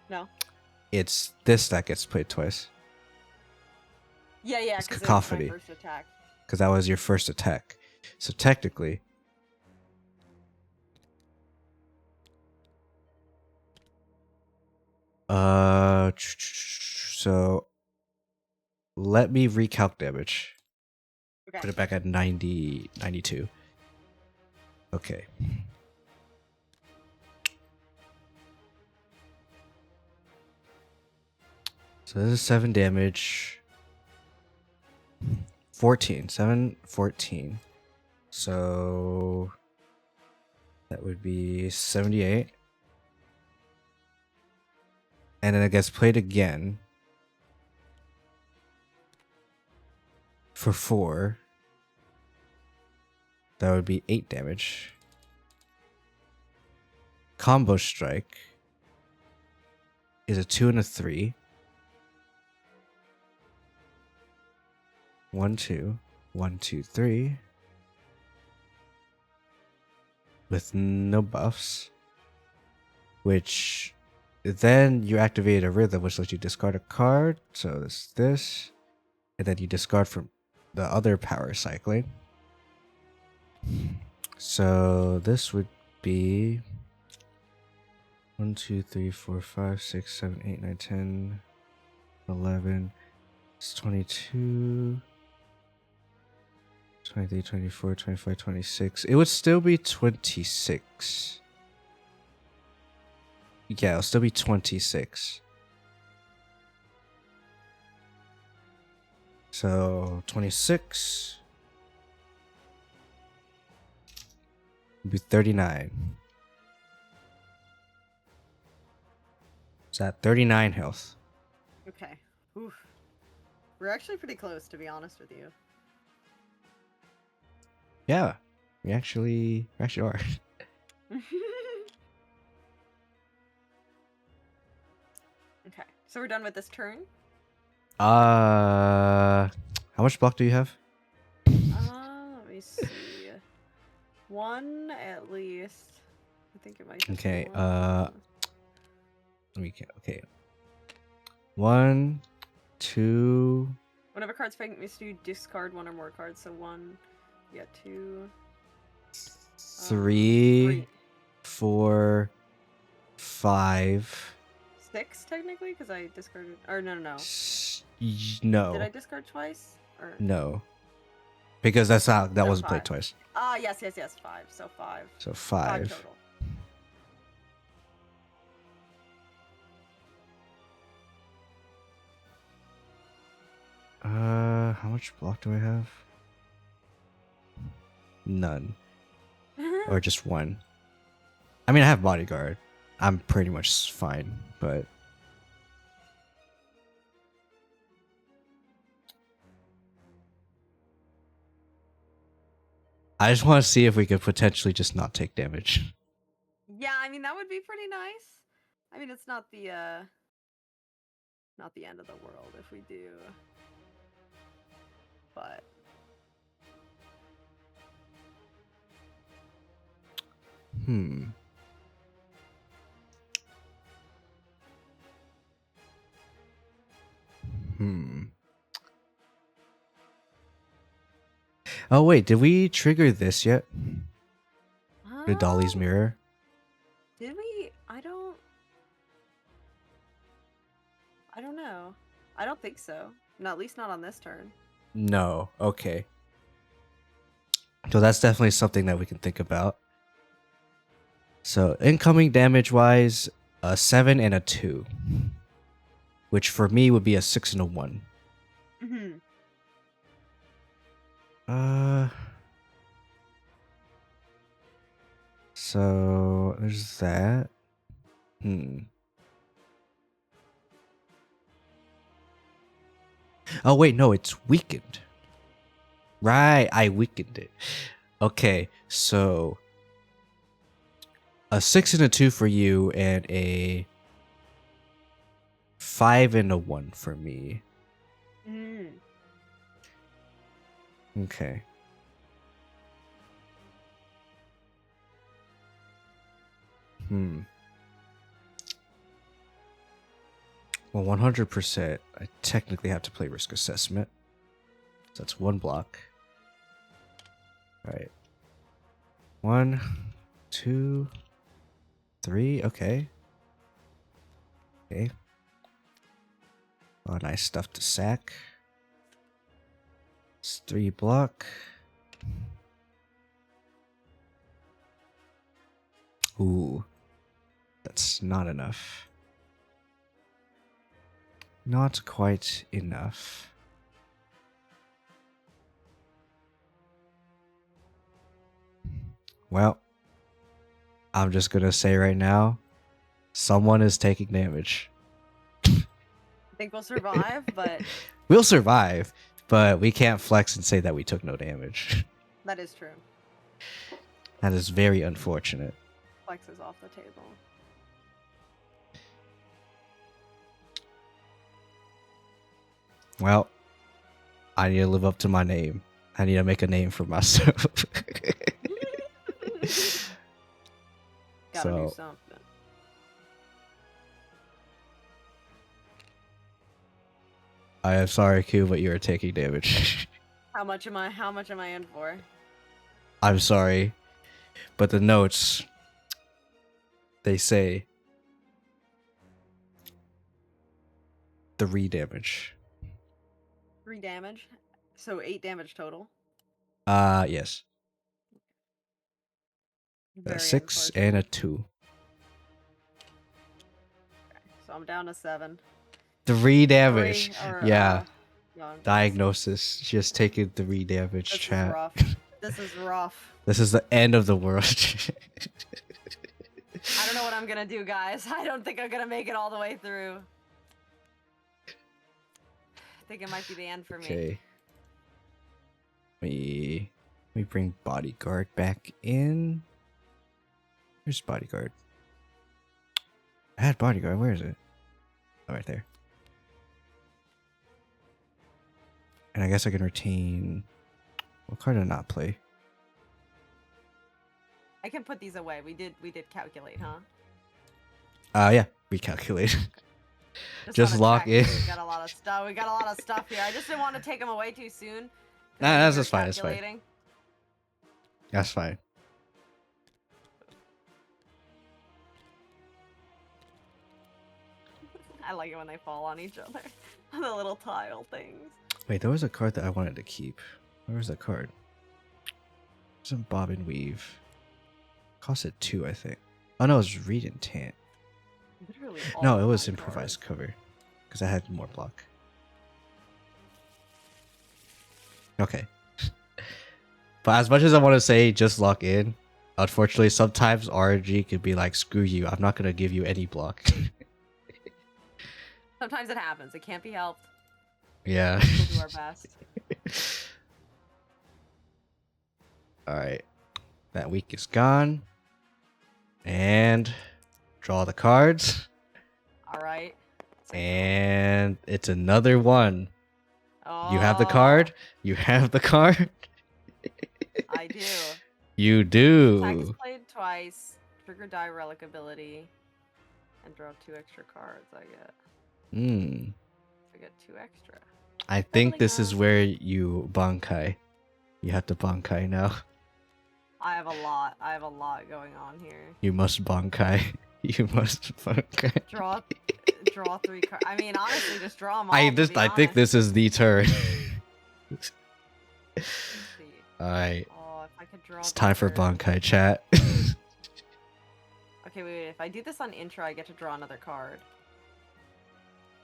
No. It's this that gets played twice. Yeah, yeah. It's 'Cause cacophony. It was my first attack. Because that was your first attack. So technically. So let me recalc damage. Okay. Put it back at 90, 92. Okay. So this is 7 damage. 14. 7, 14. So that would be 78. And then it gets played again. For 4. That would be 8 damage. Combo strike is a 2 and a 3. 1, 2. 1, 2, 3. With no buffs. Which then you activate a rhythm which lets you discard a card. So it's this. And then you discard from the other power cycling. So this would be 1, 2, 3, 4, 5, 6, 7, 8, 9, 10, 11. It's 22, 23, 24, 25, 26. It would still be 26. Yeah, it'll still be 26. So 26 would be 39. It's at 39 health. Okay. Oof. We're actually pretty close, to be honest with you. Yeah, we actually are. Okay. So we're done with this turn. How much block do you have? Let me see. 1 at least. I think it might just be Okay, 1. Okay. 1, 2. Whenever cards fake me, you discard 1 or more cards. So 1, you got 2. 3, 4, 5. 6 technically, because I discarded. Or no. No. Did I discard twice? Or No. Because that So wasn't played 5. twice. Yes, 5. So 5. So 5 5. total. How much block do I have? None. Or just 1. I mean, I have bodyguard. I'm pretty much fine, but I just want to see if we could potentially just not take damage. Yeah, I mean that would be pretty nice. I mean it's not the end of the world if we do. But Hmm. Oh wait, did we trigger this yet? The Dolly's mirror? Did we? I don't know. I don't think so. No, at least not on this turn. No. Okay. So that's definitely something that we can think about. So incoming damage wise, a 7 and a 2. Which for me would be a 6 and a 1. Mm-hmm. So there's that. Oh wait, no, it's weakened. Right, I weakened it. Okay, so a 6 and a 2 for you and a 5 and a 1 for me. Okay. Well, 100%, I technically have to play risk assessment. So that's 1 block. Alright. 1, 2, 3. Okay. Okay. Oh, nice stuff to sack. It's 3 block. Ooh. That's not enough. Not quite enough. Well, I'm just gonna say right now, someone is taking damage. I think we'll survive, but We'll survive, but we can't flex and say that we took no damage. that is true. That is very unfortunate. Flex is off the table. Well, I need to live up to my name. I need to make a name for myself. Gotta do So, something. I am sorry, Q, but you are taking damage. How much am I in for? I'm sorry, but the notes, they say 3 damage. 3 damage. So 8 damage total. Yes. Very 6 and a 2. So I'm down to 7. 3 damage. 3 or, Yeah. no, I'm Diagnosis. Just taking 3 damage, This chat. is rough. This is rough. This is the end of the world. I don't know what I'm gonna do, guys. I don't think I'm gonna make it all the way through. I think it might be the end for me. Okay. Let me bring bodyguard back in. Where's bodyguard? I had bodyguard. Where is it? Oh, right there. And I guess I can retain. What card did I not play? I can put these away. We did calculate, huh? Yeah, recalculate. Just wanna lock check. in. We got a lot of stuff. We got a lot of stuff here. I just didn't want to take them away too soon. Nah, that's just fine. That's fine. Calculating. That's fine. I like it when they fall on each other. The little tile things. Wait, there was a card that I wanted to keep. Where was that card? Some bob and weave. Costed 2, I think. Oh no, it was read intent. Literally No, all it of was my improvised cards. cover. Because I had more block. Okay. But as much as I want to say just lock in, unfortunately sometimes RNG could be like, screw you, I'm not going to give you any block. Sometimes it happens. It can't be helped. Yeah. We'll do our best. All right, that week is gone, and draw the cards, All right. and it's another one. Oh, You have the card. You have the card. I do. You Attack is do. played twice. Trigger die relic ability. And draw 2 extra cards. I get 2 extra. I think Doubling this is up. where you bankai. You have to bankai now. I have a lot. I have a lot going on here. You must bankai. You must bankai. Draw 3 cards. I mean, honestly, just draw them all. I to be think honest. this is the turn. Let's see. Alright. Oh, if I could draw. It's time for better. bankai chat. Okay, wait. If I do this on intro, I get to draw another card.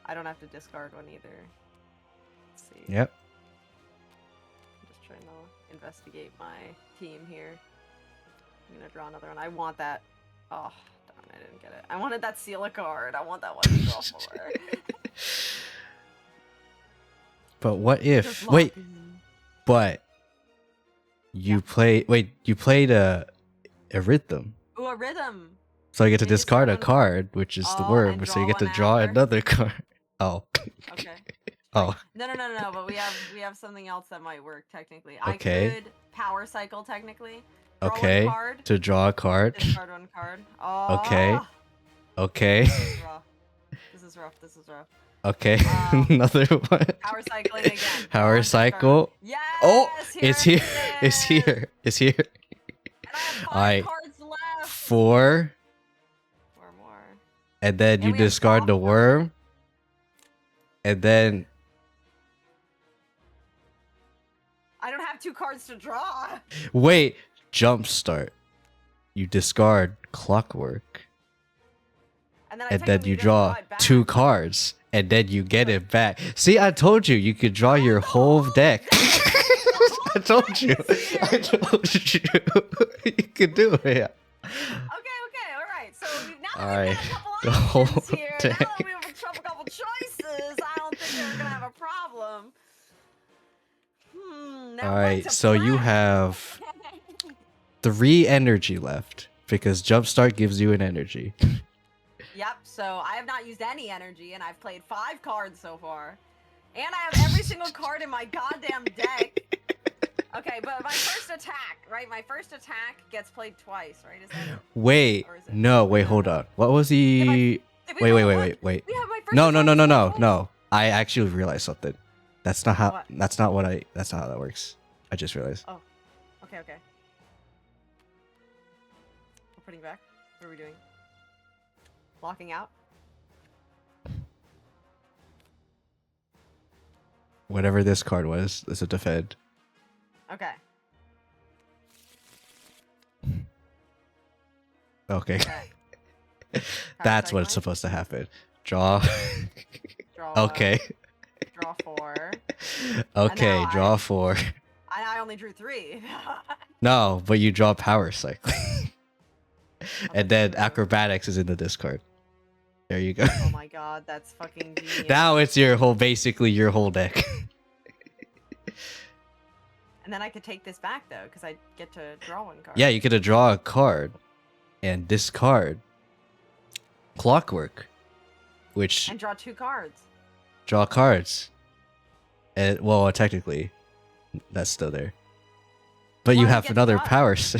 I don't have to discard one either. Let's see. Yep. I'm just trying to investigate my team here. I'm gonna draw another one. I want that. Oh, darn! I didn't get it. I wanted that Seala card. I want that one to draw for. But what if? Just Wait. lock in. But you Yeah. play. Wait. You played a rhythm. Ooh, a rhythm. So you get to And you discard a summon- card, which is the Oh, worm. and So you draw get to one draw after? another card. Oh. Okay. Oh. No. But we have something else that might work technically. Okay. I could power cycle technically. Draw Okay. One card, To draw a card. discard 1 card. Oh. Okay. Okay. This is rough. This is rough. Okay. Um, Another one. Power cycling again. Power Draw discard. cycle. Yes. Oh, it's it here. It's is! here. It's here. And I have 5 Alright. cards left. 4. 4 more. And then And you we have discard the soft worm. And then I don't have 2 cards to draw. wait, jumpstart. You discard clockwork. And then, And then you technically just draw it back. 2 cards. And then you get it back. See, I told you you could draw your whole deck. I told you. I told you. You could do it. Yeah. Okay, all right. So now Alright, that we've got the a couple whole options here, now deck. that we have a couple choices, I don't think we're gonna have a problem. Now Alright, what to so you play? have 3 energy left. Because jumpstart gives you an energy. Yep. So I have not used any energy, and I've played 5 cards so far, and I have every single card in my goddamn deck. Okay, but my first attack, right? My first attack gets played twice, right? Is that it? Wait. Or is it- No, wait, hold on. What was the Did Wait. we roll one? Wait. We have my first No. attack twice. No. I actually realized something. That's not how What? that's not how that works. I just realized. Okay. We're putting back. What are we doing? Locking out? Whatever this card was, is a defend. Okay. Okay. Okay. That's what's cycling. supposed to happen. Draw. Draw. Okay. Draw 4. Okay, now draw I- 4. I only drew 3. No, but you draw power cycling. And then true. acrobatics is in the discard. There you go. Oh my god, that's fucking genius. Now it's basically your whole deck. And then I could take this back though, because I get to draw 1 card. Yeah, you get to draw a card and discard clockwork, which And draw 2 cards. draw cards. And well, technically, that's still there. But you Well, I have get another to draw. power. So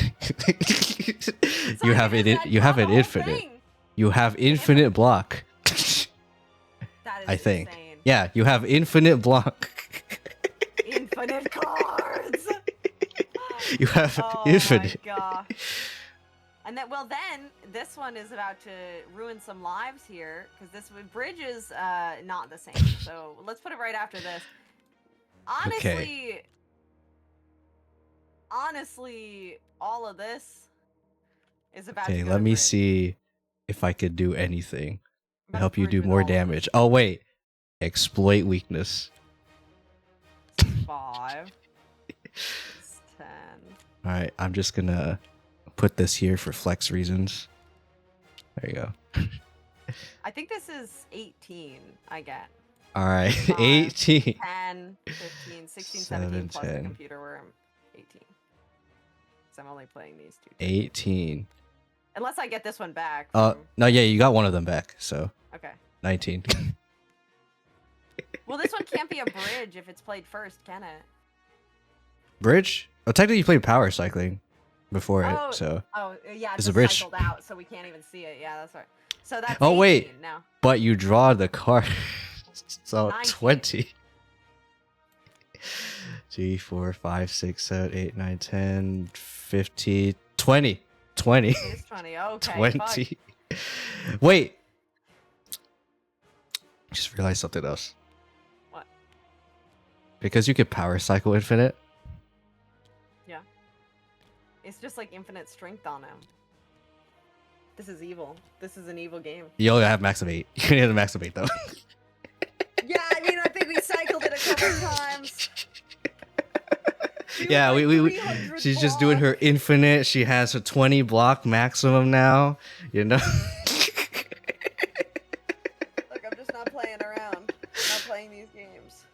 You I have guess it. I You draw have the an whole infinite. thing. You have infinite block. That is I think. insane. Yeah, you have infinite block. Infinite cards. You have Oh infinite. my gosh. And then this one is about to ruin some lives here because bridge is not the same. So let's put it right after this. Honestly, all of this is about to Okay, go let to me bridge. see if I could do anything I'm to about help you bridge do with more all of them. damage. Oh wait, exploit weakness. 5. It's 10. All right, I'm just gonna put this here for flex reasons. There you go. I think this is 18 I get. All right, 5, 18. 10, 15, 16, 17 plus the 10. computer worm. 18. 'Cause I'm only playing these two. 18. Unless I get this one back. No, from- yeah, you got one of them back, so Okay. 19. Well, this one can't be a bridge if it's played first, can it? Bridge? Oh, technically you played power cycling before Oh, it, so. Yeah, It's it's a bridge. cycled out, so we can't even see it. Yeah, that's right. So that's Oh, wait. 18 now. But you draw the card. So 19. 20. 3, 4, 5, 6, 7, 8, 9, 10, 15, 20. 20. It is 20. Okay. 20. Wait. Just realized something else. What? Because you could power cycle infinite. Yeah. It's just like infinite strength on him. This is evil. This is an evil game. You only have max of 8. You need a max of 8 though. Yeah, I mean, I think we cycled it a couple times. Yeah, we she's just doing her infinite. She has her 20 block maximum now, you know. Look, I'm just not playing around. I'm not playing these games.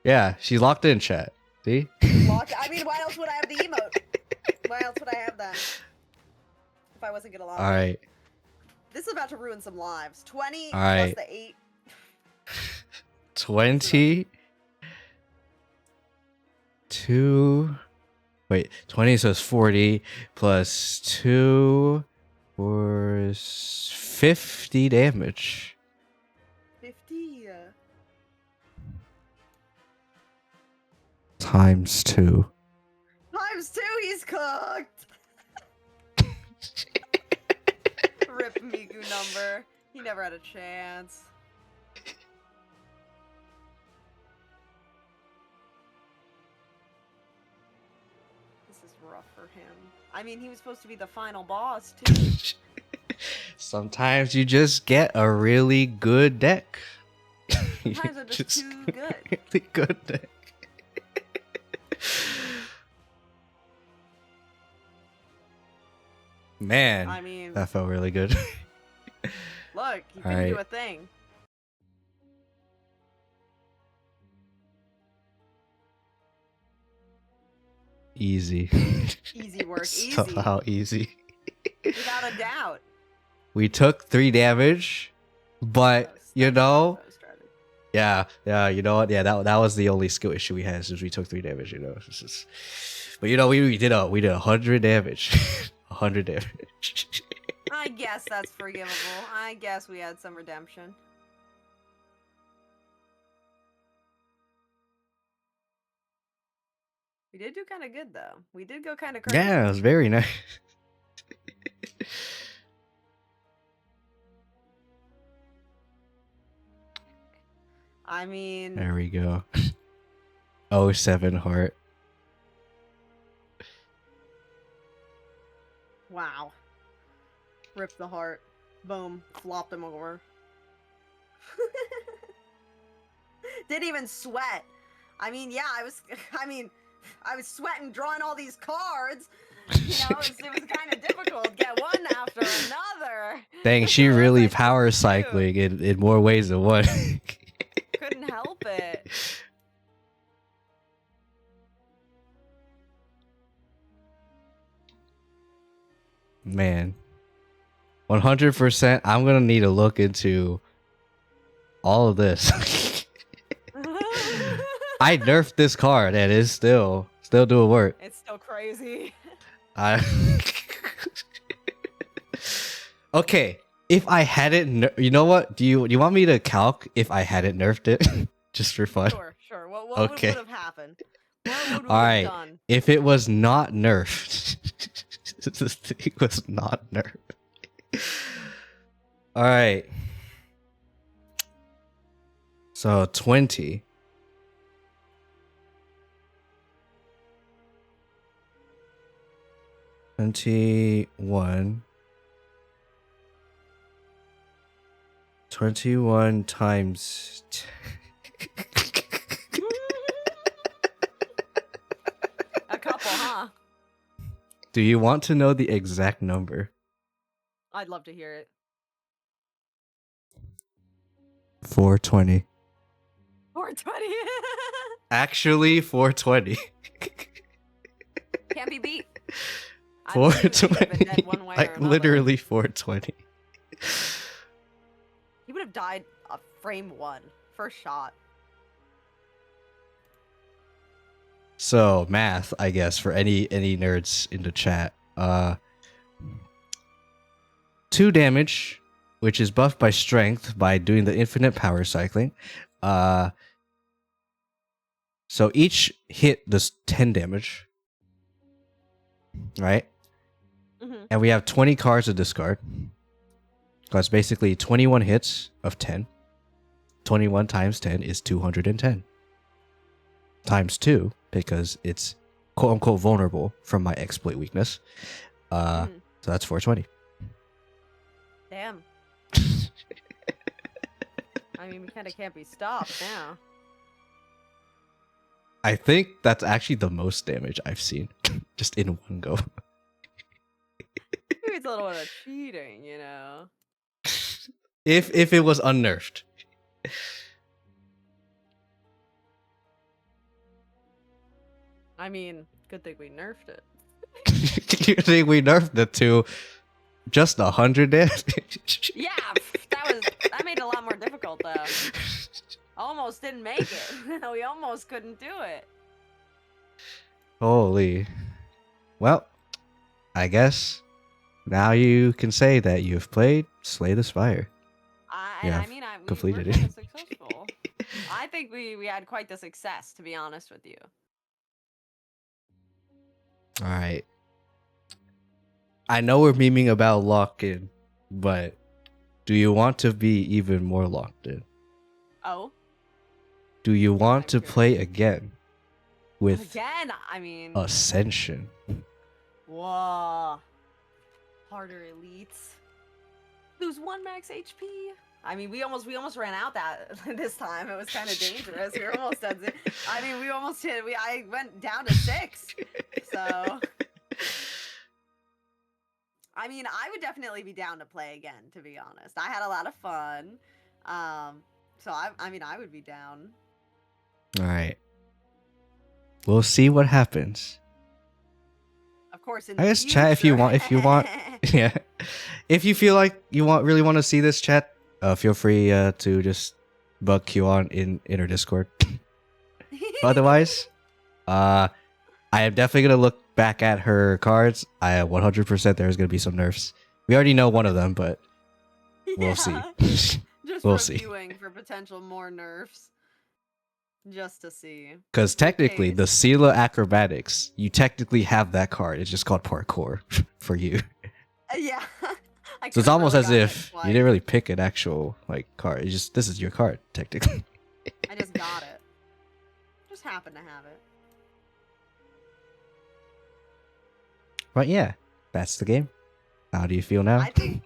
Yeah, she's locked in, chat. See? I mean, why else would I have the emote? Why else would I have that? If I wasn't gonna log in. All right. This is about to ruin some lives. 20 All right. plus the 8. 20 2 wait 20 so it's 40 plus 2 for 50 damage 50. times 2. Times 2, he's cooked. Rip Migu number. He never had a chance. This is rough for him. I mean, he was supposed to be the final boss, too. Sometimes you just get a really good deck. Sometimes I'm just too good. Really good deck. Man, I mean, that felt really good. look, he All couldn't do right. a thing. Easy. Easy work, easy. Somehow easy. Without a doubt. We took 3 damage, but you know, That was strategy. yeah, you know what? Yeah, that was the only skill issue we had since we took 3 damage. You know, it's just, but you know, we did 100 damage, 100 damage. I guess that's forgivable. I guess we had some redemption. We did do kind of good, though. We did go kind of crazy. Yeah, it was very nice. I mean, There we go. 07 heart. wow. Rip the heart. Boom. Flopped him over. Didn't even sweat. I mean, yeah, I was sweating drawing all these cards. You know, it was kind of difficult. Get one after another. Dang, she So I was really like, power "Dude, cycling in more ways than one. couldn't help it. Man, 100%. I'm gonna need to look into all of this. I nerfed this card and it's still doing work. It's still crazy. Okay, if I hadn't, you know what? Do you want me to calc if I hadn't nerfed it, just for fun? Sure. What Okay. would have happened? What would we All have right. done? If it was not nerfed, this thing was not nerfed. All right. So 20. $21. 21 times. A couple, huh? Do you want to know the exact number? I'd love to hear it. 420. 420. Actually, 420. Can't be beat. I Four believe he would have been dead 20. one way or Like another. literally 420. He would have died frame 1. First shot. So math, I guess, for any nerds in the chat. 2 damage, which is buffed by strength by doing the infinite power cycling. So each hit does 10 damage. Right? Mhm. And we have 20 cards to discard. So that's basically 21 hits of 10. 21 times 10 is 210. Times 2, because it's quote-unquote vulnerable from my exploit weakness. So that's 420. Damn. I mean, we kind of can't be stopped now. I think that's actually the most damage I've seen. Just in one go. Maybe it's a little bit of cheating, you know? If it was unnerved. I mean, good thing we nerfed it. You think we nerfed it to just 100 damage? Yeah, that made it a lot more difficult though. Almost didn't make it. We almost couldn't do it. Holy. Well, I guess now you can say that you've played Slay the Spire. We completed were it. kind of successful. I think we had quite the success, to be honest with you. All right. I know we're memeing about lock-in, but do you want to be even more locked in? Oh? Do you want to Okay. play again with Again, I mean... Ascension? Whoa. Harder elites. Lose 1 max HP. I mean, we almost ran out that this time. It was kind of dangerous. We were almost at I mean, we almost hit. I went down to 6. So, I mean, I would definitely be down to play again. To be honest, I had a lot of fun. So I mean, I would be down. All right. We'll see what happens. Of course, in I the guess chat if you want. Yeah. If you feel like you really want to see this, chat, feel free to just bug Kyuuon in our Discord. Otherwise, I am definitely gonna look back at her cards. I am 100% there's gonna be some nerfs. We already know one of them, but we'll see. Just We'll see. reviewing for potential more nerfs. Just to see. Because technically, Okay. the Sela Acrobatics, you technically have that card. It's just called Parkour for you. Yeah. I So it's could've almost really as gotten it if you twice. didn't really pick an actual card. It's just this is your card technically. I just got it. Just happened to have it. But yeah, that's the game. How do you feel now? I think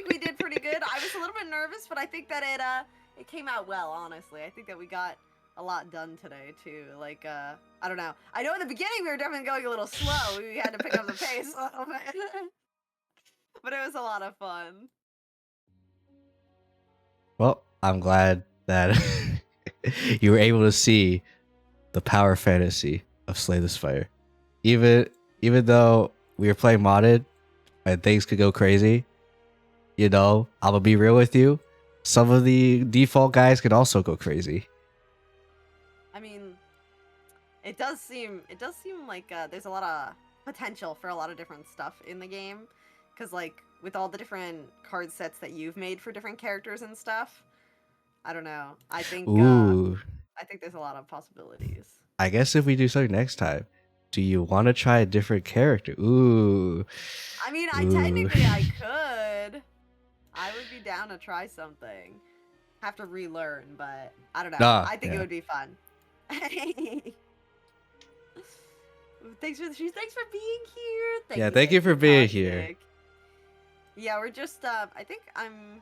we did pretty good. I was a little bit nervous, but I think that it came out well, honestly. I think that we got a lot done today too. Like I don't know. I know in the beginning we were definitely going a little slow. We had to pick up the pace a little bit. But it was a lot of fun. Well, I'm glad that you were able to see the power fantasy of Slay the Spire. Even though we were playing modded and things could go crazy, you know, I'm gonna be real with you. Some of the default guys could also go crazy. I mean, it does seem like there's a lot of potential for a lot of different stuff in the game. Because, like, with all the different card sets that you've made for different characters and stuff, I don't know. I think there's a lot of possibilities. I guess if we do something next time, do you want to try a different character? Ooh. I mean, technically I could. I would be down to try something. Have to relearn, but I don't know. I think it would be fun. Thanks for being here. Thank you for being here. Yeah, we're just I think I'm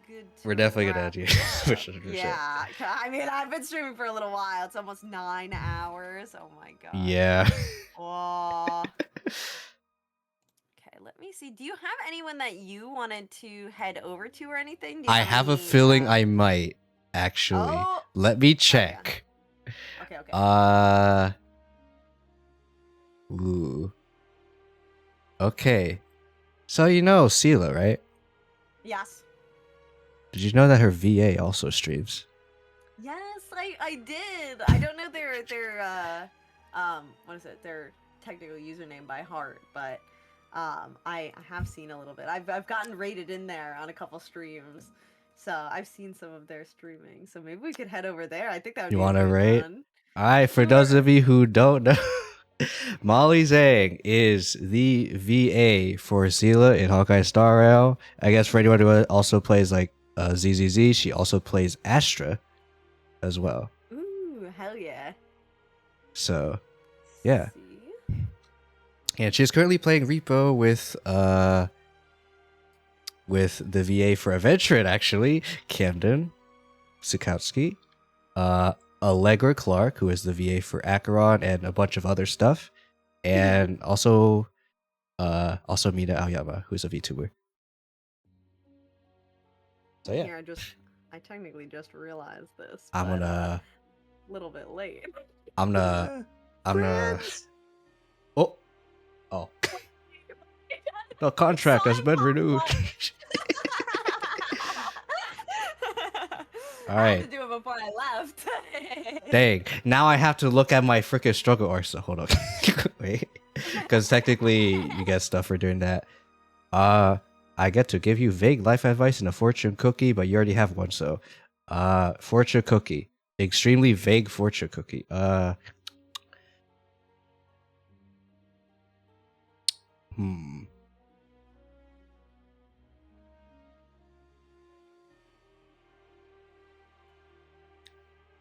good. We're definitely gonna add you. For sure. Yeah, I mean, I've been streaming for a little while. It's almost 9 hours. Oh my god. Yeah. Whoa. Okay, let me see. Do you have anyone that you wanted to head over to or anything? I have a feeling I might actually. Oh. Let me check. Okay. Ooh. Okay. So you know Sela, right? Yes. Did you know that her VA also streams? Yes, I did. I don't know their what is it? Their technical username by heart, but I have seen a little bit. I've gotten rated in there on a couple streams. So I've seen some of their streaming. So maybe we could head over there. I think that would You be want to a good rate? one. Alright, for those Sure. of you who don't know, Molly Zhang is the VA for Sela in Hawkeye Star Rail. I guess for anyone who also plays like ZZZ, she also plays Astra as well. Ooh, hell yeah. So, yeah. See? And she's currently playing Repo with the VA for Adventurin, actually, Camden Sukowski, Allegra Clark, who is the VA for Acheron and a bunch of other stuff, and also Mina Aoyama, who's a VTuber. So yeah, Here, I technically just realized this. I'm but, gonna, little bit late. I'm gonna, oh, the contract has been renewed. All I right. had to do it before I left. Dang, now I have to look at my freaking struggle or so hold on. Wait. Because technically you get stuff for doing that. I get to give you vague life advice and a fortune cookie, but you already have one, so fortune cookie. Extremely vague fortune cookie.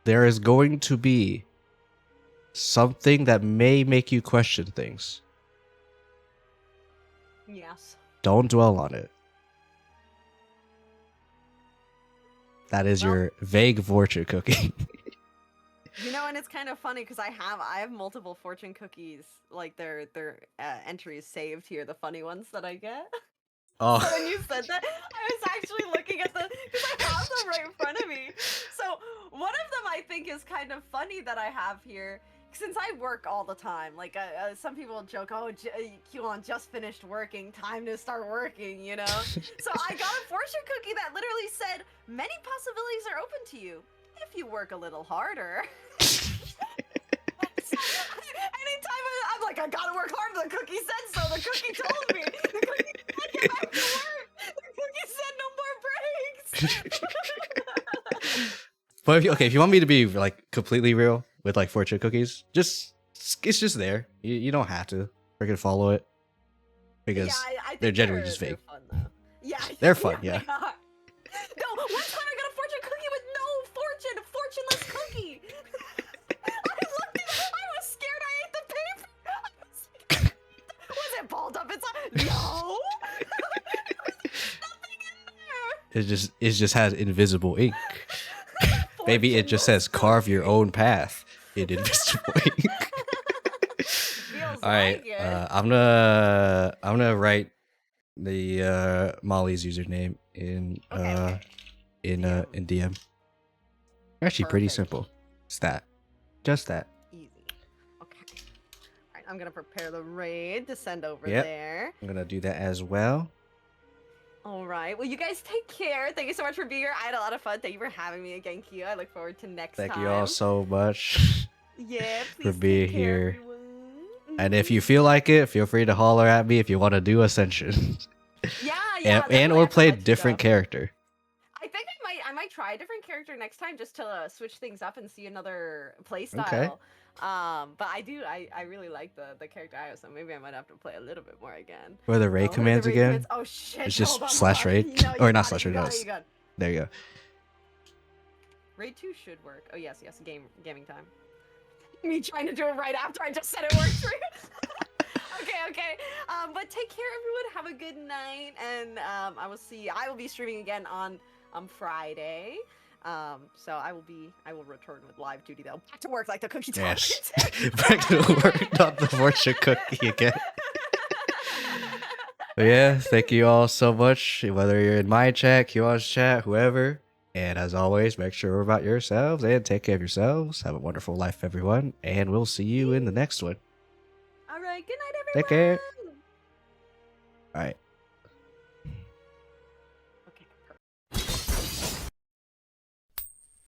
There is going to be something that may make you question things. Yes. Don't dwell on it. That is Well- your vague fortune cookie. You know, and it's kind of funny because I have multiple fortune cookies, like their entries saved here, the funny ones that I get. Oh. So when you said that, I was actually looking at because I have them right in front of me. So one of them I think is kind of funny that I have here, since I work all the time. Like some people joke, "Oh, Kyuuon just finished working, time to start working," you know. So I got a fortune cookie that literally said, "Many possibilities are open to you if you work a little harder." So, anytime I'm like, I gotta work hard, the cookie said so. The cookie told me. The cookie said get back to work. The cookie said no more breaks. But if you want me to be like completely real with like fortune cookies, it's just there. You don't have to freaking follow it because Yeah, I think they're generally just they're fake. fun though. Yeah, They're fun, yeah. they are. No, one time I got a fortune cookie with no fortune, a fortuneless cookie. I looked at it, I was scared I ate the paper. I was like, was it balled up inside? No. Nothing in there. It just has invisible ink. Maybe it just says carve your own path in invisible ink. Feels All right, like it. I'm gonna write the Molly's username in Okay. in DM. Actually, pretty Perfect. simple. It's that, just that. Easy. Okay. All right, I'm gonna prepare the raid to send over Yep. there. I'm gonna do that as well. All right. Well, you guys take care. Thank you so much for being here. I had a lot of fun. Thank you for having me again, Kyo. I look forward to next Thank time. you all so much. Yeah, please for take being care, here. everyone. And if you feel like it, feel free to holler at me if you want to do Ascension. yeah, and definitely or have to play let you different know. character. I think I might try a different character next time just to switch things up and see another playstyle. Okay. But I really like the character I have, so maybe I might have to play a little bit more again. Or the raid Oh, commands the raid again. commands. Oh shit! It's just hold on, slash hold on. raid. No, you Or not got slash it, raid, you no, got it, it's- you got it. There you go. Raid 2 should work. Oh yes, gaming time. Me trying to do it right after I just said it worked for you. Okay. But take care, everyone. Have a good night, and I will be streaming again on Friday. So I will return with live duty though. Back to work like the cookie told me Yes. to. Back to work, not the fortune cookie again. But yeah, thank you all so much. Whether you're in my chat, Kyuuon's chat, whoever. And as always, make sure about yourselves and take care of yourselves. Have a wonderful life, everyone. And we'll see you in the next one. All right. night. Good night, Take care. everyone. All right.